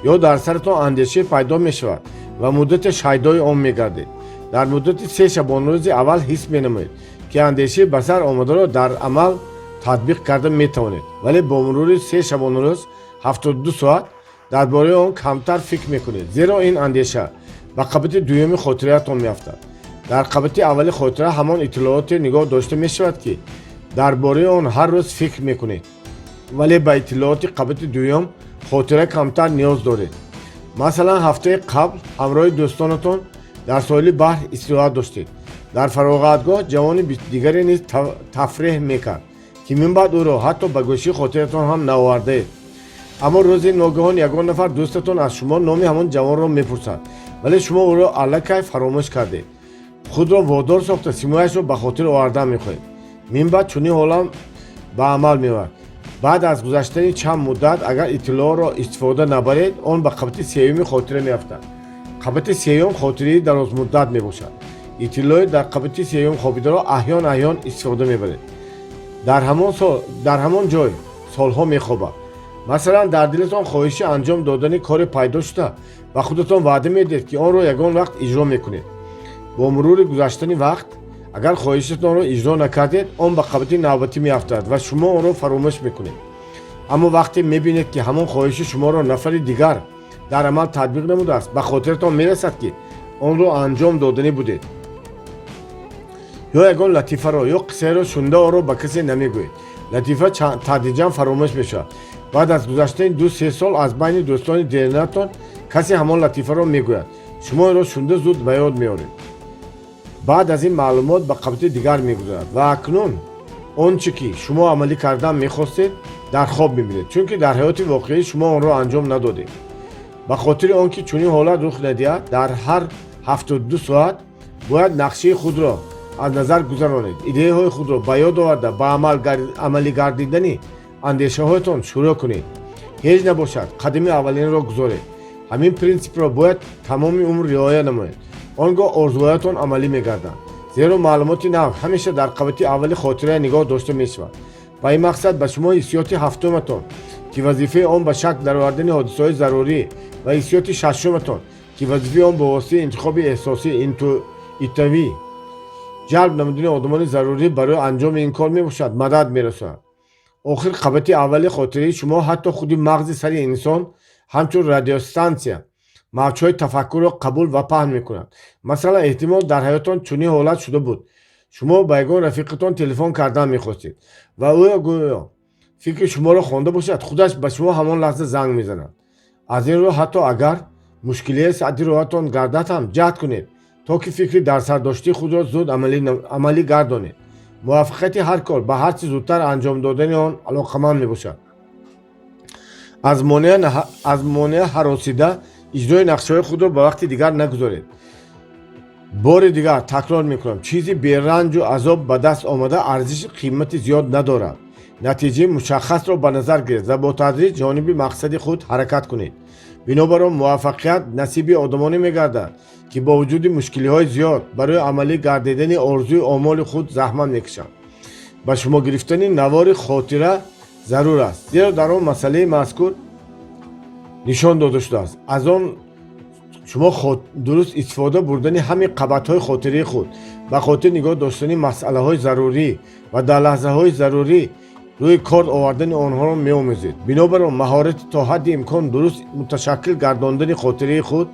ё дар саратон андешае пайдо мешавад ва муддате шайдои он мегардед. дар муддати 3 шабонрӯзи аввал ҳис менамоед ки андешаи ба сар омадаро дар амал татбиқ карда метавонед, вале бо мурури 3 шабонрӯз 72 соат дар бораи он камтар фикр мекунед, зеро ин андеша ба қабати дуюми хотираатон меафтад. дар қабати аввали хотира ҳамон иттилооте нигоҳ дошта мешавад ки дар бораи он ҳар рӯз фикр мекунед, вале ба иттилооти қабати дуюм хотира камтар ниёз доред. масалан, ҳафтаи қабл ҳамроҳи дӯстонатон дар соҳили баҳр истироҳат доштед. дар фароғатгоҳ ҷавони дигаре низ тафреҳ мекард ки минбаъд ӯро ҳатто ба гӯшии хотиратон ҳам наовардаед. аммо рӯзе ногаҳон ягон нафар дӯстатон аз шумо номи ҳамон ҷавонро мепурсад, вале шумо ӯро аллакай фаромӯш кардед. худро водор сохта симояшро ба хотир овардан мехоҳед. минбаъд чунин ҳолат ба амал меояд. баъд аз гузаштани чанд муддат агар иттилооро истифода набаред, он ба қабати сеюми хотира меафтад. қабати сеюм хотирии дарозмуддат мебошад. иттилои дар қабати сеюм хобидаро аҳён истифода мебаред. дар ҳамон ҷой солҳо мехобад. масалан, дар дилатон хоҳиши анҷом додани коре пайдо шуда ва худатон ваъда медиҳед ки онро ягон вақт иҷро мекунед. бо мурури гузаштани вақт агар хоҳишатонро иҷро накардед, он ба қабати навбатӣ меафтад ва шумо онро фаромӯш мекунед. аммо вақте мебинед ки ҳамон хоҳиши шуморо нафари дигар дар амал татбиқ намудааст, ба хотиратон мерасад ки онро анҷом доданӣ будед. ё ягон латифаро ё қиссаеро шунда онро ба касе намегӯед. латифа тадриҷан фаромӯш мешавад. بعد از گذشتن 2-3 سال از بین دوستان دیرینتان کسی همان لطیفه را میگوید شما را شونده زود به یاد میارید. بعد از این معلومات به قبط دیگر میگذارد و اکنون آنچه که شما عملی کردن میخواستید در خواب میبینید چون که در حیات واقعی شما آن را انجام ندادید. به خاطر آنکه چنین حالت رخ ندهد در هر 72 ساعت باید نقشه خود را از نظر گذرانید، ایده های خود را به یاد آورده به عملی گردیدن اندیشه هایتان شروع کنید. هیچ نباشد قدم اولین را گذارید. همین پرینسیپ را باید تمام عمر رعایت نمایید. آنگاه آرزوهایتان عملی میگردند. زیرا معلومات نو همیشه در قبط اول خاطره نگاه داشته میشود. با این مقصد به شما حسیات هفتمتان که وظیفه آن به شک در آوردن حادثه‌های ضروری و حسیات ششمتان که وظیفه آن به واسطه انتخاب احساسی اینتویتیوی جلب نمودن آدمان ضروری برای انجام این کار میباشد مدد میرساند. آخر قبط اول خاطره شما حتی خودی مغز سری انسان همچون رادیوستانسیا موجهای تفکر را قبول و پهن میکنند. مثلا احتمال در حیاتان چنین حالت شده بود شما به یگان رفیقتان تلفن کردن میخواستید و او گویا فکر شما را خوانده باشد خودش به شما همان لحظه زنگ میزند. از این رو حتی اگر مشکلی ساعتی راهتان گردد هم جهد کنید تا که فکری در سر داشته خود را زود عملی گردانید. موفقیت هر کار به هر چه زودتر انجام دادن آن علاقمند میباشد. از مانع هراسیده اجرای نقشه خود را به وقت دیگر نگذارید. بار دیگر تکرار میکنم چیزی بی رنج و عذاب به دست آمده ارزش قیمت زیاد ندارد. نتیجه مشخص را به نظر گیرید و با تدریج جانب مقصد خود حرکت کنید. بنابراین موفقیت نصیب آدمانی میگردد که با وجود مشکلی های زیاد برای عملی گردیدن آرزوی آمال خود زحمت میکشند. به شما گرفتن نوار خاطره ضرور است زیرا در آن مسئله مذکور نشان داده شده است. از آن شما درست استفاده بردن همین قبط های خاطره خود به خاطر نگاه داشتن مسئله های ضروری و در لحظه های ضروری روی کار آوردن آنها را می آموزید. بنابراین مهارت تا حد امکان درست متشکل گرداندن خاطره خود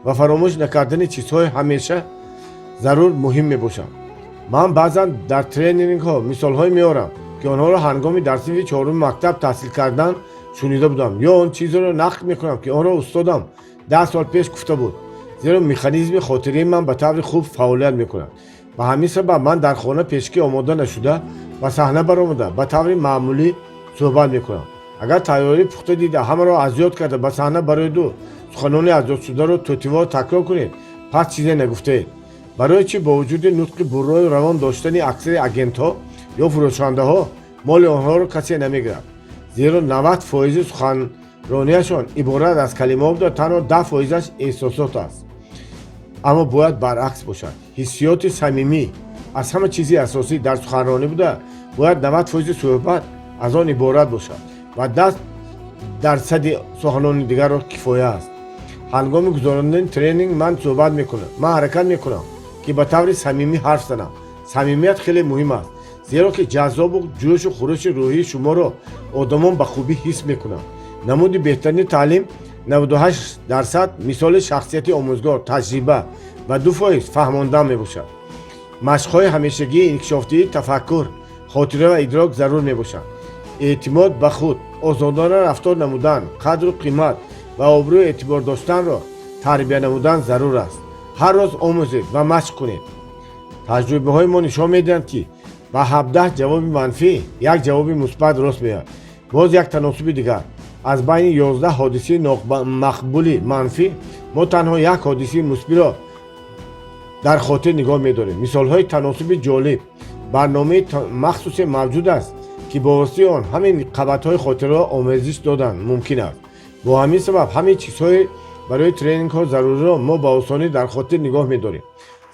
و فراموش نکردن چیزهای همیشه ضرور مهم می باشد. من بعضا در ترینینگ ها مثال های میارم که آنها را هنگامی در صف 4 مکتب تحصیل کردن شنیده بودم یا آن چیز را نقل میکنم که آن را استادم 10 سال پیش گفته بود زیرا مکانیزم خاطره من به طور خوب فعالیت میکند. به همین سبب من در خانه پیشکی آماده نشده و صحنه برآمده به طور معمولی صحبت میکنم. اگر تیاری پخته دیده همه را اذیت کرده به صحنه برای دو سخنان اذیت شده را توتیوار تکرار کنید پس چیزی نگفته اید. برای چی با وجود نطق برای روان داشتن اکثر اجنت ها یا فروشنده ها مال آنها را کسی نمیگیرد زیرا 90% سخنرانیشان عبارت از کلمات بوده تنها 10%ش احساسات است. اما باید برعکس باشد. حسیات صمیمی از همه چیزی اساسی در سخنرانی بوده باید 90% صحبت از آن عبارت باشد و 10% سخنان دیگر را کفایه است. هنگام گذراندن ترینینگ من صحبت میکنم من حرکت میکنم که به طور صمیمی حرف زنم. صمیمیت خیلی مهم است زیرا که جذاب و جوش و خروش روحی شما را آدمان به خوبی حس میکنند. نمود بهترین تعلیم 98% مثال شخصیت آموزگار تجربه و 2% فهماندن میباشد. مشق‌های همیشگی انکشافی تفکر خاطره و ادراک ضرور میباشد. اعتماد به خود آزادانه رفتار نمودن قدر و قیمت و آبرو اعتبار داشتن را تربیت نمودن ضرور است. هر روز آموزید و مشق کنید. تجربه های ما نشان میدهند که با 17 جواب منفی یک جواب مثبت راست میاد. باز یک تناسب دیگر از بین 11 حادثه مقبولی منفی ما تنها یک حادثه مثبت را در خاطر نگاه می‌داریم. مثال‌های تناسب جالب برنامه مخصوص موجود است که با واسطه آن همین قبط‌های خاطره را آموزش دادن ممکن است. با همین سبب همین چیزهای برای ترینینگ ها ضروری را ما با آسانی در خاطر نگاه می‌داریم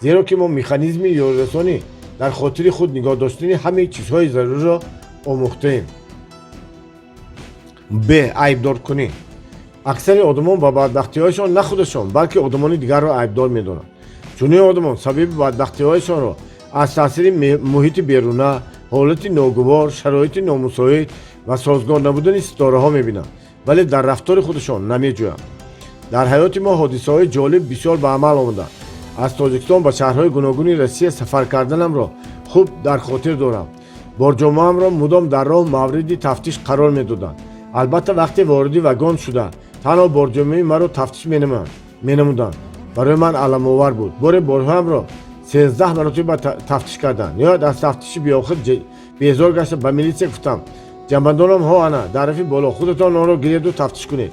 زیرا که ما مکانیزم یادرسانی در خاطر خود نگاه داشتن همین چیزهای ضروری را آموخته‌ایم. به عیبدار کنی اکثر آدمان با بدبختی‌هایشان نه خودشان بلکه آدمان دیگر را عیبدار می‌دانند. چنین آدمان سبب بدبختی‌هایشان را از تاثیر محیط بیرونه، حالت ناگوار، شرایط نامساعد و سازگار نبودن ستاره‌ها می‌بینند ولی در رفتار خودشان نمی‌جویند. در حیات ما حادثه‌های جالب بسیار به عمل آمده. از تاجیکستان به شهرهای گوناگون روسیه سفر کردنم را خوب در خاطر دارم. بارجامه‌ام را مدام در راه مورد تفتیش قرار می‌دادند. البته وقتی واردی وگان شده تنها برجامی مرا تفتیش مینمودند. برای من علم آور بود. بارهایم را 13 مرتبه تفتیش کردند. یا از تفتیش بیاخر بیزار گشتم. به میلیسیا گفتم جنبندانم ها انا در رفی بالا خودتان آن را گرید و تفتیش کنید.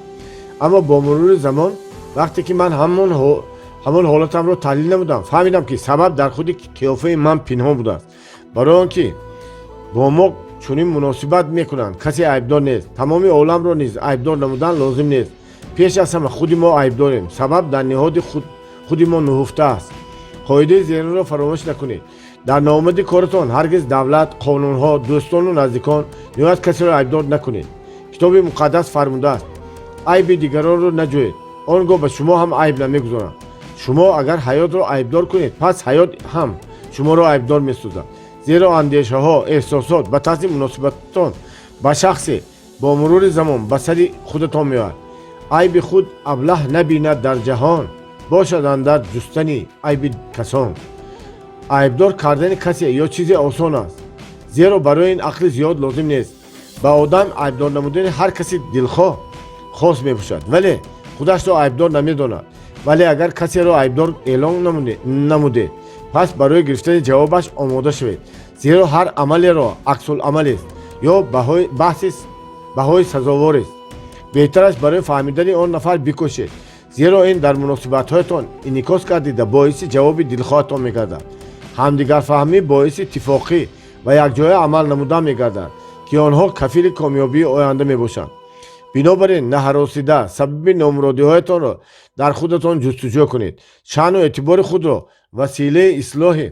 اما با مرور زمان وقتی که من همون حالتم را تحلیل نمودم فهمیدم که سبب در خود قیافه من پنهان بوده است. برای آنکه با ما چنین مناسبت میکنند کسی عیبدار نیست. تمامی عالم را نیز عیبدار نمودن لازم نیست. پیش از همه خود ما عیب داریم. سبب در نهاد خود ما نهفته است. قاعده زیرین را فراموش نکنید. در ناآمدی کارتان هرگز دولت، قانونها، دوستان و نزدیکان نهایت کسی را عیبدار نکنید. کتاب مقدس فرموده است عیب دیگران را نجویید آنگاه به شما هم عیب نمیگذارند. شما اگر حیات را عیبدار کنید پس حیات هم شما را عیبدار میسازد. زیرا اندیشه ها، احساسات و طرز مناسبتتان با شخصی با مرور زمان به سر خودتان میآید. عیب خود ابله نبیند در جهان باشد اندر جستن عیب کسان. عیبدار کردن کسی یا چیزی آسان است زیرا برای این عقل زیاد لازم نیست. به آدم عیبدار نمودن هر کسی دلخواه خاص می باشد ولی خودش را عیبدار نمیداند. ولی اگر کسی را عیبدار اعلام نموده پس برای گرفتن جوابش آماده شوید. زیرا هر عملی را عکس العمل است یا بهای سزاوار است. بهتر است برای فهمیدن آن نفر بکوشید زیرا این در مناسبت‌هایتان انعکاس گردیده باعث جواب دلخواهتان می‌گردد. همدیگر فهمی باعث اتفاقی و یک جای عمل نمودن می‌گردد که آنها کفیل کامیابی آینده میباشند. بنابراین نهراسیده سبب نامرادی‌هایتان را در خودتان جستجو کنید. شأن و اعتبار خود را وسیله اصلاح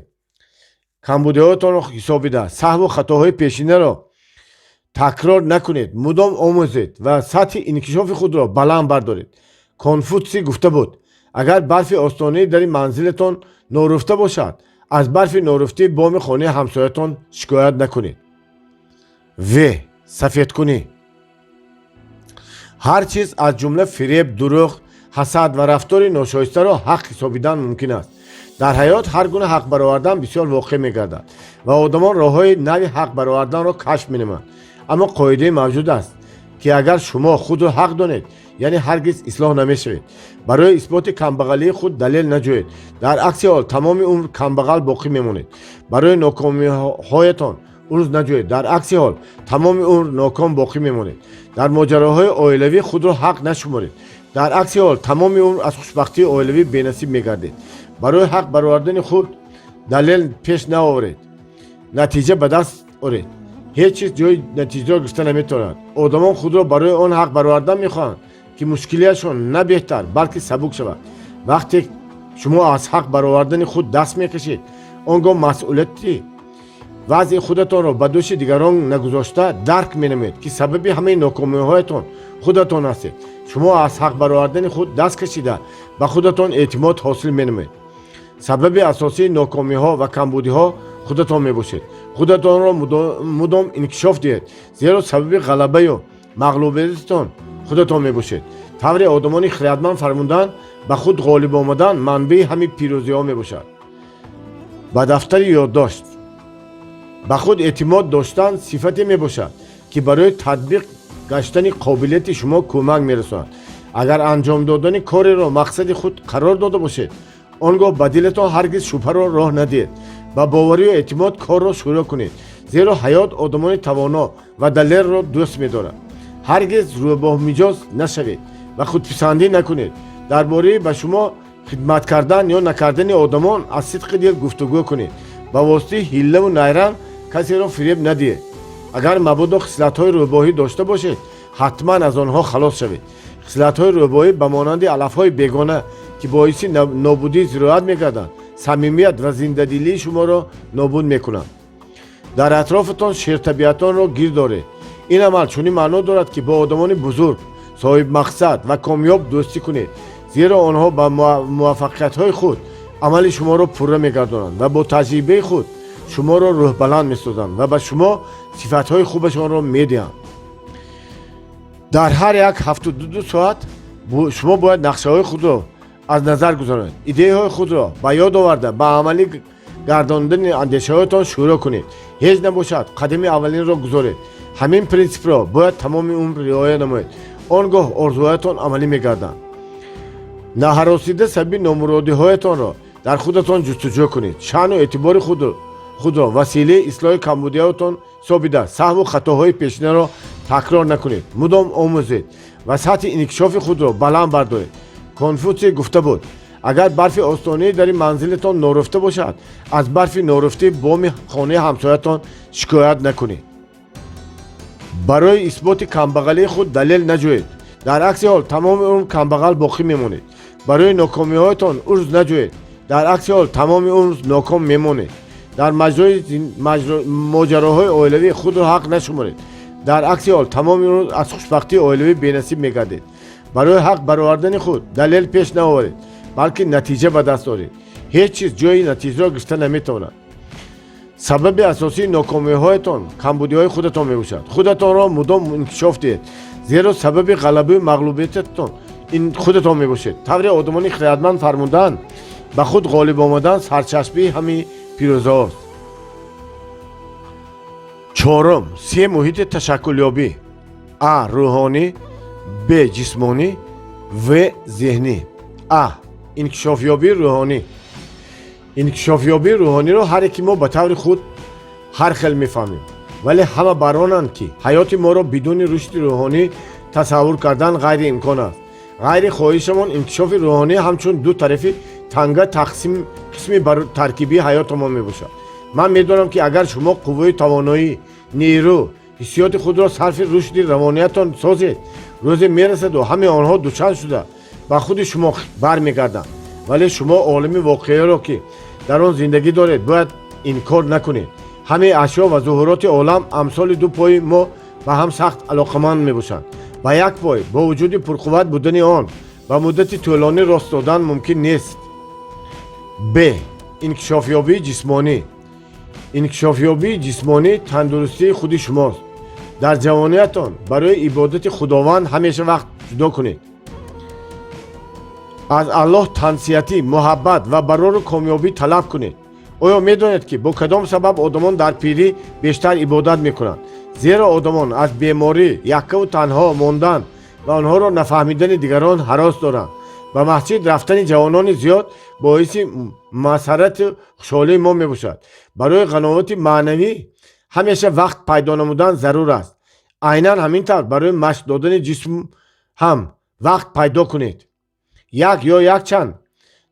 کمبودی‌هایتان را حسابیده سهو و خطاهای پیشینه را تکرار نکنید. مدام آموزید و سطح انکشاف خود را بلند بردارید. کنفوتسی گفته بود اگر برف آستانه در منزلتان نارفته باشد از برف نارفته بام خانه همسایتان شکایت نکنید. سفید کنی هر چیز از جمله فریب، دروغ، حسد و رفتار ناشایسته را حق حسابیدن ممکن است. در حیات هر گونه حق برآوردن بسیار واقع می‌گردد و آدمان راه‌های نوی حق برآوردن را کشف می‌نمایند. اما قاعده موجود است که اگر شما خود را حق دانید یعنی هرگز اصلاح نمی‌شوید. برای اثبات کمبغلی خود دلیل نجویید. در عکس حال تمام عمر کمبغل باقی میمانید. برای ناکامی‌هایتان عذر نجویید. در عکس حال تمام عمر ناکام باقی میمانید. در ماجراهای عائلوی خود را حق نشمارید. در عکس حال تمام عمر از خوشبختی عائلوی بی‌نصیب می‌گردید. برای حق برآوردن خود دلیل پیش نیاورید. نتیجه به دست آورید. هیچ چیز جای نتیجه گرفته نمی‌تواند. آدمان خود را برای آن حق برآوردن می‌خواهند که مشکلیشان نه بهتر بلکه سبک شود. وقتی شما از حق برآوردن خود دست می‌کشید آنگاه مسئولیتی وضع خودتان را به دوش دیگران نگذاشته درک می‌نمایید که سبب همه ناکامی‌هایتان خودتان هستید. شما از حق برآوردن خود دست کشیده به خودتان اعتماد حاصل می‌نمایید. سبب اساسی ناکامی‌ها و کمبودی‌ها خودتان میباشید. خودتان را مدام انکشاف دهید زیرا سبب غلبه و مغلوبیتتان خودتان میباشید. طور آدمان خردمند فرمودند به خود غالب آمدن منبع همه پیروزی‌ها میباشد. به دفتر یادداشت به خود اعتماد داشتن صفتی میباشد که برای تطبیق گشتن قابلیت شما کمک میرساند. اگر انجام دادن کاری را مقصد خود قرار داده باشید آنگاه به دلتان هرگز شبهه را راه ندهید. با باوری و اعتماد کار را شروع کنید زیرا حیات آدمان توانا و دلیر را دوست می‌دارد. هرگز روباه مجاز نشوید و خودپسندی نکنید. درباره به شما خدمت کردن یا نکردن آدمان از صدق دل گفتگو کنید. با واسطه حیله و نیرنگ کسی را فریب ندهید. اگر مبادا خصلت‌های روباهی داشته باشید حتما از آنها خلاص شوید. خصلت‌های روباهی به مانند علف‌های بیگانه که باعث نابودی زراعت می‌گردند صمیمیت و زنده‌دلی شما را نابود می‌کنند. در اطرافتان شیرطبیعتان را گیر دارید. این عمل چنین معنا دارد که با آدمان بزرگ، صاحب مقصد و کامیاب دوستی کنید زیرا آنها با موفقیت‌های خود عمل شما را پوره می‌گردانند و با تجربه خود شما را روح بلند می‌سازند و به شما صفت‌های خوبشان را می‌دهند. در هر یک 72 ساعت شما باید نقشه‌های خود را از نظر گذارید. ایده های خود را به یاد آورده به عملی گرداندن اندیشه هایتان شروع کنید. هیچ نباشد قدم اولین را گذارید ҳамин принсипро бояд тамоми умр риоя намоед. Он гоҳ орзуҳоятон амалӣ мегарданд. наҳаросида сабаби номуродиҳоятонро дар худатон ҷустуҷӯ кунед. шаъну эътибори худро василаи ислоҳи камбудиятон собида саҳву хатоҳои пешинаро такрор накунед. мудом омӯзед ва сатҳи инкишофи худро баланд бардоред. конфутсий гуфта буд: агар барфи остонаи дари манзилатон норифта бошад, аз барфи норифтаи боми хонаи ҳамсоятон шикоят накунед. барои исботи камбағалии худ далел наҷӯед. дар акси ҳол тамоми умр камбағал боқӣ мемонед. барои нокомиҳоятон урз наҷӯед. дар акси ҳол тамоми умр ноком мемонед. дар моҷароҳои оилавӣ худро ҳақ нашуморед. дар акси ҳол тамоми умр аз хушбахтии оилавӣ бенасиб мегардед. барои ҳақ баровардани худ далел пеш наоваред, балки натиҷа ба даст оред. ҳеҷ чиз ҷои натиҷаро гирифта наметавонад. сабаби асосии нокомиҳоятон камбудиҳои худатон мебошад. худатонро мудом инкишоф диҳед, зеро сабаби ғалабаи мағлубиятатон худатон мебошед. тавре одамони хиратманд фармуданд, ба худ ғолиб омадан сарчашбаи ҳамаи пирӯзаҳост. чорум, се муҳити ташаккулёбӣ: а. рӯҳонӣ, б. ҷисмонӣ, в. зеҳнӣ. а. инкишофёбии рӯҳонӣ. инкишофёбии рӯҳониро ҳар яке мо ба таври худ ҳар хел мефаҳмем, вале ҳама баронанд ки ҳаёти моро бидуни рушди рӯҳонӣ тасаввур кардан ғайриимкон аст. ғайри хоҳишамон инкишофи рӯҳонӣ ҳамчун ду тарафи танга қисми таркибии ҳаётамон мебошад. ман медонам ки агар шумо қувваи тавоноӣ, нерӯ, ҳиссиёти худро сарфи рушди равониятон созед, рӯзе мерасаду ҳамаи онҳо дучанд шуда ба худи шумо бармегарданд. вале шумо олими воқеаро ки дар он зиндагӣ доред бояд инкор накунед. ҳамаи ашё ва зуҳуроти олам амсоли ду пои мо ба ҳам сахт алоқаманд мебошанд. ба як пой бо вуҷуди пурқувват будани он ба муддати тӯлонӣ рост додан мумкин нест. б. инкишофёбии ҷисмонӣ. инкишофёбии ҷисмонӣ тандурустии худи шумост. дар ҷавониятон барои ибодати худованд ҳамеша вақт ҷудо кунед. аз аллоҳ тансиятӣ, муҳаббат ва барору комёбӣ талаб кунед. оё медонед ки бо кадом сабаб одамон дар пирӣ бештар ибодат мекунанд? зеро одамон аз беморӣ, яккаву танҳо мондан ва онҳоро нафаҳмидани дигарон ҳарос доранд. ба масҷид рафтани ҷавонони зиёд боиси масаррату хушҳолии мо мебошад. барои ғановати маънавӣ ҳамеша вақт пайдо намудан зарур аст. айнан ҳамин тавр барои машқ додани ҷисм ҳам вақт пайдо кунед. як ё якчанд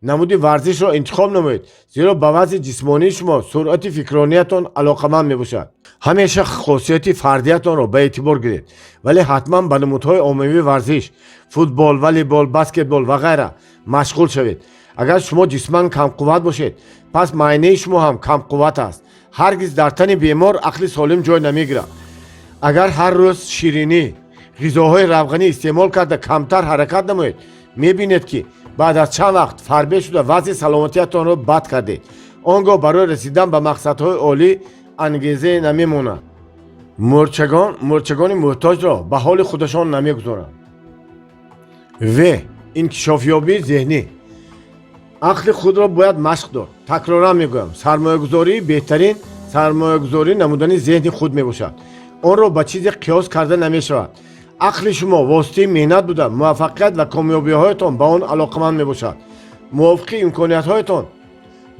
намуди варзишро интихоб намоед, зеро ба вазъи ҷисмонии шумо суръати фикрониятон алоқаманд мебошад. ҳамеша хосияти фардиятонро ба эътибор гиред, вале ҳатман ба намудҳои оммавии варзиш, футбол, волейбол, баскетбол ва ғайра машғул шавед. агар шумо ҷисман камқувват бошед, пас маънаи шумо ҳам камқувват аст. ҳаргиз дар тани бемор ақли солим ҷой намегирад. агар ҳар рӯз ширинӣ, ғизоҳои равғанӣ истеъмол карда камтар ҳаракат намоед, мебинед ки баъд аз чанд вақт фарбе шуда вазъи саломатиятонро бад кардед. он гоҳ барои расидан ба мақсадҳои олӣ ангезае намемонад. мӯрчагони муҳтоҷро ба ҳоли худашон намегузоранд. в. инкишофёбии зеҳнӣ. ақли худро бояд машқ дод. такроран мегӯям, сармоягузории беҳтарин сармоягузорӣ намудани зеҳни худ мебошад. онро ба чизе қиёс карда намешавад. ақли шумо воситаи меҳнат буда муваффақият ва комёбиҳоятон ба он алоқаманд мебошад. мувофиқи имкониятҳоятон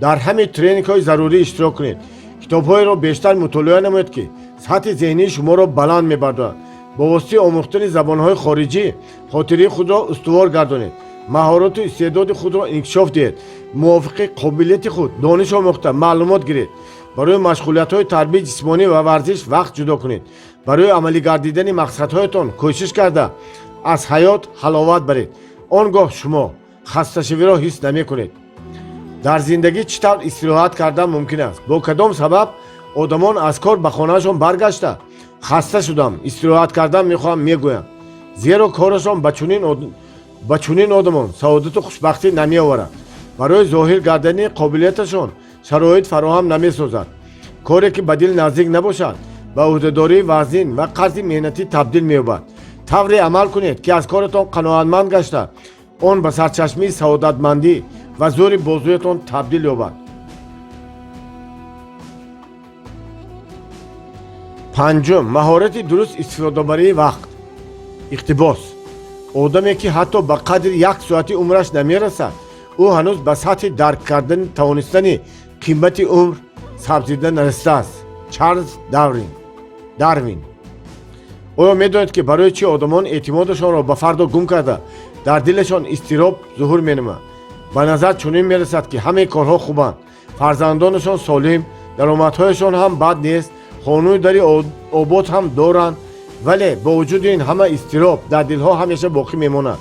дар ҳамаи тренингҳои зарурӣ иштирок кунед. китобҳоеро бештар мутолиа намоед ки сатҳи зеҳнии шуморо баланд мебардоранд. бо воситаи омӯхтани забонҳои хориҷӣ хотирии худро устувор гардонед. маҳорату истеъдоди худро инкишоф диҳед. мувофиқи қобилияти худ дониш омӯхта маълумот гиред. барои машғулиятҳои тарбияи ҷисмонӣ ва варзиш вақт ҷудо кунед. барои амалӣ гардидани мақсадҳоятон кӯшиш карда аз ҳаёт ҳаловат баред. он гоҳ шумо хасташавиро ҳис намекунед. дар зиндагӣ чӣ тавр истироҳат кардан мумкин аст? бо кадом сабаб одамон аз кор ба хонаашон баргашта хаста шудам, истироҳат кардан мехоҳам мегӯянд. зеро корашон ба чунин одамон саодату хушбахтӣ намеоварад. барои зоҳир гардани қобилияташон шароит фароҳам намесозад. коре ки ба дил наздик набошад ба уҳдадории вазнин ва қарзи меҳнатӣ табдил меёбад. тавре амал кунед ки аз коратон қаноатманд гашта он ба сарчашмаи саодатмандӣ ва зӯри бозуятон табдил ёбад. پنجم، مهارت درست استفاده برای وقت. اقتباس: آدمی که حتی به قدر 1 ساعت عمرش نمیرسد، او هنوز به سطح درک کردن توانستن قیمت عمر سبزیده نرسیده است. چارلز داروین. آیا میدانید که برای چی آدمان اعتمادشان را به فردا گم کرده در دلشان اضطراب ظهور مینماید؟ به نظر چنین میرسد که همه کارها خوبند، فرزندانشان سالم، درآمدهایشان هم بد نیست، خانه داری آباد هم دارند، ولی با وجود این همه اضطراب در دلها همیشه باقی میماند،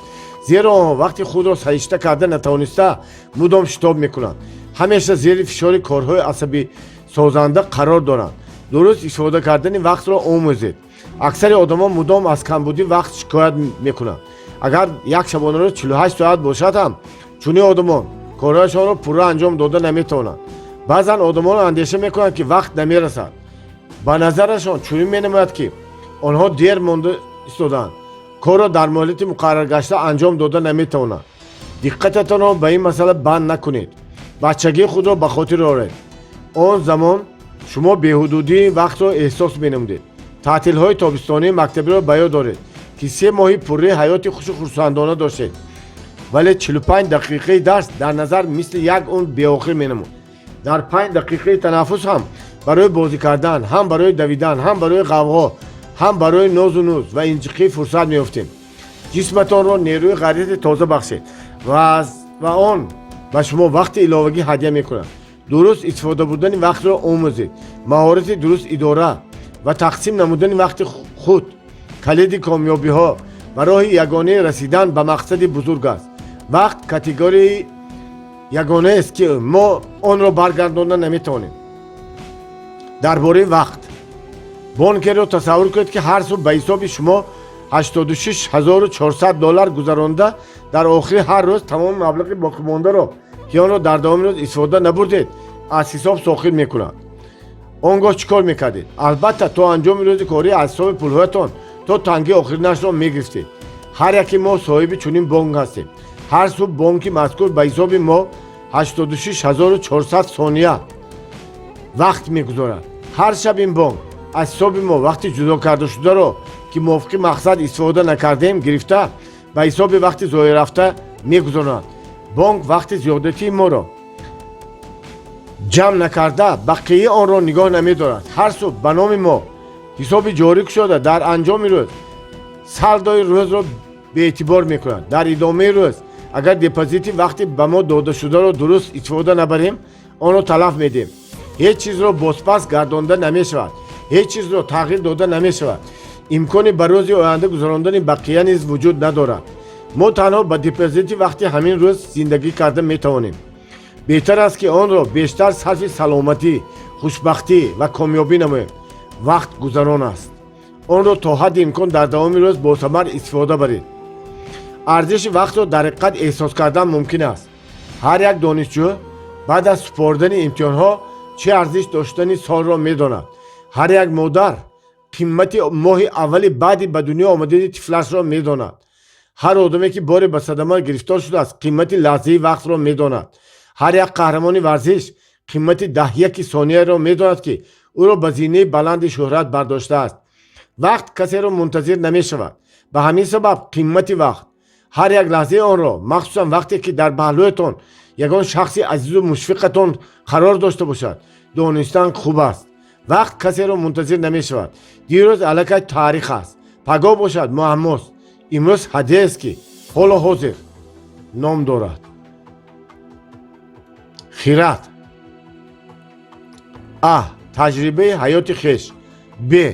زیرا وقتی خود را سرشته کرده نتوانسته مدام شتاب میکنند، همیشه زیر فشار کارهای عصبی سازنده قرار دارند. درست استفاده کردن وقت را آموزید. اکثر آدمان مدام از کمبودی وقت شکایت میکنند. اگر یک شبانه روز 48 ساعت باشد هم چنین آدمان کارهایشان را پورا انجام داده نمیتوانند. بعضا آدمان اندیشه میکنند که وقت نمیرسد. به نظرشان چنین مینماید که آنها دیر مانده ایستادند، کار را در مدت مقرر گشته انجام داده نمیتوانند. دقتتان را به این مسئله بند نکنید. بچگی خود را به خاطر آورید. آن زمان شما بی‌حدودی وقت را احساس می‌نمودید. تعطیل‌های تابستانی مکتبی را به یاد دارید که 3 ماهی پوره حیات خوش و خرسندانه داشتید، ولی 45 دقیقه درس در نظر مثل یک عمر بی‌آخر می‌نمود. در 5 دقیقه تنفس هم برای بازی کردن، هم برای دویدن، هم برای غوغا، هم برای ناز و نوز و انجقی فرصت می‌یافتیم. جسمتان را نیروی غریزی تازه بخشید و آن به شما وقت علاوگی هدیه می‌کند. درست استفاده بودن وقت را آموزید. مهارت درست اداره و تقسیم نمودن وقت خود کلید کامیابی ها و راه یگانه رسیدن به مقصد بزرگ است. وقت کاتگوری یگانه است که ما آن را برگرداندن نمیتوانیم. درباره وقت، بانکی را تصور کنید که هر صبح به حساب شما 86400 دلار گذرانده در آخر هر روز تمام مبلغ باقی مانده را که آن را در دوام روز استفاده نبردید از حساب ساخت میکنند. آنگاه چیکار میکردید؟ البته تا انجام روز کاری از حساب پولهایتان تا تنگی آخرینش را میگرفتید. هر یکی ما صاحب چنین بانک هستیم. هر صبح بانکی مذکور به حساب ما 86400 ثانیه وقت میگذارد. هر شب این بانک از حساب ما وقتی جدا کرده شده را که موافق مقصد استفاده نکردیم گرفته به حساب وقتی ضایع رفته میگذارد. بانک وقت زیادتی ما را جمع نکرده بقیه آن را نگاه نمی‌دارد. هر صبح به نام ما حساب جاری شده در انجام روز سالدای روز را به اعتبار می‌کند. در ادامه روز اگر دپوزیت وقتی به ما داده شده را درست استفاده نبریم آن را تلف می‌دیم. هیچ چیز را بازپس گردانده نمی‌شود. هیچ چیز را تغییر داده نمی‌شود. امکانی به روز آینده گذراندن بقیه نیز وجود ندارد. ما تنها با دپوزیت وقتی همین روز زندگی کرده می‌توانیم. بهتر است که آن را بیشتر صرف سلامتی، خوشبختی و کامیابی نماییم. وقت گذران است. آن را تا حد امکان در دوام روز با ثمر استفاده برید. ارزش وقت را در حقیقت احساس کردن ممکن است. هر یک دانشجو بعد از سپردن امتحان‌ها چه ارزش داشتن سال را می‌داند. هر یک مادر قیمت ماه اول بعد به دنیا آمدن طفلش را می‌داند. هر آدمی که بار به صدمه گرفتار شده است قیمت لحظه وقت را می‌داند. هر یک قهرمان ورزش قیمت 10 ثانیه را می‌داند که او را به زینه بلند شهرت برداشته است. وقت کسی را منتظر نمی‌شود. به همین سبب قیمت وقت هر یک لحظه آن را، مخصوصا وقتی که در پهلویتان یگان شخص عزیز و مشفقتان قرار داشته باشد، دانستن خوب است. وقت کسی را منتظر نمی‌شود. دیروز علاقه تاریخ است، پگاه باشد معماست. امروز هدیه است که حال حاضر نام دارد. خیرات. ا. تجربه حیات خویش. ب.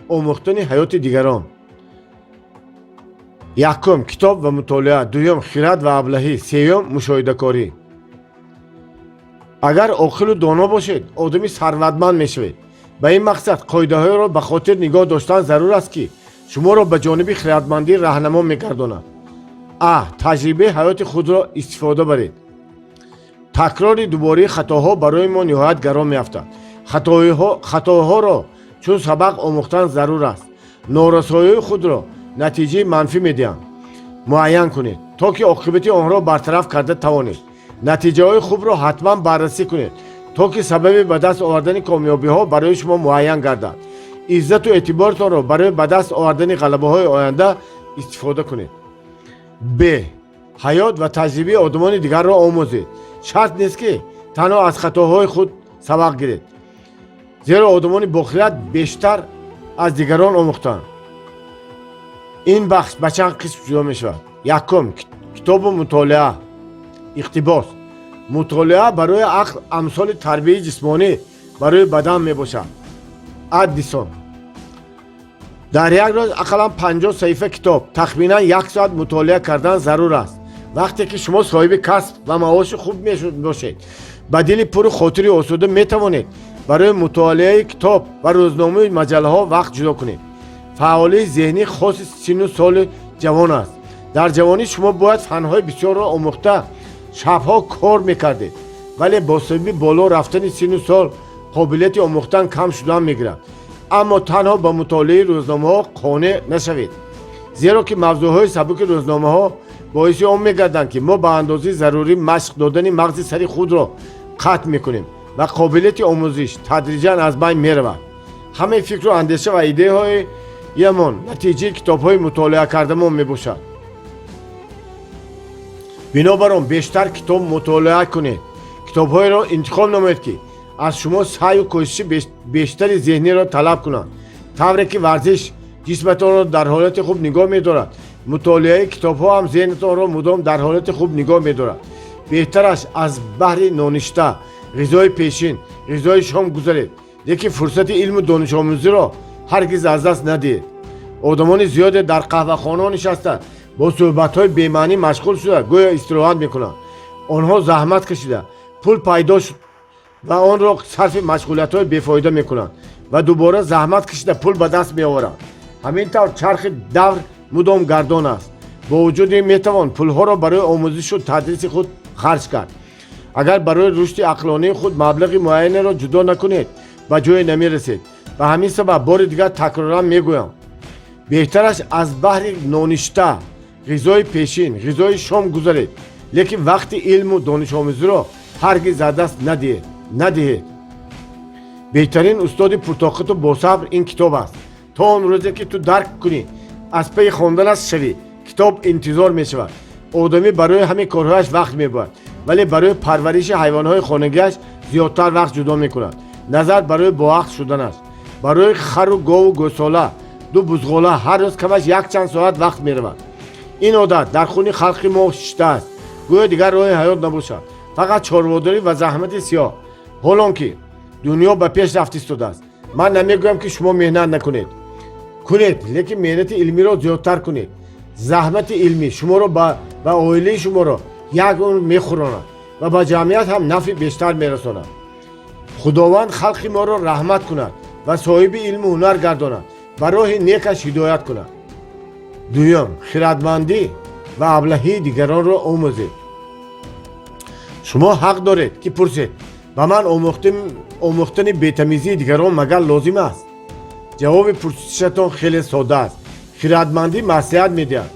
آموختن حیات دیگران. یکم کتاب و مطالعه. دوم خیرات و ابلهی. سوم مشاهده کاری. اگر عاقل و دانا باشید آدمی ثروتمند میشوید. به این مقصد قاعده های را به خاطر نگاه داشتن ضرور است که شما را به جانب خیراتمندی راهنما میگرداند. ا. تجربه حیات خود را استفاده برید. تکرار دوباره خطاها برای ما نهایت گران میافتد. خطاها را چون سبق آموختن ضرور است. نارسایی خود را نتیجه منفی میدهند. معین کنید تا که عاقبت آن را برطرف کرده توانید. نتیجه های خوب را حتما بررسی کنید تا که سبب به دست آوردن کامیابی ها برای شما معین گردد. عزت و اعتبارتان را برای به دست آوردن غلبه‌های آینده استفاده کنید. ب. حیات و تجربه آدمان دیگر را آموزید. شرط نیست که تنها از خطاهای خود سبق گیرید، زیرا آدمان باخرد بیشتر از دیگران آموختند. این بخش به چند قسم جدا می شود. یکم، کتاب و مطالعه. اقتباس: مطالعه برای عقل امثال تربیت جسمانی برای بدن می باشد. ادیسون: در یک روز اقلا 50 صفحه کتاب، تخمینا 1 ساعت مطالعه کردن ضرور است. وقتی که شما صاحب کسب و معاش خوب می باشید، با دل پر خاطری آسوده می توانید برای مطالعه کتاب و روزنامه مجله ها وقت جدا کنید. فعالیت ذهنی خاص سن و سال جوان است. در جوانی شما باید فنهای بسیار را آموخته شبها کار میکردید، ولی با سبب بالا رفتن سن و سال قابلیت آموختن کم شدن میگیرد. اما تنها با مطالعه روزنامه ها قانع نشوید، زیرا که موضوعهای سبک روزنامه ها باعث آن میگردند که ما به اندازه ضروری مشق دادن مغز سری خود را قطع میکنیم و قابلیت آموزش تدریجا از بین میرود. همه فکر و اندیشه و ایده های یمان نتیجه کتاب های مطالعه کرده ما میباشد. بنابراین بیشتر کتاب مطالعه کنید. کتاب های را انتخاب نمایید که از شما سعی و کوشش بیشتر ذهنی را طلب کنند، طوری که ورزش جسمتان را در حالت خوب نگاه می‌دارد. مطالعه کتاب ها هم ذهنتان را مدام در حالت خوب نگاه می‌دارد. بهترش از بحر نانشته، غذای پیشین، غذای شام گذارید، لیکن فرصت علم و دانش آموزی را هرگز از دست ندهید. آدمان زیاد در قهوه‌خانه‌ها نشسته با صحبت‌های بی‌معنی مشغول شده گویا استراحت می‌کنند. آنها زحمت کشیده، پول پیدا شد و آن را صرف مشغولیت‌های بی‌فایده می‌کنند و دوباره زحمت کشیده پول به دست می‌آورند. همینطور چرخ دور مدام گردان است. با وجود این می‌توان پول‌ها را برای آموزش و تدریس خود خرج کرد. اگر برای رشد عقلانی خود مبلغی معین را جدا نکنید به جای نمی‌رسید. به همین سبب بار دیگر تکرارا می‌گویم بهترش از بحر نانشته، غذای پیشین، غذای شام گذارید، لیکن وقت علم و دانش آموزی را هرگز از دست ندهید. بهترین استاد پرطاقت و باصبر این کتاب است. تا آن روزی که تو درک کنی از پی خواندنش شوی، کتاب انتظار می شود. آدمی برای همین کارهایش وقت می باید، ولی برای پرورش حیوانات خانگیش زیادتر وقت جدا می کند. نظر برای باوقت شدنش. برای خر و گاو و گوساله، دو بزغاله هر روز کمش یک چند ساعت وقت می رود. این عادت در خون خلق ما شده است. گویا دیگر راه حیات نباشد، فقط چارواداری و زحمت سیاه. حالان که دنیا به پیش رفت ایستاده است. من نمیگویم که شما مهنت نکنید، لیکن مهنت علمی را زیادتر کنید. زحمت علمی شما را به عائله شما را یک عمر میخوراند و به جمعیت هم نفع بیشتر میرساند. خداوند خلق ما را رحمت کند و صاحب علم و هنر گرداند، به راه نیکش هدایت کند. دوم، خردمندی و ابلهی دیگران را آموزید. شما حق دارید که پرسید به من آموختن بی‌تمیزی دیگران مگر لازم است؟ جواب پرسشتان خیلی ساده است. خردمندی نصیحت می‌دهد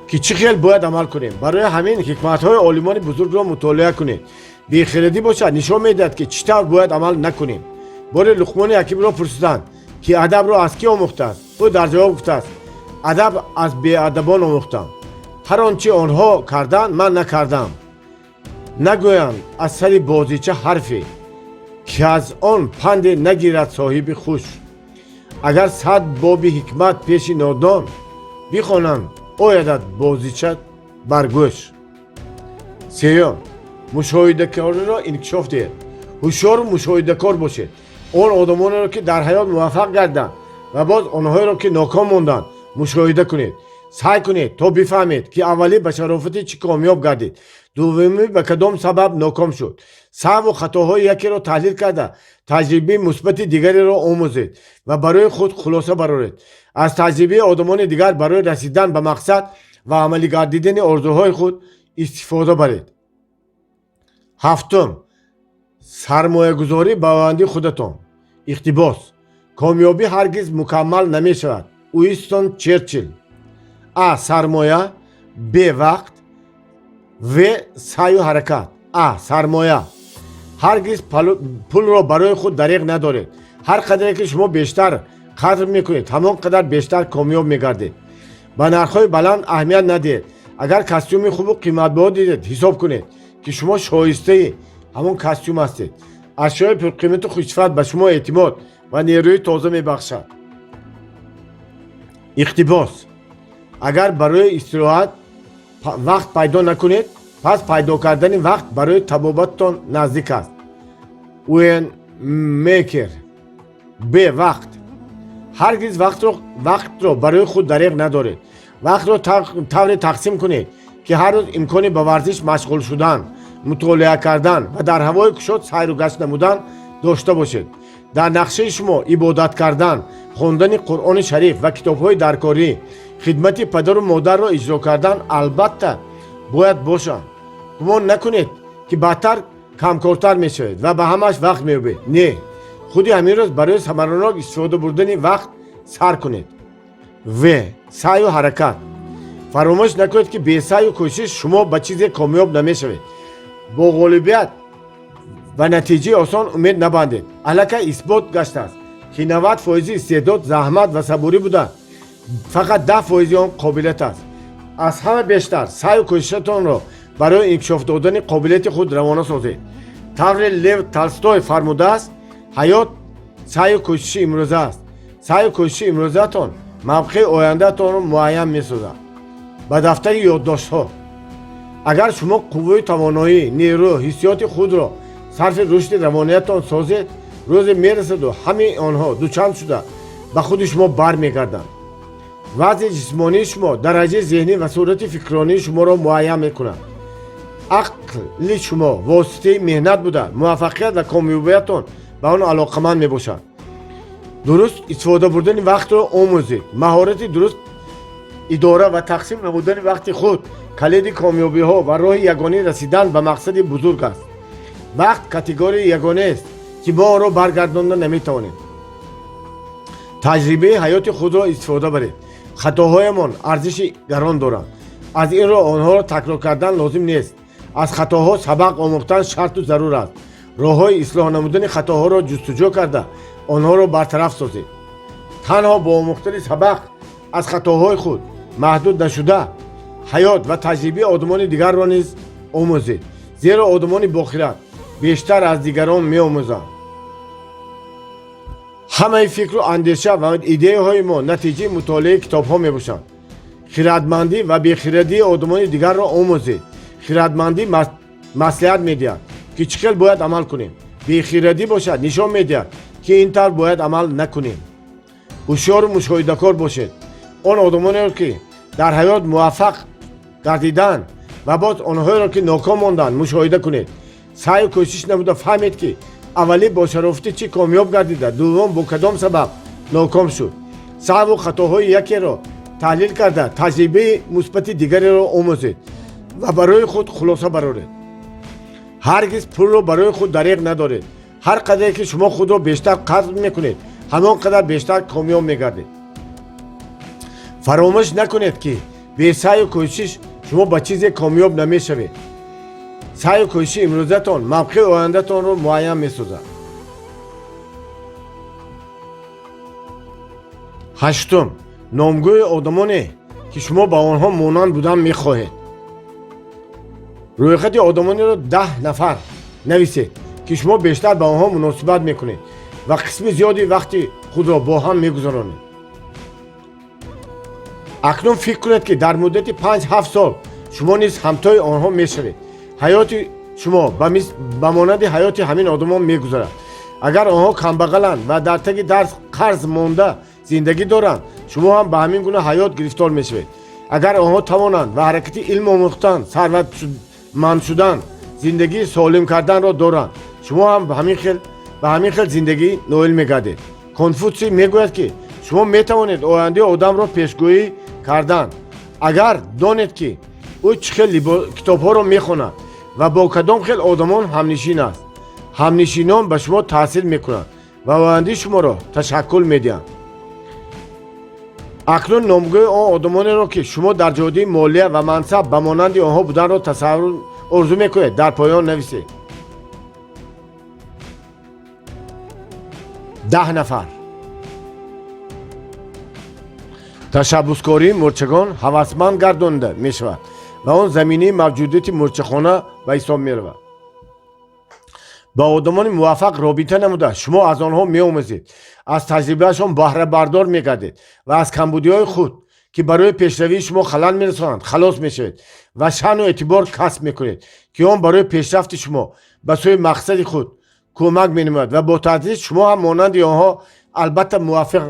که چه خیلی باید عمل کنیم. برای همین حکمت‌های عالمان بزرگ را مطالعه کنید. بی‌خردی باشد نشان می‌دهد که چطور باید عمل نکنیم. بار لقمان حکیم را پرسیدند که ادب را از کی آموخته است؟ او در جواب گفته است ادب از بی‌ادبان آموختم. هر آنچه آنها کردند من نکردم. نگویند از سر بازیچه حرفی که از آن پند نگیرد صاحب خوش. اگر 100 باب حکمت پیش نادان بخوانند آیدت بازیچه برگوش. سیوم، مشاهده کاری را انکشاف دهید. هوشیار و مشاهده کار باشید. آن آدمانی را که در حیات موفق گردند و باز آنهایی را که ناکام ماندند مشاهده کنید. سعی کنید تا بفهمید که اولی به شرافت چی کامیاب گردید، دومی به کدام سبب ناکام شد. سهو و خطاهای یکی را تحلیل کرده تجربه مثبت دیگری را آموزید و برای خود خلاصه برآورید. از تجربه آدمان دیگر برای رسیدن به مقصد و عملی گردیدن آرزوهای خود استفاده برید. هفتم، سرمایه گذاری به آینده خودتان. اقتباس: کامیابی هرگز مکمل نمی شود. وینستون چرچیل. ا. سرمایه، ب. وقت، و. سعی و حرکت. سرمایه: هرگز پول را برای خود دریغ ندارید. هر قدر که شما بیشتر قدر میکنید همون قدر بیشتر کامیاب میگردید. با نرخ‌های بلند اهمیت ندید. اگر کاستوم خوب و قیمت بها دیدید حساب کنید که شما شایسته همون کاستوم هستید. اشیاء پرقیمت و خوش‌صفت به شما اعتماد و نیروی تازه میبخشد. اقتباس: اگر برای استراحت وقت پیدا نکنید پس پیدا کردن وقت برای طبابتتان نزدیک است. وین میکر به وقت هرگز وقت رو برای خود دریغ ندارید. وقت رو طوری تقسیم کنید که هر روز امکانی به ورزش مشغول شدن، مطالعه کردن و در هوای گشاد سیر و گشت نمودن داشته باشید. در نقشه شما عبادت کردن، خواندن قرآن شریف و کتاب‌های درکاری، خدمت پدر و مادر را اجرا کردن البته باید باشند. گمان نکنید که بدتر کمکارتر میشوید و به همش وقت مییابید. نه، خودی همین روز برای ثمرناک استفاده بردن وقت سر کنید. و سعی و حرکت فراموش نکنید که بی سعی و کوشش شما به چیزی کامیاب نمیشوید. با غالبیت و نتیجه آسان امید نبندید. الکی اثبات گشته است که 90% استعداد، زحمت و صبوری بوده، فقط 10% آن قابلیت است. از همه بیشتر سعی و کوششتان را برای انکشاف دادن قابلیت خود روانه سازید. طور لیو تولستوی فرموده است: حیات سعی و کوشش امروزه است. سعی و کوشش امروزتان موقع آینده تان را معین می‌سازد. به دفتر یادداشت‌ها: اگر شما قوه توانایی، نیرو، حسیات خود را صرف رشد روانیتان سازید، روز میرسد و همه آنها دوچند شده به خود شما برمیگردند. وضع جسمانی شما، درجه ذهنی و صورت فکرانی شما را معین میکند. عقل شما واسطه مهنت بوده، موفقیت و کامیابیتان به آن علاقمند میباشد. درست استفاده بردن وقت را آموزید. مهارت درست اداره و تقسیم نمودن وقت خود کلید کامیابی ها و راه یگانه رسیدن به مقصد بزرگ است. وقت کاتگوری یگانه است که ما آن را برگرداندن نمیتوانیم. تجربه حیات خود را استفاده برید. خطاهایمان ارزش گران دارند. از این راه آنها را تکرار کردن لازم نیست. از خطاها سبق آموختن شرط و ضرور است. راههای اصلاح نمودن خطاها را جستجو کرده آنها را برطرف سازید. تنها با آموختن سبق از خطاهای خود محدود نشده حیات و تجربه آدمان دیگر را نیز آموزید، زیرا آدمان باخرد بیشتر از دیگران می آموزند. همه فکر و اندیشه و ایده های ما نتیجه مطالعه کتاب ها می باشند. خردمندی و بیخردی آدمان دیگر را آموزید. خردمندی مصلحت می دهد که چقدر باید عمل کنیم. بیخردی باشد نشان می دهد که این طور باید عمل نکنیم. هوشیار و مشاهده کار باشید. آن آدمانی را که در حیات موفق گردیدند و باز آنهایی را که ناکام ماندند مشاهده کنید. سعی و کوشش نموده فهمید که اولی با شرافتی چی کامیاب گردیده، دوم با کدام سبب ناکام شد. سعی و خطاهای یکی را تحلیل کرده تجربه مثبت دیگری را آموزید و برای خود خلاصه برآورید. هرگز پول را برای خود دریغ ندارید. هر قدر که شما خود را بیشتر قدر میکنید همان قدر بیشتر کامیاب میگردید. فراموش نکنید که بی سعی و کوشش شما با چیزی کامیاب نمیشوید. سعی و کوشش امروزتان موقع آینده تان را معین میسازد. هشتم، نامگوی آدمانی که شما با آنها مانند بودن میخواهید. رویخط آدمانی را 10 نفر نویسید که شما بیشتر با آنها مناسبت میکنید و قسم زیادی وقتی خود را با هم میگذرانید. اکنون فکر کنید که در مدت 5-7 سال شما نیز همتای آنها میشوید. حیات شما به مانند حیات همین آدمان میگذرد. اگر آنها کمبغلند و در تگ درس قرض مانده زندگی دارند، شما هم به همین گونه حیات گرفتار میشوید. اگر آنها توانند و حرکت علم آموختن، ثروتمند شدن، زندگی سالم کردن را دارند، شما هم به همین خیل زندگی نائل میگردید. کنفوسیوس میگوید که شما میتوانید آینده آدم را پیشگویی کردن اگر دانید که او چه خیل کتاب ها را میخواند و با کدام خیل آدمان همنشین است. همنشینان به شما تاثیر میکنند و آینده شما را تشکل میدهند. اکنون نامگوی آن آدمانی را که شما در جهاد مالیه و منصب به مانند آنها بودن را تصور آرزو میکنید در پایان نویسید. 10 نفر تشبثکاری مرچگان هوسمند گردانده می شود و آن زمینه موجودیت مرچخانه به حساب می رود. با آدمان موفق رابطه نموده شما از آنها می آموزید، از تجربهشان بهره بردار می گردید و از کمبودی های خود که برای پیشروی شما خلل می رسانند خلاص می شوید و شأن و اعتبار کسب می کنید که آن برای پیشرفت شما به سوی مقصد خود کمک می نماید و با تدریج شما هم مانند آنها البته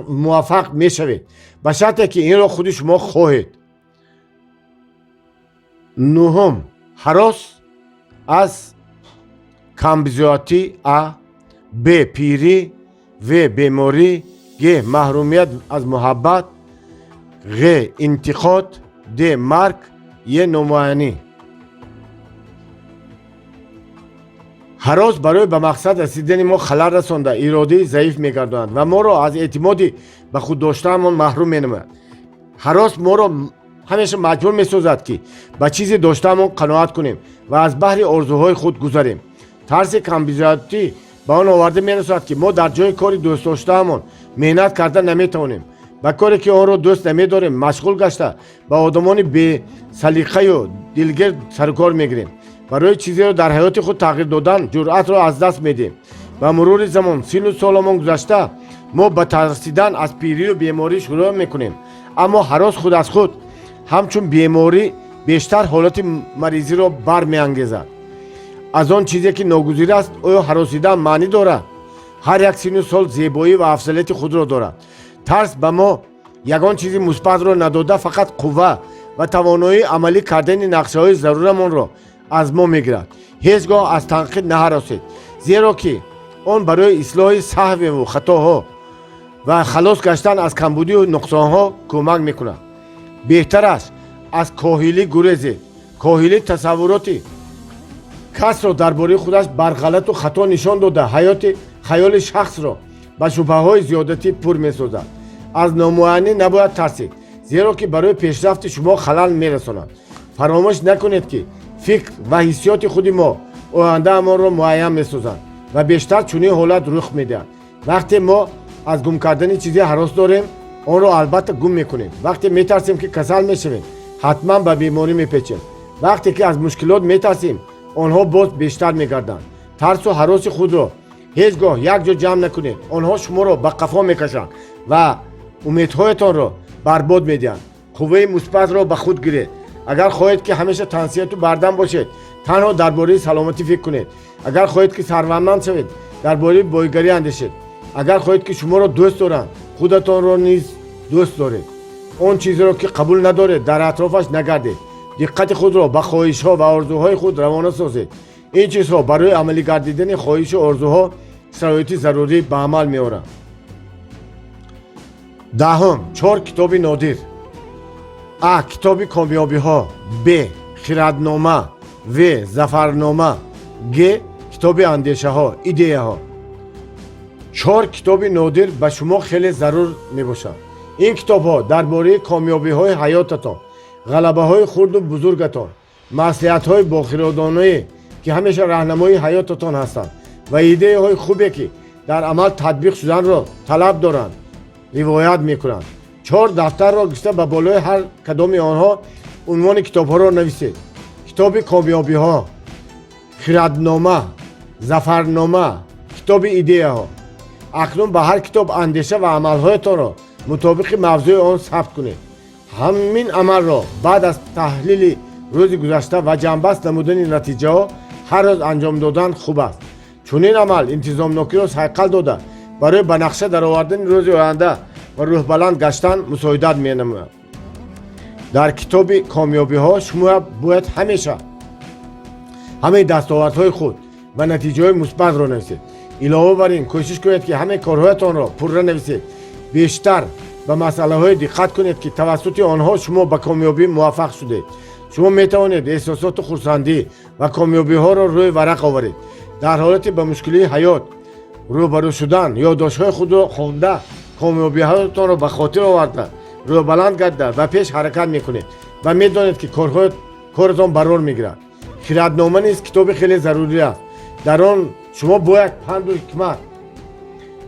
موفق می شوید به شرطی که این را خود شما خواهید. نهم، هراس از کمبزیاتی ا، ب پیری، و بیماری، گ محرومیت از محبت، غ انتقاد، د مرگ، ی نومیانی. هراس برای به مقصد رسیدن ما خلل رسانده اراده ضعیف میگرداند و ما را از اعتمادی به خود داشتنمان محروم مینماید. هراس ما را همیشه مجبور میسازد که به چیزی داشتنمان قناعت کنیم و از بحر آرزوهای خود گذریم. ترس کمبزیاتی به آن آورده میرسد که ما در جای کاری دوست داشتهمان محنت کرده نمیتوانیم، به کاری که آن را دوست نمیداریم مشغول گشته به آدمان بی سلیقه و دلگرد سرکار میگیریم. برای چیزی را در حیات خود تغییر دادن جرأت را از دست میدیم. با مرور زمان سن و سالمان گذشته ما به ترسیدن از پیری و بیماری شروع میکنیم، اما هراس خود از خود همچون بیماری بیشتر حالت مریضی را برمیانگیزد. از آن چیزی که ناگزیر است آیا هراسیدن معنی دارد؟ هر یک سن و سال زیبایی و افضلیت خود را دارد. ترس به ما یگان چیزی مثبت را نداده فقط قوه و توانایی عملی کردن نقشه های ضرورمان را از ما میگیرد. هیچگاه از تنقید نهراسید، زیرا که آن برای اصلاح سهو و خطاها و خلاص گشتن از کمبودی و نقصانها کمک میکند. بهتر است از کاهلی گریزید. کاهلی تصوراتی کس را درباره خودش بر غلط و خطا نشان داده حیات خیال شخص را به شبهه های زیادتی پر میسازد. از نامعینی نباید ترسید، زیرا که برای پیشرفت شما خلل میرساند. فراموش نکنید که فکر و حسیات خود ما آینده ما را معین میسازند و بیشتر چنین حالت رخ میدهد. وقتی ما از گم کردن چیزی هراس داریم آن را البته گم میکنیم. وقتی میترسیم که کسل میشویم حتما به بیماری میپیچیم. وقتی که از مشکلات میترسیم آنها باز بیشتر میگردند. ترس و هراس خود را هیچگاه یک جا جمع نکنید. آنها شما را به قفا میکشند و امیدهایتان را برباد میدهند. قوه مثبت را به خود گیرید. اگر خواهید که همیشه تنصیت و بردم باشید تنها درباره سلامتی فکر کنید. اگر خواهید که ثروتمند شوید درباره بایگری اندیشید. اگر خواهید که شما را دوست دارند خودتان را نیز دوست دارید. آن چیزی را که قبول ندارید در اطرافش نگردید. دقت خود را به خواهش‌ها و آرزوهای خود روانه سازید. این چیزها برای عملی گردیدن خواهش و آرزوها شرایط ضروری به عمل می‌آورند. دهم، 4 کتاب نادر. ا. کتاب کامیابی‌ها، ب. خردنامه، و. ظفرنامه، گ. کتاب اندیشه‌ها، ایده‌ها. 4 کتاب نادر به شما خیلی ضرور میباشد. این کتاب‌ها درباره کامیابی‌های حیاتتان، غلبه‌های خرد و بزرگتان، مصلحت‌های باخردانه‌ای که همیشه راهنمای حیاتتان هستند و ایده‌های خوبی که در عمل تطبیق شدن را طلب دارند روایت می‌کنند. 4 دفتر را گشته به بالای هر کدام آنها عنوان کتاب‌ها را نویسید. کتاب کامیابی‌ها، خردنامه، ظفرنامه، کتاب ایده‌ها. اکنون به هر کتاب اندیشه و عمل‌هایتان را مطابق موضوع آن ثبت کنید. همین عمل را بعد از تحلیل روز گذشته و جنبست نمودن نتیجه ها هر روز انجام دادن خوب است. چون این عمل انتظامناکی را هیکل داده برای به نقشه در آوردن روز آینده و روح بلند گشتن مساعدت می نماید. در کتاب کامیابی ها شما باید همیشه همه دستاوردهای خود و نتیجه های مثبت را نویسید. علاوه بر این کوشش کنید که همه کارهایتان را پررو نویسید. بیشتر به مسئله های دقت کنید که توسط آنها شما به کامیابی موفق شدید. شما می توانید احساسات خرسندی و کامیابی ها را روی ورق آورید. در حالتی به مشکلی حیات روبرو شدن یادداشت های خود را خوانده کامیابی هایتان را به خاطر آورده روی بلند گردید و پیش حرکت میکنید و میدانید که کارتان برار میگیرد. خردنامه نیز کتاب خیلی ضروری است. در آن شما با یک پند و حکمت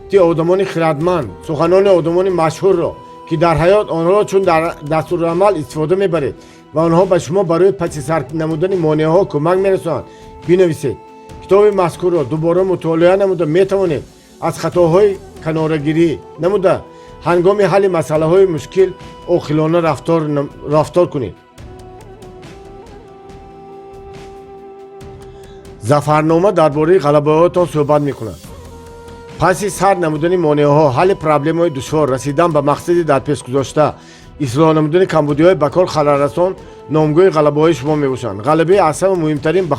تی آدمان خردمند سخنان آدمان مشهور را که در حیات آنها چون در دستورالعمل استفاده میبرید و آنها به شما برای پشتسر نمودن مانع ها کمک میرسانند بنویسید. کتاب مذکور را دوباره مطالعه نموده میتوانید از خطاهای کناره‌گیری نموده هنگام حل مسئله های مشکل عاقلانه رفتار کنید. ظفرنامه درباره غلبه‌هایتان صحبت می‌کند. پس از سر نمودن مانع‌ها، حل پرابلم‌های دشوار، رسیدن به مقصدی در پیش گذاشته، اصلاح نمودن کمبودی‌های به کار خلل‌رسان نامگوی غلبه‌های شما میباشند. غلبه اصلا و مهمترین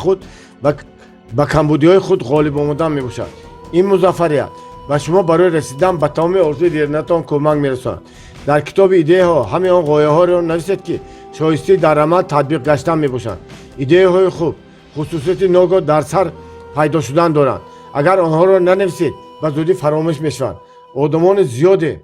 به کمبودی‌های خود غالب آمدن میباشد. این موفقیت و شما برای رسیدن به تمام آرزوی دیرینه‌تان کمک می‌رساند. در کتاب ایده ها همه آن غایه‌ها را نویسید که شایسته در عمل تطبیق گشتن میباشند. ایده های خوب خصوصیت ناگاه در سر پیدا شدن دارند. اگر آنها را ننویسید به زودی فراموش میشوند. آدمان زیادی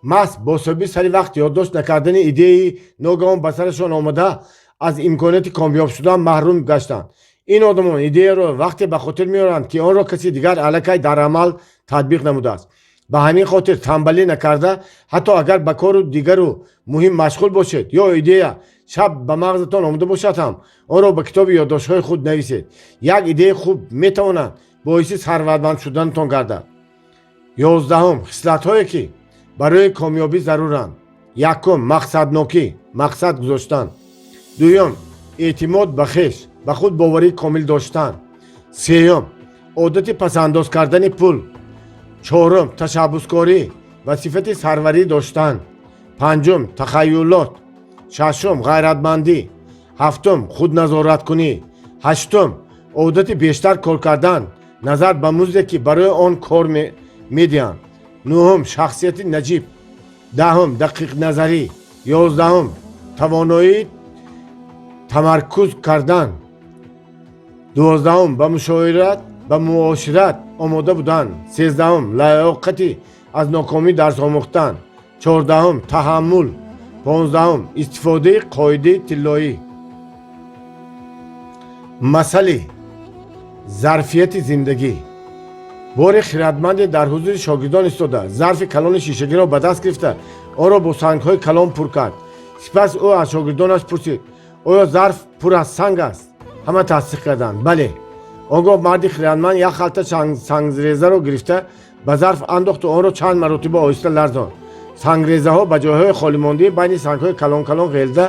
مست با سبب سری وقت یادداشت نکردن ایده ناگهان به سرشان آمده از امکانات کامیاب شدن محروم گشتند. این آدمان ایده را وقتی به خاطر میارند که آن را کسی دیگر علیکی در عمل تطبیق نموده است. به همین خاطر تنبلی نکرده حتی اگر به کار دیگر و مهم مشغول باشید یا ایده شب به مغزتان آمده باشد هم آن را به کتاب یادداشت‌های خود نویسید. یک ایده خوب میتواند باعث ثروتمند شدنتان گردد. 11 خصلت‌هایی که برای کامیابی ضرورند. 1 مقصدناکی مقصد گذاشتن. 2 اعتماد به خویش به خود باوری کامل داشتن. 3 عادت پسنداز کردن پول. 4 تشبثکاری و صفت سروری داشتن. 5 تخیلات. 6 غیرتمندی. 7 خود نظارت کنی. 8 عادت بیشتر کار کردن نظر به موزه که برای آن کار میدهند. 9 شخصیت نجیب. 10 دقیق نظری. 11 توانایی تمرکز کردن. 12 به معاشرت آماده بودن. 13 لیاقتی از ناکامی درس آموختن. 14 تحمل. 15 استفاده قاعده طلایی. مسئله ظرفیت زندگی. بار خردمند در حضور شاگردان ایستاده ظرف کلان شیشگی را به دست گرفته آن را با سنگ‌های کلان پر کرد. سپس او از شاگردانش پرسید آیا ظرف پر از سنگ است؟ همه تصدیق کردند بله. آنگاه مرد خردمند یک خلطه سنگریزه را گرفته به ظرف انداخت و آن را چند مرتبه آهسته لرزاند. سنگریزه ها به جایهای خالی مانده بین سنگ‌های کلان کلان غلظه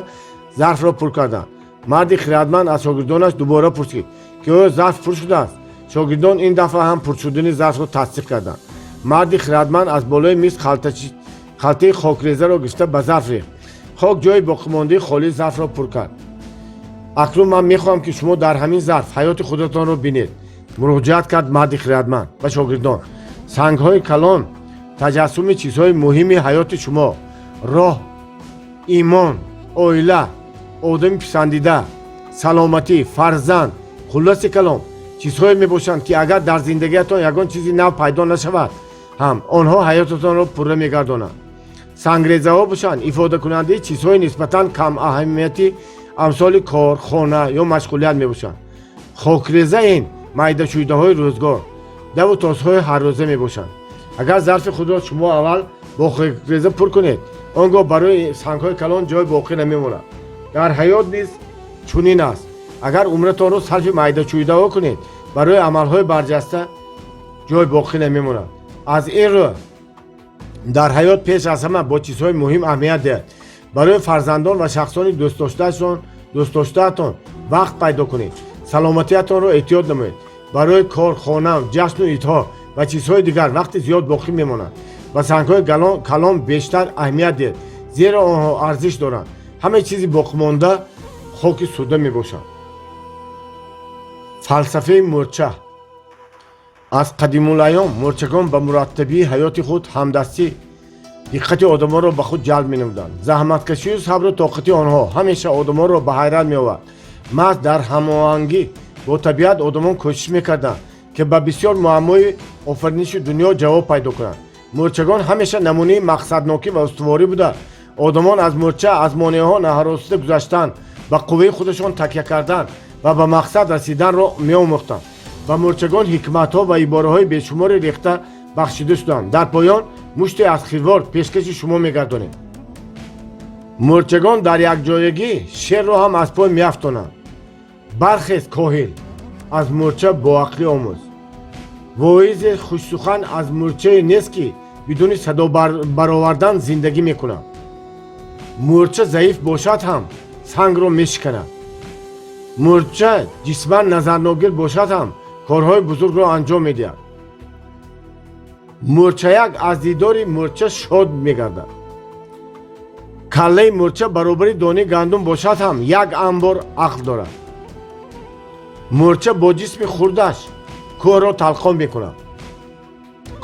ظرف را پر کردند. مرد خردمند از شاگردانش دوباره پرسید که آیا ظرف پر شده است؟ شاگردان این دفعه هم پر شدن ظرف را تصدیق کردند. مرد خردمند از بالای میز خلطه خاکریزه را گرفته به ظرف ریخت. خاک جای باقی مانده خالی ظرف را پر کرد. اکنون من میخواهم که شما در همین ظرف حیات خودتان را بینید. مراجعت کرد مرد خردمند و شاگردان. سنگ‌های کلان تجسم چیزهای مهمی حیات شما، راه، ایمان، عائله، آدم پسندیده، سلامتی، فرزند، خلاص کلام چیزهایی میباشند که اگر در زندگیتان یگان چیزی نو پیدا نشود هم آنها حیاتتان را پره میگردانند. سنگریزه ها باشند افاده کننده چیزهای نسبتاً کم اهمیتی امثال کار، خانه یا مشغولیت میباشند. خاکریزه این معده شویده های روزگار، دو و تاسهای هر روزه میباشند. اگر ظرف خود را شما اول با خاکریزه پر کنید آنگاه برای سنگ‌های کلان جای باقی نمیماند. در حیات نیز چنین است. اگر عمرتان را صرف معده شویده کنید برای عملهای برجسته جای باقی نمیماند. از این رو در حیات پیش از همه با چیزهای مهم اهمیت دهید. برای فرزندان و شخصان دوست داشته‌تان وقت پیدا کنید. سلامتیتان را احتیاط نمایید. برای کار، خانه، جشن و ایدها و چیزهای دیگر وقت زیاد باقی میماند. و سنگ‌های کلان بیشتر اهمیت دهید زیرا آنها ارزش دارند. همه چیزی باقی مانده خاک سوده میباشد. فلسفه مورچه. از قدیم الایام مورچگان به مرتبی حیات خود همدستی دقت آدمان را به خود جلب می‌نمودند. زحمتکشی و صبر و طاقت آنها همیشه آدمان را به حیرت می‌آورد. محض در هماهنگی با طبیعت آدمان کوشش می‌کردند که به بسیار معمای آفرینش دنیا جواب پیدا کنند. مورچگان همیشه نمونه مقصدناکی و استواری بوده. آدمان از مورچه از مانع‌ها نهراسته گذشتن، به قوه خودشان تکیه کردن و به مقصد رسیدن را می‌آموختند. و مورچگان حکمت‌ها و عباره‌های بیشمار ریخته бахшида шудам. Дар поён муште аз хирвор пешкаши шумо мегардонем. Мурчагон дар якҷоягӣ шерро ҳам аз пой меафтонанд. Бархез коҳил, аз мурча боақлӣ омӯз. Воизе хушсухан аз мурчае нест ки бидуни садо баровардан зиндагӣ мекунад. Мурча заиф бошад ҳам сангро мешиканад. Мурча ҷисман назарногир бошад ҳам корҳои бузургро анҷом медиҳад. Мурчаяк аз дидори мурча шод мегардад. Каллаи мурча баробари донаи гандум бошад ҳам як амбор ақл дорад. Мурча бо ҷисми хурдаш кӯҳро талқон мекунад.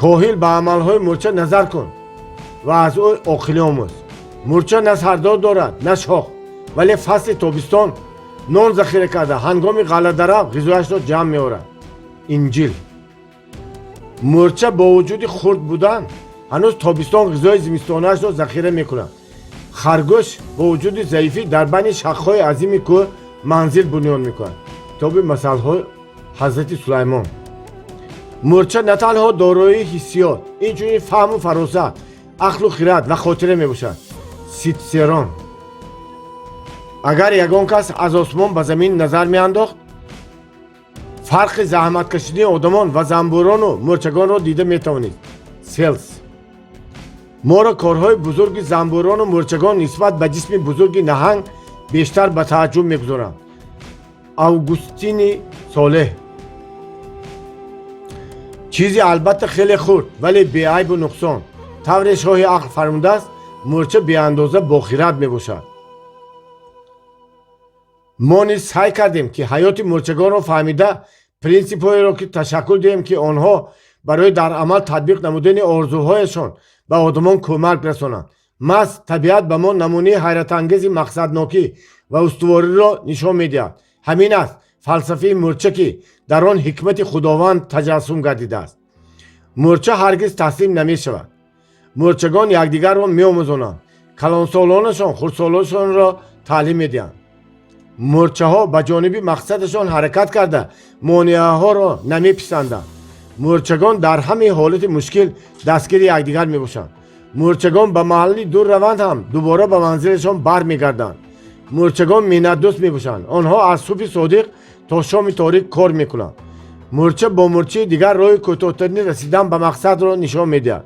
коҳил ба амалҳои мурча назар кун ва аз ӯ оқилӣ омӯз. Мурча на сардор дорад, на шох, вале фасли тобистон нон захира карда ҳангоми ғаладарав ғизояшро ҷамъ меорад. инҷил. Мурча бо вуҷуди хурд будан ҳанӯз тобистон ғизои зимистонашро захира мекунад. харгӯш бо вуҷуди заифӣ дар байни шахҳои азими кӯҳ манзил бунёд мекунад. китоби масъалҳои ҳазрати сулаймон. мурча на танҳо дороии ҳиссиёт, инчунин фаҳму фаросат, ақлу хирад ва хотира мебошад. ситсерон. агар ягон кас аз осмон ба замин назар меандохт, фарқи заҳматкашидани одамон ва занбӯрону мурчагонро дида метавонист. селс. моро корҳои бузурги занбӯрону мурчагон нисбат ба ҷисми бузурги наҳанг бештар ба тааҷҷуб мегузоранд. августини солеҳ. чизи албатта хеле хурд вале беайбу нуқсон. тавре шоҳи ақл фармудааст, мурча беандоза бохират мебошад. мо низ сай кардем ки ҳаёти мурчагонро фаҳмида принсипҳоеро ки ташаккул диҳем ки онҳо барои дар амал татбиқ намудани орзуҳояшон ба одамон кӯмак расонанд. маҳз табиат ба мо намунаи ҳайратангези мақсаднокӣ ва устувориро нишон медиҳад. ҳамин аст фалсафаи мурча ки дар он ҳикмати худованд таҷассум гардидааст. мурча ҳаргиз таслим намешавад. мурчагон якдигарро меомӯзонанд. калонсолонашон хурдсолонашонро таълим медиҳанд. мурчаҳо ба ҷониби мақсадашон ҳаракат карда монеаҳоро намеписанданд. мурчагон дар ҳамаи ҳолати мушкил дастгири якдигар мебошанд. мурчагон ба маҳалли дур раванд ҳам дубора ба манзилашон бармегарданд. мурчагон миннатдӯст мебошанд. онҳо аз субҳи содиқ то шоми торик кор мекунанд. мурча бо мурчаи дигар роҳи кӯтоҳтарини расидан ба мақсадро нишон медиҳад.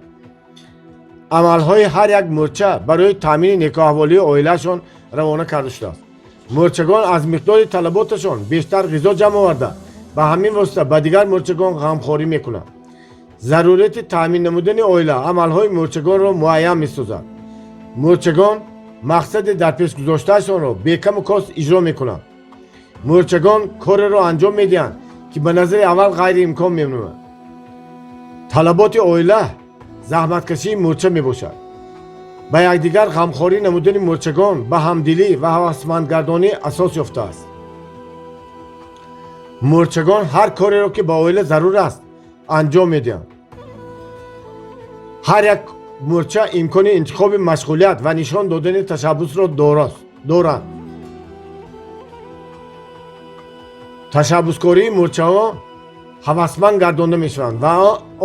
амалҳои ҳар як мурча барои таъмини некоаҳволии оилаашон равона карда шудааст. мурчагон аз миқдори талаботашон бештар ғизо ҷамъ оварда ба ҳамин восита ба дигар мурчагон ғамхорӣ мекунанд. зарурияти таъмин намудани оила амалҳои мурчагонро муайян месозад. мурчагон мақсади дар пеш гузоштаашонро бекаму кост иҷро мекунанд. мурчагон кореро анҷом медиҳанд ки ба назари аввал ғайриимкон менамояд. талаботи оила заҳматкашии мурча мебошад. ба якдигар ғамхорӣ намудани мурчагон ба ҳамдилӣ ва ҳавасмандгардонӣ асос ёфтааст. мурчагон ҳар кореро ки ба оила зарур аст анҷом медиҳанд. ҳар як мурча имкони интихоби машғулият ва нишон додани ташаббусро дорад. ташаббускории мурчаҳо ҳавасманд гардонда мешаванд ва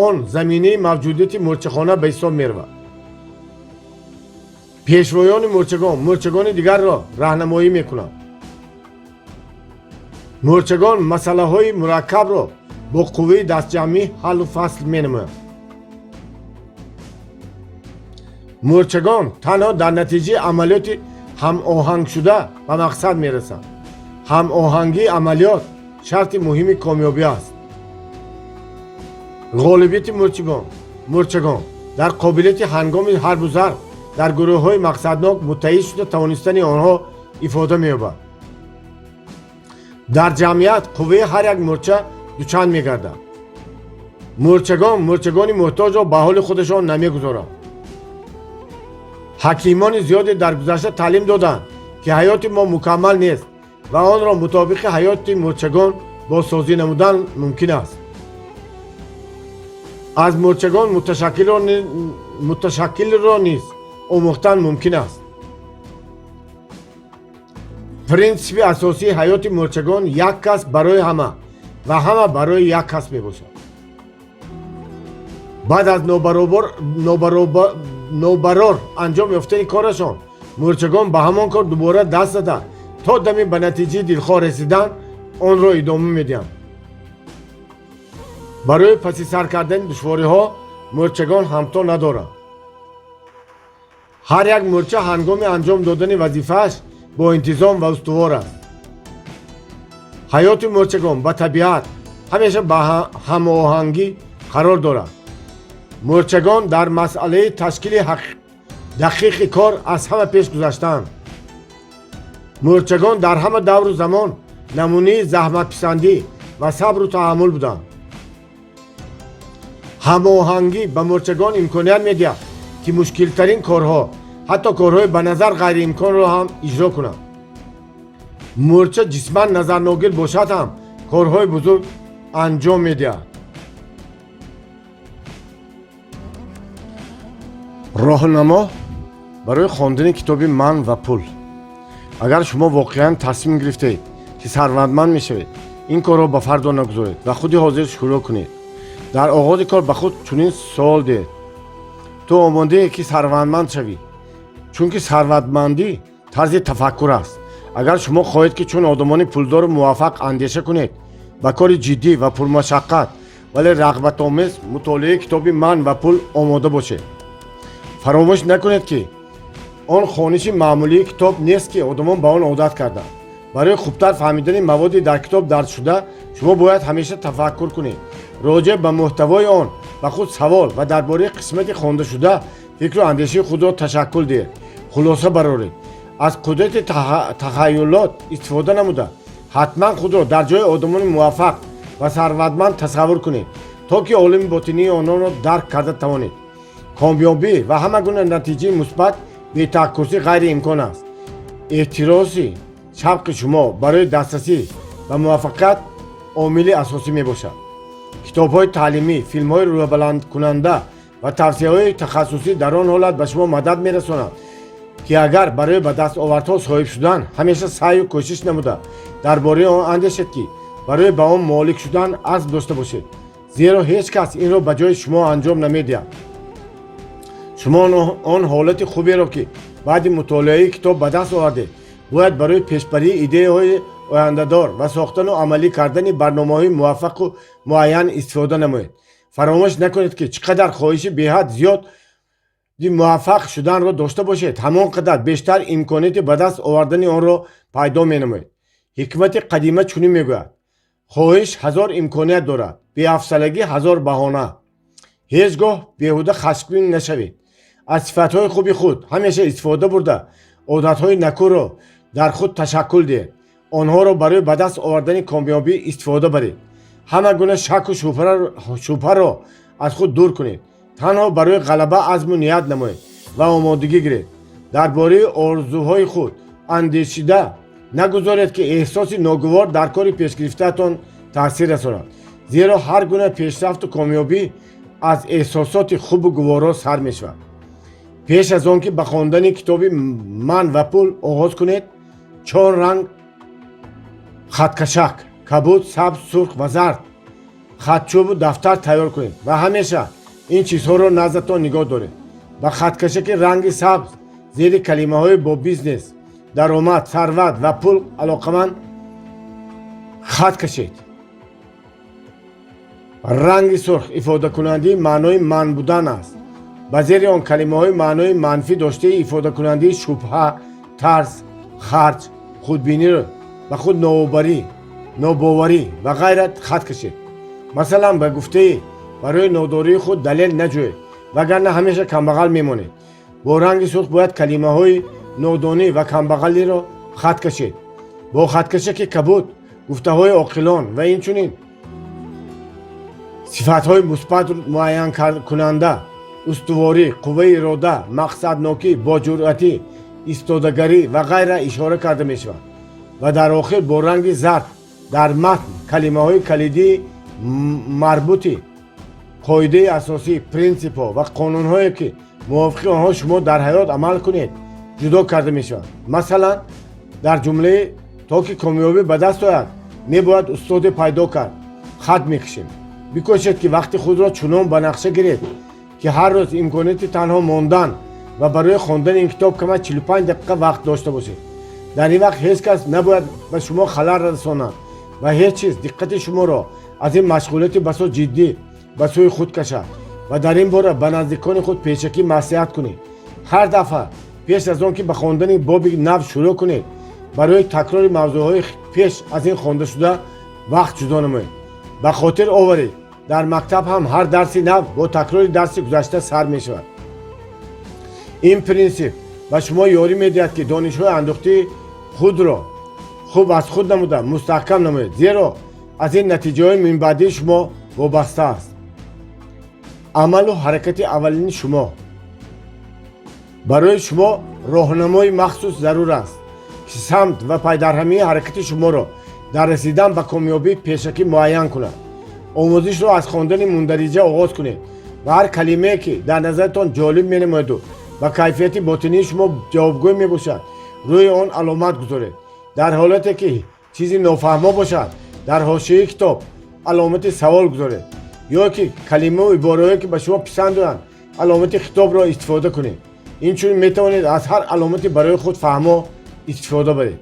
он заминаи мавҷудияти мурчахона ба ҳисоб меравад. пешвоёни мурчагон мурчагони дигарро раҳнамоӣ мекунанд. мурчагон масъалаҳои мураккабро бо қувваи дастҷамъӣ ҳаллу фасл менамоянд. мурчагон танҳо дар натиҷаи амалиёти ҳамоҳангшуда ба мақсад мерасанд. ҳамоҳангии амалиёт шарти муҳими комёбӣ аст. ғолибияти мурчагон дар қобилияти ҳангоми ҳарбу зарб дар гурӯҳҳои мақсаднок муттаҳид шуда тавонистани онҳо ифода меёбад. дар ҷамъият қувваи ҳар як мурча дучанд мегардад. мурчагони муҳтоҷро ба ҳоли худашон намегузоранд. ҳакимони зиёде дар гузашта таълим доданд ки ҳаёти мо мукаммал нест ва онро мутобиқи ҳаёти мурчагон бозсозӣ намудан мумкин аст. аз мурчагон муташаккилро низ омӯхтан мумкин аст. принсипи асосии ҳаёти мурчагон як кас барои ҳама ва ҳама барои як кас мебошад. بعد از نوبرار انجام یافتن کارشان مورچگان به همان کار دوباره دست دادند تا دمی به نتیجه دلخواه رسیدن آن را ادامه میدهند. برای پس سر کردن دشواری ها مورچگان همتا ندارند. هر یک مورچه هنگام انجام دادن وظیفه‌اش با انتظام و استوار است. حیات مورچگان با طبیعت همیشه به هماهنگی قرار دارد. مورچگان در مسئله تشکیل دقیق کار از همه پیش گذشتند. مورچگان در همه دور و زمان نمونه زحمت پسندی و صبر و تحمل بودند. هماهنگی به مورچگان امکانیت می‌دهد که مشکل ترین کارها، حتی کارهای به نظر غیر امکان را هم اجرا کنند. مورچه جسماً نظر ناگیر باشد هم کارهای بزرگ انجام می‌دهد. راهنما برای خواندن کتاب من و پول. اگر شما واقعاً تصمیم گرفتید که ثروتمند میشوید، این کار را به فردا نگذارید و خودی حاضر شروع کنید. در آغاز کار به خود چنین سوال دهید: تو آماده که ثروتمند شوی؟ چون که ثروتمندی طرز تفکر است. اگر شما خواهید که چون آدمان پولدار و موفق اندیشه کنید، با کار جدی و پرمشقت ولی رغبت آمیز مطالعه کتاب من و پول آماده باشید. فراموش نکنید که آن خوانش معمولی کتاب نیست که آدمان به آن عادت کردند. برای خوبتر فهمیدن موادی در کتاب درج شده شما باید همیشه تفکر کنید، راجع به محتوای آن با خود سوال و درباره قسمت خوانده شده فکر و اندیشه خود را تشکل دهید. خلاصه برآورید. از قدرت تخیلات استفاده نموده حتما خود را در جای آدمان موفق و ثروتمند تصور کنید تا که عالم باطنی آنان را درک کرده توانید. کامیابی و همه گونه نتیجه مثبت بی تعکسی غیر امکان است. احتراسی شوق شما برای دسترسی و موفقیت عامل اساسی می باشد. کتاب های تعلیمی، فیلم های روی بلند کننده و توصیه های تخصصی در آن حالت به شما مدد می رساند که اگر برای به دست آوردن صاحب شدن همیشه سعی و کوشش نموده درباره آن اندیشید که برای به آن مالک شدن عزم داشته باشید، زیرا هیچ کس این را به جای شما انجام نمیدهد. شما آن حالت خوبی را که بعد مطالعه کتاب به دست آورده باید برای پیشبری ایده های آینده‌دار و ساختن و عملی کردن برنامه‌های موفق و معین استفاده نمایید. فراموش نکنید که چقدر خواهش بی‌حد زیاد موفق شدن را داشته باشید، همانقدر بیشتر امکانات به دست آوردن آن را پیدا می‌نمایید. حکمت قدیمه چنین میگوید: خواهش هزار امکانیت دارد، بی‌حوصلگی هزار بهانه. هیچگاه بیهوده خشمگین نشوید. از صفت‌های خوبی خود همیشه استفاده برده عادت‌های نکو را در خود تشکل دهید. آنها را برای به دست آوردن کامیابی استفاده برید. همه گونه شک و شبهه را از خود دور کنید. تنها برای غلبه عزم و نیت نمایید و آمادگی گیرید. درباره آرزوهای خود اندیشیده نگذارید که احساس ناگوار در کار پیش گرفته‌تان تاثیر رساند، زیرا هر گونه پیشرفت و کامیابی از احساسات خوب و گوارا سر می شود. پیش از آن که به خواندن کتاب من و پول آغاز کنید، 4 رنگ خطکشک، کبود، سبز، سرخ و زرد خطچوب و دفتر تیار کنید و همیشه این چیزها را نزدتان نگاه دارید. با خطکشک رنگ سبز زیر کلمه های با بیزنس، درآمد، ثروت و پول علاقمند خط کشید. رنگ سرخ ifade کننده معنای من بودن است. با زیر آن کلمه های معنای منفی داشته ifade کننده شبهه، ترس، خرج، خودبینی را و خود ناباوری و غیرت خط کشید. مثلا به گفته برای ناداری خود دلیل نجویید وگرنه همیشه کمبغل میمانید. با رنگ سرخ باید کلمه های نادانی و کمبغلی را خط کشید. با خط کشی که کبود گفته های عاقلان و این چنین صفت های مثبت معین کننده، استواری، قوه اراده، مقصدناکی، باجرأتی، ایستادگری و غیره اشاره کرده می شود. و در آخر با رنگ زرد در متن کلمه های کلیدی مربوطی، قاعده اساسی، پرینسیپ ها و قانون هایی که موافق آنها شما در حیات عمل کنید جدا کرده می شود. مثلا در جمله تا که کامیابی به دست آید می باید استاد پیدا کرد، خط می کشیم. بکوشید که وقت خود را چنان به نقشه گیرید که هر روز امکانات تنها ماندن و برای خواندن این کتاب کماً 45 دقیقه وقت داشته باشید. در این وقت هیچ کس نباید به شما خلل رساند و هیچ چیز دقت شما را از این مشغولیت بسیار جدی به سوی خود کشد و در این باره به نزدیکان خود پیشکی نصیحت کنید. هر دفعه پیش از آن که به خواندن باب نو شروع کنید برای تکرار موضوعهای پیش از این خوانده شده وقت جدا نمایید. به خاطر آورید در مکتب هم هر درسی نو با تکرار درس گذشته سر می شود. این پرینسیپ به شما یاری می دهد که دانش‌های اندوخته خود را خوب از خود نموده مستحکم نمایید، زیرا از این نتیجه های من بعدی شما وابسته است. عمل و حرکت اولین شما برای شما راهنمای مخصوص ضرور است که سمت و پایدرهمی حرکت شما را در رسیدن به کامیابی پیشکی معین کند. آموزش را از خواندن مندرجه آغاز کنید و هر کلمه که در نظرتان جالب می نماید و با کیفیت باطنی شما جوابگوی می باشد روی آن علامت گذارید. در حالتی که چیزی نافهمه باشد در حاشیه کتاب علامت سوال گذارید، یا که کلمه و عبارهایی که به شما پسند آیند علامت خطاب را استفاده کنید. اینچنین می توانید از هر علامتی برای خود فهمه استفاده برید.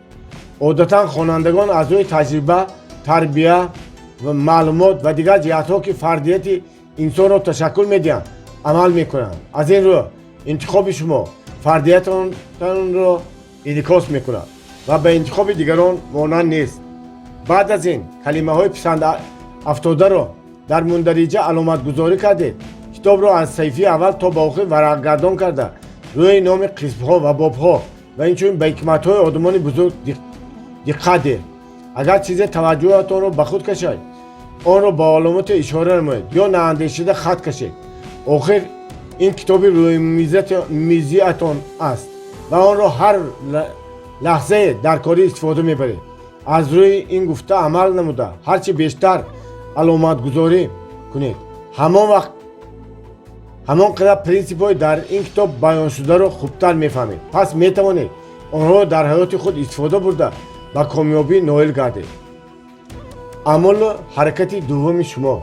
عادتا خوانندگان از روی تجربه، تربیه و معلومات و دیگر جهت‌ها که فردیت انسان را تشکل می‌دهند عمل می‌کنند. از این رو انتخاب شما فردیتتان را انعکاس می‌کند و به انتخاب دیگران مانند نیست. بعد از این کلمه‌های پسند افتاده را در مندرجه علامت گذاری کردید. کتاب را از صفحه اول تا به آخر ورق گردان کرده روی نام قسم‌ها و باب‌ها و اینچنین به حکمت‌های آدمان بزرگ دقت دهید. اگر چیز توجهتان را به خود کشید آن را با علامت اشاره نمایید یا نااندیشیده خط کشید. آخر این کتاب روی میزیتان است و آن را هر لحظه در کاری استفاده میبرید. از روی این گفته عمل نموده هرچی بیشتر علامت گذاری کنید همان قدر پرینسیپ های در این کتاب بیان شده را خوبتر میفهمید. پس میتوانید آنها در حیات خود استفاده برده و کامیابی نائل گردید. عمل حرکت دوم شما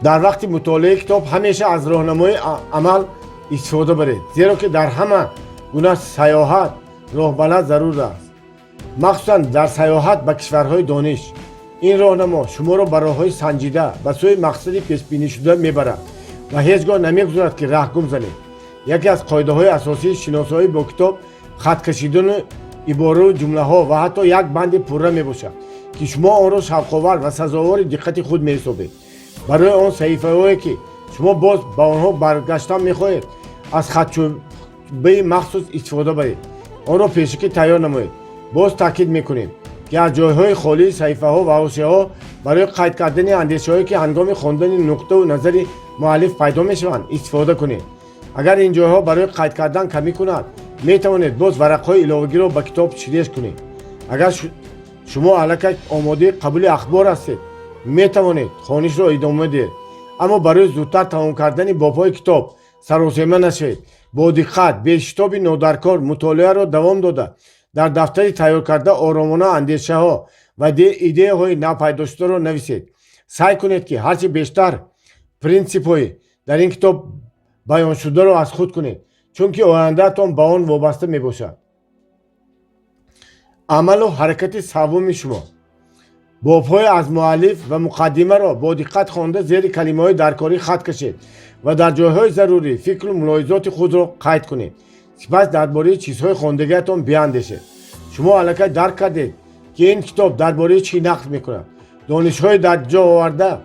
در وقت مطالعه کتاب همیشه از راهنمای عمل استفاده برید، زیرا که در همه گونه سیاحت راهبرد ضرور است، مخصوصا در سیاحت به کشورهای دانش. این راهنما شما را به راههای سنجیده به سوی مقصدی پیش بینی شده میبرد و هیچگاه نمیگذارد که ره گم زنید. یکی از قاعده های اساسی شناسایی با کتاب خط کشیدن عباره و جمله ها و حتی یک بند پره می باشد که شما آن را شوق‌آور و سزاوار دقت خود می حسابید. برای آن صحیفه هایی که شما باز با آنها برگشتن می خواهید از خطچوبه مخصوص استفاده برید. آن را پیشکی تیار نمایید. باز تاکید می کنیم که از جایهای خالی صحیفه ها و حاشیه ها برای قید کردن اندیشه هایی که هنگام خواندن نقطه و نظر مؤلف پیدا می شوند استفاده کنید. اگر این جایها برای قید کردن کمی کند می توانید باز ورق‌های علاوگی را به کتاب شریک کنید. اگر شما الکی آماده قبول اخبار هستید می توانید خوانش را ادامه دهید، اما برای زودتر تمام کردن باب‌های کتاب سراسیمه نشوید. با دقت به شتاب نادرکار مطالعه را دوام داده در دفتری تیار کرده آرامانه اندیشه ها و ایده های ناپیدا شده را نویسید. سعی کنید که هرچی بیشتر پرینسیپ های در این کتاب بیان شده را از خود کنید، چون که آینده تان به آن وابسته می باشد. عمل و حرکت سوم شما باب‌های از مؤلف و مقدمه را با دقت خوانده زیر کلمه‌های درکاری خط کشید و در جایهای ضروری فکر و ملاحظات خود را قید کنید. سپس درباره چیزهای خواندگیتان بیاندیشید. شما الکی درک کردید که این کتاب درباره چی نقل می‌کند. دانش‌های در جا آورده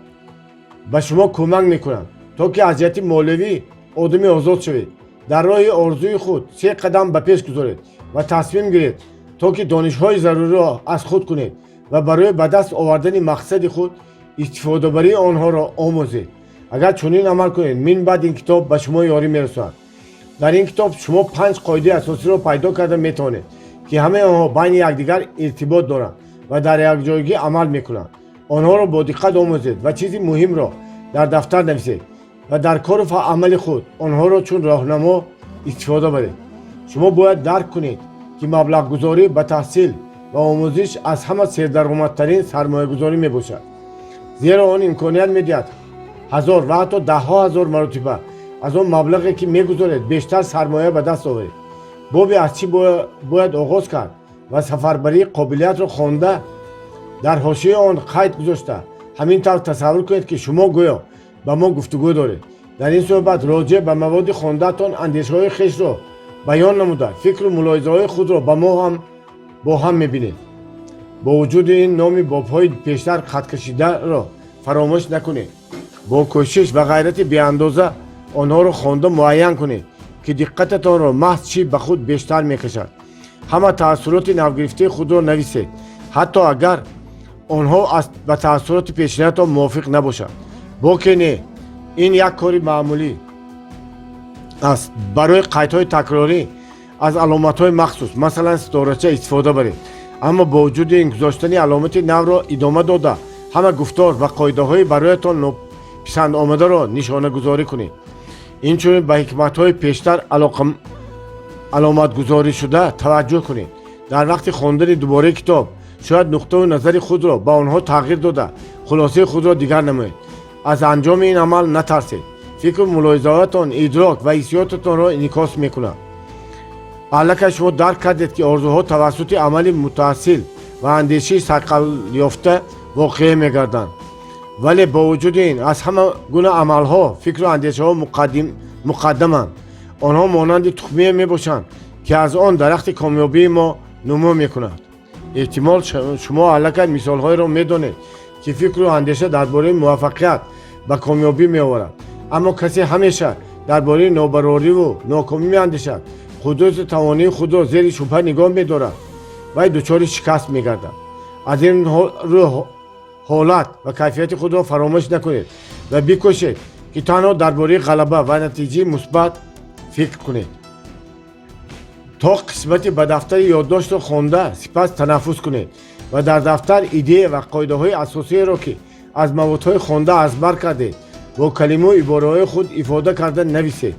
به شما کمک می‌کنند تا که از جهت مولوی آدمی آزاد شوید. در راه آرزوی خود 3 قدم به پیش گذارید و تصمیم گیرید تا که دانش‌های ضروری را از خود کنید و برای به دست آوردن مقصد خود استفاده بری آنها را آموزید. اگر چنین عمل کنید من بعد این کتاب به شما یاری می‌رساند. در این کتاب شما 5 قاعده اساسی را پیدا کرده میتوانید که همه آنها بین یکدیگر ارتباط دارند و در یک جایگی عمل میکنند. آنها را با دقت آموزید و چیزی مهم را در دفتر نویسید و در کار و عمل خود آنها را چون راهنما استفاده برید. شما باید درک کنید که مبلغ گذاری به تحصیل و آموزش از همه سردرآمدترین سرمایه گذاری می باشد. зеро он имконият медиҳад ҳазор ва ҳатто даҳҳо ҳазор маротиба аз он маблағе ки мегузоред бештар сармоя ба даст оваред. бобе аз чӣ бояд оғоз кард ва сафарбарии қобилиятро хонда дар ҳошияи он қайд гузошта ҳамин тавр тасаввур кунед ки шумо гӯё ба мо гуфтугӯ доред. дар ин суҳбат роҷеъ ба маводи хондаатон андешаҳои хешро баён намуда фикру мулоҳизаҳои худро бо ҳам мебинед. бо вуҷуди ин номи бобҳои пештар хат-кашидаро фаромӯш накунед. бо кӯшиш ва ғайрати беандоза онҳоро хонда муайян кунед ки диққататонро маҳз чӣ ба худ бештар мекашад. ҳама таассуроти навгирифтаи худро нависед, ҳатто агар онҳо ба таассуроти пешниҳатон мувофиқ набошанд. боке не, ин як кори маъмулӣ аст. барои қайдҳои такрорӣ аз аломатҳои махсус масалан ситорача истифода баред, аммо бо вуҷуди ин гузоштани аломати навро идома дода ҳама гуфтор ва қоидаҳои бароятон нописандомадаро нишонагузорӣ кунед. инчунин ба ҳикматҳои пештар аломатгузоришуда таваҷҷӯҳ кунед. дар вақти хондани дубораи китоб шояд нуқтаи назари худро ба онҳо тағйир дода хулосаи худро дигар намоед. аз анҷоми ин амал натарсед. фикру мулоҳизаҳоятон идрок ва ҳиссиётатонро инъикос мекунад. аллакай шумо дарк кардед ки орзуҳо тавассути амали мутаассил ва андешаи сайқалёфта воқеъ мегарданд. вале бо вуҷуди ин аз ҳама гуна амалҳо фикру андешаҳо муқаддаманд. онҳо монанди тухмие мебошанд ки аз он дарахти комёбии мо нумӯ мекунад. эҳтимол шумо аллакай мисолҳоеро медонед ки фикру андеша дар бораи муваффақият ба комёбӣ меоварад. аммо касе ҳамеша дар бораи нобарориву нокомӣ меандешад, қудрату тавонии худро зери шубҳа нигоҳ медорад, вай дучори шикаст мегардад. аз ин рӯ ҳолат ва кайфияти худро фаромӯш накунед ва бикӯшед ки танҳо дар бораи ғалаба ва натиҷаи мусбат фикр кунед. то қисмати ба дафтари ёддоштро хонда сипас танаффус кунед ва дар дафтар идея ва қоидаҳои асосиеро ки аз маводҳои хонда азбар кардед бо калиму ибораҳои худ ифода карда нависед.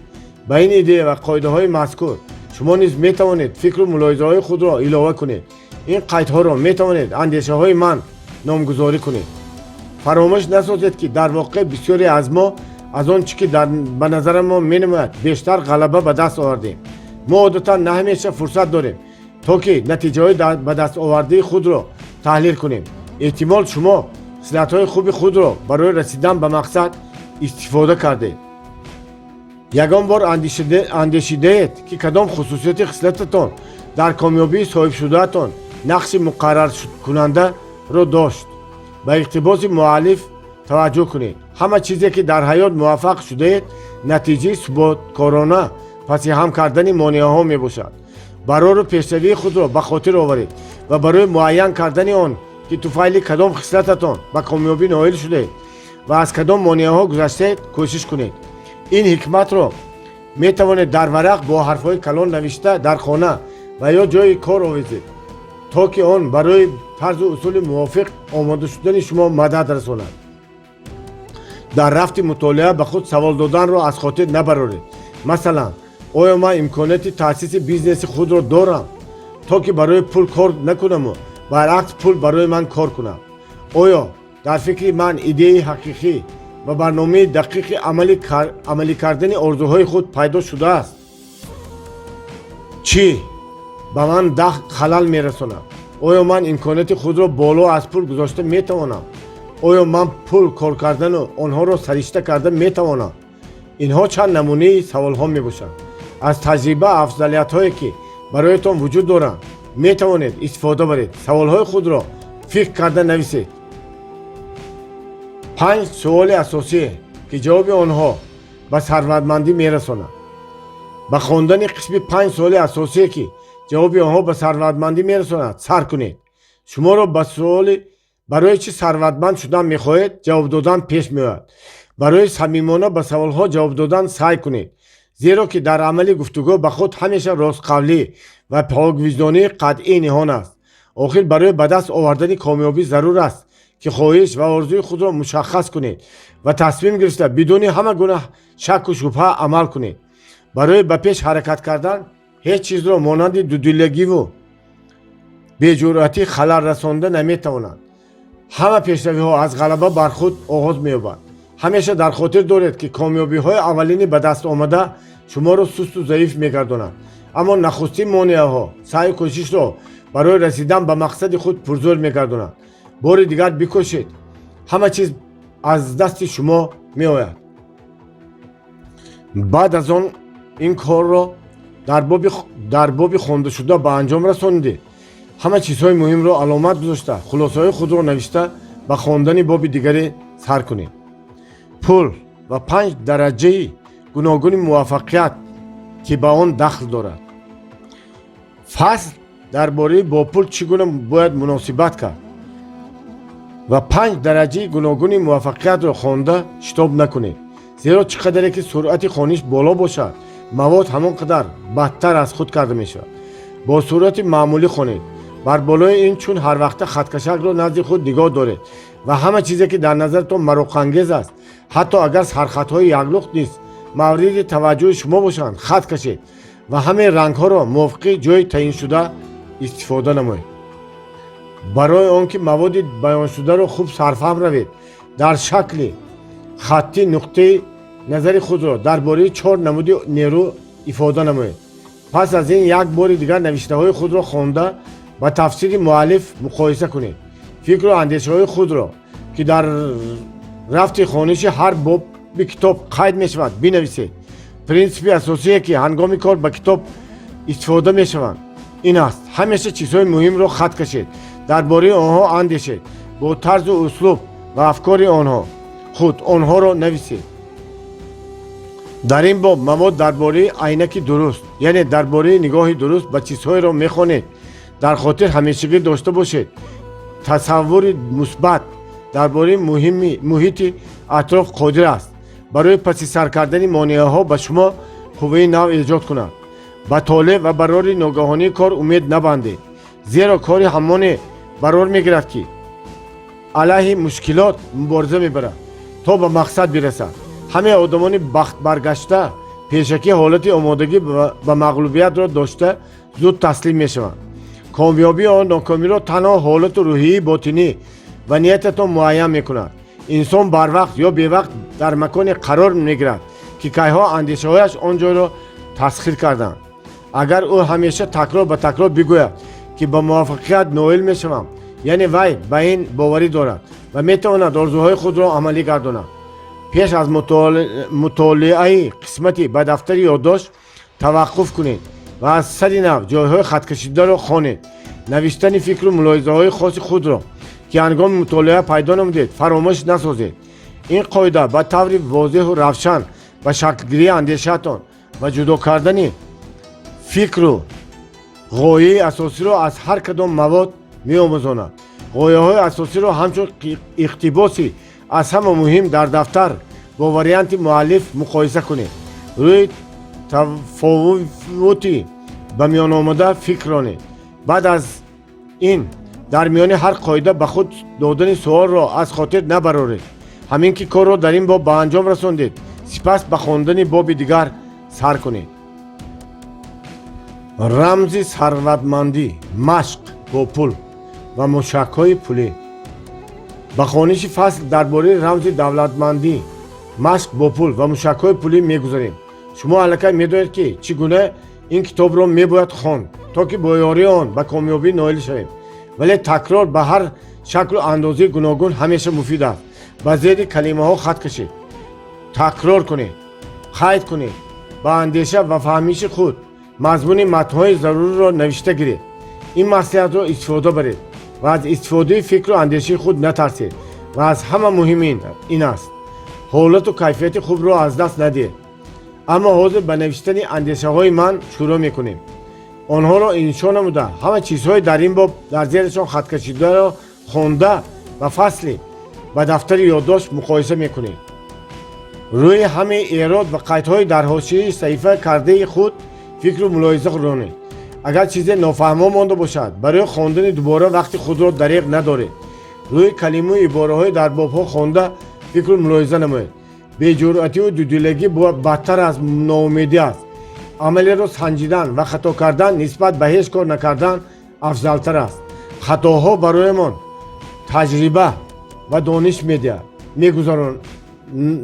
ба ин идея ва қоидаҳои мазкур шумо низ метавонед фикру мулоҳизаҳои худро илова кунед. ин қайдҳоро метавонед андешаҳои ман номгузорӣ кунед. фаромӯш насозед ки дар воқеъ бисёре аз мо аз он чӣ ки ба назари мо менамояд бештар ғалаба ба даст овардем. мо одатан на ҳамеша фурсат дорем то ки натиҷаҳои ба дастовардии худро таҳлил кунем. эҳтимол шумо хислатҳои хуби худро барои расидан ба мақсад истифода кардед. ягон бор андешидаед ки кадом хусусияти хислататон дар комёбии соҳибшудаатон нақши муқарраркунандаро дошт. ба иқтибоси муаллиф таваҷҷӯҳ кунед. ҳама чизе ки дар ҳаёт муваффақ шудаед натиҷаи суботкорона паси ҳам кардани монеаҳо мебошад. барои пешравии худро ба хотир оваред ва барои муайян кардани он ки туфайли кадом хислататон ба комёбӣ ноил шудаед ва аз кадом монеаҳо гузаштаед кӯшиш кунед. ин ҳикматро метавонед дар варақ бо ҳарфҳои калон навишта дар хона ва ё ҷои кор овезед, то ки он барои тарзу усули мувофиқ омода шудани шумо мадад расонад. дар рафти мутолиа ба худ савол доданро аз хотир набароред. масалан, оё ман имконияти таъсиси бизнеси худро дорам, то ки барои пул кор накунаму баръакс пул барои ман кор кунад? оё дар фикри ман идеяи ҳақиқӣ ва барномаи дақиқи амалӣ кардани орзуҳои худ пайдо шудааст? чӣ ба ман халал мерасонад? оё ман имконияти худро боло аз пул гузошта метавонам? оё ман пул кор кардану онҳоро саришта карда метавонам? инҳо чанд намунаи саволҳо мебошанд. аз таҷриба афзалиятҳое ки бароятон вуҷуд доранд метавонед истифода баред. саволҳои худро фикр карда нависед. 5 суоли асосие ки ҷавоби онҳо ба сарватмандӣ мерасонад. ба хондани қисми 5 суоли асосие ки ҷавоби онҳо ба сарватмандӣ мерасонад сар кунед. шуморо ба суоли барои чӣ сарватманд шудан мехоҳед ҷавоб додан пеш меояд. барои самимона ба саволҳо ҷавоб додан сай кунед, зеро ки дар амали гуфтугӯ ба худ ҳамеша ростқавлӣ ва поквиҷдонии қатъӣ ниҳон аст. охир барои ба даст овардани комёбӣ зарур аст ки хоҳиш ва орзуи худро мушаххас кунед ва тасмим гирифта бидуни ҳама гуна шакку шубҳа амал кунед. барои ба пеш ҳаракат кардан ҳеҷ чизро монанди дудиллагиву беҷуръатӣ халал расонда наметавонад. ҳама пешравиҳо аз ғалаба бар худ оғоз меёбанд. ҳамеша дар хотир доред ки комёбиҳои аввалини ба даст омада шуморо сусту заиф мегардонанд, аммо нахустин монеаҳо саъю кӯшишро барои расидан ба мақсади худ пурзор мегардонанд. бори дигар бикӯшед, ҳама чиз аз дасти шумо меояд. баъд аз он ин корро дар боби хондашуда ба анҷом расонидед. ҳама чизҳои муҳимро аломат гузошта, хулосаҳои худро навишта ба хондани боби дигаре сар кунед. пул ва 5 дараҷаи гуногуни муваффақият ки ба он дахл дорад. фасл дар бораи бо пул чӣ гуна бояд муносибат кард ва 5 дараҷаи гуногуни муваффақиятро хонда шитоб накунед, зеро чӣ қадаре ки суръати хониш боло бошад, мавод ҳамон қадар бадтар аз худ карда мешавад. бо суръати маъмулӣ хонед. бар болои ин чун ҳарвақта хаткашакро назди худ нигоҳ доред ва ҳама чизе ки дар назартон мароқангез аст, ҳатто агар сархатҳои яклуқ низ мавриди таваҷҷӯҳи шумо бошанд, хат кашед ва ҳамаи рангҳоро мувофиқи ҷои таъиншуда истифода намоед. барои он ки маводи баёншударо хуб сарфаҳм равед, дар шакли хаттӣ нуқтаи назари худро дар бораи 4 намуди нерӯ ифода намоед. пас аз ин як бори дигар навиштаҳои худро хонда ба тафсири муаллиф муқоиса кунед. фикру андешаҳои худро ки дар рафти хониши ҳар боби китоб қайд мешавад бинависед. принсипи асосие ки ҳангоми кор ба китоб истифода мешаванд ин аст: ҳамеша чизҳои муҳимро хат кашед, дар бораи онҳо андешед, бо тарзу услуб ва афкори худ онҳоро нависед. дар ин боб мавод дар бораи айнаки дуруст, яъне дар бораи нигоҳи дуруст ба чизҳоеро мехонед. дар хотир ҳамешагӣ дошта бошед тасаввури мусбат дар бораи муҳити атроф қодир аст барои паси сар кардани монеаҳо ба шумо қувваи нав эҷод кунад. ба толе ва барори ногаҳонии кор умед набандед, зеро кори ҳамоне барор мегирад ки алайҳи мушкилот мубориза мебарад то ба мақсад бирасад. ҳамаи одамони бахтбаргашта пешакӣ ҳолати омодагӣ ба мағлубиятро дошта зуд таслим мешаванд. комёбии он нокомиро танҳо ҳолату рӯҳии ботинӣ ва ниятатон муайян мекунад. инсон барвақт ё бевақт дар маконе қарор мегирад ки кайҳо андешаҳояш он ҷойро тасхир карданд. агар ӯ ҳамеша такрор ба такрор бигӯяд ки ба муваффақият ноил мешавам, яъне вай ба ин боварӣ дорад ва метавонад орзуҳои худро амалӣ гардонад. пеш аз мутолиаи қисмати ба дафтари ёддошт таваққуф кунед ва аз сари нав ҷойҳои хаткашидаро хонед. навиштани фикру мулоҳизаҳои хоси худро ки ҳангоми мутолиа пайдо намудед фаромӯш насозед. ин қоида ба таври возеҳу равшан ба шаклгирии андешаатон ва ҷудо кардани фикру ғояи асосиро аз ҳар кадом мавод меомӯзонад. ғояҳои асосиро ҳамчун иқтибоси аз ҳама муҳим дар дафтар бо варианти муаллиф муқоиса кунед. рӯи тафовути ба миён омада фикр ронед. баъд аз ин дар миёни ҳар қоида ба худ додани суолро аз хотир набароред. ҳамин ки корро дар ин боб ба анҷом расондед, сипас ба хондани боби дигар сар кунед. рамзи сарватмандӣ, машқ бо пул ва мушакҳои пулӣ. ба хониши фасл дар бораи рамзи давлатмандӣ, машқ бо пул ва мушакҳои пулӣ мегузарем. шумо аллакай медонед ки чӣ гуна ин китобро мебояд хонд, то ки бо ёрии он ба комёбӣ ноил шавем. вале такрор ба ҳар шаклу андозаи гуногун ҳамеша муфид аст. ба зери калимаҳо хат кашед, такрор кунед, қайд кунед, ба андеша ва фаҳмиши худ мазмуни матнҳои заруриро навишта гиред. ин маслиҳатро истифода баред ва аз истифодаи фикру андешаи худ натарсед ва аз ҳама муҳим ин аст: ҳолату кайфияти хубро аз даст надиҳед. аммо ҳозир ба навиштани андешаҳои ман шурӯъ мекунем. онҳоро иншо намуда ҳама чизҳои дар ин боб дар зерашон хаткашидаро хонда ба фасли ба дафтари ёддошт муқоиса мекунем. рӯи ҳамаи эрод ва қайдҳои дар ҳошияи саҳифа кардаи худ фикру мулоҳиза ронед. агар чизе нофаҳмо монда бошад, барои хондани дубора вақти худро дариғ надоред. рӯи калимаи ибораҳои дар бобҳо хонда фикру мулоҳиза намоед. беҷуръатию дудилагӣ бадтар аз ноумедӣ аст. амалеро санҷидан ва хато кардан нисбат ба ҳеҷ кор накардан афзалтар аст. хатоҳо бароямон таҷриба ва дониш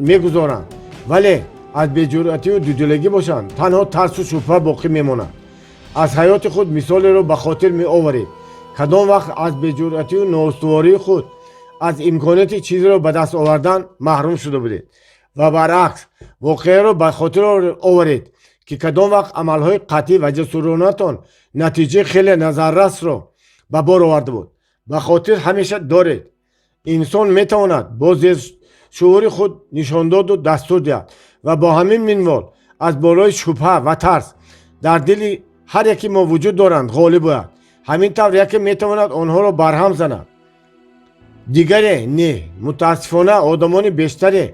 мегузоранд, вале аз беҷуръатию дудилагӣ бошанд, танҳо тарсу шубҳа боқӣ мемонад. аз ҳаёти худ мисолеро ба хотир меоваред. кадом вақт аз беҷуръатию ноустувории худ аз имконияти чизеро ба даст овардан маҳрум шуда будед ва баръакс воқеаро ба хотир оваред, ки кадом вақт амалҳои қатъӣ ва ҷасуронатон натиҷаи хеле назаррасро ба бор оварда буд. ба хотир ҳамеша доред, инсон метавонад бо зершуури худ нишондоду дастур диҳад ва бо ҳамин минвол аз болои шубҳа ва тарс дар дили ҳар яке мо вуҷуд доранд ғолиб ояд. ҳамин тавр яке метавонад онҳоро барҳам занад, дигаре не. мутаассифона одамони бештаре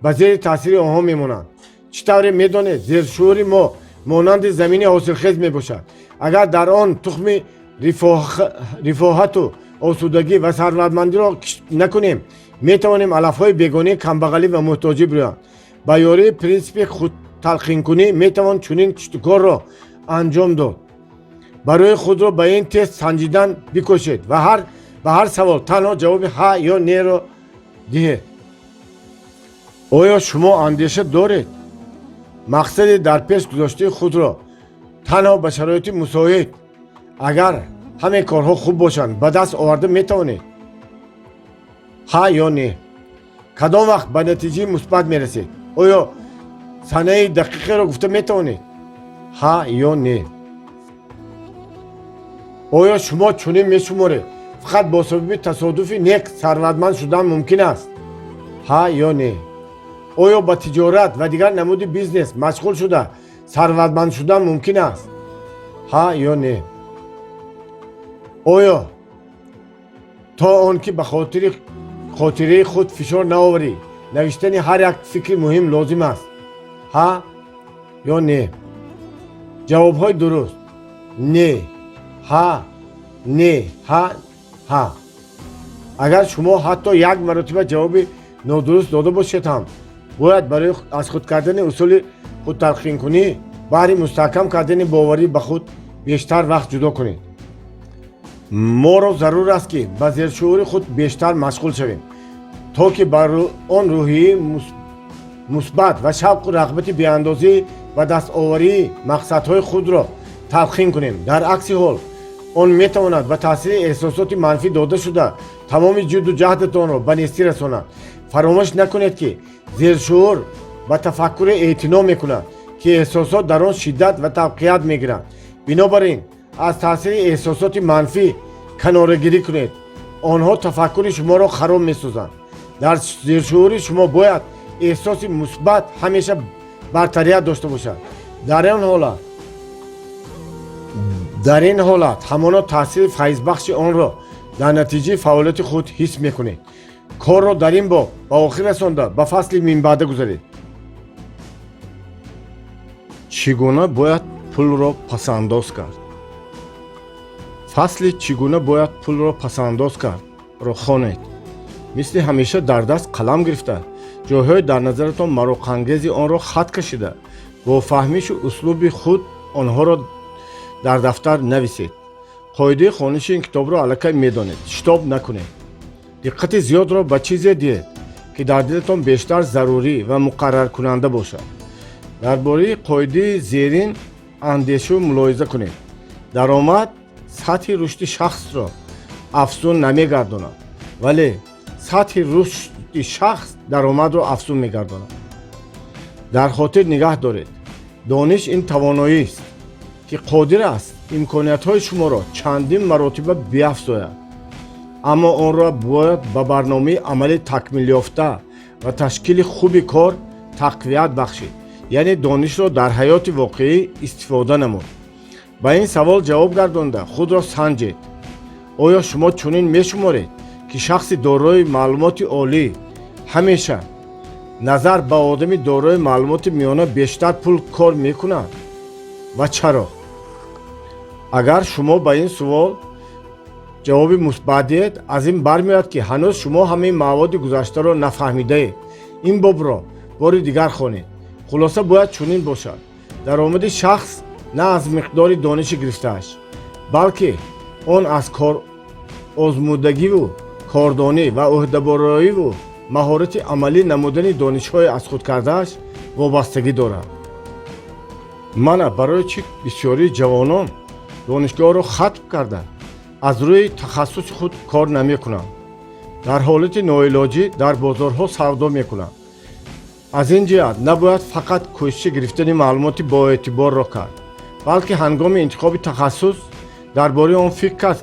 ба зери таъсири онҳо мемонанд. чӣ тавре медонед зершуури мо монанди замини ҳосилхез мебошад. агар дар он тухми рифоҳату осудагӣ ва сарватмандиро кишт накунем, метавонем алафҳои бегонӣ, камбағалӣ ва муҳтоҷӣ бироянд. ба ёрии принсипи худталқинкунӣ метавон чунин киштукорро анҷом дод. барои худро ба ин тест санҷидан бикӯшед ва ба ҳар савол танҳо ҷавоби ҳа ё неро диҳед. оё шумо андеша доред мақсади дар пеш гузоштаи худро танҳо ба шароити мусоид, агар ҳамаи корҳо хуб бошанд, ба даст оварда метавонед? ҳа ё не. кадом вақт ба натиҷаи мусбат мерасед? оё санаи дақиқеро гуфта метавонед? ҳа ё не. оё шумо чунин мешуморед фақат бо сабаби тасодуфи нек сарватманд шудан мумкин аст? ҳа ё не. оё ба тиҷорат ва дигар намуди бизнес машғул шуда сарватманд шудан мумкин аст? ҳа ё не. оё то он ки ба хотираи худ фишор наоварӣ, навиштани ҳар як фикри муҳим лозим аст? ҳа ё не. ҷавобҳои дуруст: не, ҳа, не, ҳа, ҳа. агар шумо ҳатто як маротиба ҷавоби нодуруст дода бошед ҳам, бояд барои аз худ кардани усули худталқинкунӣ баҳри мустаҳкам кардани боварӣ ба худ бештар вақт ҷудо кунед. моро зарур аст ки ба зершуури худ бештар машғул шавем, то ки ба он рӯҳии мусбат ва шавқу рағбати беандозӣ ба дастоварии мақсадҳои худро талқин кунем. дар акси ҳол он метавонад ба таъсири эҳсосоти манфӣ дода шуда тамоми ҷидду ҷаҳдатонро ба нестӣ расонад. фаромӯш накунед ки зершуур ба тафаккуре эътино мекунад ки эҳсосот дар он шиддат ва тавқият мегиранд. бинобар ин аз таъсири эҳсосоти манфӣ канорагирӣ кунед. онҳо тафаккури шуморо хароб месозанд. дар зершуури шумо бояд эҳсоси мусбат ҳамеша бартарият дошта бошад. дар ин ҳолат ҳамоно таъсири файзбахши онро дар натиҷаи фаъолияти худ ҳис мекунед. корро дар ин боб ба охир расонда ба фасли минбаъда гузаред. чӣ гуна бояд пулро пасандоз кард? фасли чӣ гуна бояд пулро пасандоз кардро хонед. мисли ҳамеша дар даст қалам гирифта, ҷойҳои дар назаратон мароқангези онро хат кашида, бо фаҳмишу услуби худ онҳоро дар дафтар нависед. қоидаи хониши ин китобро аллакай медонед. шитоб накунед. диққати зиёдро ба чизе диҳед ки дар дилатон бештар зарурӣ ва муқарраркунанда бошад. дар бораи қоидаи зерин андешу мулоҳиза кунед. даромад сатҳи рушди шахсро афзун намегардонад, вале сатҳи рушди шахс даромадро афзун мегардонад. дар хотир нигаҳ доред, дониш ин тавоноист ки қодир аст имкониятҳои шуморо чандин маротиба биафзояд, аммо онро бояд ба барномаи амалӣ такмилёфта ва ташкили хуби кор тақвият бахшид, яъне донишро дар ҳаёти воқеӣ истифода намуд. ба ин савол ҷавоб гардонда худро санҷед. оё шумо чунин мешуморед ки шахси дорои маълумоти олӣ ҳамеша назар ба одами дорои маълумоти миёна бештар пул кор мекунад? ва чаро? агар шумо ба ин savol ҷавоби мусбат диҳед, аз ин бармеояд ки ҳанӯз шумо ҳамаи маъводи гузаштаро нафаҳмидаед. ин бобро бори дигар хонед. хулоса бояд чунин бошад: даромади шахс на аз миқдори дониши гирифтааш, балки он аз кор озмудагиву кордонӣ ва ӯҳдабароиву маҳорати амалӣ намудани донишҳои аз худ кардааш вобастагӣ дорад. мана барои чӣ бисёрии ҷавонон донишгоҳро хатм карда аз рӯи тахассуси худ кор намекунанд. дар ҳолати ноилоҷӣ дар бозорҳо савдо мекунанд. аз ин ҷиҳат набояд фақат кӯшиши гирифтани маълумоти боэътиборро кард, балки ҳангоми интихоби тахассус дар бораи он фикр кард,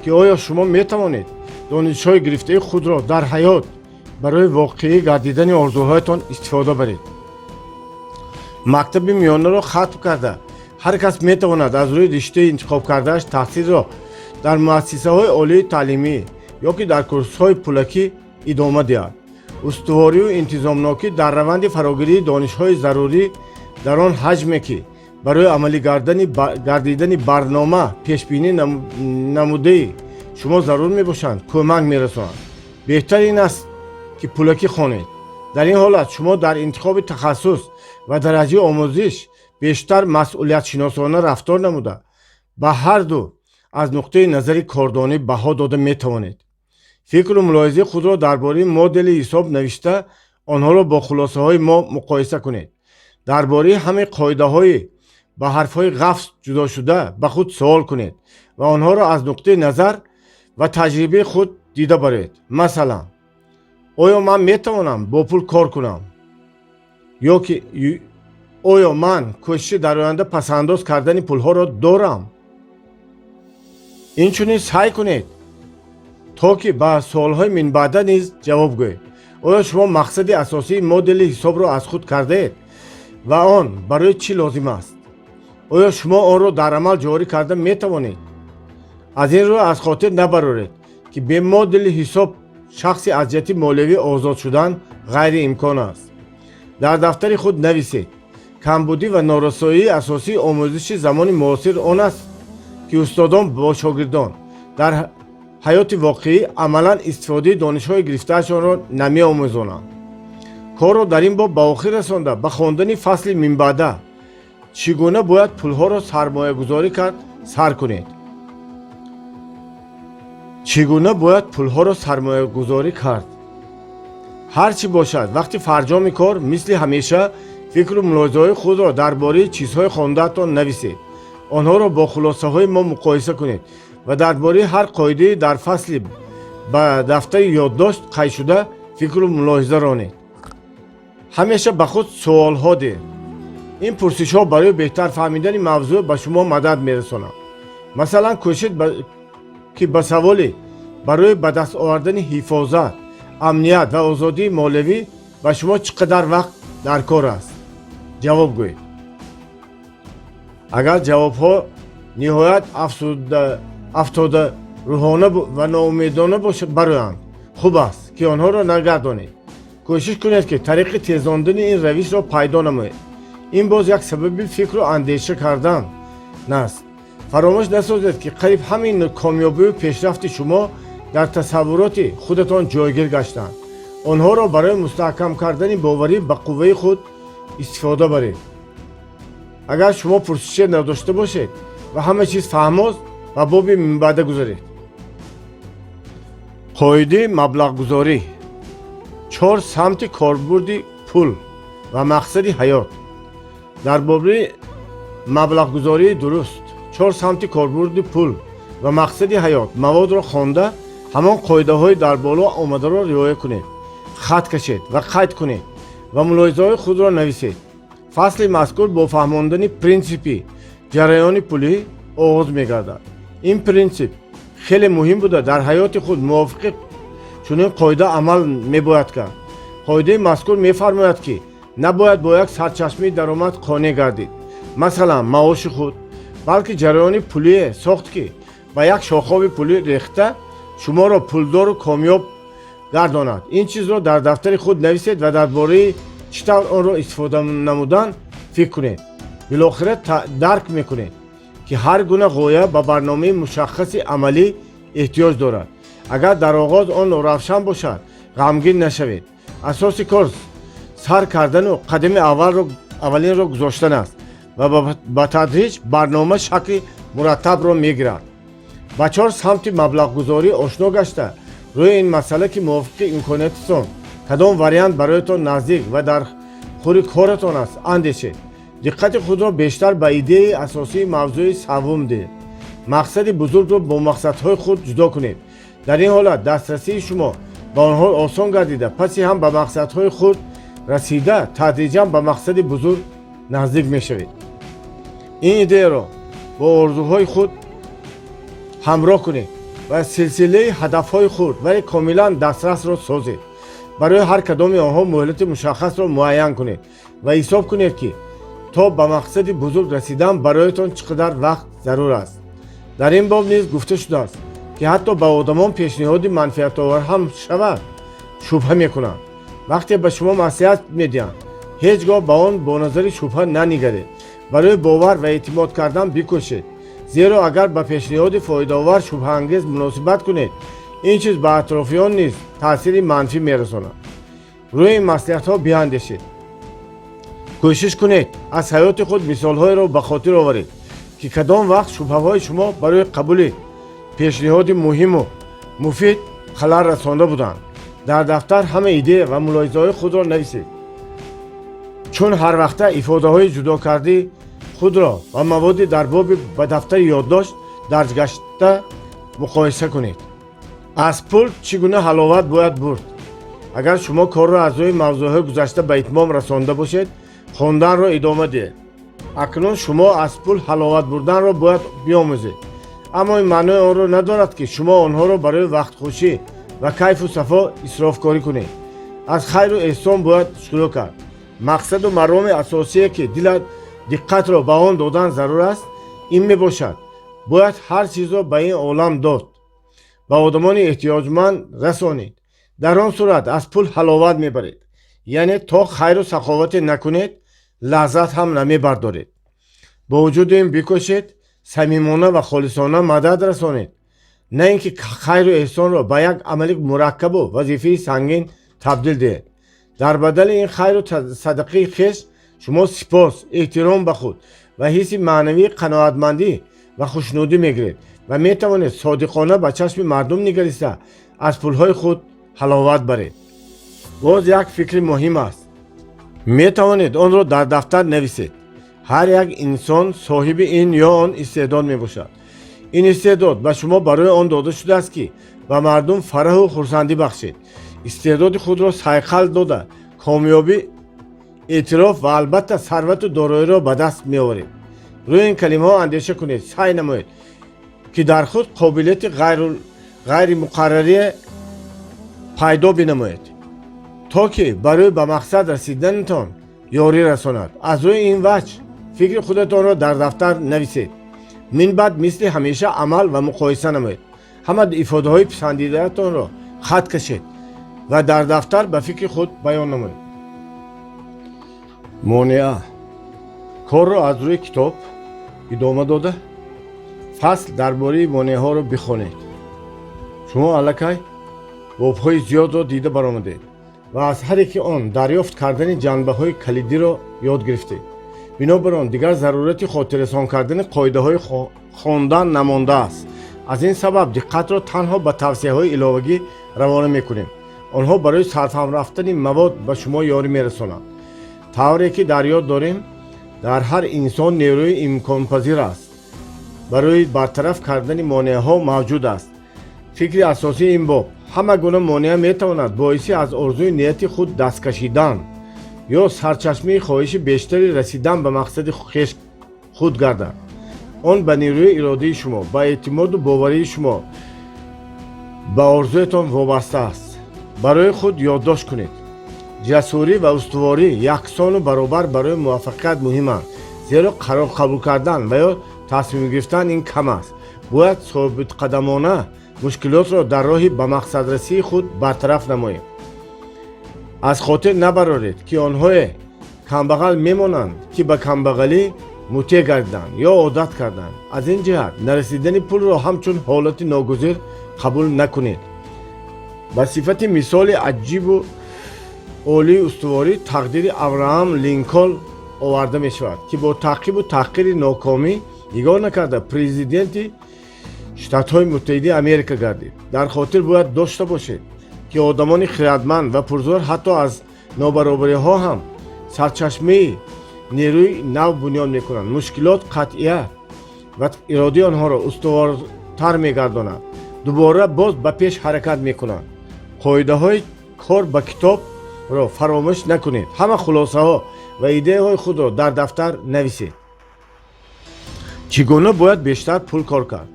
ки оё шумо метавонед донишҳои гирифтаи худро дар ҳаёт барои воқеӣ гардидани орзуҳоятон истифода баред. мактаби миёнаро хатм карда ҳар кас метавонад аз рӯи риштаи интихоб кардааш таҳсилро дар муассисаҳои олии таълимӣ ё ки дар курсҳои пулакӣ идома диҳад. устуворию интизомнокӣ дар раванди фарогирии донишҳои зарурӣ дар он ҳаҷме ки барои амалӣ гардидани барнома пешбинӣ намудаи шумо зарур мебошанд кӯмак мерасонанд. беҳтар ин аст ки пулакӣ хонед. дар ин ҳолат шумо дар интихоби тахассус ва дараҷаи омӯзиш бештар масъулиятшиносона рафтор намуда ба ҳарду аз нуқтаи назари кордонӣ баҳо дода метавонед. фикру мулоҳизаи худро дар бораи модели ҳисоб навишта онҳоро бо хулосаҳои мо муқоиса кунед. дар бораи ҳамаи қоидаҳои ба ҳарфҳои ғафс ҷудошуда ба худ суол кунед ва онҳоро аз нуқтаи назар ва таҷрибаи худ дида баред. масалан, оё ман метавонам бо пул кор кунам? ё ки оё ман кӯшиши дар оянда пасандоз кардани пулҳоро дорам? инчунин сай кунед то ки ба суолҳои минбаъда низ ҷавоб гӯед. оё шумо мақсади асосии модели ҳисобро аз худ кардаед ва он барои чӣ лозим аст? оё шумо онро дар амал ҷорӣ карда метавонед? аз ин рӯ аз хотир набароред ки бе модели ҳисоб шахси аз ҷиҳати молиявӣ озод шудан ғайриимкон аст. дар дафтари худ нависед: камбудӣ ва норасоии асосии омӯзиши замони муосир он аст ки устодон бо шогирдон дар ҳаёти воқеӣ амалан истифодаи донишҳои гирифтаашонро намеомӯзонанд. корро дар ин боб ба охир расонда ба хондани фасли минбаъда чӣ гуна бояд пулҳоро сармоягузорӣ кард сар кунед. чӣ гуна бояд пулҳоро сармоягузорӣ кард? ҳар чӣ бошад, вақти фарҷоми кор мисли ҳамеша фикру мулоҳизаҳои худро дар бораи чизҳои хондаатон нависед. онҳоро бо хулосаҳои мо муқоиса кунед ва дар бораи ҳар қоидаи дар фасли ба дафтари ёддошт қайд шуда фикру мулоҳиза ронед. ҳамеша ба худ суолҳо диҳед. ин пурсишҳо барои беҳтар фаҳмидани мавзӯъ ба шумо мадад мерасонанд. масалан, кӯшед ки ба саволе барои ба даст овардани ҳифозат, амният ва озодии молиявӣ ба шумо чӣ қадар вақт дар кор аст ҷавоб гӯед. агар ҷавобҳо ниҳоят афтода рӯҳона ва ноумедона бароянд, хуб аст ки онҳоро нагардонед. кӯшиш кунед ки тариқи тезондани ин равишро пайдо намоед. ин боз як сабаби фикру андеша кардан аст. фаромӯш насозед ки қариб ҳамин комёбию пешрафти шумо дар тасаввуроти худатон ҷойгир гаштанд. онҳоро барои мустаҳкам кардани боварӣ ба қувваи худ истифода баред. агар шумо пурсише надошта бошед ва ҳама чиз фаҳмоз, ба боби минбаъда гузаред. қоидаи маблағгузорӣ. 4 самти корбурди пул ва мақсади ҳаёт. дар бораи маблағгузории дуруст 4 самти корбурди пул ва мақсади ҳаёт маводро хонда ҳамон қоидаҳои дар боло омадаро риоя кунед. хат кашед ва қайд кунед ва мулоҳизаҳои худро нависед. фасли мазкур бо фаҳмондани принсипи ҷараёни пулӣ оғоз мегардад. ин принсип хеле муҳим буда дар ҳаёти худ мувофиқи чунин қоида амал мебояд кард. қоидаи мазкур мефармояд ки набояд бо як сарчашмаи даромад қонеъ гардид, масалан маоши худ, балки ҷараёни пулие сохт ки ба як шохоби пулӣ рехта шуморо пулдору комёб гардонад. ин чизро дар дафтари худ нависед ва дар бораи чӣ тавр онро истифода намудан фикр кунед. билохира дарк мекунед ки ҳар гуна ғоя ба барномаи мушаххаси амалӣ эҳтиёҷ дорад. агар дар оғоз он норавшан бошад, ғамгин нашавед. асоси кор сар кардану қадами аввалинро гузоштан аст ва ба тадриҷ барнома шакли мураттабро мегирад. ба 4 самти маблағгузорӣ ошно гашта روی این مسئله که موافق امکاناتتون کدام وریانت برایتان نزدیک و در خور کارتان است اندیشید. دقت خود را بیشتر به ایده اساسی موضوع سوم دهید. مقصد بزرگ را با مقصدهای خود جدا کنید. در این حالت دسترسی شما به آنها آسان گردیده پسی هم به مقصدهای خود رسیده تدریجا به مقصد بزرگ نزدیک می شوید. این ایده را با آرزوهای خود همراه کنید و سلسله هدفهای خود ولی کاملا دسترس را سازید. برای هر کدام آنها مهلت مشخص را معین کنید و حساب کنید که تا به مقصد بزرگ رسیدن برایتان چقدر وقت ضرور است. در این باب نیز گفته شده است که حتی به آدمان پیشنهاد منفعت آور هم شود شبهه میکنند. وقتی به شما نصیحت میدهند هیچگاه به آن با نظر شبهه ننگرید. برای باور و اعتماد کردن بکوشید، زیرا اگر به پیشنهاد فایده آور شبهه انگیز مناسبت کنید این چیز به اطرافیان نیز تاثیر منفی میرساند. روی این مصلحت ها بیاندیشید. کوشش کنید از حیات خود مثال های را به خاطر آورید که کدام وقت شبهه های شما برای قبول پیشنهاد مهم و مفید خلل رسانده بودند. در دفتر همه ایده و ملاحظه های خود را نویسید، چون هر وقت افاده های جدا کرده خود را و مواد در باب به دفتر یادداشت درج گشته مقایسه کنید. از پول چگونه حلاوت باید برد؟ اگر شما کار را از روی موضوع گذشته به اتمام رسانده باشید خواندن را ادامه دهید. اکنون شما از پول حلاوت بردن را باید بیاموزید، اما این معنی آن را ندارد که شما آنها را برای وقت خوشی و کیف و صفا اسراف کاری کنید. از خیر و احسان باید شروع کرد. مقصد و مرام اساسی که دقت را به آن دادن ضرور است این می باشد باید هر چیز را به این عالم داد، به آدمان احتیاجمند رسانید. در آن صورت از پول حلاوت می برید، یعنی تا خیر و سخاوت نکنید لذت هم نمی بردارید. با وجود این بکوشید صمیمانه و خالصانه مدد رسانید، نه اینکه خیر و احسان را به یک عمل مرکب و وظیفه سنگین تبدیل دهید. در بدل این خیر و صدقه خویش شما سپاس، احترام به خود و حس معنوی قناعتمندی و خوشنودی میگیرید و میتوانید صادقانه به چشم مردم نگریسته از پولهای خود حلاوت برید. باز یک فکر مهم است، میتوانید آن را در دفتر نویسید. هر یک انسان صاحب این یا آن استعداد میباشد. این استعداد به شما برای آن داده شده است که به مردم فرح و خرسندی بخشید. استعداد خود را سیقل داده کامیابی، اعتراف و البته ثروت و دارایی را به دست می آورید. روی این کلمه ها اندیشه کنید، سعی نمایید که در خود قابلیت غیر مقرری پیدا بنمایید تا که برای به مقصد رسیدنتان یاری رساند. از روی این وجه فکر خودتان را در دفتر نویسید. من بعد مثل همیشه عمل و مقایسه نمایید. همه افاده های پسندیدهتان را خط کشید و در دفتر به فکر خود بیان نمایید. مانعه کار را از روی کتاب ادامه داده فصل درباره مانعه ها را بخوانید. شما الکی باب‌های زیاد را دیده برآمدید و از هر یک آن دریافت کردن جنبه های کلیدی را یاد گرفتید. بنابر آن دیگر ضرورت خاطررسان کردن قاعده های خواندن نمانده است. از این سبب دقت را تنها به توصیه های الهی روانه میکنیم. آنها برای سرفهم رفتن مواد به شما یاری میرسانند. طوری که در یاد داریم در هر انسان نیروی امکان پذیر است برای برطرف کردن مانعه ها موجود است. فکر اساسی این باب همه گونه مانع میتواند باعث از آرزوی نیت خود دست کشیدن یا سرچشمه خواهش بیشتری رسیدن به مقصد خویش خود گردد. آن به نیروی اراده شما، به اعتماد و باوری شما به آرزویتان وابسته است. برای خود یادداشت کنید. جسوری و استواری یکسان و برابر برای موفقیت مهمند، زیرا قرار قبول کردن و یا تصمیم گرفتن این کم است. باید ثابت قدمانه مشکلات را در راه به مقصد رسی خود برطرف نمایید. از خاطر نبرارید که آنهای کمبغل میمانند که به کمبغلی مطیع گردند یا عادت کردند. از این جهت نرسیدن پول را همچون حالت ناگزیر قبول نکنید. به صفت مثال عجیب و عالی استواری تقدیر ابراهام لینکلن آورده می شود که با تعقیب و تحقیر ناکامی یگانه کرده پرزیدنت штатҳои муттаҳидаи Америка гардид. Дар хотир бояд дошта бошед, ки одамони хиратманд ва пурзор ҳатто аз нобаробариҳо ҳам сарчашмаи нерӯи нав бунёд мекунанд. Мушкилот қатъия ва иродаи онҳоро устувортар мегардонад. дубора боз ба пеш ҳаракат мекунанд. қоидаҳои кор ба китобро фаромӯш накунед. ҳама хулосаҳо ва идеяҳои худро дар дафтар нависед. чӣ гуна бояд бештар пул кор кард?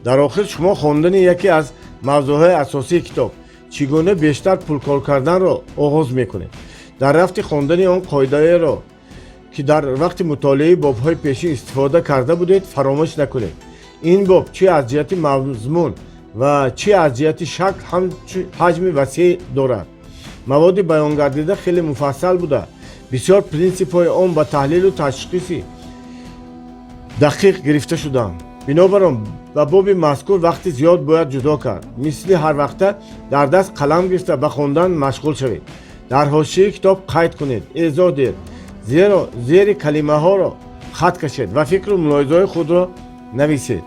дар охир шумо хондани яке аз мавзӯъҳои асосии китоб чӣ гуна бештар пулкор карданро оғоз мекунед. дар рафти хондани он қоидаеро ки дар вақти мутолиаи бобҳои пешин истифода карда будед фаромӯш накунед. ин боб чӣ аз ҷиҳати мазмун ва чӣ аз ҷиҳати шакл ҳаҷми васеъ дорад. маводи баёнгардида хеле муфассал буда бисёр принсипҳои он ба таҳлилу ташхиси дақиқ гирифта шудаанд. бинобар он ба боби мазкур вақти зиёд бояд ҷудо кард. мисли ҳарвақта дар даст қалам гирифта ба хондан машғул шавед. дар ҳошияи китоб қайд кунед, эъзоз диҳед, зеро зери калимаҳоро хат кашед ва фикру мулоҳизаҳои худро нависед.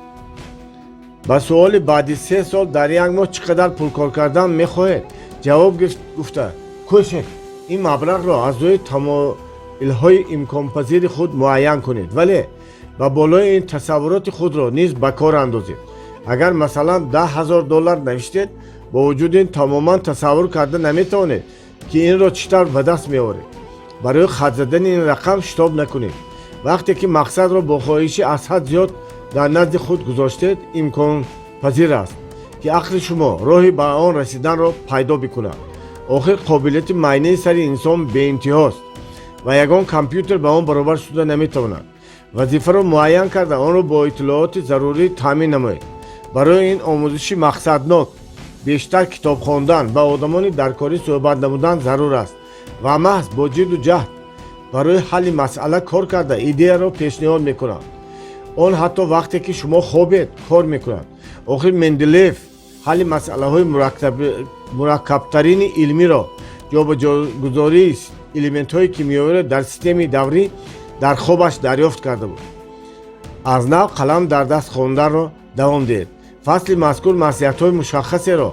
ба суоли баъди 3 сол дар як моҳ чӣ қадар пулкор кардан мехоҳед ҷавоб гуфта кӯшед ин маблағро аз рӯи тамоилҳои имконпазири худ муайян кунед, вале ба болои ин тасаввуроти худро низ ба кор андозед. агар масалан $10,000 навиштед, бо вуҷуди ин тамоман тасаввур карда наметавонед ки инро чӣ тавр ба даст меоред. барои хат задани ин рақам шитоб накунед. вақте ки мақсадро бо хоҳиши аз ҳад зиёд дар назди худ гузоштед, имконпазир аст ки ақли шумо роҳи ба он расиданро пайдо бикунад. охир қобилияти майнаи сари инсон беинтиҳост ва ягон компютер ба он баробар шуда наметавонад. вазифаро муайян карда онро бо иттилооти зарурӣ таъмин намоед. барои ин омӯзиши мақсаднок бештар китоб хондан ба одамони даркорӣ суҳбат намудан зарур аст ва маҳз бо ҷидду ҷаҳд барои ҳалли масъала кор карда идеяро пешниҳод мекунам. он ҳатто вақте ки шумо хобед кор мекунад. охир Менделеев ҳалли масъалаҳои мураккабтарини илмиро ҷобаҷогузории элементҳои кимиёвиро дар системаи даврӣ дар хобаш дарёфт карда буд. аз нав қалам дар даст хонданро давом диҳед. фасли мазкур масъалиятҳои мушаххасеро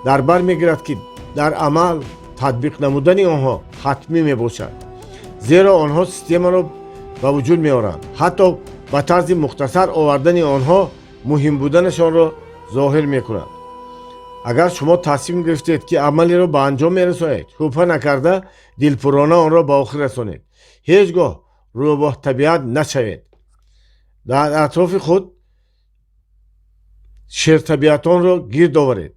дар бар мегирад ки дар амал татбиқ намудани онҳо ҳатмӣ мебошад, зеро онҳо системаро ба вуҷуд меоранд. ҳатто ба тарзи мухтасар овардани онҳо муҳим буданашонро зоҳир мекунад. агар шумо тасмим гирифтед ки амалеро ба анҷом мерасонед, шубҳа накарда дилпурона онро ба охир расонед. ҳеҷ гоҳ рӯ бо табиат нашавед. дар атрофи худ шертабиатонро гирд оваред.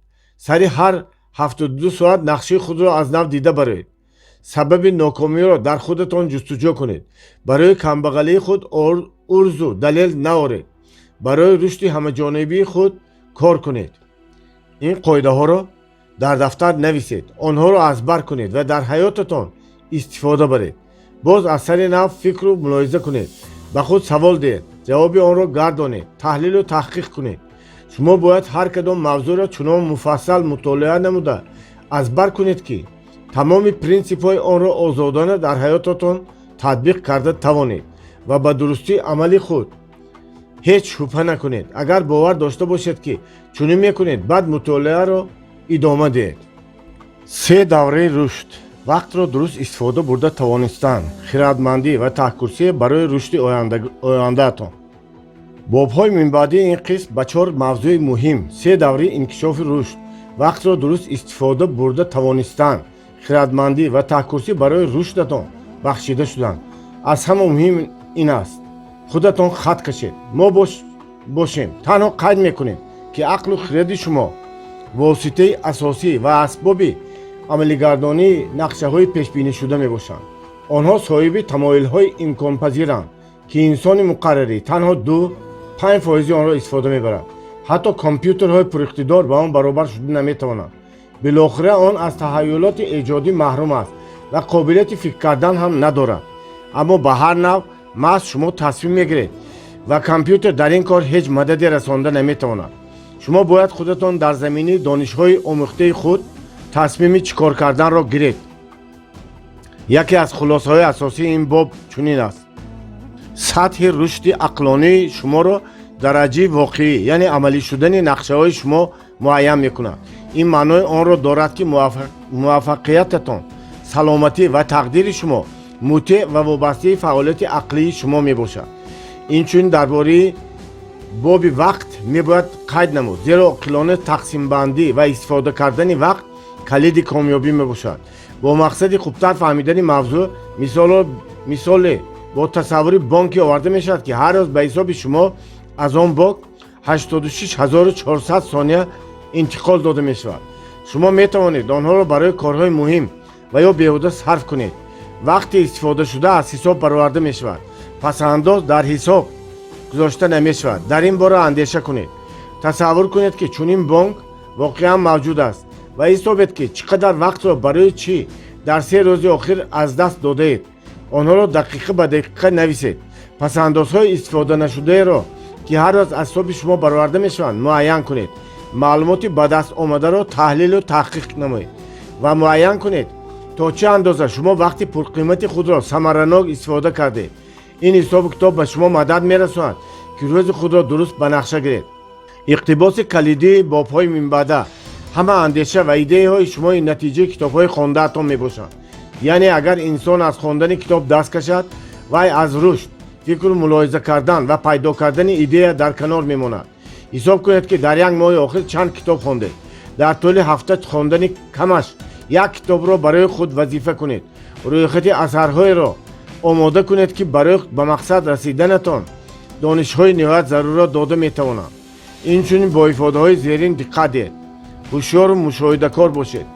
сари ҳар 72 соат нақшаи худро аз нав дида бароед. сабаби нокомиро дар худатон ҷустуҷӯ кунед. барои камбағалии худ урзу далел наоред. барои рушди ҳамаҷонибии худ кор кунед. ин қоидаҳоро дар дафтар нависед, онҳоро аз бар кунед ва дар ҳаётатон истифода баред. боз аз сари нав фикру мулоҳиза кунед. ба худ савол диҳед, ҷавоби онро гардонед, таҳлилу таҳқиқ кунед. шумо бояд ҳар кадом мавзӯъро чунон муфассал мутолиа намуда аз бар кунед ки тамоми принсипҳои онро озодона дар ҳаётатон татбиқ карда тавонед ва ба дурустии амали худ ҳеҷ шубҳа накунед. агар бовар дошта бошед ки чунин мекунед, баъд мутолиаро идома диҳед. 3 давраи рушд. вақтро дуруст истифода бурда тавонистан, хиратмандӣ ва таҳкурсӣ барои рушди ояндаатон. бобҳои минбаъдии ин қисм ба 4 мавзӯи муҳим: 3 давраи инкишофи рушд, вақтро дуруст истифода бурда тавонистан, хиратмандӣ ва таҳкурсӣ барои рушдатон бахшида шуданд. аз ҳама муҳим ин аст, худатон хат кашед. мо бошем танҳо қайд мекунем ки ақлу хиради шумо воситаи асосӣ ва асбоби амалигардонии нақшаҳои пешбинишуда мебошанд. онҳо соҳиби тамоилҳои имконпазиранд ки инсони муқаррарӣ танҳо 2-5% онро истифода мебарад. ҳатто компютерҳои пуриқтидор ба он баробар шуда наметавонанд. билохира он аз таҳайюлоти эҷодӣ маҳрум аст ва қобилияти фикр кардан ҳам надорад. аммо ба ҳар нав маҳз шумо тасмим мегиред ва компютер дар ин кор ҳеҷ мададе расонда наметавонад. шумо бояд худатон дар замини донишҳои омӯхтаи худ тасмими чӣ кор карданро гиред. яке аз хулосаҳои асосии ин боб чунин аст: сатҳи рушди ақлонии шуморо дараҷаи воқеӣ яъне амалӣ шудани нақшаҳои шумо муайян мекунад. ин маънои онро дорад ки муваффақиятатон, саломатӣ ва тақдири шумо мутеъ ва вобастаи фаъолияти ақлии шумо мебошад. инчунин дар бораи боби вақт мебояд қайд намуд, зеро оқилона тақсимбандӣ ва истифода кардани вақт калиди комёбӣ мебошад. бо мақсади хубтар фаҳмидани мавзӯъ мисоле бо тасаввури бонке оварда мешавад ки ҳар рӯз ба ҳисоби шумо аз он бонк 86400 сония интиқол дода мешавад. шумо метавонед онҳоро барои корҳои муҳим ва ё беҳуда сарф кунед. вақти истифодашуда аз ҳисоб бароварда мешавад, пасандоз дар ҳисоб гузошта намешавад. дар ин бора андеша кунед. тасаввур кунед ки чунин бонк воқеан мавҷуд аст ва ҳисобед ки чӣ қадар вақтро барои чӣ дар 3 рӯзи охир аз даст додаед. онҳоро дақиқа ба дақиқа нависед. пасандозҳои истифоданашудаеро ки ҳар рӯз аз ҳисоби шумо бароварда мешаванд муайян кунед. маълумоти ба даст омадаро таҳлилу таҳқиқ намоед ва муайян кунед то чӣ андоза шумо вақти пурқимати худро самаранок истифода кардед. ин ҳисобу китоб ба шумо мадад мерасонад ки рӯзи худро дуруст ба нақша гиред. иқтибоси калидии бобҳои минбаъда ҳама андеша ва идеяҳои шумои натиҷаи китобҳои хондаатон мебошанд. яъне агар инсон аз хондани китоб даст кашад, вай аз рушд, фикру мулоҳиза кардан ва пайдо кардани идея дар канор мемонад. ҳисоб кунед ки дар як моҳи охир чанд китоб хондед. дар тӯли ҳафта хондани камаш як китобро барои худ вазифа кунед. рӯйхати асарҳоеро омода кунед ки барои ба мақсад расиданатон донишҳои ниҳоят зарурат дода метавонанд. инчунин бо ифодаҳои зерин диққат диҳед. ҳушёру мушоҳидакор бошед.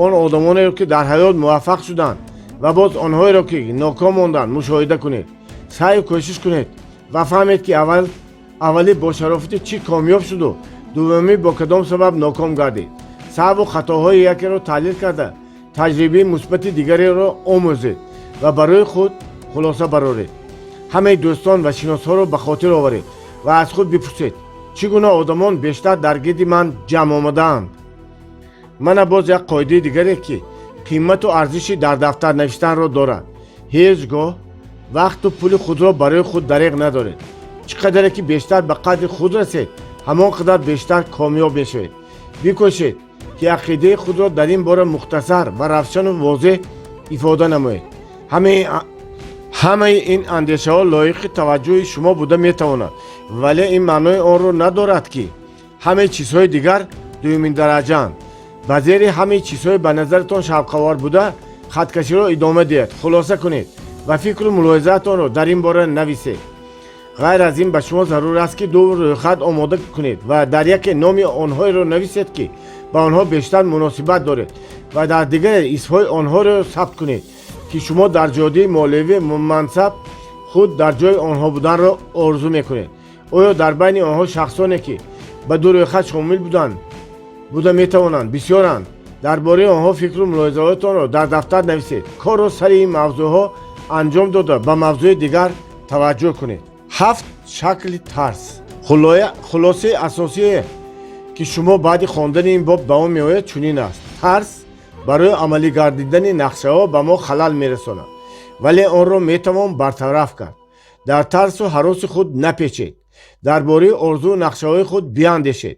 он одамонеро ки дар ҳаёт муваффақ шуданд ва боз онҳоеро ки ноком монданд мушоҳида кунед. саъю кӯшиш кунед ва фаҳмед ки аввалӣ бо шарофати чӣ камёб шуду, дуввумӣ бо кадом сабаб ноком гардид. саҳву хатоҳои якеро таҳлил карда таҷрибаи мусбати дигареро омӯзед ва барои худ хулоса бароред. ҳамаи дӯстон ва шиносҳоро ба хотир оваред ва аз худ бипурсед чӣ гуна одамон бештар дар гирди ман ҷамъ омадаанд. мана боз як қоидаи дигаре ки қимату арзиши дар дафтар навиштанро дорад. ҳеҷ гоҳ вақту пули худро барои худ дареғ надоред. чӣ қадаре ки бештар ба қадри худ расед, ҳамон қадар бештар комёб мешавед. бикӯшед ки ақидаи худро дар ин бора мухтасар ва равшану возеҳ ифода намоед. ҳамаи ин андешаҳо лоиқи таваҷҷӯҳи шумо буда метавонад, вале ин маънои онро надорад ки ҳамаи чизҳои дигар дуюминдараҷаанд. ба зери ҳамаи чизҳои ба назаратон шавқовар буда хаткаширо идома диҳед, хулоса кунед ва фикру мулоҳизаатонро дар ин бора нависед. ғайр аз ин ба шумо зарур аст ки ду рӯйхат омода кунед ва дар яке номи онҳоеро нависед ки ба онҳо бештар муносибат доред ва дар дигаре исмҳои онҳоро сабт кунед ки шумо дар ҷодии молиявӣ мансаб худ дар ҷои онҳо буданро орзу мекунед. оё дар байни онҳо шахсоне ки ба ду рӯйхат шомил буда метавонанд бисёранд. дар бораи онҳо фикру мулоҳизаҳоятонро дар дафтар нависед. корро сари ин мавзӯъҳо анҷом дода ба мавзӯи дигар таваҷҷӯҳ кунед. 7 шакли тарс. хулосаи асосие ки шумо баъди хондани ин боб ба он меояд чунин аст. тарс барои амалӣ гардидани нақшаҳо ба мо халал мерасонад, вале онро метавон бартараф кард. дар тарсу ҳароси худ напечед. дар бораи орзуу нақшаҳои худ биандешед.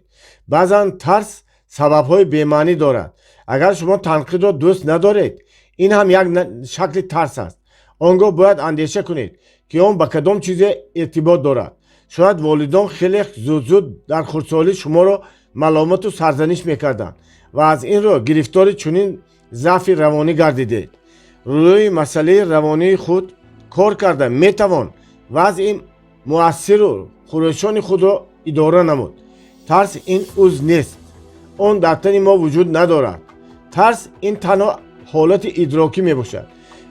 баъзан тарс сабабҳои бемаънӣ дорад. агар шумо танқидро дӯст надоред, ин ҳам як шакли тарс аст. он гоҳ бояд андеша кунед ки он ба кадом чизе иртибот дорад. шояд волидон хеле зуд дар хурдсолӣ шуморо маломату сарзаниш мекарданд ва аз ин рӯ гирифтори чунин заъфи равонӣ гардидед. рӯи масъалаи равонии худ кор карда метавон вазъи муассиру хӯришони худро идора намуд. тарс ин уз нест. он дар тани мо вуҷуд надорад. тарс ин танҳо ҳолати идрокӣ мебошад.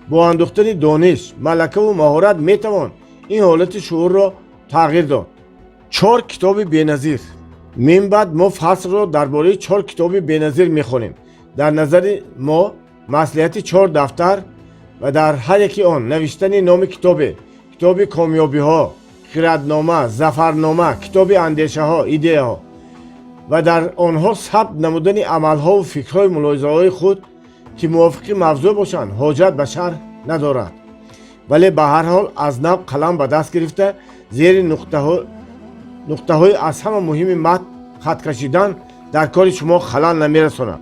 бо андохтани дониш, малакаву маҳорат метавон ин ҳолати шуурро тағйир дод. 4 китоби беназир. минбаъд мо фаслро дар бораи 4 китоби беназир мехонем. дар назари мо маслиҳати 4 дафтар ва дар ҳар яки он навиштани номи китоби комёбиҳо, хиратнома, зафарнома, китоби андешаҳо, идеяҳо ва дар онҳо сабт намудани амалҳову фикрҳои мулоҳизаҳои худ ки мувофиқи мавзӯъ бошанд ҳоҷат ба шарҳ надорад. вале ба ҳар ҳол аз нав қалам ба даст гирифта зери нуқтаҳои аз ҳама муҳими матн хат кашидан дар кори шумо халал намерасонад.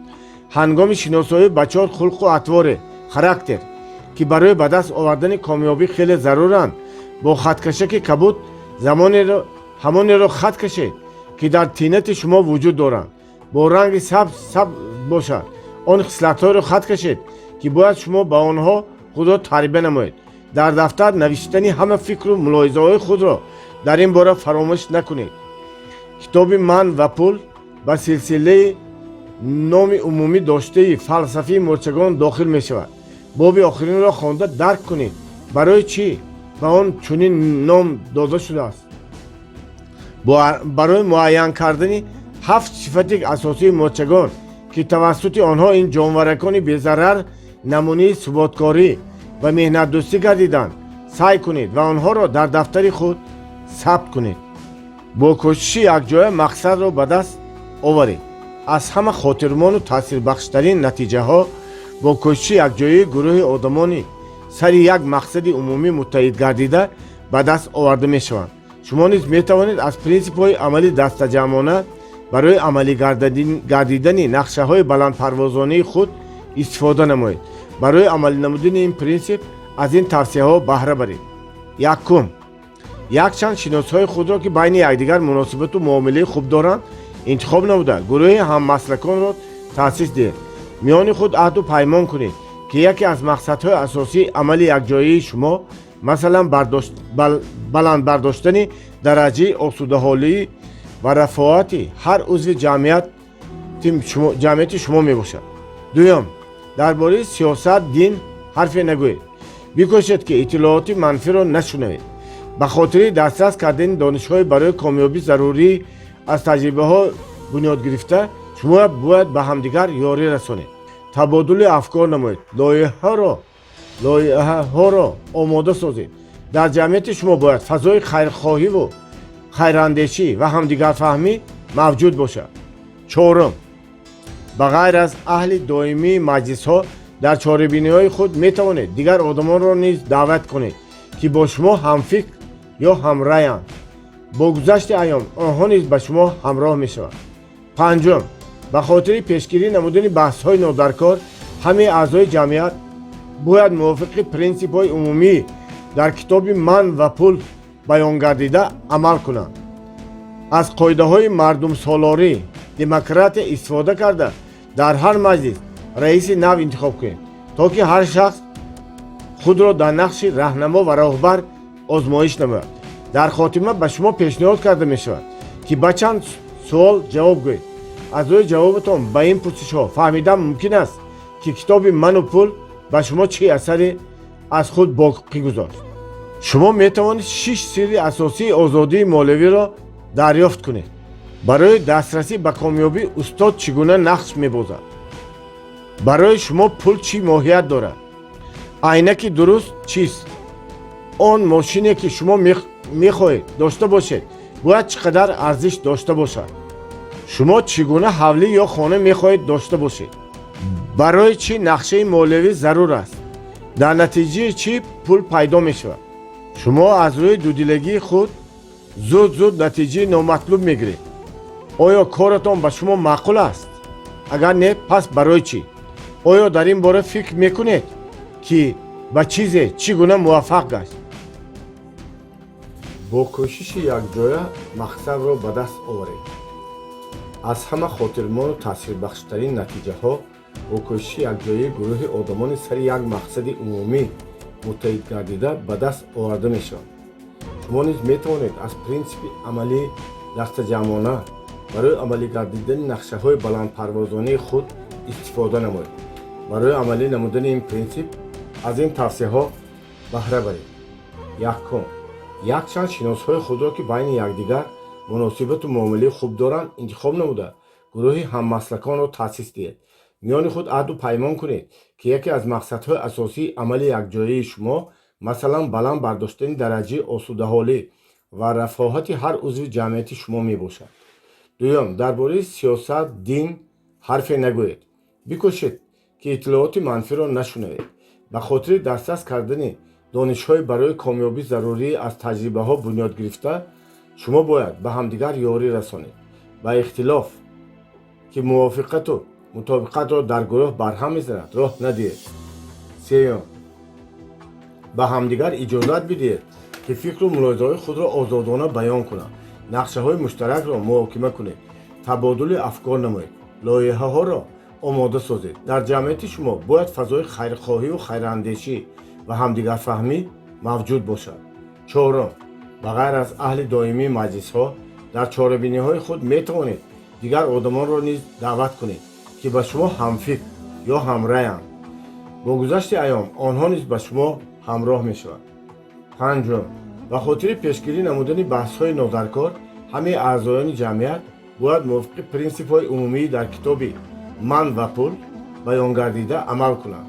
ҳангоми шиносоӣ ба 4 хулқу атворе характер ки барои ба даст овардани комёбӣ хеле заруранд, бо хаткашаки кабуд ҳамонеро хат кашед ки дар тинати шумо вуҷуд доранд. бо ранги сабз бошад, он хислатҳоеро хат кашед ки бояд шумо ба онҳо худро тарбия намоед. дар дафтар навиштани ҳама фикру мулоҳизаҳои худро дар ин бора фаромӯш накунед. китоби "Ман ва пул" ба силсилаи номи умумӣ доштаи фалсафии мурчагон дохил мешавад. боби охиринро хонда дарк кунед барои чӣ ба он чунин ном дода шудааст. барои муайян кардани 7 сифати асосии мурчагон ки тавассути онҳо ин ҷонваракони безарар намунаи суботкорӣ ва меҳнатдӯстӣ гардиданд, сай кунед ва онҳоро дар дафтари худ сабт кунед. бо кӯшиши якҷоя мақсадро ба даст оваред. аз ҳама хотирмону таъсирбахштарин натиҷаҳо бо кӯшиши якҷояи гурӯҳи одамони сари як мақсади умумӣ муттаҳид гардида ба даст оварда мешаванд. шумо низ метавонед аз принсипҳои амалӣ дастаҷамъона барои амалӣ гардидани нақшаҳои баландпарвозонаи худ истифода намоед. барои амалӣ намудани ин принсип аз ин тавсияҳо баҳра баред. якум, якчанд шиносҳои худро ки байни якдигар муносибату муомилаи хуб доранд интихоб намуда гурӯҳи ҳаммаслаконро таъсис диҳед. миёни худ аҳду паймон кунед ки яке аз мақсадҳои асосии амали якҷояи шумо масалан баланд бардоштани дараҷаи осудаҳолӣ ва рафоати ҳар узви ҷамъияти шумо мебошад. дуюм, дар бораи сиёсат, дин ҳарфе нагӯед. бикӯшед ки иттилооти манфиро нашунавед. ба хотири дастрас кардани донишҳои барои комёбӣ зарурӣ аз таҷрибаҳо бунёд гирифта, шумо бояд ба ҳамдигар ёрӣ расонед, табодули афкор намоед, лоиҳаҳоро омода созед. дар ҷамъияти шумо бояд фазои хайрхоҳиву хайрандешӣ ва ҳамдигарфаҳмӣ мавҷуд бошад. чорум, ба ғайр аз аҳли доимии маҷлисҳо дар чорабиниҳои худ метавонед дигар одамонро низ даъват кунед ки бо шумо ҳамфикр ё ҳамраянд. бо гузашти айём онҳо низ ба шумо ҳамроҳ мешаванд. панҷум, ба хотири пешгирӣ намудани баҳсҳои нодаркор ҳамаи аъзои ҷамъият бояд мувофиқи принсипҳои умумӣ дар китоби "Ман ва пул" баён гардида амал кунанд. аз қоидаҳои мардумсолорӣ, демократия истифода карда дар ҳар маҷлис раиси нав интихоб кунед, то ки ҳар шахс худро дар нақши раҳнамо ва роҳбар озмоиш намояд. дар хотима ба шумо пешниҳод карда мешавад ки ба чанд суол ҷавоб гӯед. аз рӯи ҷавобатон ба ин пурсишҳо фаҳмидан мумкин аст ки китоби "Ману пул" ба шумо чӣ асаре аз худ боқӣ гузошт. шумо метавонед 6 сирри асосии озодии молиявиро дарёфт кунед. барои дастрасӣ ба комёбӣ устод чӣ гуна нақш мебозад? барои шумо пул чӣ моҳият дорад? айнаки дуруст чист? он мошине ки шумо мехоҳед дошта бошед бояд чӣ қадар арзиш дошта бошад? шумо чӣ гуна ҳавлӣ ё хона мехоҳед дошта бошед? барои чӣ нақшаи молиявӣ зарур аст? дар натиҷаи чӣ пул пайдо мешавад? шумо аз рӯи дудилагии худ зуд натиҷаи номатлуб мегиред. оё коратон ба шумо маъқул аст? агар не, пас барои чӣ? оё дар ин бора фикр мекунед ки ба чизе чӣ гуна муваффақ гашт? бо кӯшиши якҷоя мақсадро ба даст оваред. аз ҳама хотирмону таъсирбахштарин натиҷаҳо бо кӯшиши якҷояи гурӯҳи одамони сари як мақсади умумӣ муттаҳид гардида ба даст оварда мешаванд. шумо низ метавонед аз принсипи амалии дастаҷамъона барои амалӣ гардидани нақшаҳои баландпарвозонаи худ истифода намоед. барои амалӣ намудани ин принсип аз ин тавсияҳо баҳра баред. якум, якчанд шиносҳои худро ки байни якдигар муносибату муомилаи хуб доранд интихоб намуда гурӯҳи ҳаммаслаконро таъсис диҳед. миёни худ аҳду паймон кунед ки яке аз мақсадҳои асосии амали якҷояи шумо масалан баланд бардоштани дараҷаи осудаҳолӣ ва рафоҳати ҳар узви ҷамъияти шумо мебошад. дуюм, дар бораи сиёсат, дин ҳарфе нагӯед. бикӯшед ки иттилооти манфиро нашунавед. ба хотири дастрас кардани донишҳои барои комёбӣ зарурӣ аз таҷрибаҳо бунёд гирифта, шумо бояд ба ҳамдигар ёрӣ расонед ва ихтилоф ки мувофиқату мутобиқатро дар гурӯҳ барҳам мезанад роҳ надиҳед. сеюм, ба ҳамдигар иҷозат бидиҳед ки фикру мулоҳизаҳои худро озодона баён кунанд, нақшаҳои муштаракро муҳокима кунед, табодули афкор намоед, лоиҳаҳоро омода созед. дар ҷамъияти шумо бояд фазои хайрхоҳию хайрандешӣ ва ҳамдигарфаҳмӣ мавҷуд бошад. чорум, ба ғайр аз аҳли доимии маҷлисҳо дар чорабиниҳои худ метавонед дигар одамонро низ даъват кунед ки ба шумо ҳамфикр ё ҳамраянд. бо гузашти айём онҳо низ ба шумо ҳамроҳ мешаванд. панҷум, ба хотири пешгирӣ намудани баҳсҳои нозаркор ҳамаи аъзоёни ҷамъият бояд мувофиқи принсипҳои умумии дар китоби ман ва пул баён гардида амал кунанд.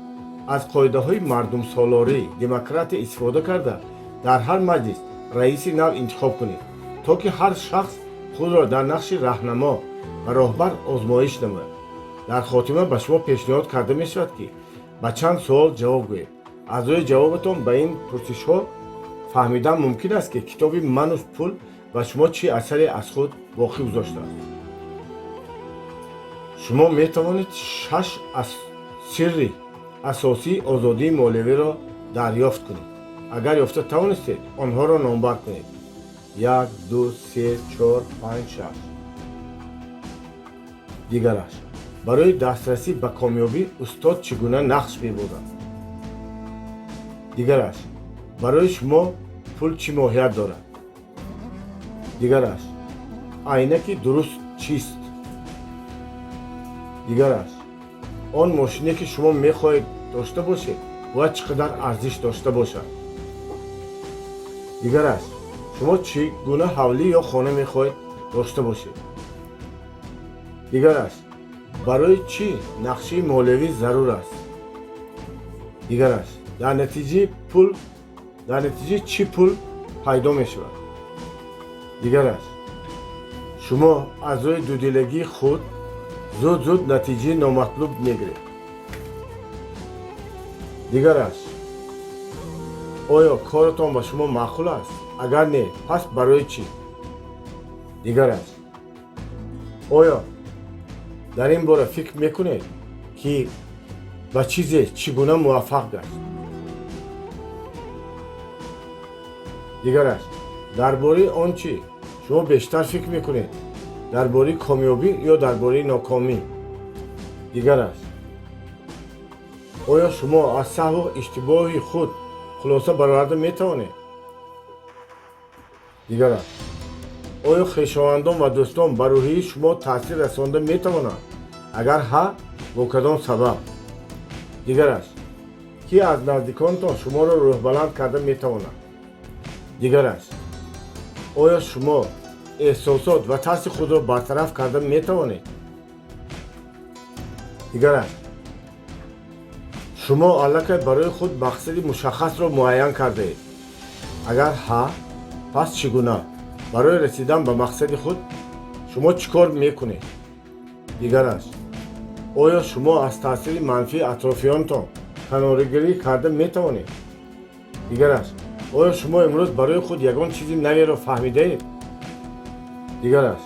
аз қоидаҳои мардумсолорӣ демократия истифода карда дар ҳар маҷлис раиси нав интихоб кунед, то ки ҳар шахс худро дар нақши раҳнамо ва роҳбар озмоиш намояд. дар хотима ба шумо пешниҳод карда мешавад ки ба чанд суол ҷавоб гӯед. аз рӯи ҷавоботон ба ин пурсишҳо фаҳмидан мумкин аст ки китоби ману пул ба шумо чӣ асаре аз худ боқӣ гузоштааст. шумо метавонед 6 сирри асосии озодии молиявиро дарёфт кунед. агар ёфта тавонистед онҳоро номбар кунед. 1 2 3 4 5 6. дигараш, барои дастрасӣ ба комёбӣ устод чӣ гуна нақш мебозад? дигараш, барои шумо пул чӣ моҳият дорад? дигараш, айнаки дуруст чист? дигараш, он мошине ки шумо мехоҳед дошта бошед бояд чӣ қадар арзиш дошта бошад? дигараш, шумо чӣ гуна ҳавлӣ ё хона мехоҳед дошта бошед? дигараш, барои чӣ нақшаи молиявӣ зарур аст? дигараш, дар натиҷаи чӣ пул пайдо мешавад? дигараш, шумо аз рӯи дудилагии худ зуд натиҷаи номатлуб мегиред? дигараш, оё коратон ба шумо маъқул аст? агар не, пас барои чӣ? дигараш, оё дар ин бора фикр мекунед ки ба чизе чӣ гуна муваффақ гашт? дигараш, дар бораи он чӣ шумо бештар фикр мекунед? дар бораи комёбӣ ё дар бораи нокомӣ? дигараш, оё шумо аз саҳву иштибоҳи худ хулоса бароварда метавонед? дигараш, оё хешовандон ва дӯстон ба рӯҳии шумо таъсир расонда метавонанд? агар ҳа, бо кадом сабаб? дигараш, ки аз наздиконтон шуморо рӯҳбаланд карда метавонад? дигараш, оё шумо эҳсосот ва тарси худро бартараф карда метавонед? дигараш, шумо аллакай барои худ мақсади мушаххасро муайян кардаед? агар ҳа, пас чӣ гуна? барои расидан ба мақсади худ шумо чӣ кор мекунед? дигараш, оё шумо аз таъсири манфии атрофиёнтон канорагирӣ карда метавонед? дигараш, оё шумо имрӯз барои худ ягон чизи наверо фаҳмидаед? дигараш,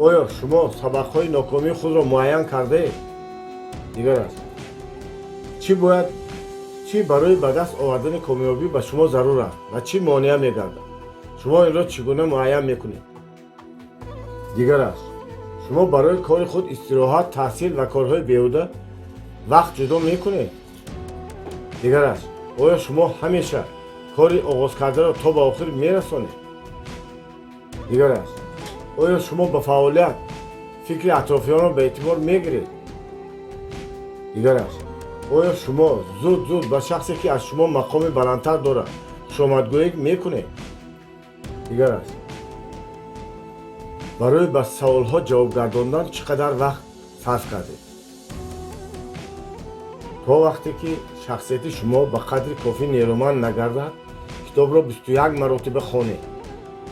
оё шумо сабақҳои нокомии худро муайян кардаед? дигараш, чӣ барои ба даст овардани комёбӣ ба шумо зарур аст ва чӣ монеа мегардад? шумо инро чӣ гуна муайян мекунед? дигараш, шумо барои кори худ истироҳат, таҳсил ва корҳои беҳуда вақт ҷудо мекунед? дигараш, оё шумо ҳамеша кори оғозкардаро то ба охир мерасонед? дигараш, оё шумо ба фаъолият фикри атрофиёнро ба эътибор мегиред? дигараш, оё шумо зуд ба шахсе ки аз шумо мақоми баландтар дорад хушомадгӯӣ мекунед? дигараш, барои ба саволҳо ҷавоб гардондан чӣ қадар вақт сарф кардед? то вақте ки шахсияти шумо ба қадри кофӣ нерӯманд нагардад, китобро 21 маротиба хонед.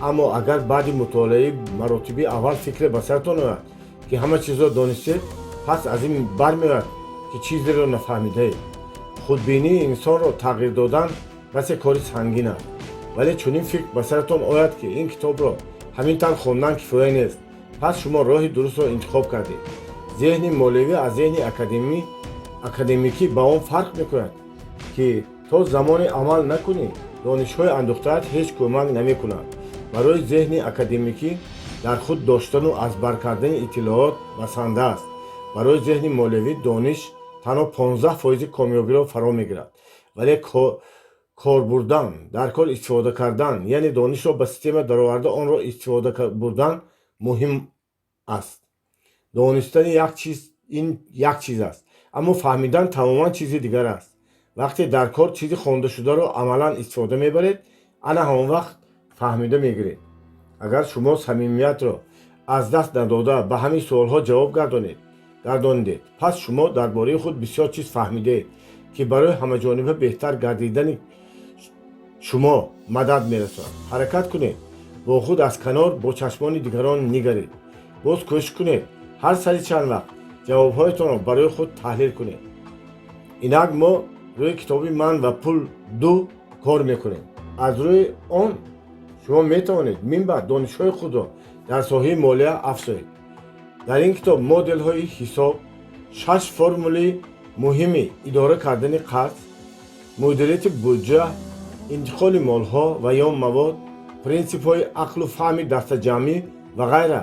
аммо агар баъди мутолиаи маротиби аввал фикре ба сартон ояд ки ҳама чизро донистед, пас аз ин бармеояд ки чизеро нафаҳмидаед. худбинии инсонро тағйир додан расе кори сангин аст. вале чунин фикр ба саратон ояд ки ин китобро ҳамин тавр хондан кифоя нест. пас шумо роҳи дурустро интихоб кардед. зеҳни молиявӣ аз зеҳни академикӣ ба он фарқ мекунад, ки то замоне амал накунӣ, донишҳои андӯхтаат ҳеҷ кӯмак намекунанд. барои зеҳни академикӣ дар худ доштану азбар кардани иттилоот басанда аст. барои зеҳни молиявӣ дониш танҳо 15% комёбиро фаро мегирад, вале кор бурдан, дар кор истифода кардан, яъне донишро ба система дароварда онро истифода бурдан муҳим аст. донистани ин як чиз аст, аммо фаҳмидан тамоман чизи дигар аст. вақте дар кор чизи хондашударо амалан истифода мебаред, ана ҳамон вақт фаҳмида мегиред. агар шумо самимиятро аз даст надода ба ҳамин суолҳо ҷавоб гардонидед, пас шумо дар бораи худ бисёр чиз фаҳмидед, ки барои ҳамаҷониба беҳтар гардидани шумо мадад мерасонад. ҳаракат кунед, бо худ аз канор бо чашмони дигарон нигаред. боз кӯшиш кунед ҳар сари чанд вақт ҷавобҳоятонро барои худ таҳлил кунед. инак мо рӯи китоби «Ман ва пул 2» кор мекунем. аз рӯи он шумо метавонед минбаъд донишҳои худро дар соҳаи молия афзоед. дар ин китоб моделҳои ҳисоб, 6 формули муҳими идора кардани қарз, мудирияти буҷа, интиқоли молҳо ва ё мавод, принсипҳои ақлу фаҳми дастаҷамъӣ ва ғайра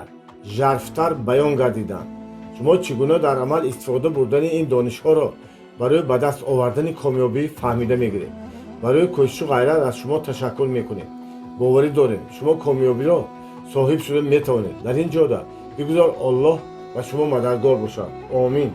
жарфтар баён гардиданд. шумо чӣ гуна дар амал истифода бурдани ин донишҳоро барои ба даст овардани комёбӣ фаҳмида мегиред. барои кӯшишу ғайрат аз шумо ташаккур мекунем. боварӣ дорем шумо комёбиро соҳиб шуда метавонед. дар ин ҷода бигузор Аллоҳ ба шумо мададгор бошад. Омин.